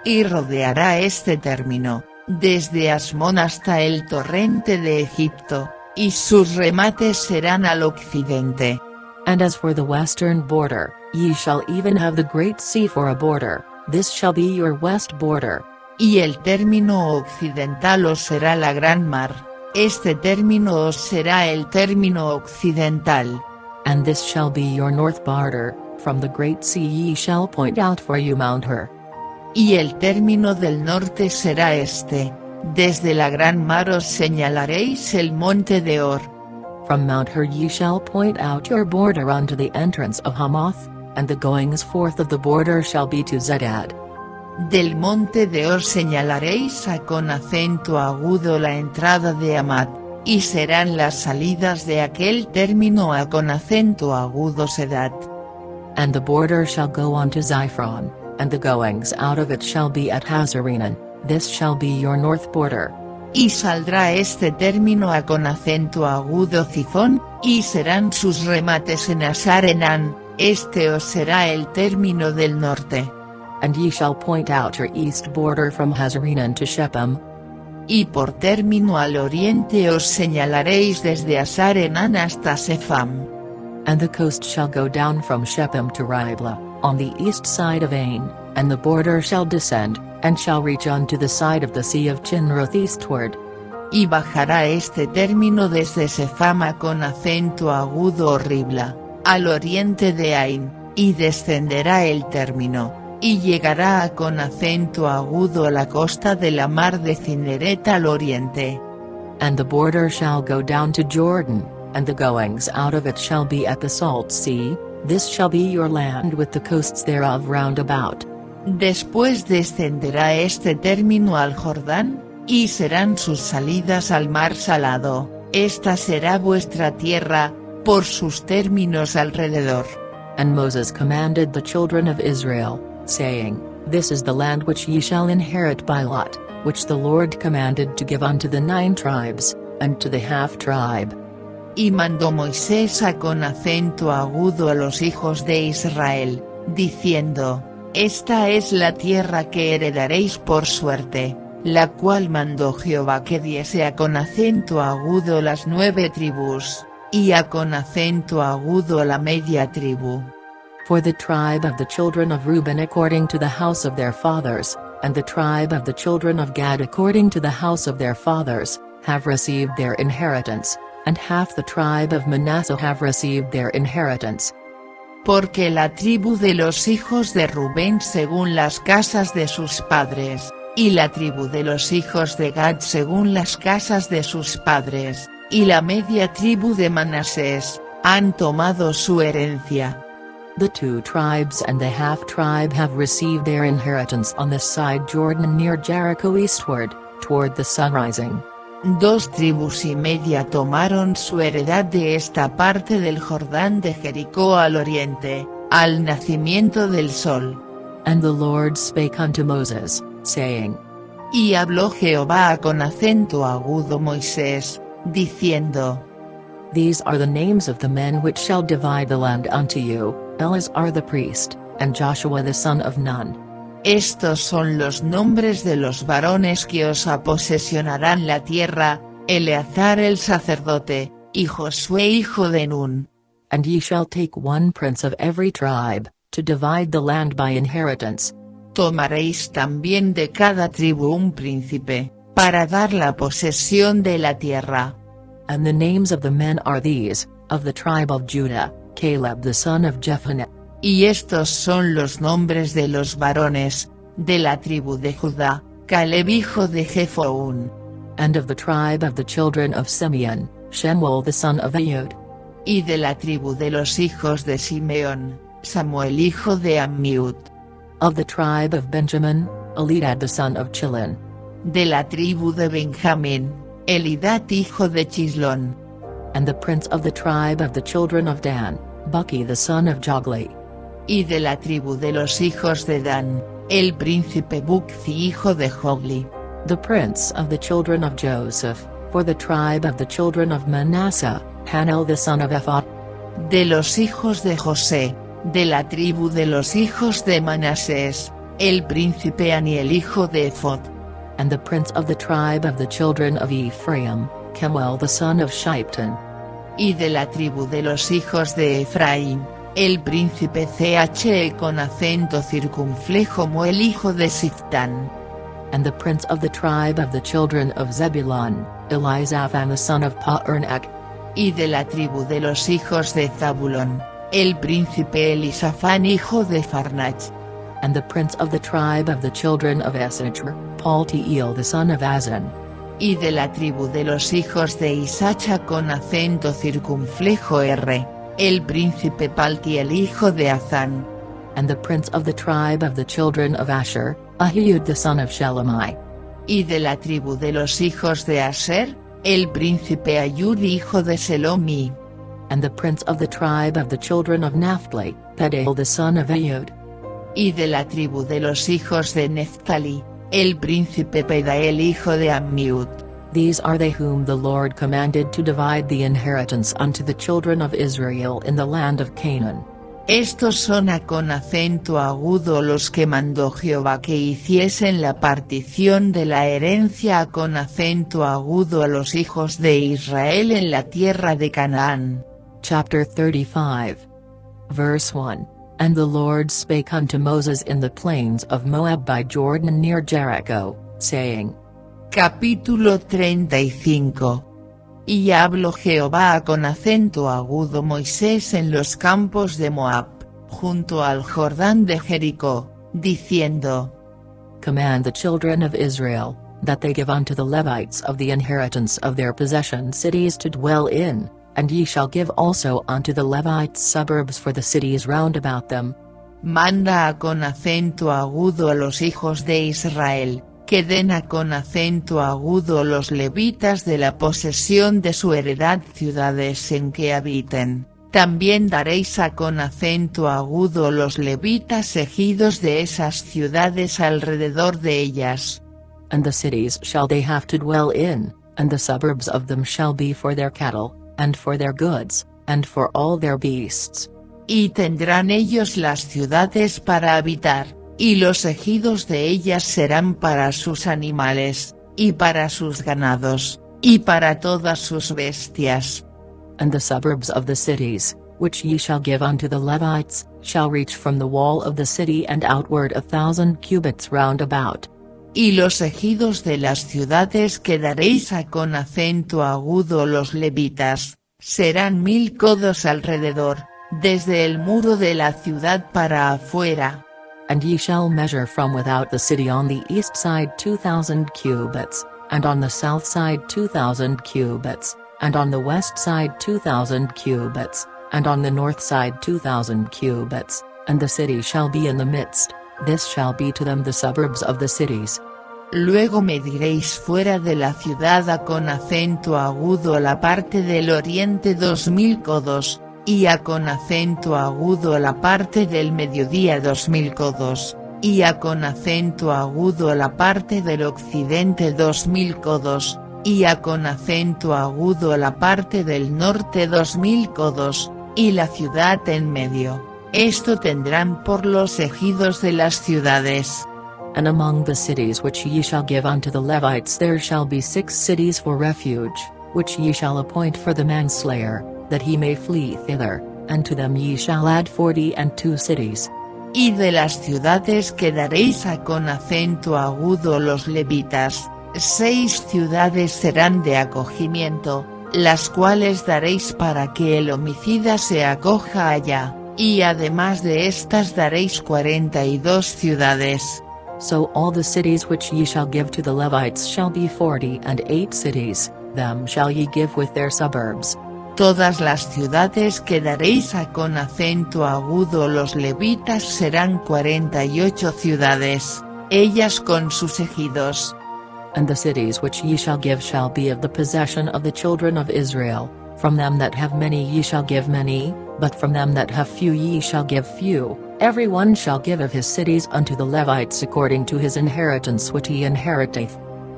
Speaker 2: Y rodeará este término, desde Asmón hasta el torrente de Egipto, y sus remates serán al occidente.
Speaker 1: And as for the western border, ye shall even have the great sea for a border, this shall be your west border.
Speaker 2: Y el término occidental os será la gran mar. Este término os será el término occidental.
Speaker 1: And this shall be your north border, from the great sea ye shall point out for you Mount Hor.
Speaker 2: Y el término del norte será este, desde la gran mar os señalaréis el monte de Hor.
Speaker 1: From Mount Hor ye shall point out your border unto the entrance of Hamath, and the goings forth of the border shall be to Zedad.
Speaker 2: Del monte de Hor señalaréis con acento agudo la entrada de Amat, y serán las salidas de aquel término con acento agudo Sedad.
Speaker 1: And the border shall go on to Ziphron, and the goings out of it shall be at Hazarenan, this shall be your north border.
Speaker 2: Y saldrá este término con acento agudo Zifón, y serán sus remates en Hazarenan, este os será el término del norte.
Speaker 1: And ye shall point out your east border from Hazarenan to Shephem.
Speaker 2: Y por término al oriente os señalaréis desde Hazarenan hasta Sepham.
Speaker 1: And the coast shall go down from Shephem to Riblah, on the east side of Ain, and the border shall descend, and shall reach unto the side of the sea of Chinroth eastward.
Speaker 2: Y bajará este término desde Sefama con acento agudo Ribla, al oriente de Ain, y descenderá el término, y llegará con acento agudo a la costa de la mar de Cineret al oriente.
Speaker 1: And the border shall go down to Jordan, and the goings out of it shall be at the salt sea, this shall be your land with the coasts thereof round about.
Speaker 2: Después descenderá este término al Jordán, y serán sus salidas al mar salado, esta será vuestra tierra, por sus términos alrededor.
Speaker 1: And Moses commanded the children of Israel, saying, This is the land which ye shall inherit by lot, which the Lord commanded to give unto the 9 tribes, and to the half tribe.
Speaker 2: Y mandó Moisés con acento agudo a los hijos de Israel, diciendo, Esta es la tierra que heredaréis por suerte, la cual mandó Jehová que diese con acento agudo las 9 tribus, y con acento agudo la media tribu.
Speaker 1: For the tribe of the children of Reuben according to the house of their fathers, and the tribe of the children of Gad according to the house of their fathers, have received their inheritance, and half the tribe of Manasseh have received their inheritance.
Speaker 2: Porque la tribu de los hijos de Rubén según las casas de sus padres, y la tribu de los hijos de Gad según las casas de sus padres, y la media tribu de Manasés, han tomado su herencia.
Speaker 1: The 2 tribes and the half tribe have received their inheritance on this side Jordan near Jericho eastward, toward the sunrising.
Speaker 2: 2 tribus y media tomaron su heredad de esta parte del Jordán de Jericó al oriente, al nacimiento del sol.
Speaker 1: And the Lord spake unto Moses, saying,
Speaker 2: Y habló Jehová con acento agudo Moisés, diciendo,
Speaker 1: These are the names of the men which shall divide the land unto you, Eleazar the priest, and Joshua the son of Nun.
Speaker 2: Estos son los nombres de los varones que os aposesionarán la tierra, Eleazar el sacerdote, y Josué hijo de Nun.
Speaker 1: And ye shall take one prince of every tribe, to divide the land by inheritance.
Speaker 2: Tomaréis también de cada tribu un príncipe, para dar la posesión de la tierra.
Speaker 1: And the names of the men are these, of the tribe of Judah, Caleb the son of Jephunneh.
Speaker 2: Y estos son los nombres de los varones, de la tribu de Judá, Caleb hijo de Jefón.
Speaker 1: And of the tribe of the children of Simeon, Shemuel the son of Ahud.
Speaker 2: Y de la tribu de los hijos de Simeón, Samuel hijo de Ammiud.
Speaker 1: Of the tribe of Benjamin, Elidad the son of Chilon.
Speaker 2: De la tribu de Benjamín, Elidad hijo de Chislón.
Speaker 1: And the prince of the tribe of the children of Dan, Buki the son of Jogli.
Speaker 2: Y de la tribu de los hijos de Dan, el príncipe Bucci hijo de Jogli.
Speaker 1: The prince of the children of Joseph, for the tribe of the children of Manasseh, Hanel the son of Ephod.
Speaker 2: De los hijos de José, de la tribu de los hijos de Manasés, el príncipe Aniel hijo de Ephod.
Speaker 1: And the prince of the tribe of the children of Ephraim, Kemuel the son of Shipton.
Speaker 2: Y de la tribu de los hijos de Efraín, el príncipe con acento circunflejo Muel hijo de Siftán.
Speaker 1: And the prince of the tribe of the children of Zebulun, Elizaphan the son of Paernak.
Speaker 2: Y de la tribu de los hijos de Zabulón, el príncipe Elisafán hijo de Farnach.
Speaker 1: And the prince of the tribe of the children of Issachar, Paltiel the son of Azan.
Speaker 2: Y de la tribu de los hijos de Isacha con acento circunflejo el príncipe Paltiel hijo de Azán.
Speaker 1: And the prince of the tribe of the children of Asher, Ahihud the son of Shelemai.
Speaker 2: Y de la tribu de los hijos de Aser, el príncipe Ayud hijo de Selomi.
Speaker 1: And the prince of the tribe of the children of Naphtali, Pedahel the son of Ahud.
Speaker 2: Y de la tribu de los hijos de Neftali, el príncipe Pedael hijo de Ammiud.
Speaker 1: These are they whom the Lord commanded to divide the inheritance unto the children of Israel in the land of Canaan.
Speaker 2: Estos son con acento agudo los que mandó Jehová que hiciesen la partición de la herencia con acento agudo a los hijos de Israel en la tierra de Canaán.
Speaker 1: Chapter 35. Verse 1. And the Lord spake unto Moses in the plains of Moab by Jordan near Jericho, saying.
Speaker 2: Capítulo 35. Y habló Jehová con acento agudo Moisés en los campos de Moab, junto al Jordán de Jericó, diciendo.
Speaker 1: Command the children of Israel, that they give unto the Levites of the inheritance of their possession cities to dwell in, and ye shall give also unto the Levites suburbs for the cities round about them.
Speaker 2: Manda con acento agudo a los hijos de Israel, que den con acento agudo los levitas de la posesión de su heredad ciudades en que habiten. También daréis con acento agudo los levitas ejidos de esas ciudades alrededor de ellas.
Speaker 1: And the cities shall they have to dwell in, and the suburbs of them shall be for their cattle, and for their goods, and for all their beasts.
Speaker 2: Y tendrán ellos las ciudades para habitar, y los ejidos de ellas serán para sus animales, y para sus ganados, y para todas sus bestias.
Speaker 1: And the suburbs of the cities, which ye shall give unto the Levites, shall reach from the wall of the city and outward 1,000 cubits round about.
Speaker 2: Y los ejidos de las ciudades que daréis con acento agudo los levitas, serán 1000 codos alrededor, desde el muro de la ciudad para afuera.
Speaker 1: And ye shall measure from without the city on the east side 2,000 cubits, and on the south side 2,000 cubits, and on the west side 2,000 cubits, and on the north side 2,000 cubits, and the city shall be in the midst. This shall be to them the suburbs of the cities.
Speaker 2: Luego mediréis fuera de la ciudad con acento agudo la parte del oriente 2000 codos, y con acento agudo la parte del mediodía 2000 codos, ia con acento agudo la parte del occidente 2000 codos, ia con acento agudo la parte del norte 2000 codos, y la ciudad en medio. Esto tendrán por los ejidos de las ciudades.
Speaker 1: And among the cities which ye shall give unto the Levites there shall be 6 cities for refuge, which ye shall appoint for the manslayer, that he may flee thither, and to them ye shall add 42 cities.
Speaker 2: Y de las ciudades que daréis a con acento agudo los levitas, 6 ciudades serán de acogimiento, las cuales daréis para que el homicida se acoja allá, y además de estas daréis 42 ciudades.
Speaker 1: So all the cities which ye shall give to the Levites shall be 48 cities, them shall ye give with their suburbs.
Speaker 2: Todas las ciudades que daréis a con acento agudo los levitas serán 48 ciudades, ellas con sus ejidos.
Speaker 1: And the cities which ye shall give shall be of the possession of the children of Israel, from them that have many ye shall give many, but from them that have few ye shall give few, every one shall give of his cities unto the Levites according to his inheritance which he inheriteth.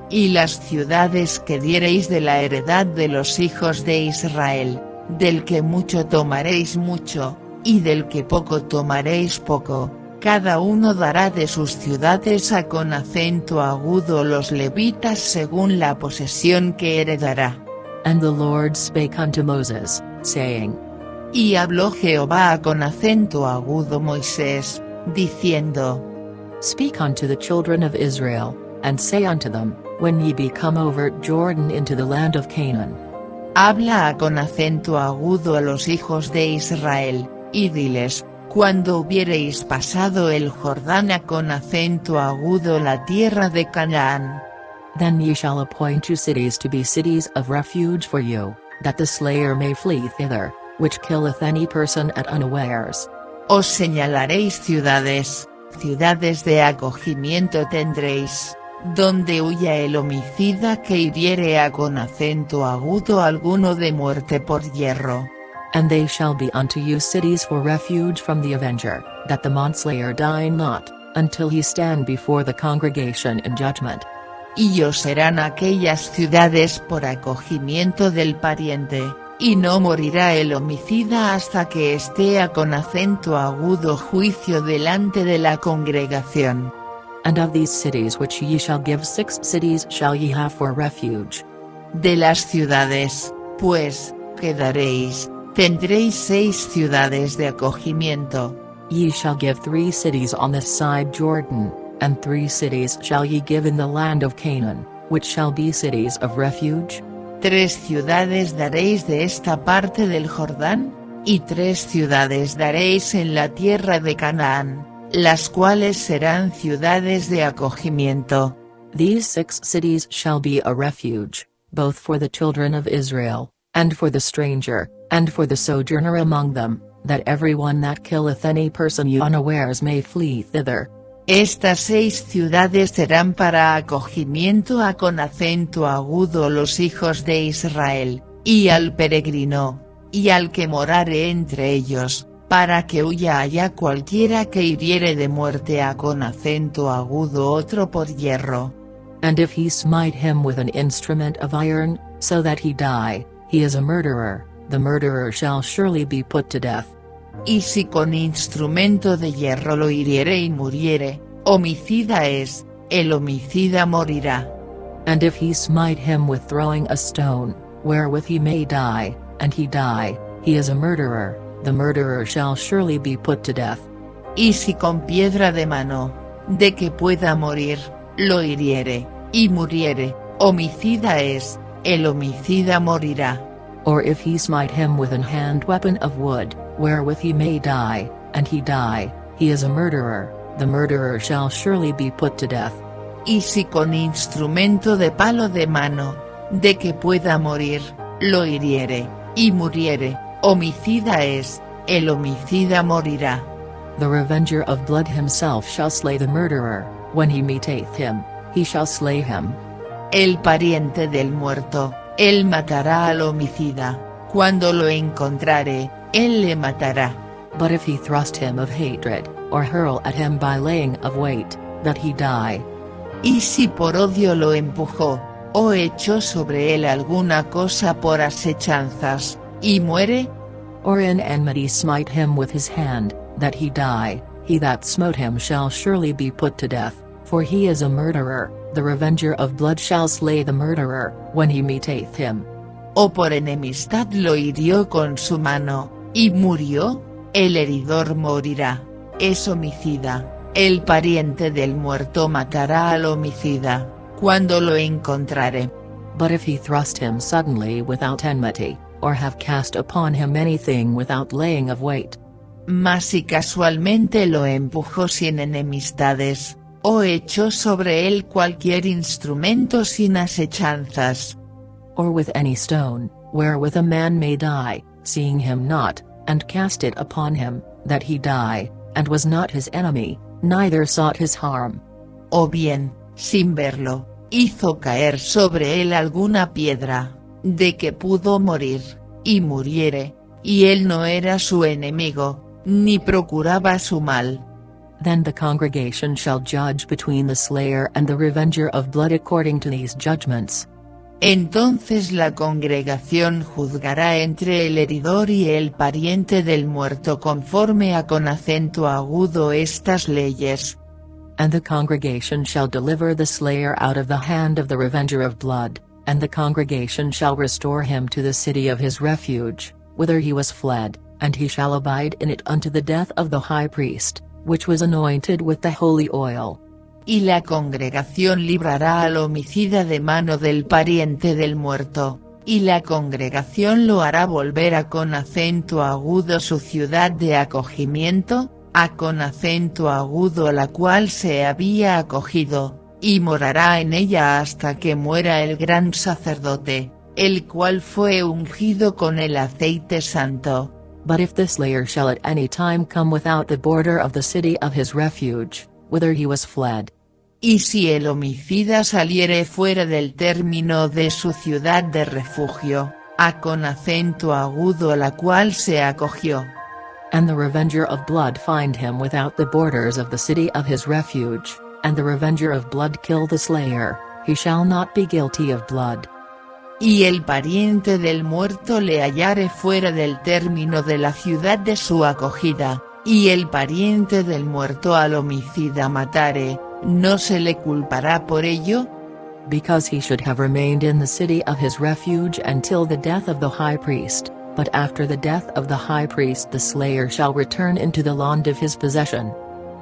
Speaker 2: Y las ciudades que diereis de la heredad de los hijos de Israel, del que mucho tomaréis mucho, y del que poco tomaréis poco, cada uno dará de sus ciudades a con acento agudo los levitas según la posesión que heredará.
Speaker 1: And the Lord spake unto Moses, saying.
Speaker 2: Y habló Jehová a con acento agudo Moisés, diciendo.
Speaker 1: Speak unto the children of Israel, and say unto them, when ye be come over Jordan into the land of Canaan.
Speaker 2: Habla a con acento agudo a los hijos de Israel, y diles, cuando hubiereis pasado el Jordán a con acento agudo la tierra de Canaán.
Speaker 1: Then ye shall appoint you cities to be cities of refuge for you, that the slayer may flee thither, which killeth any person at unawares.
Speaker 2: Os señalaréis ciudades, ciudades de acogimiento tendréis, donde huya el homicida que hiriere a con acento agudo alguno de muerte por hierro.
Speaker 1: And they shall be unto you cities for refuge from the avenger, that the manslayer die not, until he stand before the congregation in judgment.
Speaker 2: Y os serán aquellas ciudades por acogimiento del pariente, y no morirá el homicida hasta que esté a con acento agudo juicio delante de la congregación.
Speaker 1: And of these cities which ye shall give 6 cities shall ye have for refuge.
Speaker 2: De las ciudades, pues, que daréis, tendréis 6 ciudades de acogimiento.
Speaker 1: Ye shall give 3 cities on this side Jordan, and 3 cities shall ye give in the land of Canaan, which shall be cities of refuge.
Speaker 2: 3 ciudades daréis de esta parte del Jordán, y 3 ciudades daréis en la tierra de Canaán, las cuales serán ciudades de acogimiento.
Speaker 1: These 6 cities shall be a refuge, both for the children of Israel, and for the stranger, and for the sojourner among them, that every one that killeth any person unawares may flee thither.
Speaker 2: Estas 6 ciudades serán para acogimiento a con acento agudo los hijos de Israel, y al peregrino, y al que morare entre ellos, para que huya allá cualquiera que hiriere de muerte a con acento agudo otro por hierro.
Speaker 1: And if he smite him with an instrument of iron, so that he die, he is a murderer, the murderer shall surely be put to death.
Speaker 2: Y si con instrumento de hierro lo hiriere y muriere, homicida es, el homicida morirá.
Speaker 1: And if he smite him with throwing a stone, wherewith he may die, and he die, he is a murderer, the murderer shall surely be put to death.
Speaker 2: Y si con piedra de mano, de que pueda morir, lo hiriere, y muriere, homicida es, el homicida morirá.
Speaker 1: Or if he smite him with an hand weapon of wood, wherewith he may die, and he die, he is a murderer, the murderer shall surely be put to death.
Speaker 2: Y si con instrumento de palo de mano, de que pueda morir, lo hiriere, y muriere, homicida es, el homicida morirá.
Speaker 1: The revenger of blood himself shall slay the murderer, when he meeteth him, he shall slay him.
Speaker 2: El pariente del muerto, él matará al homicida, cuando lo encontrare, él le matará.
Speaker 1: But if he thrust him of hatred, or hurl at him by laying of weight, that he die.
Speaker 2: Y si por odio lo empujó, o echó sobre él alguna cosa por asechanzas, y muere,
Speaker 1: Or in enmity smite him with his hand, that he die, he that smote him shall surely be put to death, for he is a murderer, the revenger of blood shall slay the murderer, when he meeteth him.
Speaker 2: o por enemistad lo hirió con su mano, y murió, el heridor morirá, es homicida, el pariente del muerto matará al homicida, cuando lo encontrare.
Speaker 1: But if he thrust him suddenly without enmity, or have cast upon him anything without laying of weight.
Speaker 2: Mas si casualmente lo empujó sin enemistades, o echó sobre él cualquier instrumento sin asechanzas.
Speaker 1: Or with any stone, wherewith a man may die, seeing him not, and cast it upon him, that he die, and was not his enemy, neither sought his harm.
Speaker 2: O bien, sin verlo, hizo caer sobre él alguna piedra, de que pudo morir, y muriere, y él no era su enemigo, ni procuraba su mal.
Speaker 1: Then the congregation shall judge between the slayer and the revenger of blood according to these judgments.
Speaker 2: Entonces la congregación juzgará entre el heridor y el pariente del muerto conforme a con acento agudo estas leyes.
Speaker 1: And the congregation shall deliver the slayer out of the hand of the revenger of blood, and the congregation shall restore him to the city of his refuge, whither he was fled, and he shall abide in it unto the death of the high priest, which was anointed with the holy oil.
Speaker 2: Y la congregación librará al homicida de mano del pariente del muerto, y la congregación lo hará volver a con acento agudo su ciudad de acogimiento, a con acento agudo a la cual se había acogido, y morará en ella hasta que muera el gran sacerdote, el cual fue ungido con el aceite santo.
Speaker 1: But if the slayer shall at any time come without the border of the city of his refuge, whither he was fled.
Speaker 2: Y si el homicida saliere fuera del término de su ciudad de refugio, a con acento agudo a la cual se acogió.
Speaker 1: And the revenger of blood find him without the borders of the city of his refuge, and the revenger of blood kill the slayer, he shall not be guilty of blood.
Speaker 2: Y el pariente del muerto le hallare fuera del término de la ciudad de su acogida, y el pariente del muerto al homicida matare, ¿no se le culpará por ello?
Speaker 1: Because he should have remained in the city of his refuge until the death of the high priest, but after the death of the high priest the slayer shall return into the land of his possession.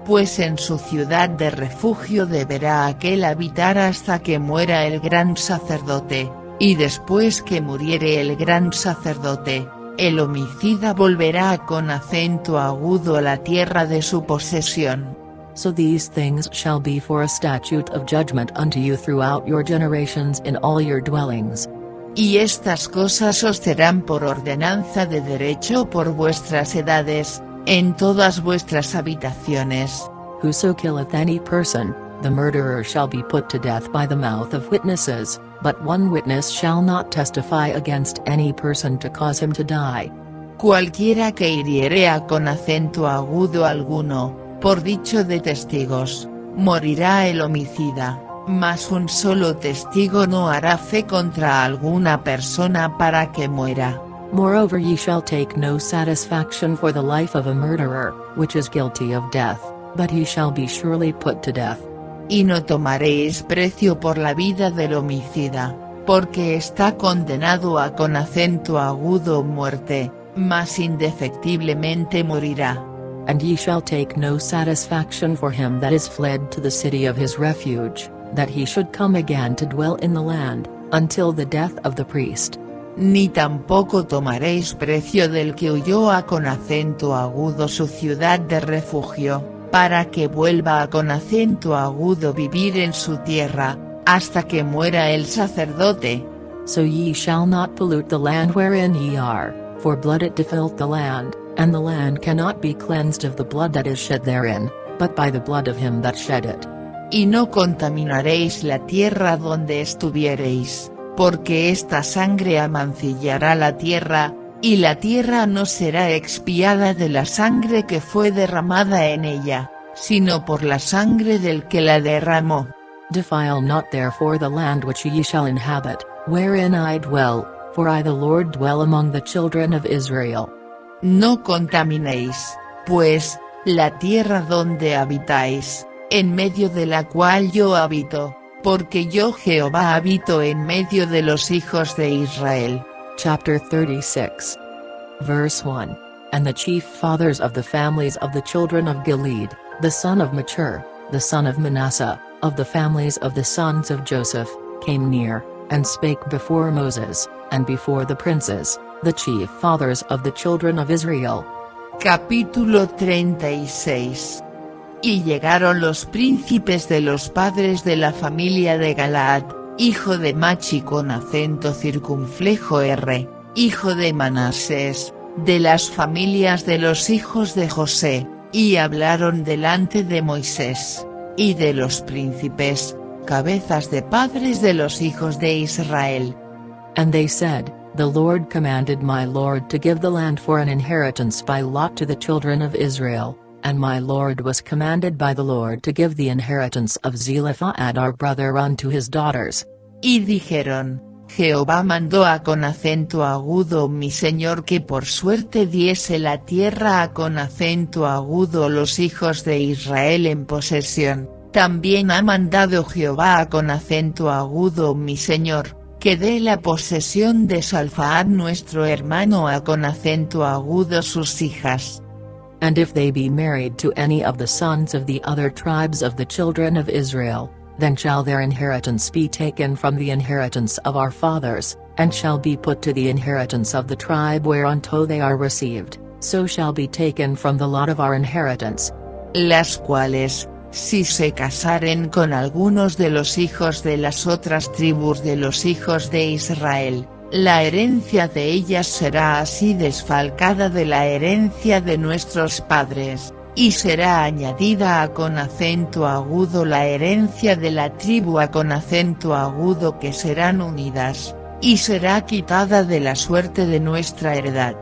Speaker 2: Pues en su ciudad de refugio deberá aquel habitar hasta que muera el gran sacerdote, y después que muriere el gran sacerdote, el homicida volverá con acento agudo a la tierra de su posesión.
Speaker 1: So these things shall be for a statute of judgment unto you throughout your generations in all your dwellings.
Speaker 2: Y estas cosas os serán por ordenanza de derecho por vuestras edades, en todas vuestras habitaciones.
Speaker 1: Whoso killeth any person, the murderer shall be put to death by the mouth of witnesses, but one witness shall not testify against any person to cause him to die.
Speaker 2: Cualquiera que hiriere a con acento agudo alguno, por dicho de testigos, morirá el homicida, mas un solo testigo no hará fe contra alguna persona para que muera.
Speaker 1: Moreover ye shall take no satisfaction for the life of a murderer, which is guilty of death, but he shall be surely put to death.
Speaker 2: Y no tomaréis precio por la vida del homicida, porque está condenado a con acento agudo muerte, mas indefectiblemente morirá.
Speaker 1: And ye shall take no satisfaction for him that is fled to the city of his refuge, that he should come again to dwell in the land, until the death of the priest.
Speaker 2: Ni tampoco tomaréis precio del que huyó a con acento agudo su ciudad de refugio, para que vuelva a con acento agudo vivir en su tierra, hasta que muera el sacerdote.
Speaker 1: So ye shall not pollute the land wherein ye are, for blood it defileth the land, and the land cannot be cleansed of the blood that is shed therein, but by the blood of him that shed it.
Speaker 2: Y no contaminaréis la tierra donde estuviereis, porque esta sangre amancillará la tierra, y la tierra no será expiada de la sangre que fue derramada en ella, sino por la sangre del que la derramó.
Speaker 1: Defile not therefore the land which ye shall inhabit, wherein I dwell, for I the Lord dwell among the children of Israel.
Speaker 2: No contaminéis, pues, la tierra donde habitáis, en medio de la cual yo habito, porque yo Jehová habito en medio de los hijos de Israel.
Speaker 1: Chapter 36. Verse 1. And the chief fathers of the families of the children of Gilead, the son of Machir, the son of Manasseh, of the families of the sons of Joseph, came near, and spake before Moses, and before the princes, the chief fathers of the children of Israel.
Speaker 2: Capítulo 36. Y llegaron los príncipes de los padres de la familia de Galaad, hijo de Machi con acento circunflejo R, hijo de Manasés, de las familias de los hijos de José, y hablaron delante de Moisés, y de los príncipes, cabezas de padres de los hijos de Israel.
Speaker 1: And they said, The Lord commanded my Lord to give the land for an inheritance by lot to the children of Israel, and my Lord was commanded by the Lord to give the inheritance of Zelophehad our brother unto his daughters.
Speaker 2: Y dijeron, Jehová mandó a con acento agudo mi señor que por suerte diese la tierra a con acento agudo los hijos de Israel en posesión, también ha mandado Jehová a con acento agudo mi señor, que dé la posesión de Salfaad nuestro hermano a con acento agudo sus hijas.
Speaker 1: And if they be married to any of the sons of the other tribes of the children of Israel, then shall their inheritance be taken from the inheritance of our fathers, and shall be put to the inheritance of the tribe whereunto they are received, so shall be taken from the lot of our inheritance.
Speaker 2: Las cuales, si se casaren con algunos de los hijos de las otras tribus de los hijos de Israel, la herencia de ellas será así desfalcada de la herencia de nuestros padres, y será añadida a con acento agudo la herencia de la tribu a con acento agudo que serán unidas, y será quitada de la suerte de nuestra heredad.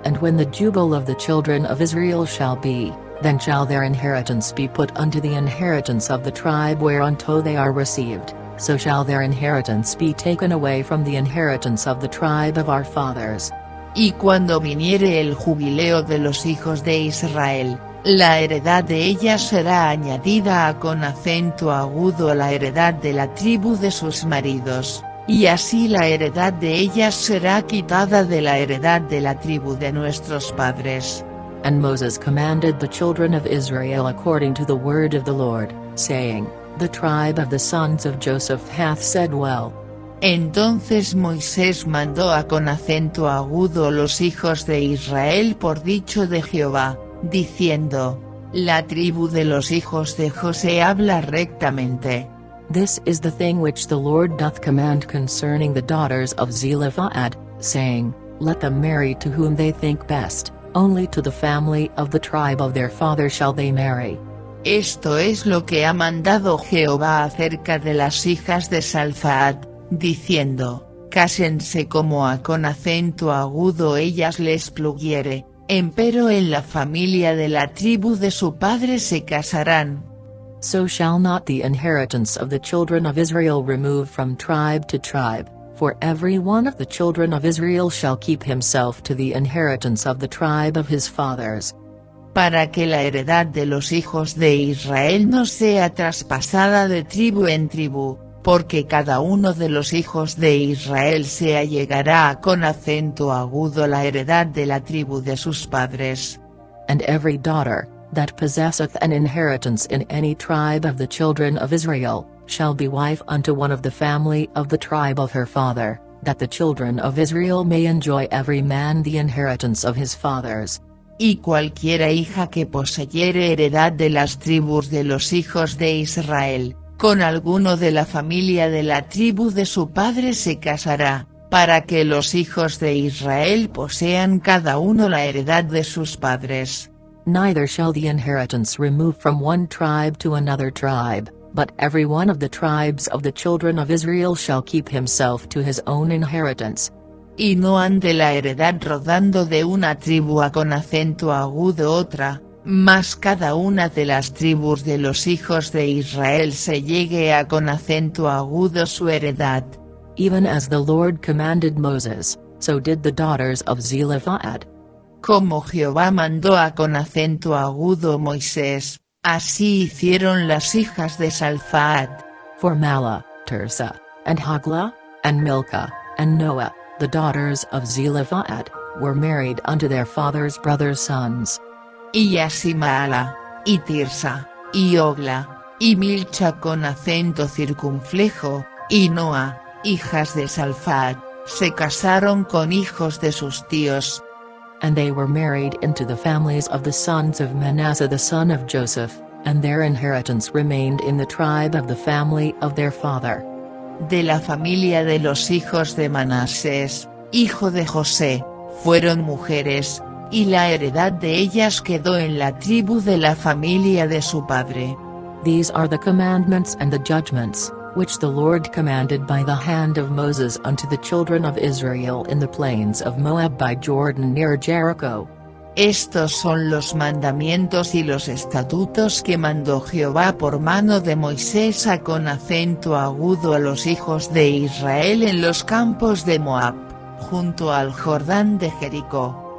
Speaker 1: And when the jubile of the children of Israel shall be, then shall their inheritance be put unto the inheritance of the tribe whereunto they are received, so shall their inheritance be taken away from the inheritance of the tribe of our fathers.
Speaker 2: Y cuando viniere el jubileo de los hijos de Israel, la heredad de ellas será añadida a con acento agudo a la heredad de la tribu de sus maridos, y así la heredad de ellas será quitada de la heredad de la tribu de nuestros padres.
Speaker 1: And Moses commanded the children of Israel according to the word of the Lord, saying, The tribe of the sons of Joseph hath said well.
Speaker 2: Entonces Moisés mandó a con acento agudo los hijos de Israel por dicho de Jehová, diciendo, La tribu de los hijos de José habla rectamente.
Speaker 1: This is the thing which the Lord doth command concerning the daughters of Zelophehad, saying, Let them marry to whom they think best, only to the family of the tribe of their father shall they marry.
Speaker 2: Esto es lo que ha mandado Jehová acerca de las hijas de Salfaad, diciendo, Cásense como a con acento agudo ellas les pluguiere, empero en la familia de la tribu de su padre se casarán.
Speaker 1: So shall not the inheritance of the children of Israel remove from tribe to tribe, for every one of the children of Israel shall keep himself to the inheritance of the tribe of his fathers.
Speaker 2: Para que la heredad de los hijos de Israel no sea traspasada de tribu en tribu, porque cada uno de los hijos de Israel se allegará con acento agudo la heredad de la tribu de sus padres.
Speaker 1: And every daughter, that possesseth an inheritance in any tribe of the children of Israel, shall be wife unto one of the family of the tribe of her father, that the children of Israel may enjoy every man the inheritance of his fathers.
Speaker 2: Y cualquiera hija que poseyere heredad de las tribus de los hijos de Israel, con alguno de la familia de la tribu de su padre se casará, para que los hijos de Israel posean cada uno la heredad de sus padres.
Speaker 1: Neither shall the inheritance remove from one tribe to another tribe, but every one of the tribes of the children of Israel shall keep himself to his own inheritance.
Speaker 2: y no han de la heredad rodando de una tribu a con acento agudo otra, mas cada una de las tribus de los hijos de Israel se llegue a con acento agudo su heredad.
Speaker 1: Even as the Lord commanded Moses, so did the daughters of Zelophehad.
Speaker 2: Como Jehová mandó a con acento agudo Moisés, así hicieron las hijas de Salfaat.
Speaker 1: For Mahlah, Tirzah, and Hoglah, and Milcah, and Noah, the daughters of Zelophehad, were married unto their father's brother's sons.
Speaker 2: Y así Mahla, y Tirsa, y Hogla, y Milcha con acento circunflejo, y Noa, hijas de Salfaat, se casaron con hijos de sus tíos.
Speaker 1: And they were married into the families of the sons of Manasseh the son of Joseph, and their inheritance remained in the tribe of the family of their father.
Speaker 2: De la familia de los hijos de Manasés, hijo de José, fueron mujeres, y la heredad de ellas quedó en la tribu de la familia de su padre.
Speaker 1: These are the commandments and the judgments, which the Lord commanded by the hand of Moses unto the children of Israel in the plains of Moab by Jordan near Jericho.
Speaker 2: Estos son los mandamientos y los estatutos que mandó Jehová por mano de Moisés a con acento agudo a los hijos de Israel en los campos de Moab, junto al Jordán de Jericó.